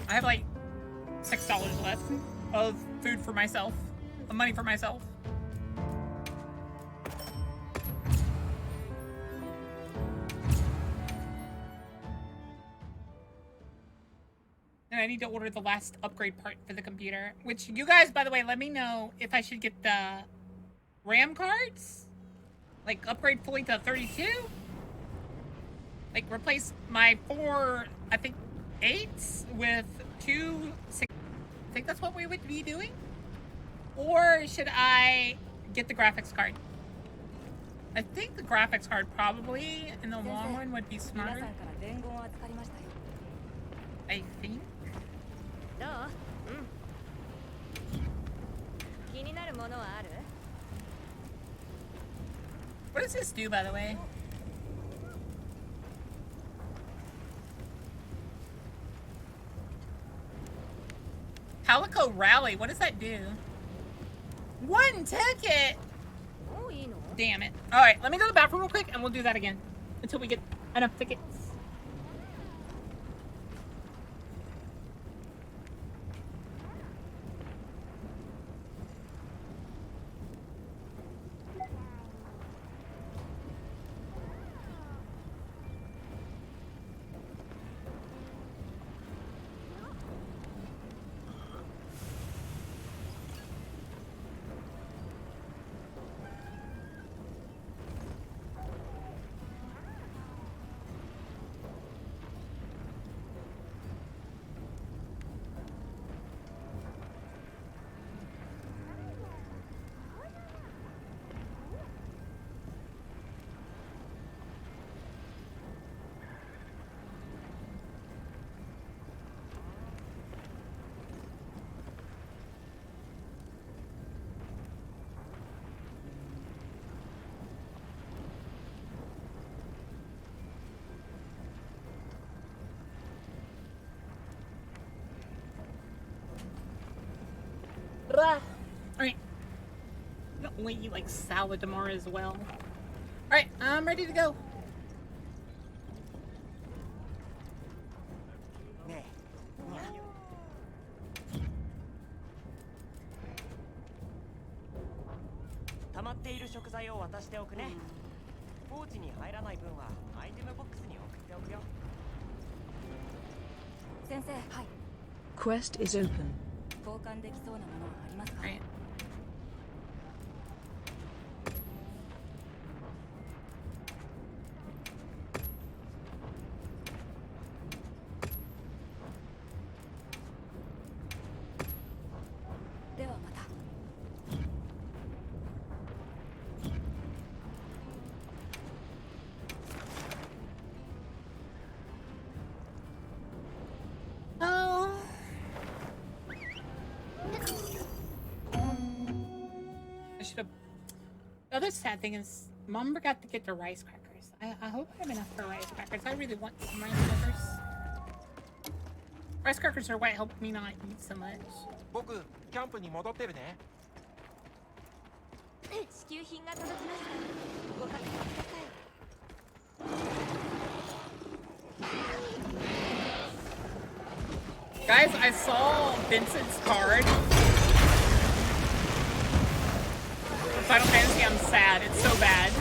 A: I have like $6 left of food for myself, of money for myself. And I need to order the last upgrade part for the computer, which you guys, by the way, let me know if I should get the RAM cards, like upgrade fully to 32, like replace my 4, I think 8s with 2 6. I think that's what we would be doing. Or should I get the graphics card? I think the graphics card probably in the long run would be smarter. I think. What does this do, by the way? Calico Rally, what does that do? 1 ticket! Damn it. Alright, let me go to the bathroom real quick and we'll do that again. Until we get enough tickets. Alright. I'm gonna eat like salad tomorrow as well. Alright, I'm ready to go.
C: Quest is open.
A: Right. The other sad thing is, Mom forgot to get the rice crackers. I hope I have enough for rice crackers. I really want some rice crackers. Rice crackers are what helped me not eat so much. Guys, I saw Vincent's card. Final Fantasy, I'm sad. It's so bad.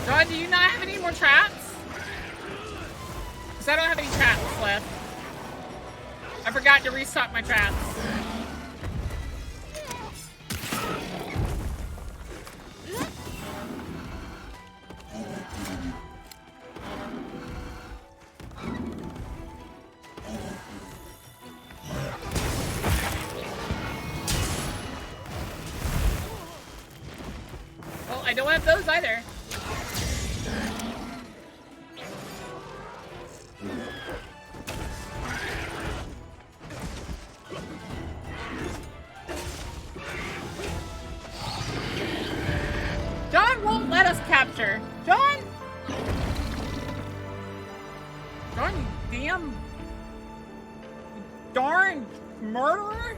A: John, do you not have any more traps? Because I don't have any traps left. I forgot to restock my traps. Well, I don't have those either. John won't let us capture. John! John, you damn... darn murderer!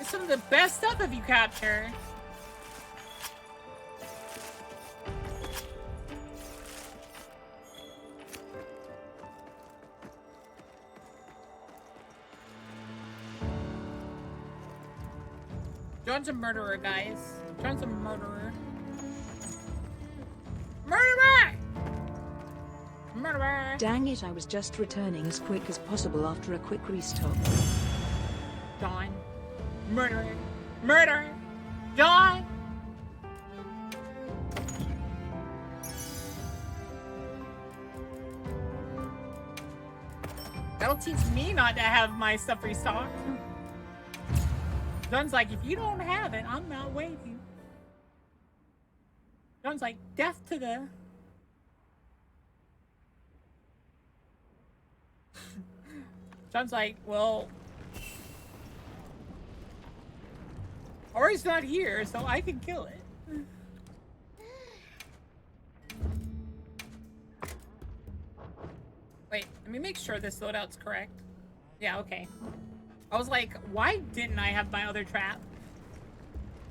A: It's some of the best stuff if you capture. John's a murderer, guys. John's a murderer. Murderer! Murderer!
C: Dang it, I was just returning as quick as possible after a quick restock.
A: John. Murderer. Murderer! John! That'll teach me not to have my stuff restocked. John's like, if you don't have it, I'm not waiting. John's like, death to the... John's like, well... Ori's not here, so I can kill it. Wait, let me make sure this loadout's correct. Yeah, okay. I was like, why didn't I have my other trap?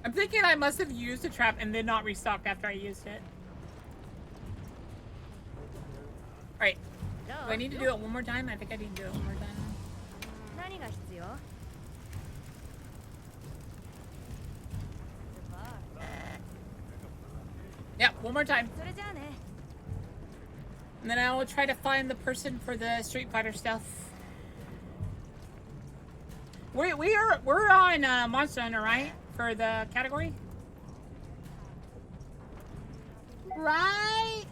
A: I'm thinking I must have used a trap and then not restocked after I used it. Alright. Do I need to do it one more time? I think I need to do it one more time. Yeah, one more time. And then I will try to find the person for the Street Fighter stuff. We're on Monster Hunter, right? For the category? Right?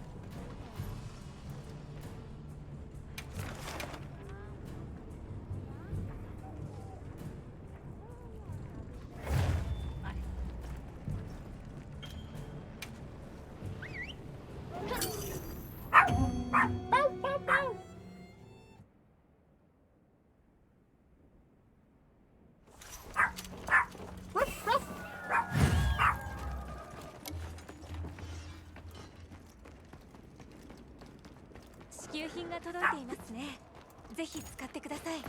A: Bow, bow, bow. Ruff, ruff.
E: 支給品が届いていますね。ぜひ使ってください。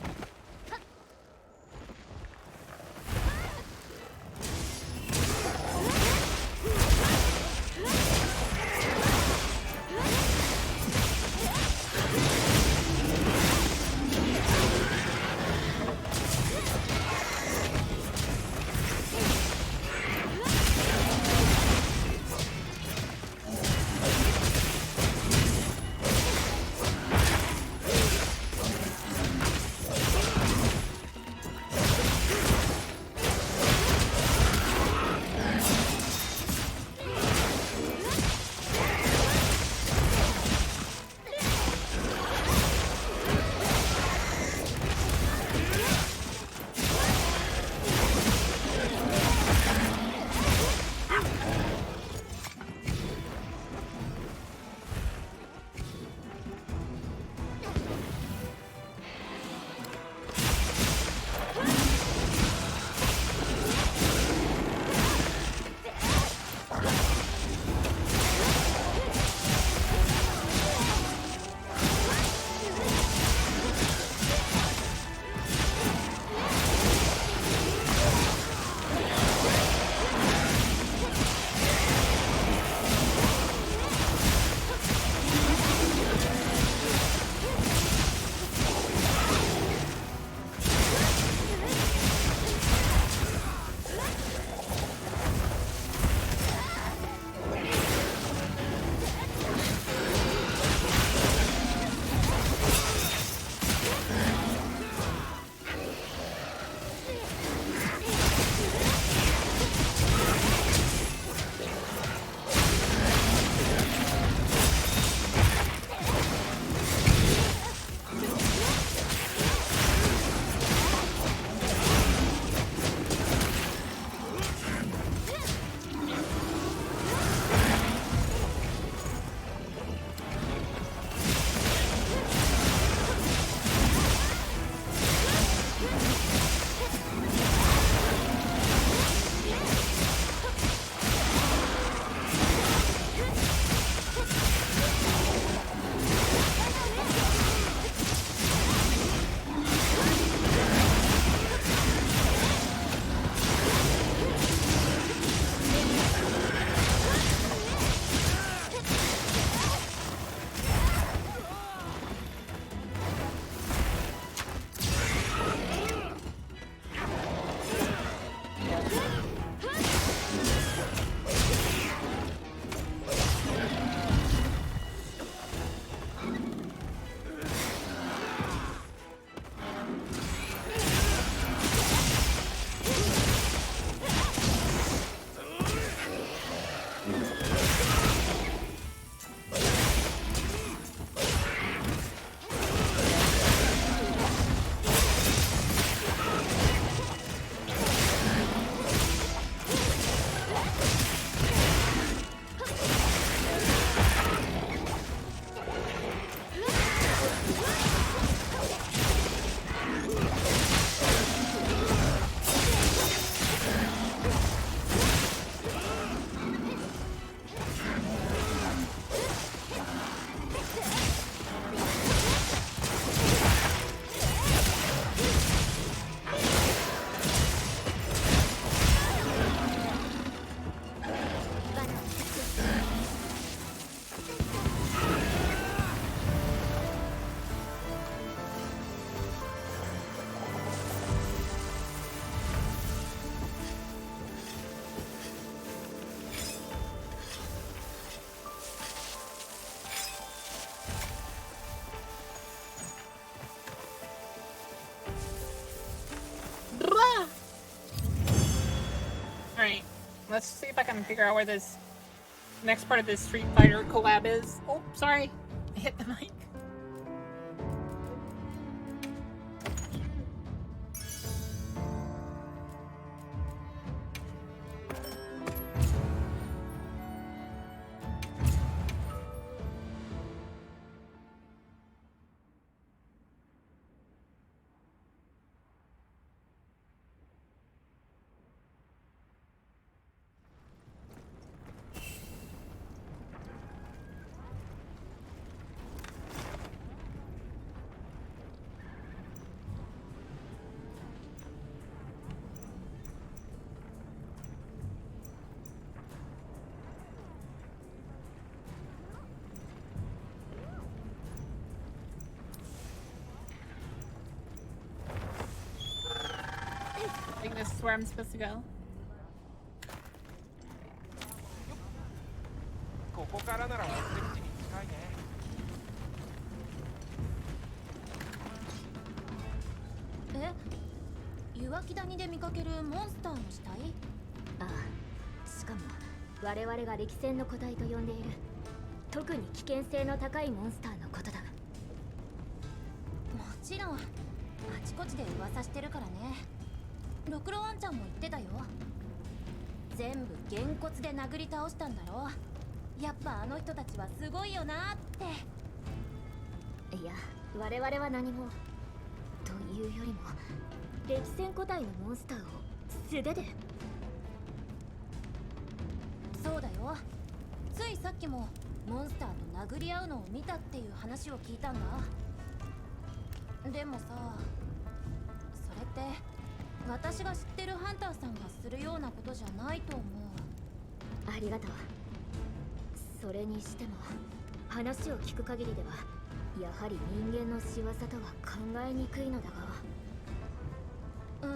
A: Let's see if I can figure out where this next part of this Street Fighter collab is. Oh, sorry. I hit the mic. I think this is where I'm supposed to go.
O: ここからなら目的地に近いね。
P: 岩木谷で見かけるモンスターの死体？ああ、しかも我々が歴戦の個体と呼んでいる特に危険性の高いモンスターのことだ。もちろんあちこちで噂してるからね。ろくろワンちゃんも言ってたよ。全部げんこつで殴り倒したんだろ。やっぱあの人たちはすごいよなって。いや、我々は何もというよりも歴戦個体のモンスターを素手で。そうだよ。ついさっきもモンスターと殴り合うのを見たっていう話を聞いたんだ。でもさ、それって私が知ってるハンターさんがするようなことじゃないと思う。ありがとう。それにしても話を聞く限りではやはり人間の仕業とは考えにくいのだが。う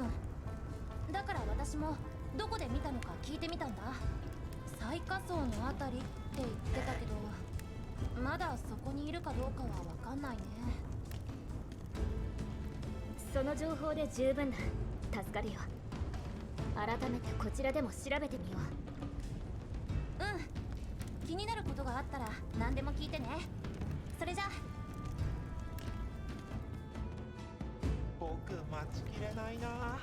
P: ん。だから私もどこで見たのか聞いてみたんだ。最下層のあたりって言ってたけど、まだそこにいるかどうかはわかんないね。その情報で十分だ。助かるよ。改めてこちらでも調べてみよう。うん。気になることがあったら何でも聞いてね。それじゃ。
O: 僕待ちきれないな。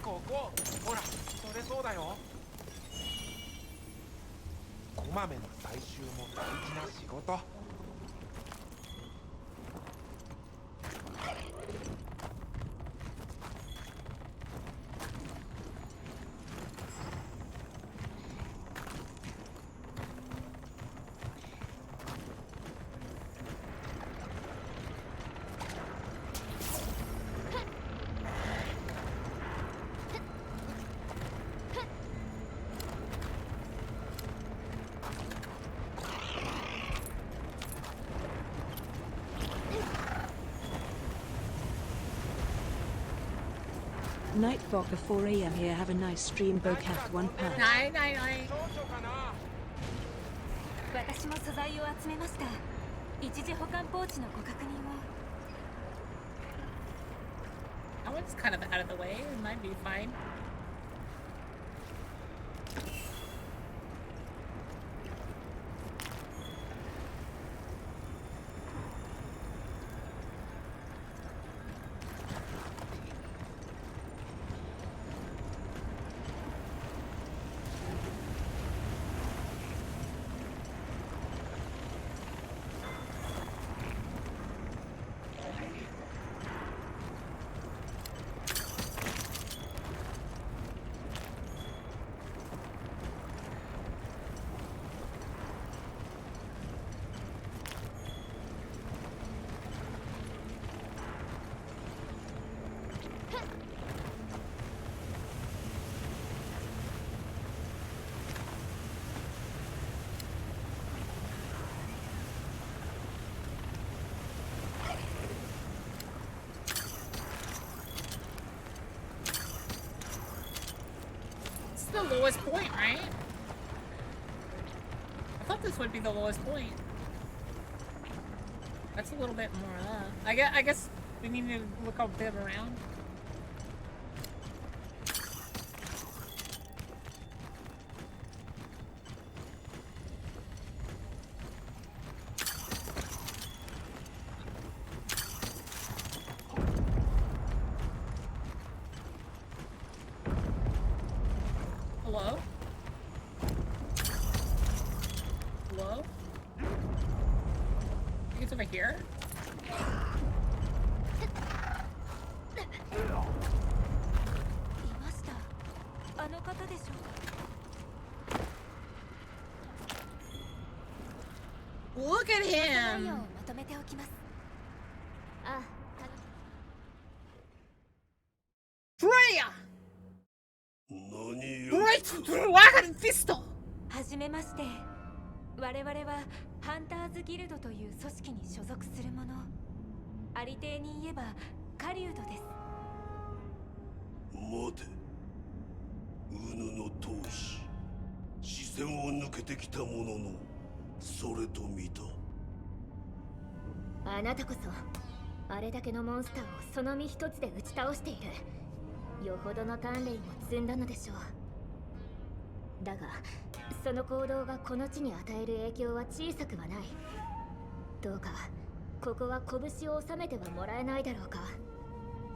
O: ここ、ほら、それそうだよ。こまめな採集も大事な仕事。
C: Night Boka 4 AM here. Have a nice stream. Boka 1 pound.
A: ないないない。
P: 私も素材を集めました。一時保管ポーチのご確認を。
A: That one's kind of out of the way. It might be fine. the lowest point, right? I thought this would be the lowest point. That's a little bit more of that. I guess we need to look a bit around. Hello? Hello? I think it's over here? Look at him! Freya! Great Dragon Fist!
P: はじめまして。我々はハンターズギルドという組織に所属する者。ありていに言えば狩人です。
Q: 待て。ウヌの闘士。視線を抜けてきたものの、それと見た。
P: あなたこそ、あれだけのモンスターをその身一つで打ち倒している。よほどの鍛錬を積んだのでしょう。だが、その行動がこの地に与える影響は小さくはない。どうか、ここは拳を収めてはもらえないだろうか。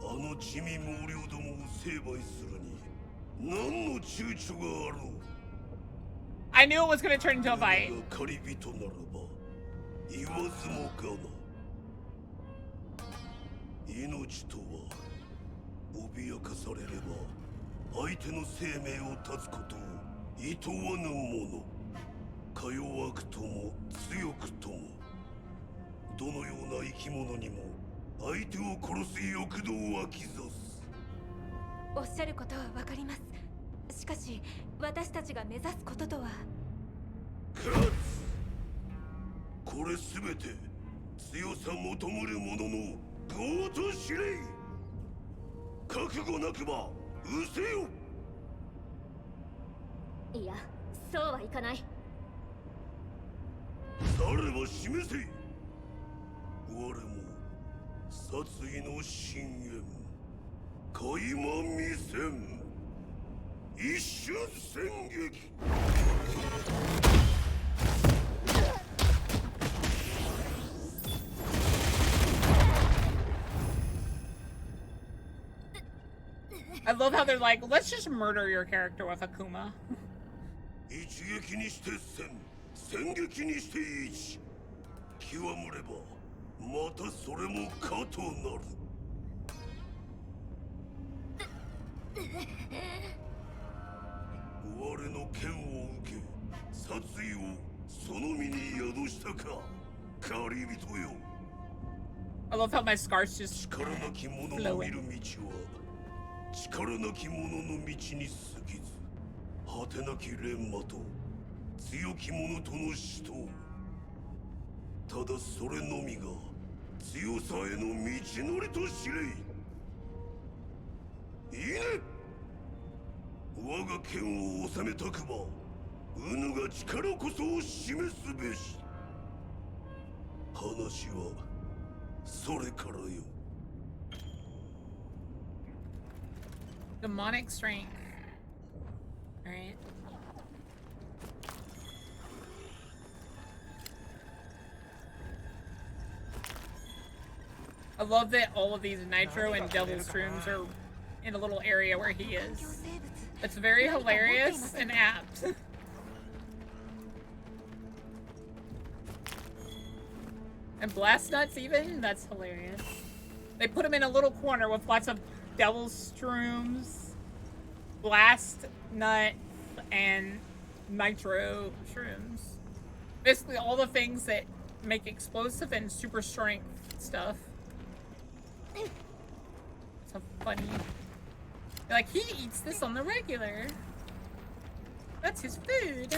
Q: あの地味猛量どもを成敗するに、何の躊躇があろう。
A: I knew it was going to turn into a fight.
Q: 狩人ならば、言わずもがな。命とは、脅かされれば、相手の生命を絶つことを厭わぬもの。か弱くとも強くとも、どのような生き物にも相手を殺す欲動は刻す。
P: おっしゃることはわかります。しかし、私たちが目指すこととは。
Q: これすべて強さ求むる者の業と知れ。覚悟なくば失せよ。
P: いや、そうはいかない。
Q: されば示せ。我も殺意の深淵垣間見せん。一瞬戦撃。
A: I love how they're like, let's just murder your character with Akuma.
Q: 一撃にして戦、戦撃にして一。極むれば、またそれもかとなる。我の剣を受け、殺意をその身に宿したか、狩人よ。
A: I love how my scars just
Q: 力なき者の見る道は、力なき者の道に過ぎず、果てなき錬磨と強き者との死闘。ただそれのみが強さへの道のりと知れ。いいね。我が剣を収めたくば、ウヌが力こそを示すべし。話はそれからよ。
A: Demonic strength. Alright. I love that all of these Nitro and Devil's rooms are in a little area where he is. It's very hilarious and apt. And Blast Nuts even? That's hilarious. They put him in a little corner with lots of Devil's Shrooms, Blast Nut, and Nitro Shrooms. Basically all the things that make explosive and super strength stuff. So funny. Like, he eats this on the regular. That's his food.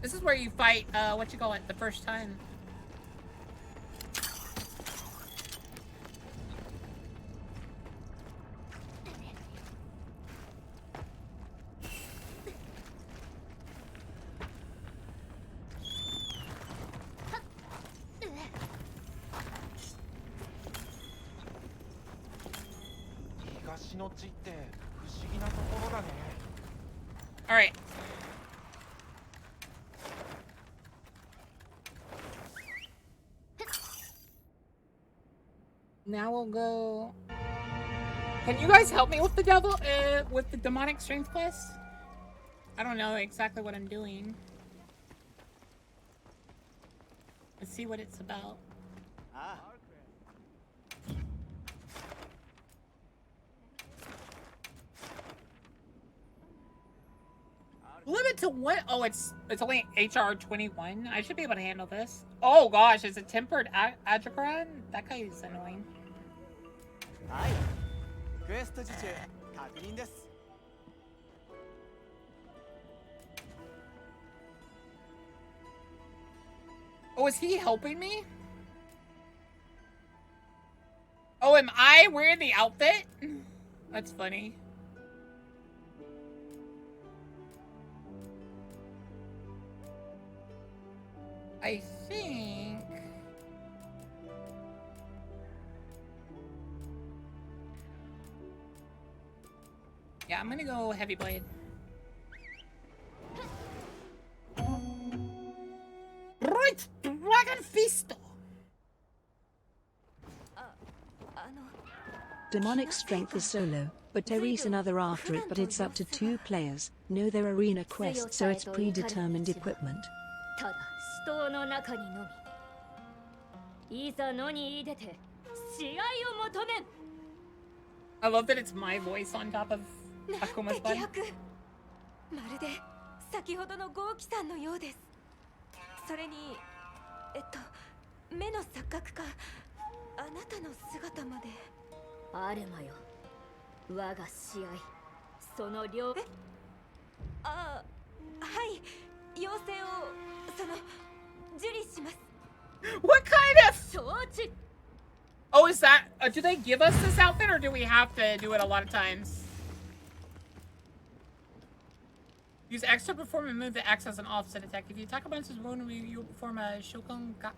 A: This is where you fight, what you call it, the first time. All right. Now we'll go. Can you guys help me with the devil, with the demonic strength quest? I don't know exactly what I'm doing. Let's see what it's about. Limit to what? Oh, it's only HR 21. I should be able to handle this. Oh gosh, it's a tempered Adrakron? That guy is annoying. Oh, is he helping me? Oh, am I wearing the outfit? That's funny. I think... Yeah, I'm gonna go heavy blade. Right, Dragon Fist!
C: Demonic strength is solo, but Terry's another after it, but it's up to 2 players. No, they're arena quests, so it's predetermined equipment.
A: I love that it's my voice on top of Akuma's button.
P: まるで先ほどの豪輝さんのようです。それに目の錯覚かあなたの姿まで。あれまよ。我が試合その量。あ、はい。要請を受理します。
A: What kind of? Oh, is that? Do they give us this outfit, or do we have to do it a lot of times? Use X to perform a move that acts as an offset attack. If you attack a monster's wound, you perform a Shokon Gatsu.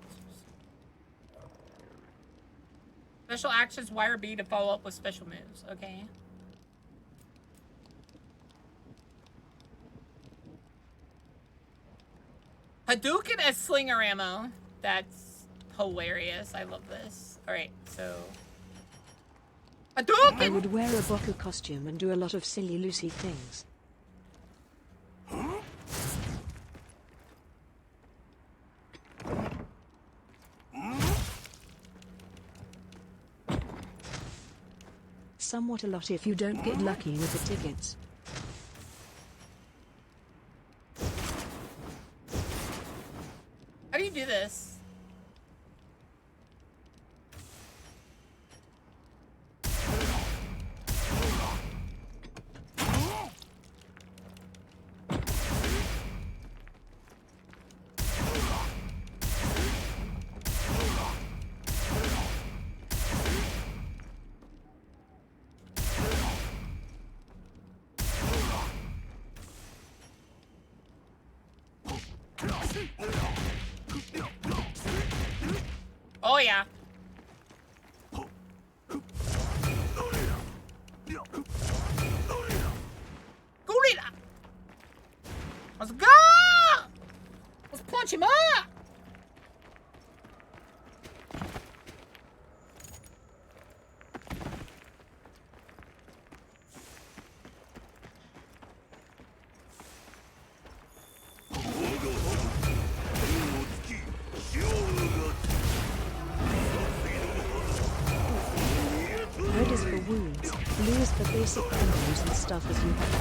A: Special actions wire B to follow up with special moves. Okay. Hadouken as slinger ammo. That's hilarious. I love this. Alright, so... Hadouken!
C: I would wear a Boka costume and do a lot of silly Lucy things. Somewhat a lot if you don't get lucky with the tickets.
A: How do you do this? Oh yeah. Gorilla! Let's go! Let's punch him up!
C: Red is for wounds, blue is for basic combos and stuff as you have.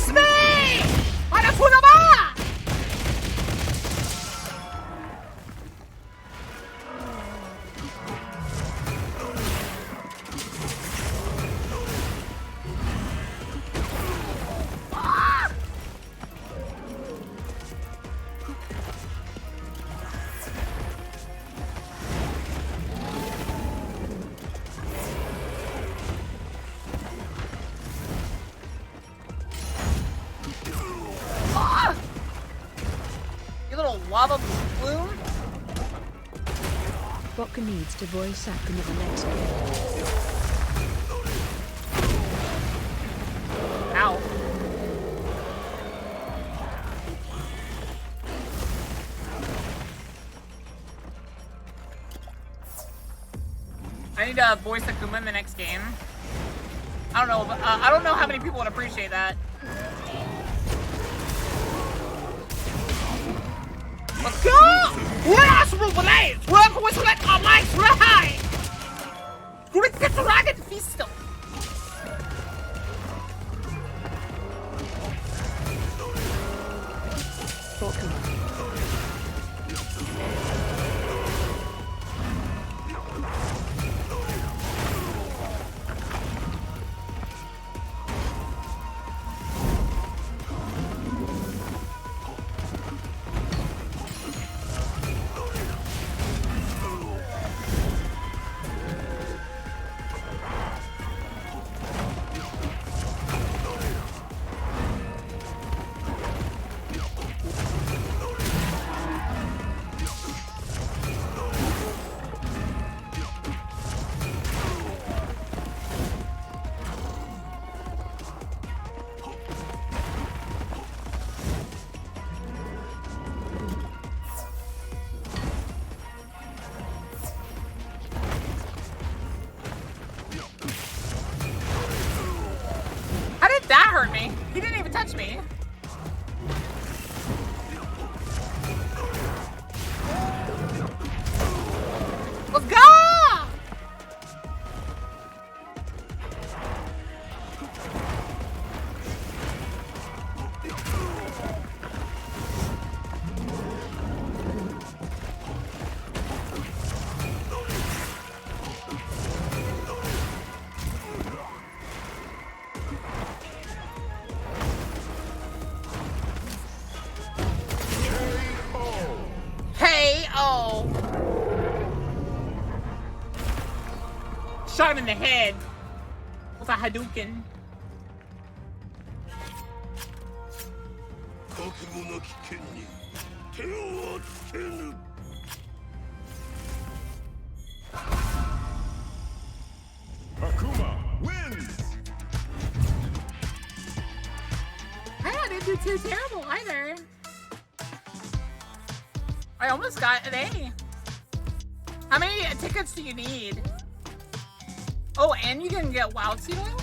A: Release me! Para Funaba! You little lava balloon.
C: Boka needs to voice act in the next game.
A: Ow. I need to voice Akuma in the next game. I don't know. I don't know how many people would appreciate that. Let's go! Let's relate! Let's let our lives ride! Great Dragon Feast! How did that hurt me? He didn't even touch me. Let's go! Hey, oh. Shot him in the head with a Hadouken.
Q: Akuma wins!
A: I didn't do too terrible either. I almost got an A. How many tickets do you need? Oh, and you can get wild seed oil?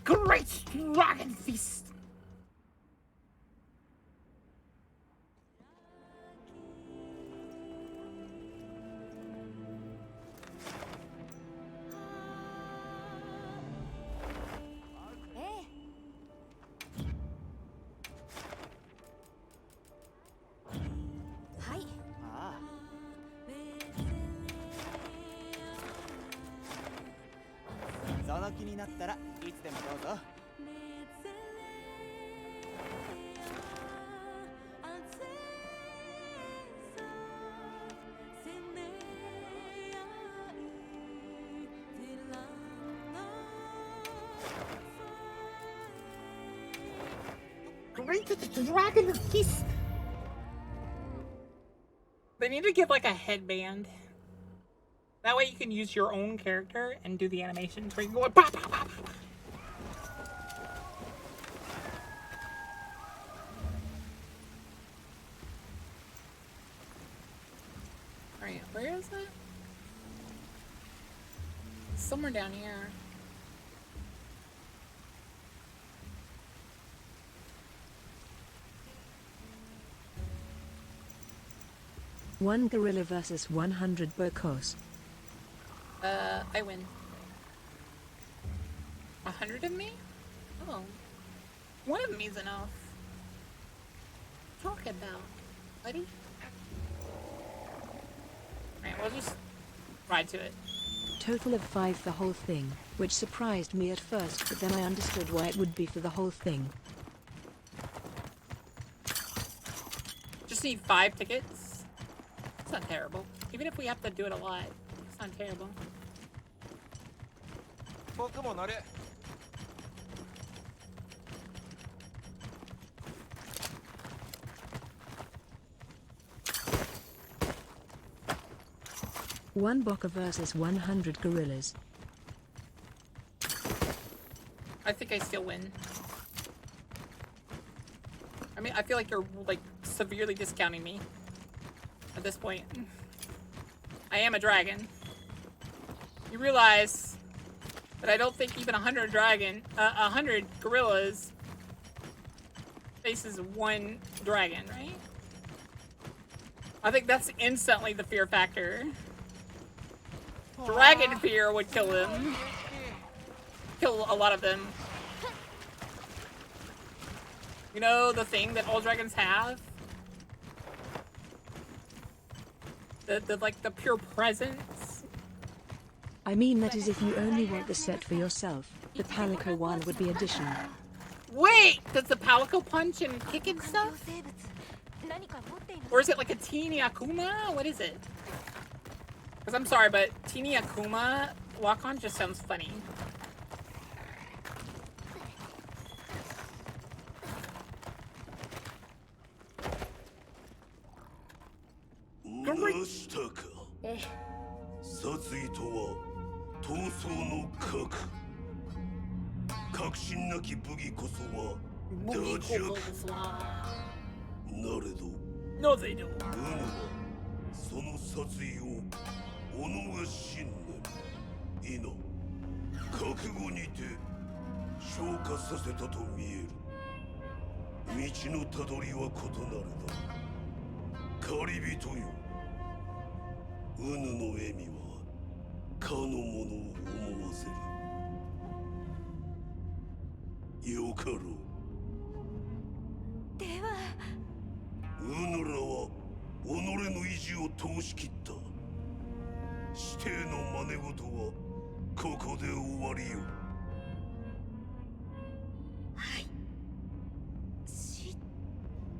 A: Great Dragon Feast!
P: Hi.
R: その気になったらいつでもどうぞ。
A: Great Dragon Feast! They need to give like a headband. That way you can use your own character and do the animations where you can go like, pop, pop, pop, pop. Alright, where is it? It's somewhere down here.
C: One gorilla versus 100 Bokos.
A: I win. 100 of me? Oh. One of me's enough. Talk about, buddy. Alright, we'll just ride to it.
C: Total of 5 the whole thing, which surprised me at first, but then I understood why it would be for the whole thing.
A: Just need 5 tickets. It's not terrible. Even if we have to do it a lot, it's not terrible.
O: 僕も乗る
C: One Boka versus 100 gorillas.
A: I think I still win. I mean, I feel like you're, like, severely discounting me at this point. I am a dragon. You realize that I don't think even 100 gorillas faces one dragon, right? I think that's instantly the fear factor. Dragon fear would kill him. Kill a lot of them. You know the thing that all dragons have? The like the pure presence.
C: I mean that is if you only want the set for yourself. The Palico one would be additional.
A: Wait! Does the Palico punch and kick and stuff? Or is it like a teeny Akuma? What is it? Because I'm sorry, but teeny Akuma walk-on just sounds funny. No, they don't.
Q: その殺意を己が信念、否、覚悟にて昇華させたと見える。道のたどりは異なれだ。狩り人よ、うぬの笑みはかの者を思わせる。よかろう。
P: では。
Q: うぬらは己の意地を通し切った。指定の真似事はここで終わりよ。
P: はい。知っ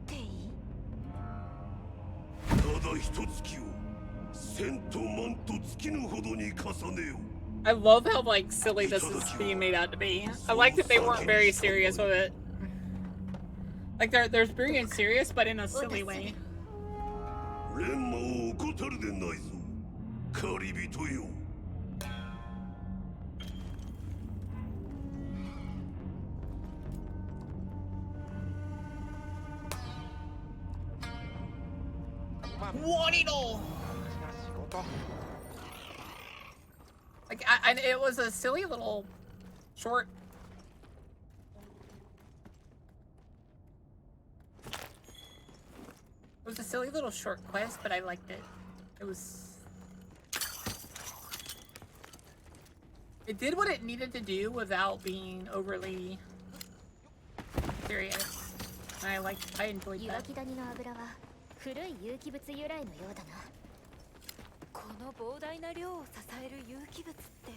P: ていい？
Q: ただ一月を千と万と尽きぬほどに重ねよ。
A: I love how like silly this is being made out to be. I like that they weren't very serious with it. Like they're being serious, but in a silly way.
Q: 錬磨を怠るでないぞ、狩り人よ。
A: Like it was a silly little short. It was a silly little short quest, but I liked it. It did what it needed to do without being overly serious. And I enjoyed that.
P: 岩木谷の油は古い有機物由来のようだな。この膨大な量を支える有機物って。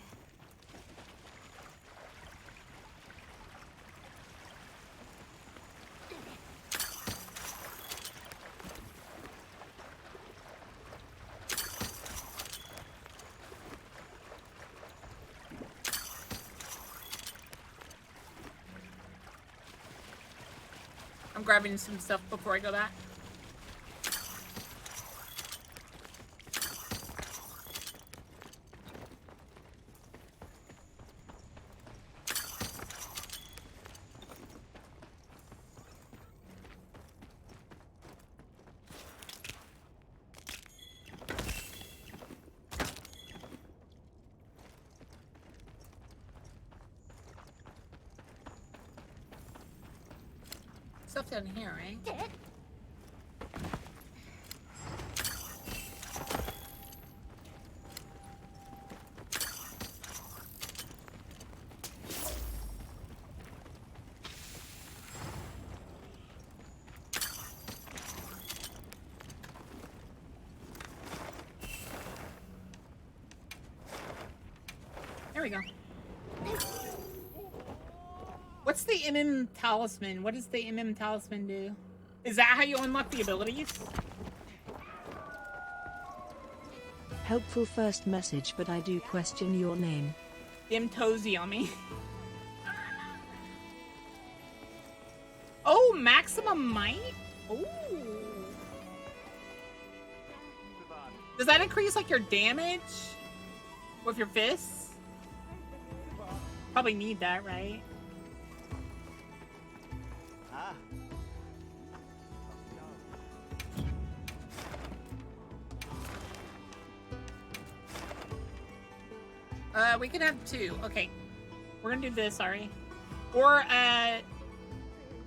A: I'm grabbing some stuff before I go back. Stuff down here, right? we go. What's the MM talisman? What does the MM talisman do? Is that how you unlock the abilities?
C: Helpful first message, but I do question your name.
A: Tozy on me. Oh, maximum might? Ooh. Does that increase like your damage with your fists? Probably need that, right? We can have two. Okay. We're gonna do this, sorry. Or,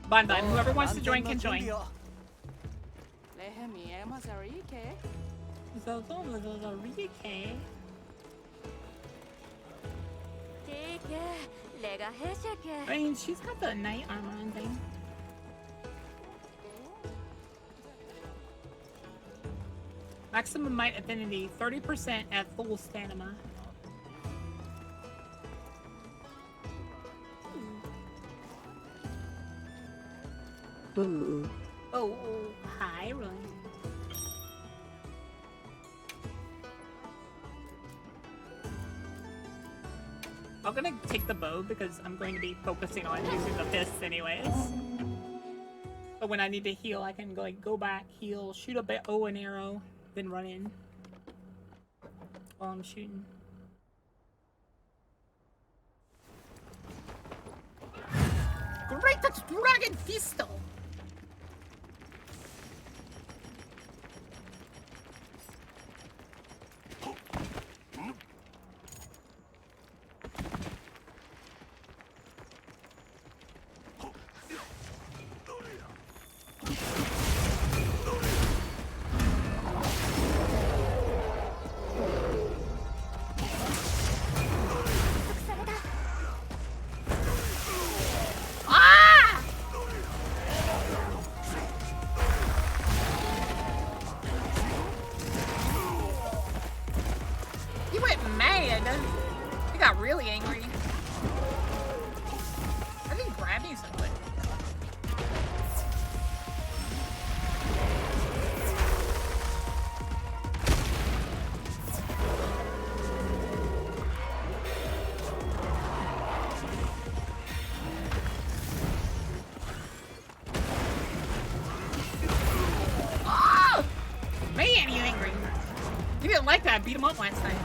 A: Bun, whoever wants to join can join. I mean, she's got the knight armor and thing. Maximum might affinity, 30% at full stamina.
C: Boo.
A: Oh, hi, Ryan. I'm gonna take the bow because I'm going to be focusing on using the fists anyways. But when I need to heal, I can go back, heal, shoot a bow and arrow, then run in while I'm shooting. Great, that's Dragon Fisto! I beat him up last time.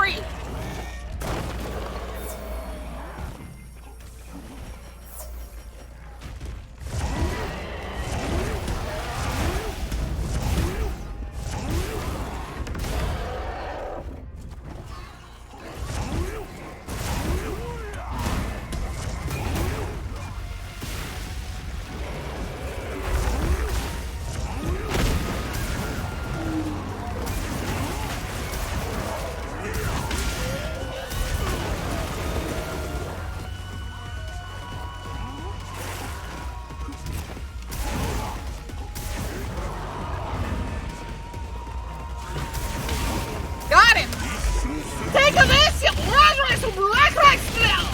A: free! Got him! Take a this, you black still!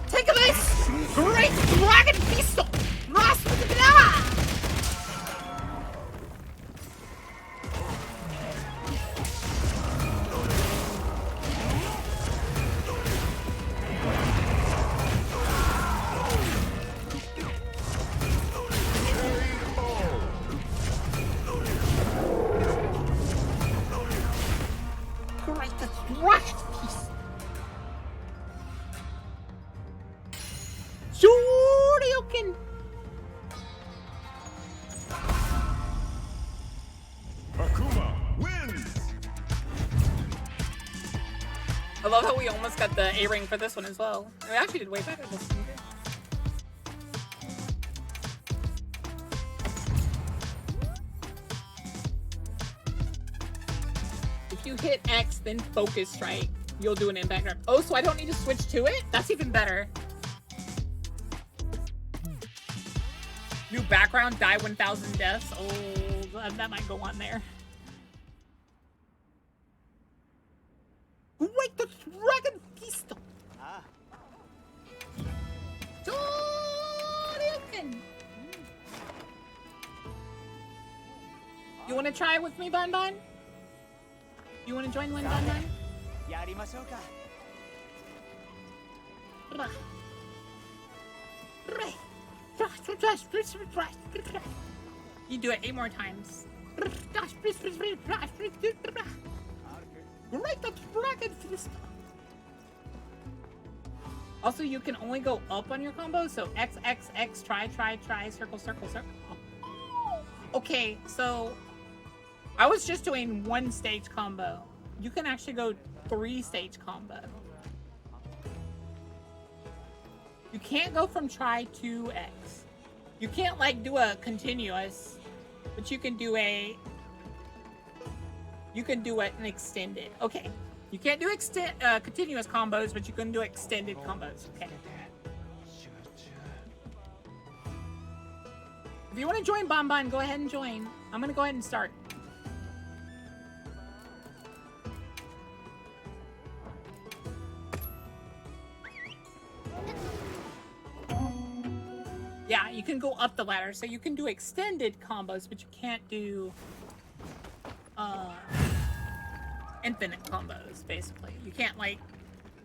A: Take a this! Great dragon pistol! Lost with the banana! Great dragon pistol! Shoryuken!
Q: Akuma wins!
A: I love how we almost got the A-ring for this one as well. We actually did way better this one. If you hit X, then focus strike, you'll do an impact grab. Oh, so I don't need to switch to it? That's even better. New background, die 1,000 deaths. Oh, that might go on there. Wait, the dragon pistol. Shoryuken. You want to try it with me, Bon Bon? You want to join Lin Bon Bon?
R: Yarimashouka.
A: You do it 8 more times. Great, that's dragon fist. Also, you can only go up on your combo, so X, X, X, try, circle, circle, circle. Okay, so I was just doing 1-stage combo. You can actually go 3-stage combo. You can't go from try to X. You can't like do a continuous, but you can do an extended. Okay. You can't do continuous combos, but you can do extended combos. Okay. If you want to join Bon Bon, go ahead and join. I'm gonna go ahead and start. Yeah, you can go up the ladder, so you can do extended combos, but you can't do infinite combos, basically. You can't like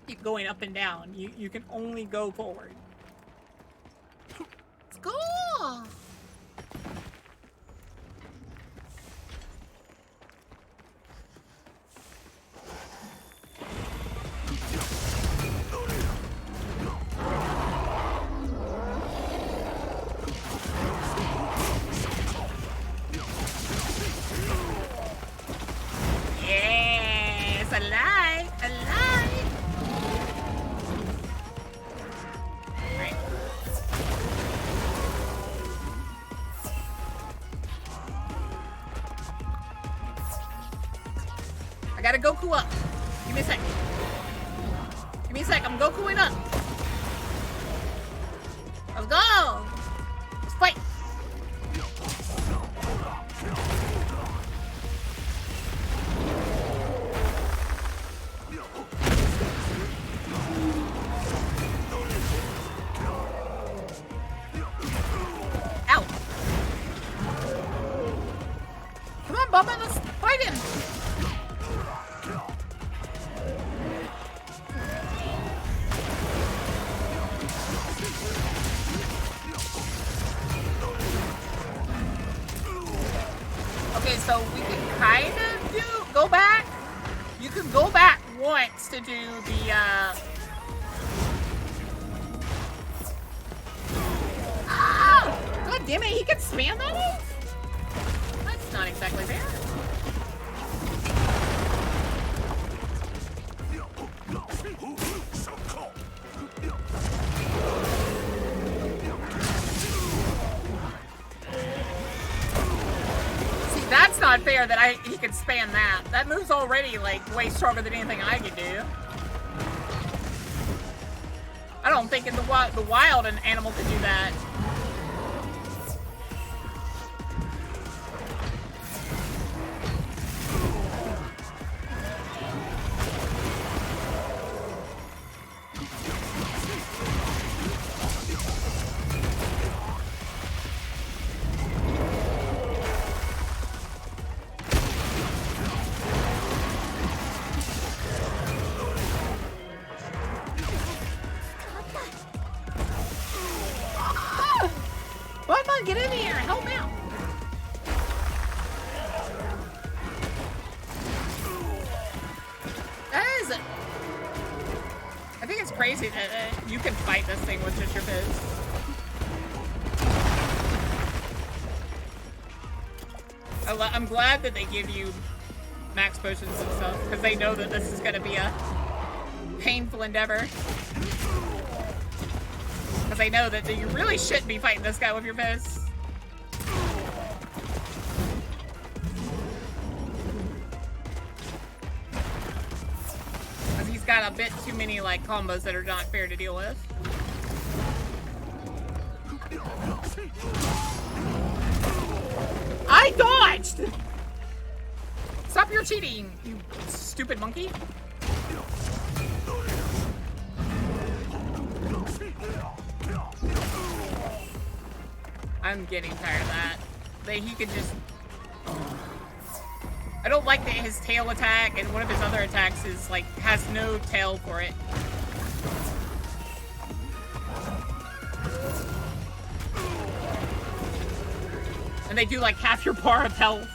A: keep going up and down. You can only go forward. Let's go! Yes, I gotta Goku up. Give me a sec. Give me a sec. I'm Gokuing up. Let's go. Let's fight. Ow. Come on, Bubba. Let's fight him. Okay, so we can kind of go back. You can go back once to do the, Ah! God damn it, he can spam that? That's not exactly fair. That's not fair that he could spam that. That move's already like way stronger than anything I could do. I don't think in the wild an animal could do that. Get in here! Help me out! That is... I think it's crazy that you can fight this thing with just your fist. I'm glad that they give you max potions and stuff, because they know that this is going to be a painful endeavor. Because I know that you really shouldn't be fighting this guy with your fists. Because he's got a bit too many like combos that are not fair to deal with. I dodged! Stop your cheating, you stupid monkey. I'm getting tired of that. That he could just... I don't like that his tail attack and one of his other attacks is like, has no tail for it. And they do like half your bar of health.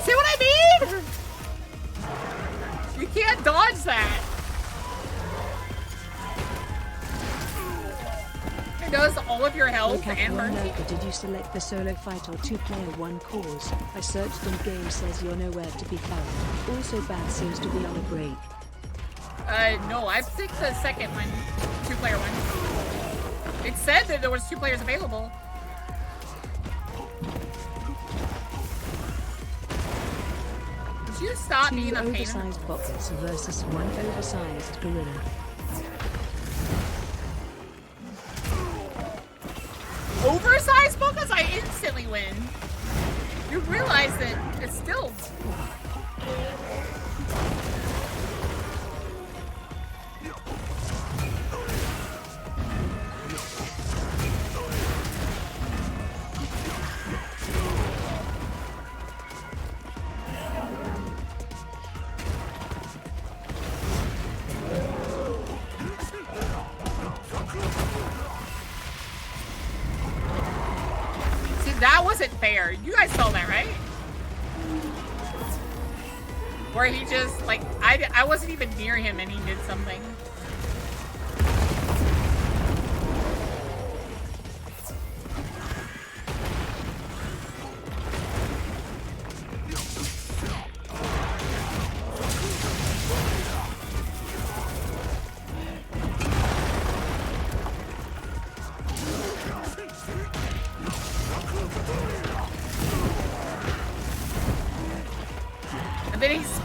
A: See what I mean? You can't dodge that. It does all of your health and mercy.
C: Did you select the solo fight or two-player one cause? I searched and game says you're nowhere to be found. Also Bad seems to be on a break.
A: No, I picked the second one. Two-player one. It said that there was 2 players available. Would you stop being a pain?
C: 2 oversized boxers versus 1 oversized gorilla.
A: Oversized Bokas, I instantly win. You realize that it's still... That wasn't fair. You guys saw that, right? Where he just, like, I wasn't even near him and he did something.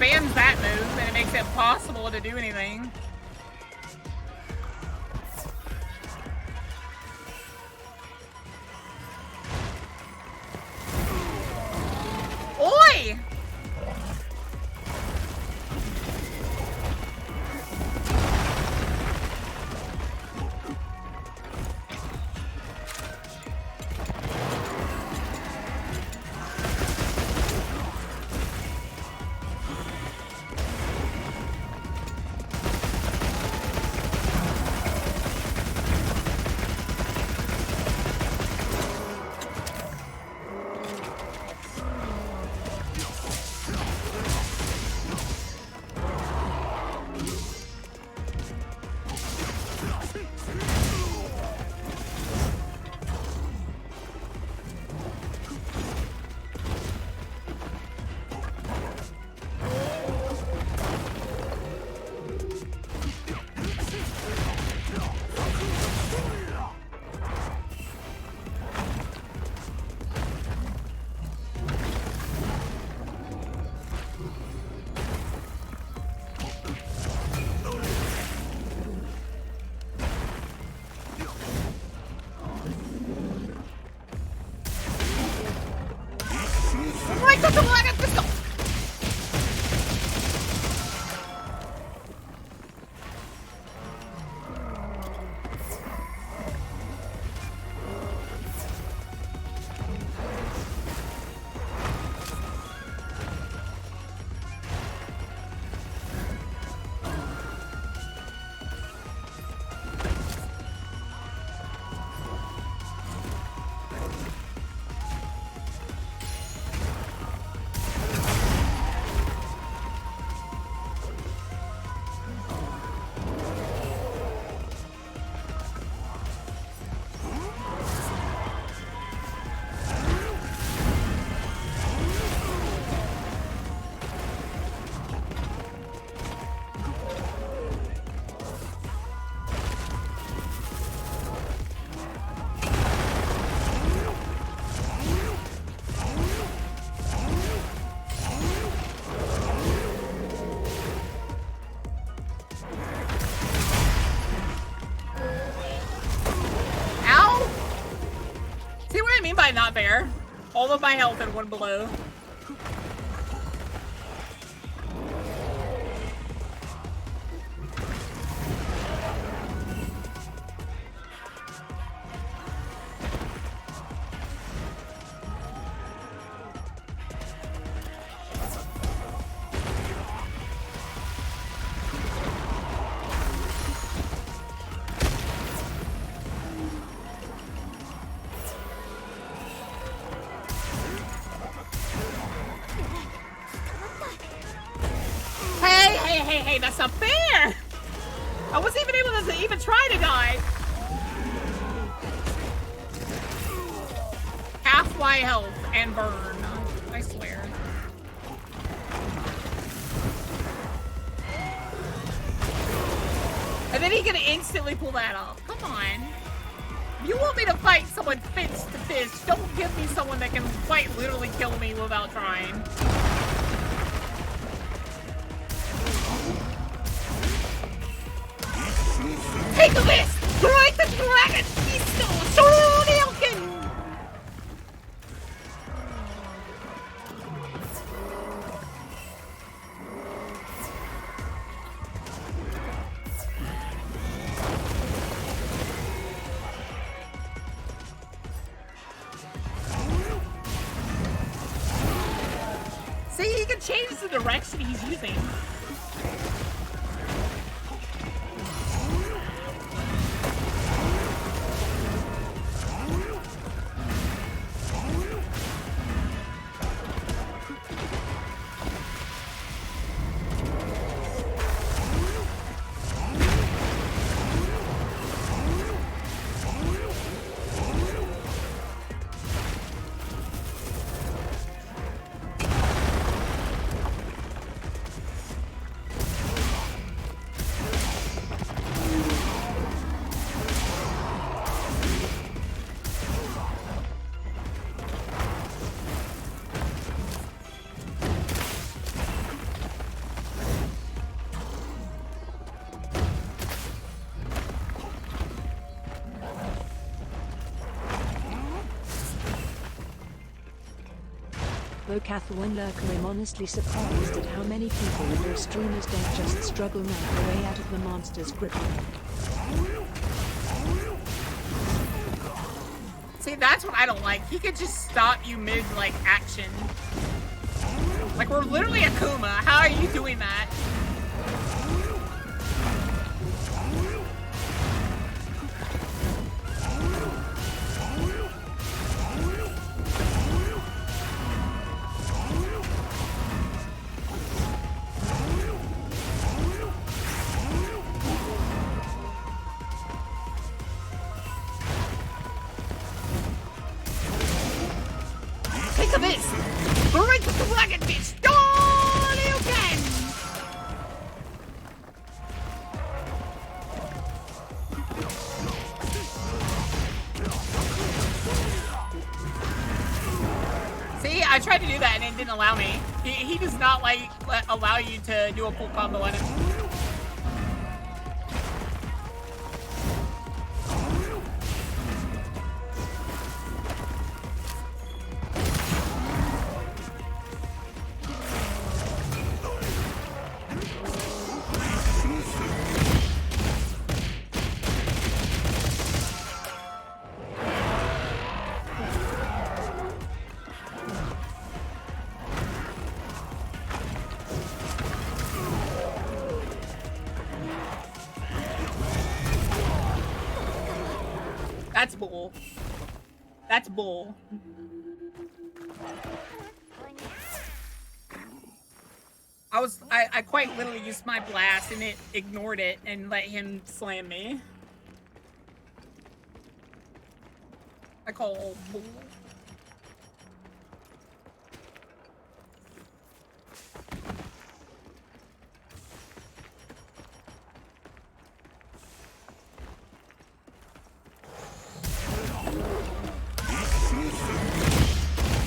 A: spams that move, and it makes it impossible to do anything. Oi! Not fair. All of my health in one blow. Hey, that's not fair! I wasn't even able to even try to die. Half my health and burn. I swear. And then he can instantly pull that off. Come on. You want me to fight someone fist to fist. Don't give me someone that can quite literally kill me without trying. Take this! Strike the dragon! He's still Shoryuken! See, he can change the direction he's using.
C: Boka when lurker, I'm honestly surprised at how many people and or streamers don't just struggle make their way out of the monster's grip.
A: See, that's what I don't like. He could just stop you mid, like, action. Like, we're literally Akuma. How are you doing that? Think of this! Break the dragon bitch! All you can! See, I tried to do that and it didn't allow me. He does not allow you to do a full combo on him. That's bull. That's bull. I quite literally used my blast and it ignored it and let him slam me. I call bull.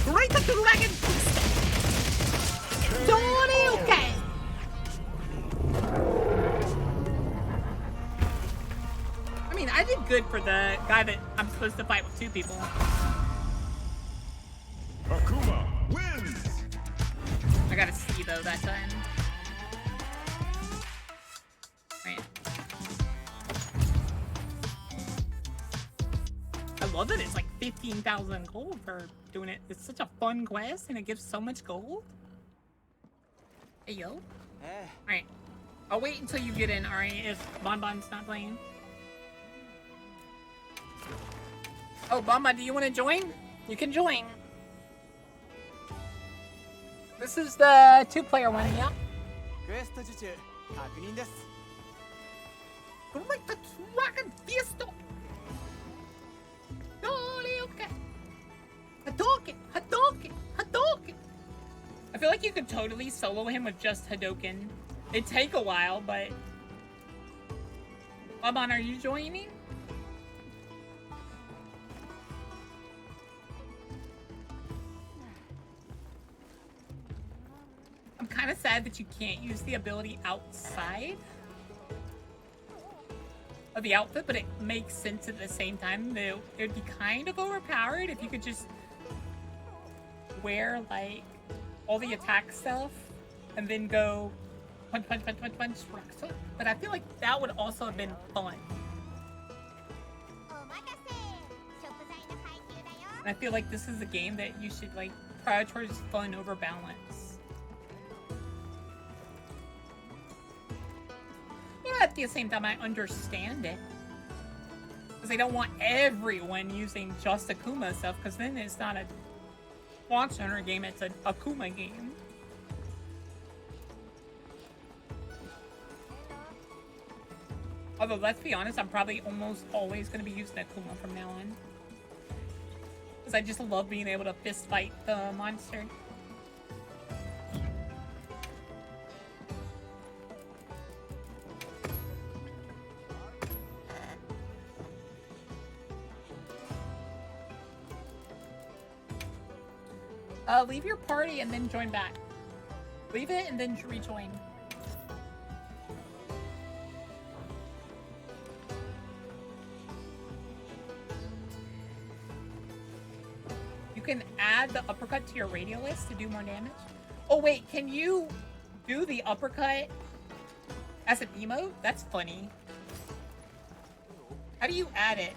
A: Break the dragon! Totally okay! I mean, I did good for the guy that I'm supposed to fight with 2 people.
Q: Akuma wins!
A: I got a C though that time. Right. I love that it's like 15,000 gold for doing it. It's such a fun quest and it gives so much gold. Hey, yo. Alright. I'll wait until you get in, alright, if Bonbon's not playing. Oh, Bonbon, do you want to join? You can join. This is the 2-player one, yeah? Break the dragon fiesta! Okay. Hadouken! Hadouken! Hadouken! I feel like you could totally solo him with just Hadouken. It'd take a while, but... Bonbon, are you joining? I'm kind of sad that you can't use the ability outside of the outfit, but it makes sense at the same time. It would be kind of overpowered if you could just wear, like, all the attack stuff and then go punch, punch, punch, punch, punch, rock. So, but I feel like that would also have been fun. And I feel like this is a game that you should, like, prioritize fun over balance. But at the same time, I understand it. Because they don't want everyone using just Akuma stuff, because then it's not a Monster Hunter game, it's an Akuma game. Although, let's be honest, I'm probably almost always going to be using Akuma from now on. Because I just love being able to fist fight the monster. Leave your party and then join back. Leave it and then rejoin. You can add the uppercut to your radio list to do more damage. Oh wait, can you do the uppercut as an emote? That's funny. How do you add it?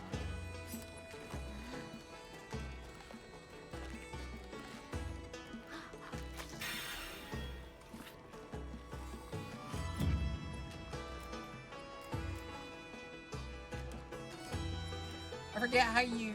A: I forget how you...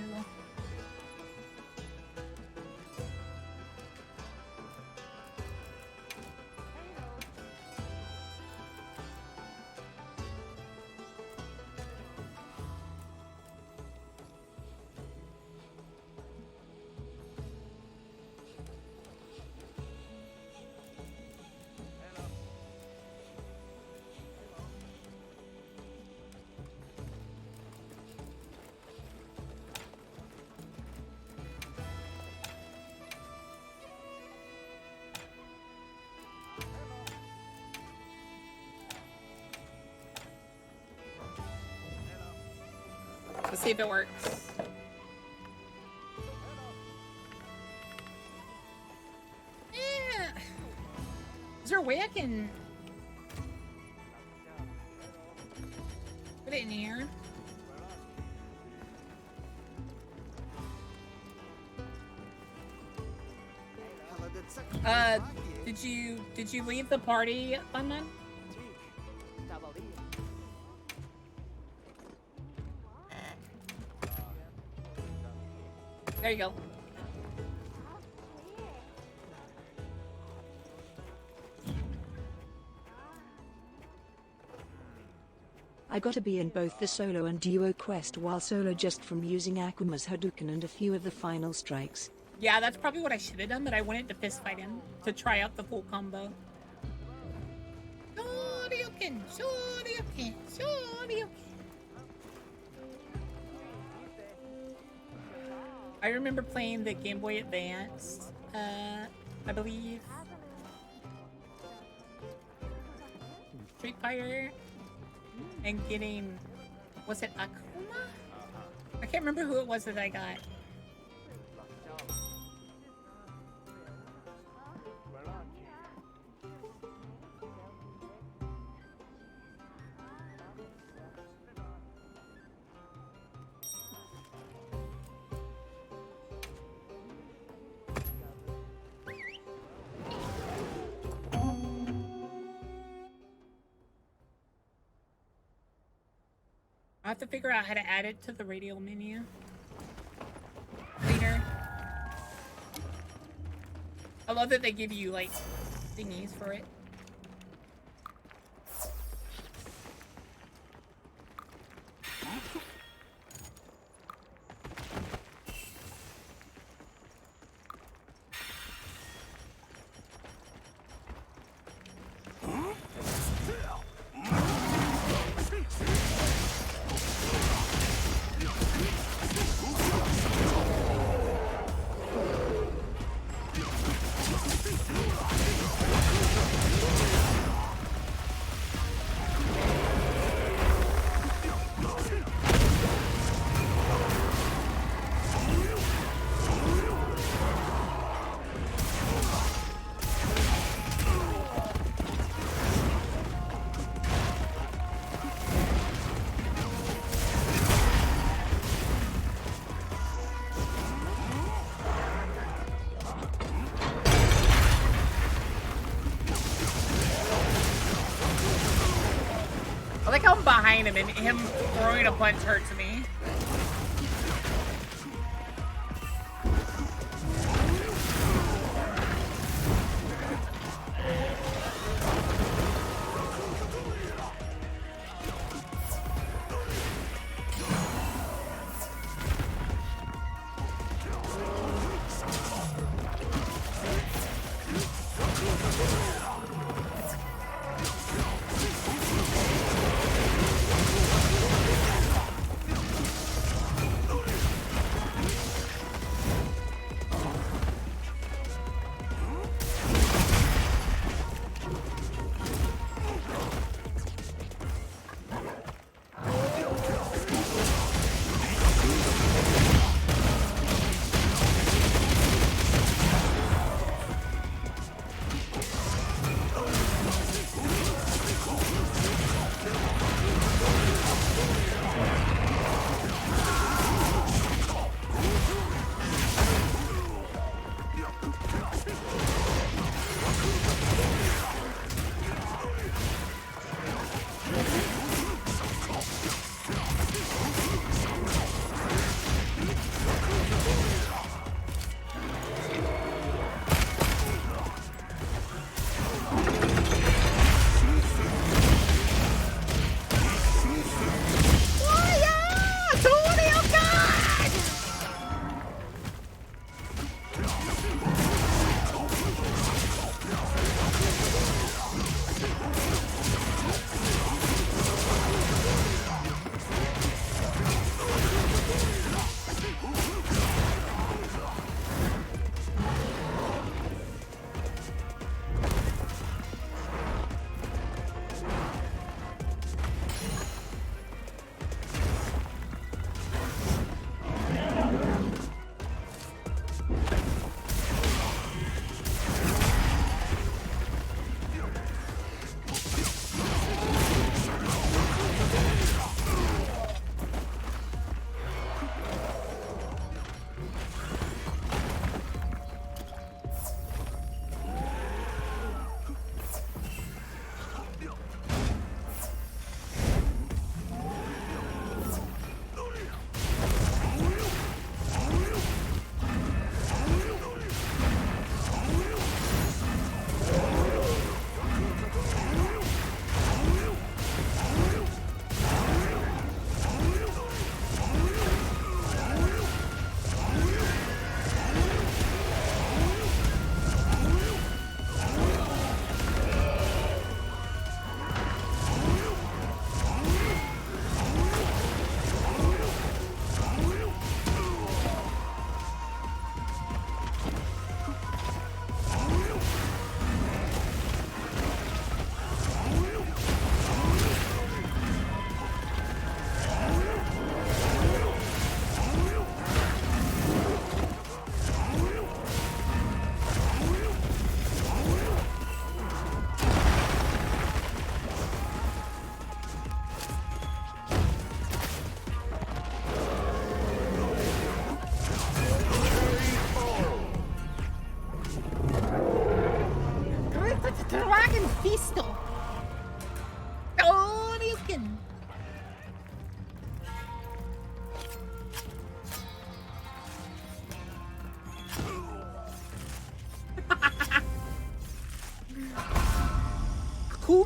A: Let's see if it works. Yeah. Is there a way I can put it in here? Did you leave the party, Funman? There you go.
C: I gotta be in both the solo and duo quest, while solo just from using Akuma's Hadouken and a few of the final strikes.
A: Yeah, that's probably what I should have done, but I wanted to fist fight him to try out the full combo. Shoryuken, Shoryuken, Shoryuken. I remember playing the Game Boy Advance, I believe. Street Fighter. And getting... Was it Akuma? I can't remember who it was that I got. I have to figure out how to add it to the radio menu later. I love that they give you like thingies for it. I like how I'm behind him and him throwing a punch hurts me.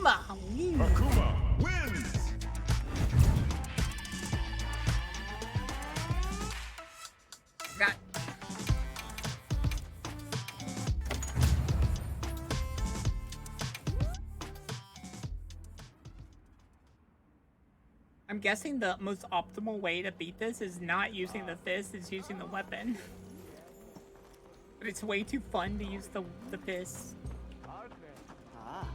A: Akuma wins.
Q: Akuma wins!
A: Got. I'm guessing the most optimal way to beat this is not using the fist, it's using the weapon. But it's way too fun to use the fist.
R: Ah.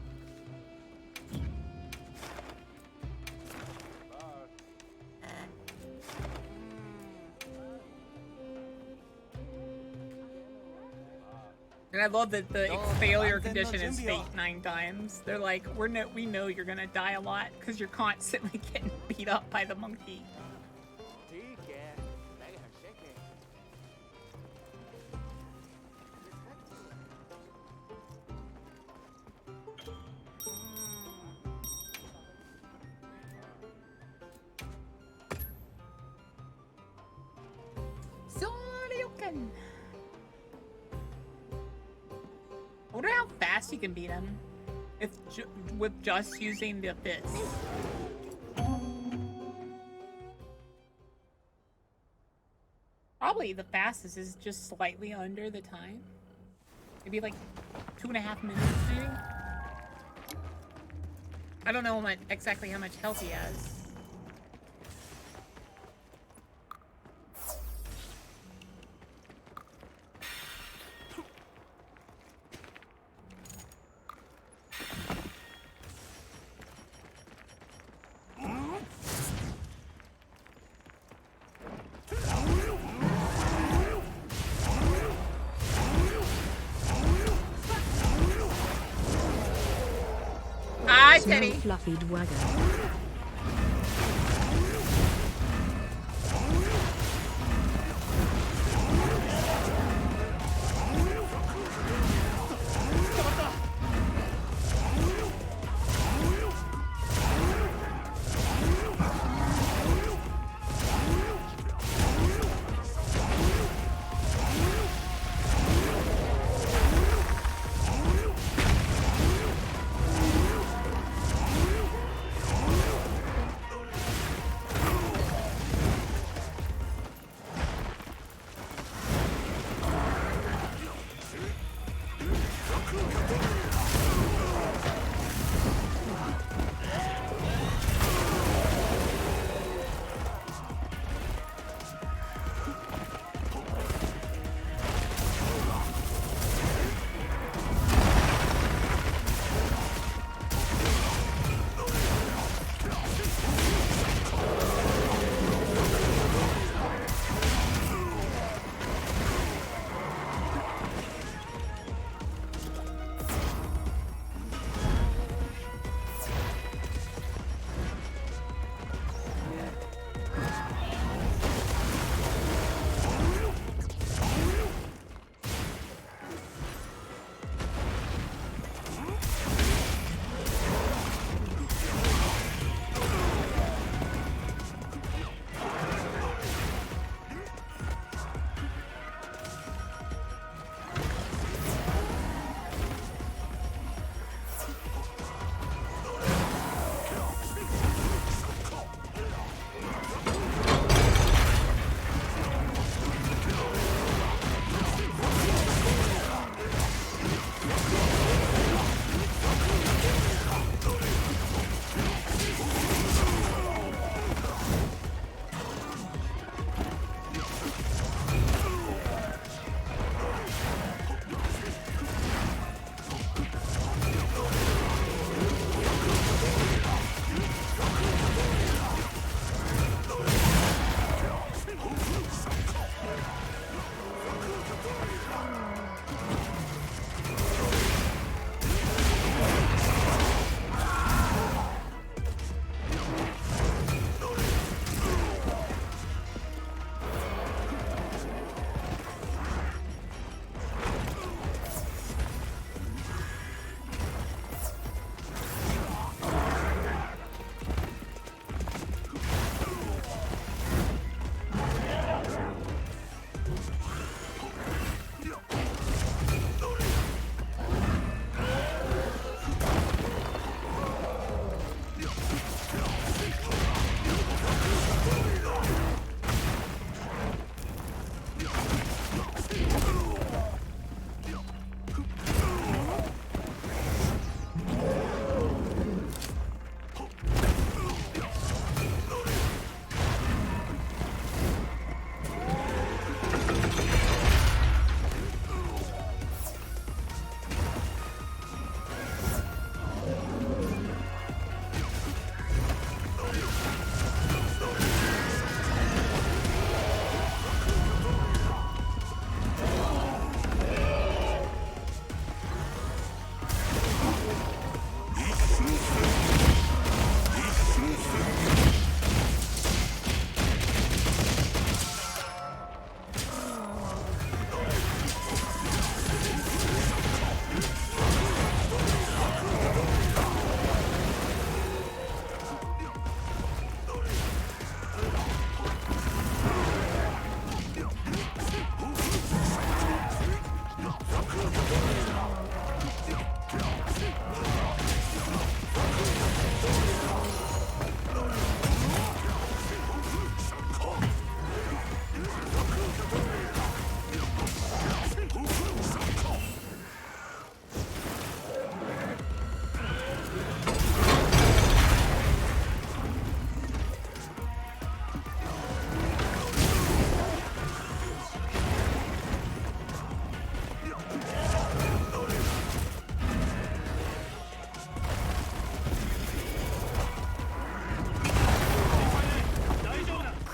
A: And I love that the failure condition is fate 9 times. They're like, we know you're gonna die a lot because you're constantly getting beat up by the monkey. Soryoken. I wonder how fast you can beat him if with just using the fist. Probably the fastest is just slightly under the time. Maybe like 2.5 minutes, maybe? I don't know exactly how much health he has.
C: Small fluffy dwagger.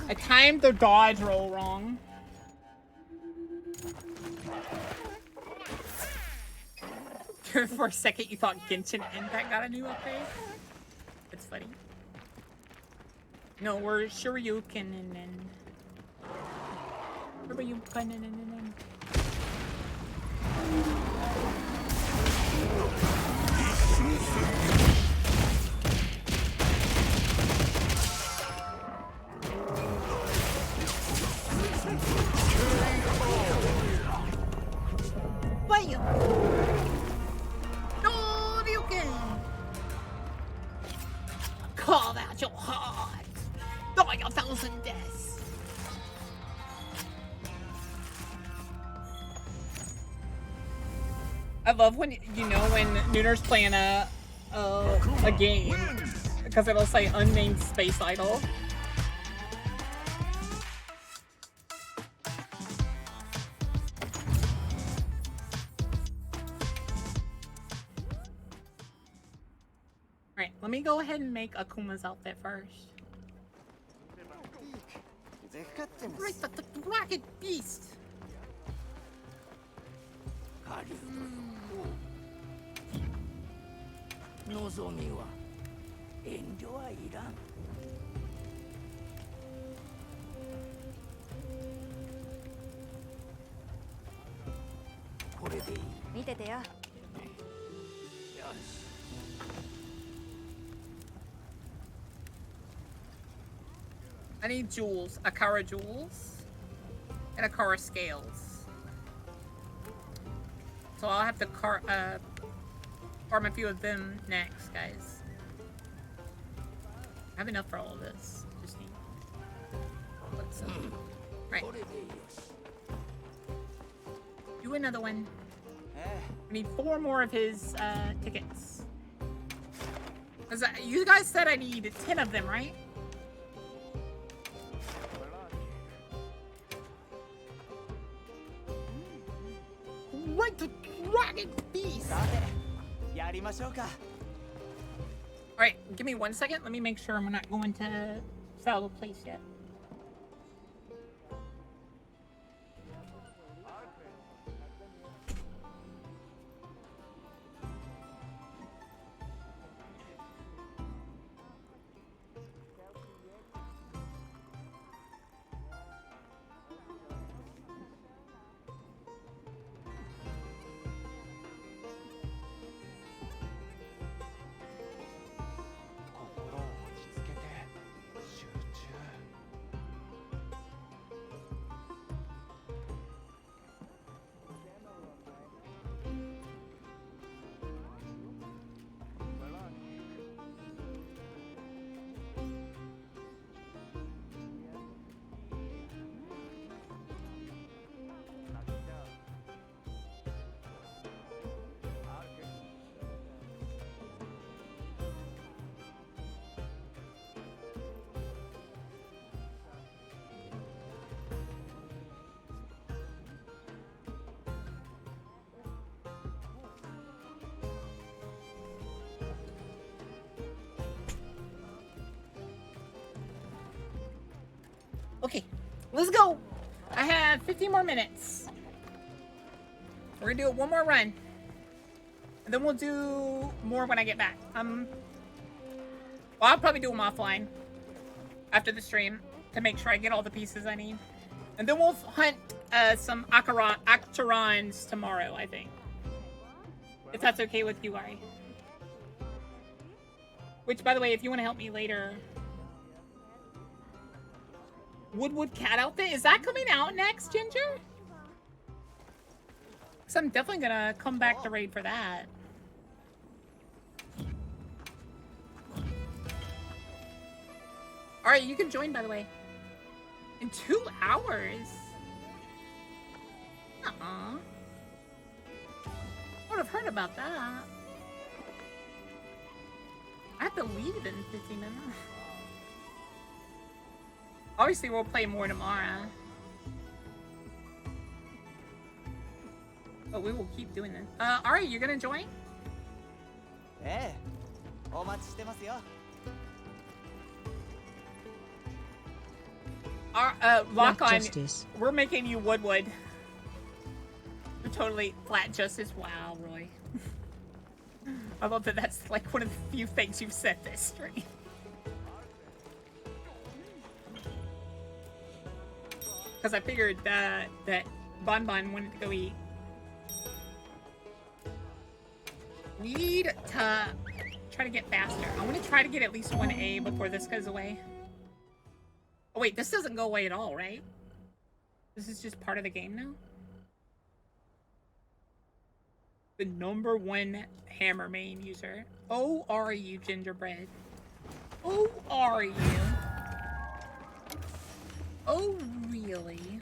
A: I timed the dodge roll wrong. For a second, you thought Genshin Impact got a new upgrade? That's funny. No, we're Shoryuken and then... Shoryuken and then... Fire! Shoryuken! Carve out your heart! Die a thousand deaths! I love when, you know, when Nooner's playing a game, because it'll say unnamed space idol. Alright, let me go ahead and make Akuma's outfit first. Right, the dragon beast! I need jewels, Akara jewels, and Akara scales. So I'll have to farm a few of them next, guys. I have enough for all of this. Just need what's up. Right. Do another one. We need 4 more of his tickets. Cause you guys said I need 10 of them, right? Right, the dragon beast! Alright, give me 1 second. Let me make sure I'm not going to sell the place yet. Okay, let's go. I have 15 more minutes. We're gonna do it one more run. And then we'll do more when I get back. Well, I'll probably do them offline after the stream to make sure I get all the pieces I need. And then we'll hunt some Octorons tomorrow, I think. If that's okay with you, Ari. Which, by the way, if you want to help me later... Woodwood cat outfit? Is that coming out next, Ginger? Because I'm definitely gonna come back to raid for that. Alright, you can join, by the way. In 2 hours? I would have heard about that. I have to leave in 15 minutes. Obviously, we'll play more tomorrow. But we will keep doing this. Ari, you're gonna join? Lock on.
C: Justice.
A: We're making you Woodwood. You're totally flat justice. Wow, Roy. I love that that's like one of the few things you've said this stream. Because I figured that Bon Bon wanted to go eat. Need to try to get faster. I want to try to get at least 1A before this goes away. Oh wait, this doesn't go away at all, right? This is just part of the game now? The #1 hammer main user. Oh, are you, Gingerbread? Oh, are you? Oh, really?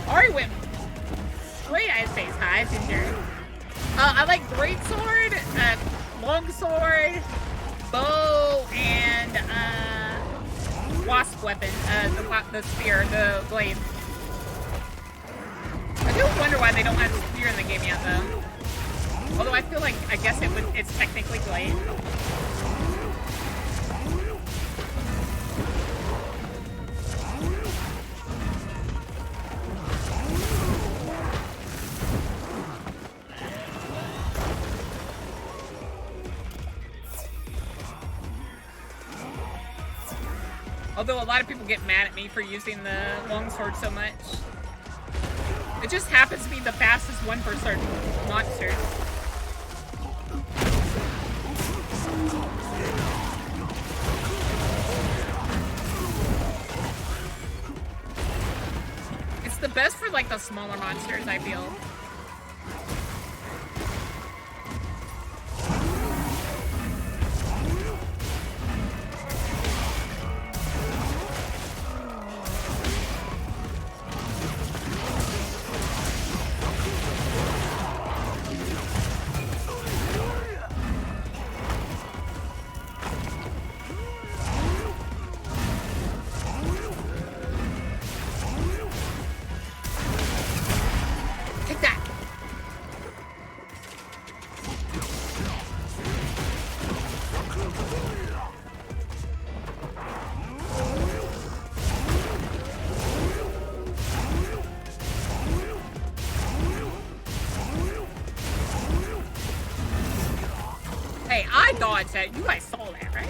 A: Ari went straight Ice Face high, Ginger. I like Greatsword, Longsword, Bow, and Wasp Weapon. The Spear, the Blade. I do wonder why they don't have Spear in the game yet, though. Although I feel like, I guess it's technically Blade. Although a lot of people get mad at me for using the longsword so much. It just happens to be the fastest one for certain monsters. It's the best for like the smaller monsters, I feel. Hey, I dodged that. You guys saw that, right?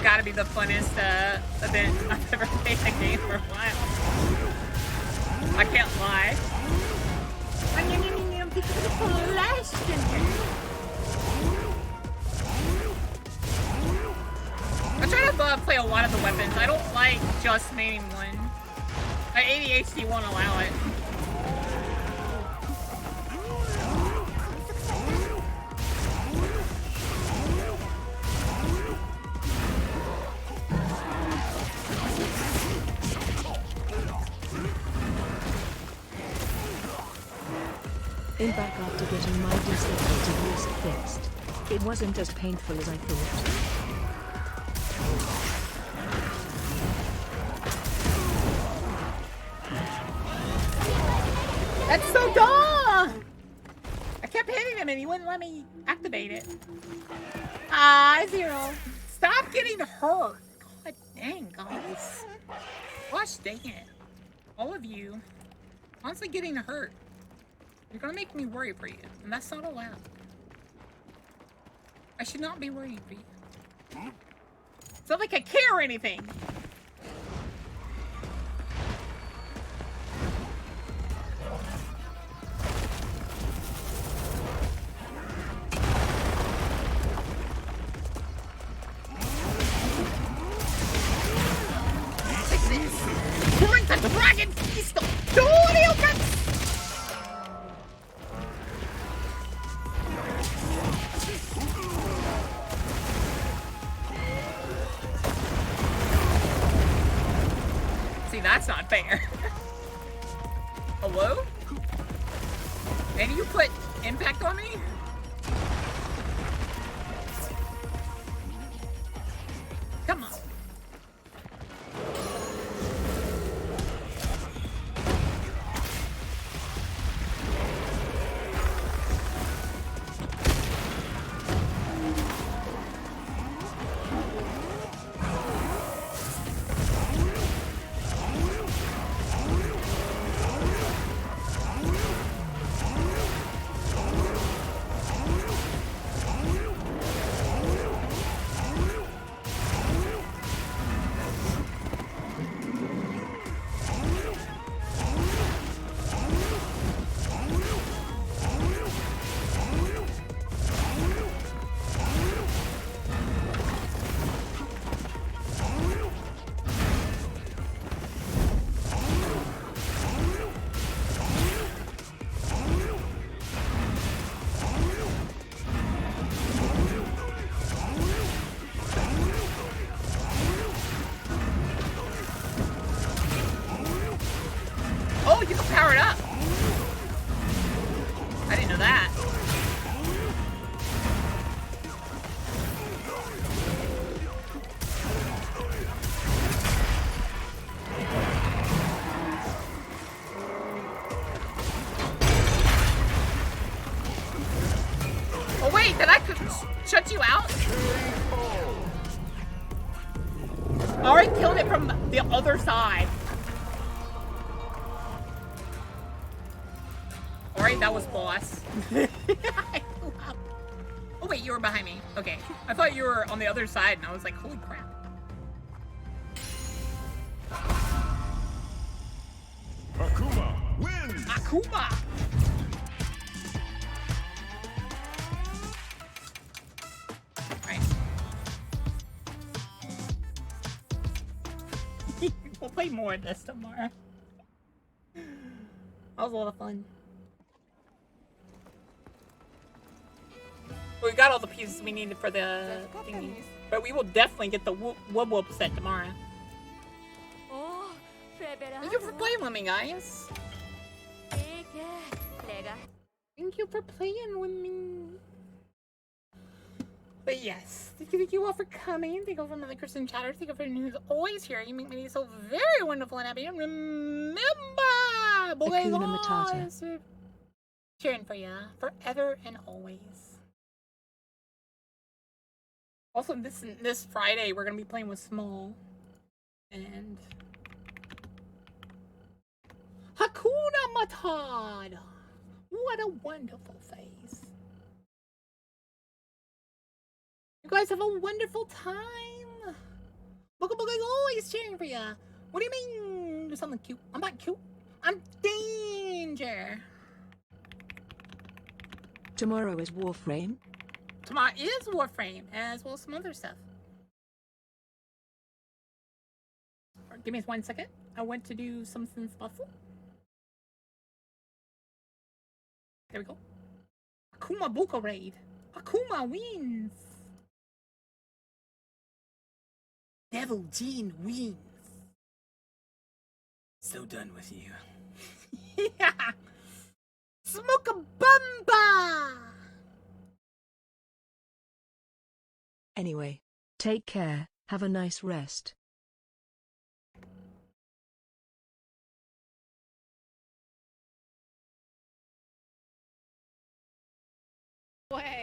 A: gotta be the funnest event I've ever played in a game for a while. I can't lie. I try to play a lot of the weapons. I don't like just maining one. My ADHD won't allow it.
C: In back after getting my dislocated wrist fixed. It wasn't as painful as I thought.
A: That's so dumb! I kept hitting him and he wouldn't let me activate it. Ah, 0. Stop getting hurt. God dang, guys. Gosh dang it. All of you. Constantly getting hurt. You're gonna make me worry for you, and that's not allowed. I should not be worrying for you. It's not like I care or anything. Like this. Bring the dragon feast of Dorian! See, that's not fair. Hello? And you put impact on me? Come on. Oh, you can power it up. I didn't know that. Oh wait, did I shut you out? I already killed it from the other side. Alright, that was boss. Oh wait, you were behind me. Okay. I thought you were on the other side and I was like, holy crap.
Q: Akuma wins!
A: Akuma! Alright. We'll play more of this tomorrow. That was a lot of fun. We got all the pieces we needed for the thingy. But we will definitely get the whoop set tomorrow. Thank you for playing with me, guys. Thank you for playing with me. But yes, thank you all for coming. Thank you for the Kristen chatters. Thank you for who's always here. You make me so very wonderful and happy. And remember, boys, always cheering for you forever and always. Also, this Friday, we're going to be playing with Small. And Hakuna Matata! What a wonderful face. You guys have a wonderful time. Boka Boka is always cheering for ya. What do you mean? Do something cute. I'm not cute. I'm danger.
C: Tomorrow is Warframe.
A: Tomorrow is Warframe, as well as some other stuff. Give me 1 second. I went to do something special. There we go. Akuma Boka raid. Akuma wins. Devil Jean wins. So done with you. Yeah. Smoke a bumba.
C: Anyway, take care, have a nice rest.
L: Way.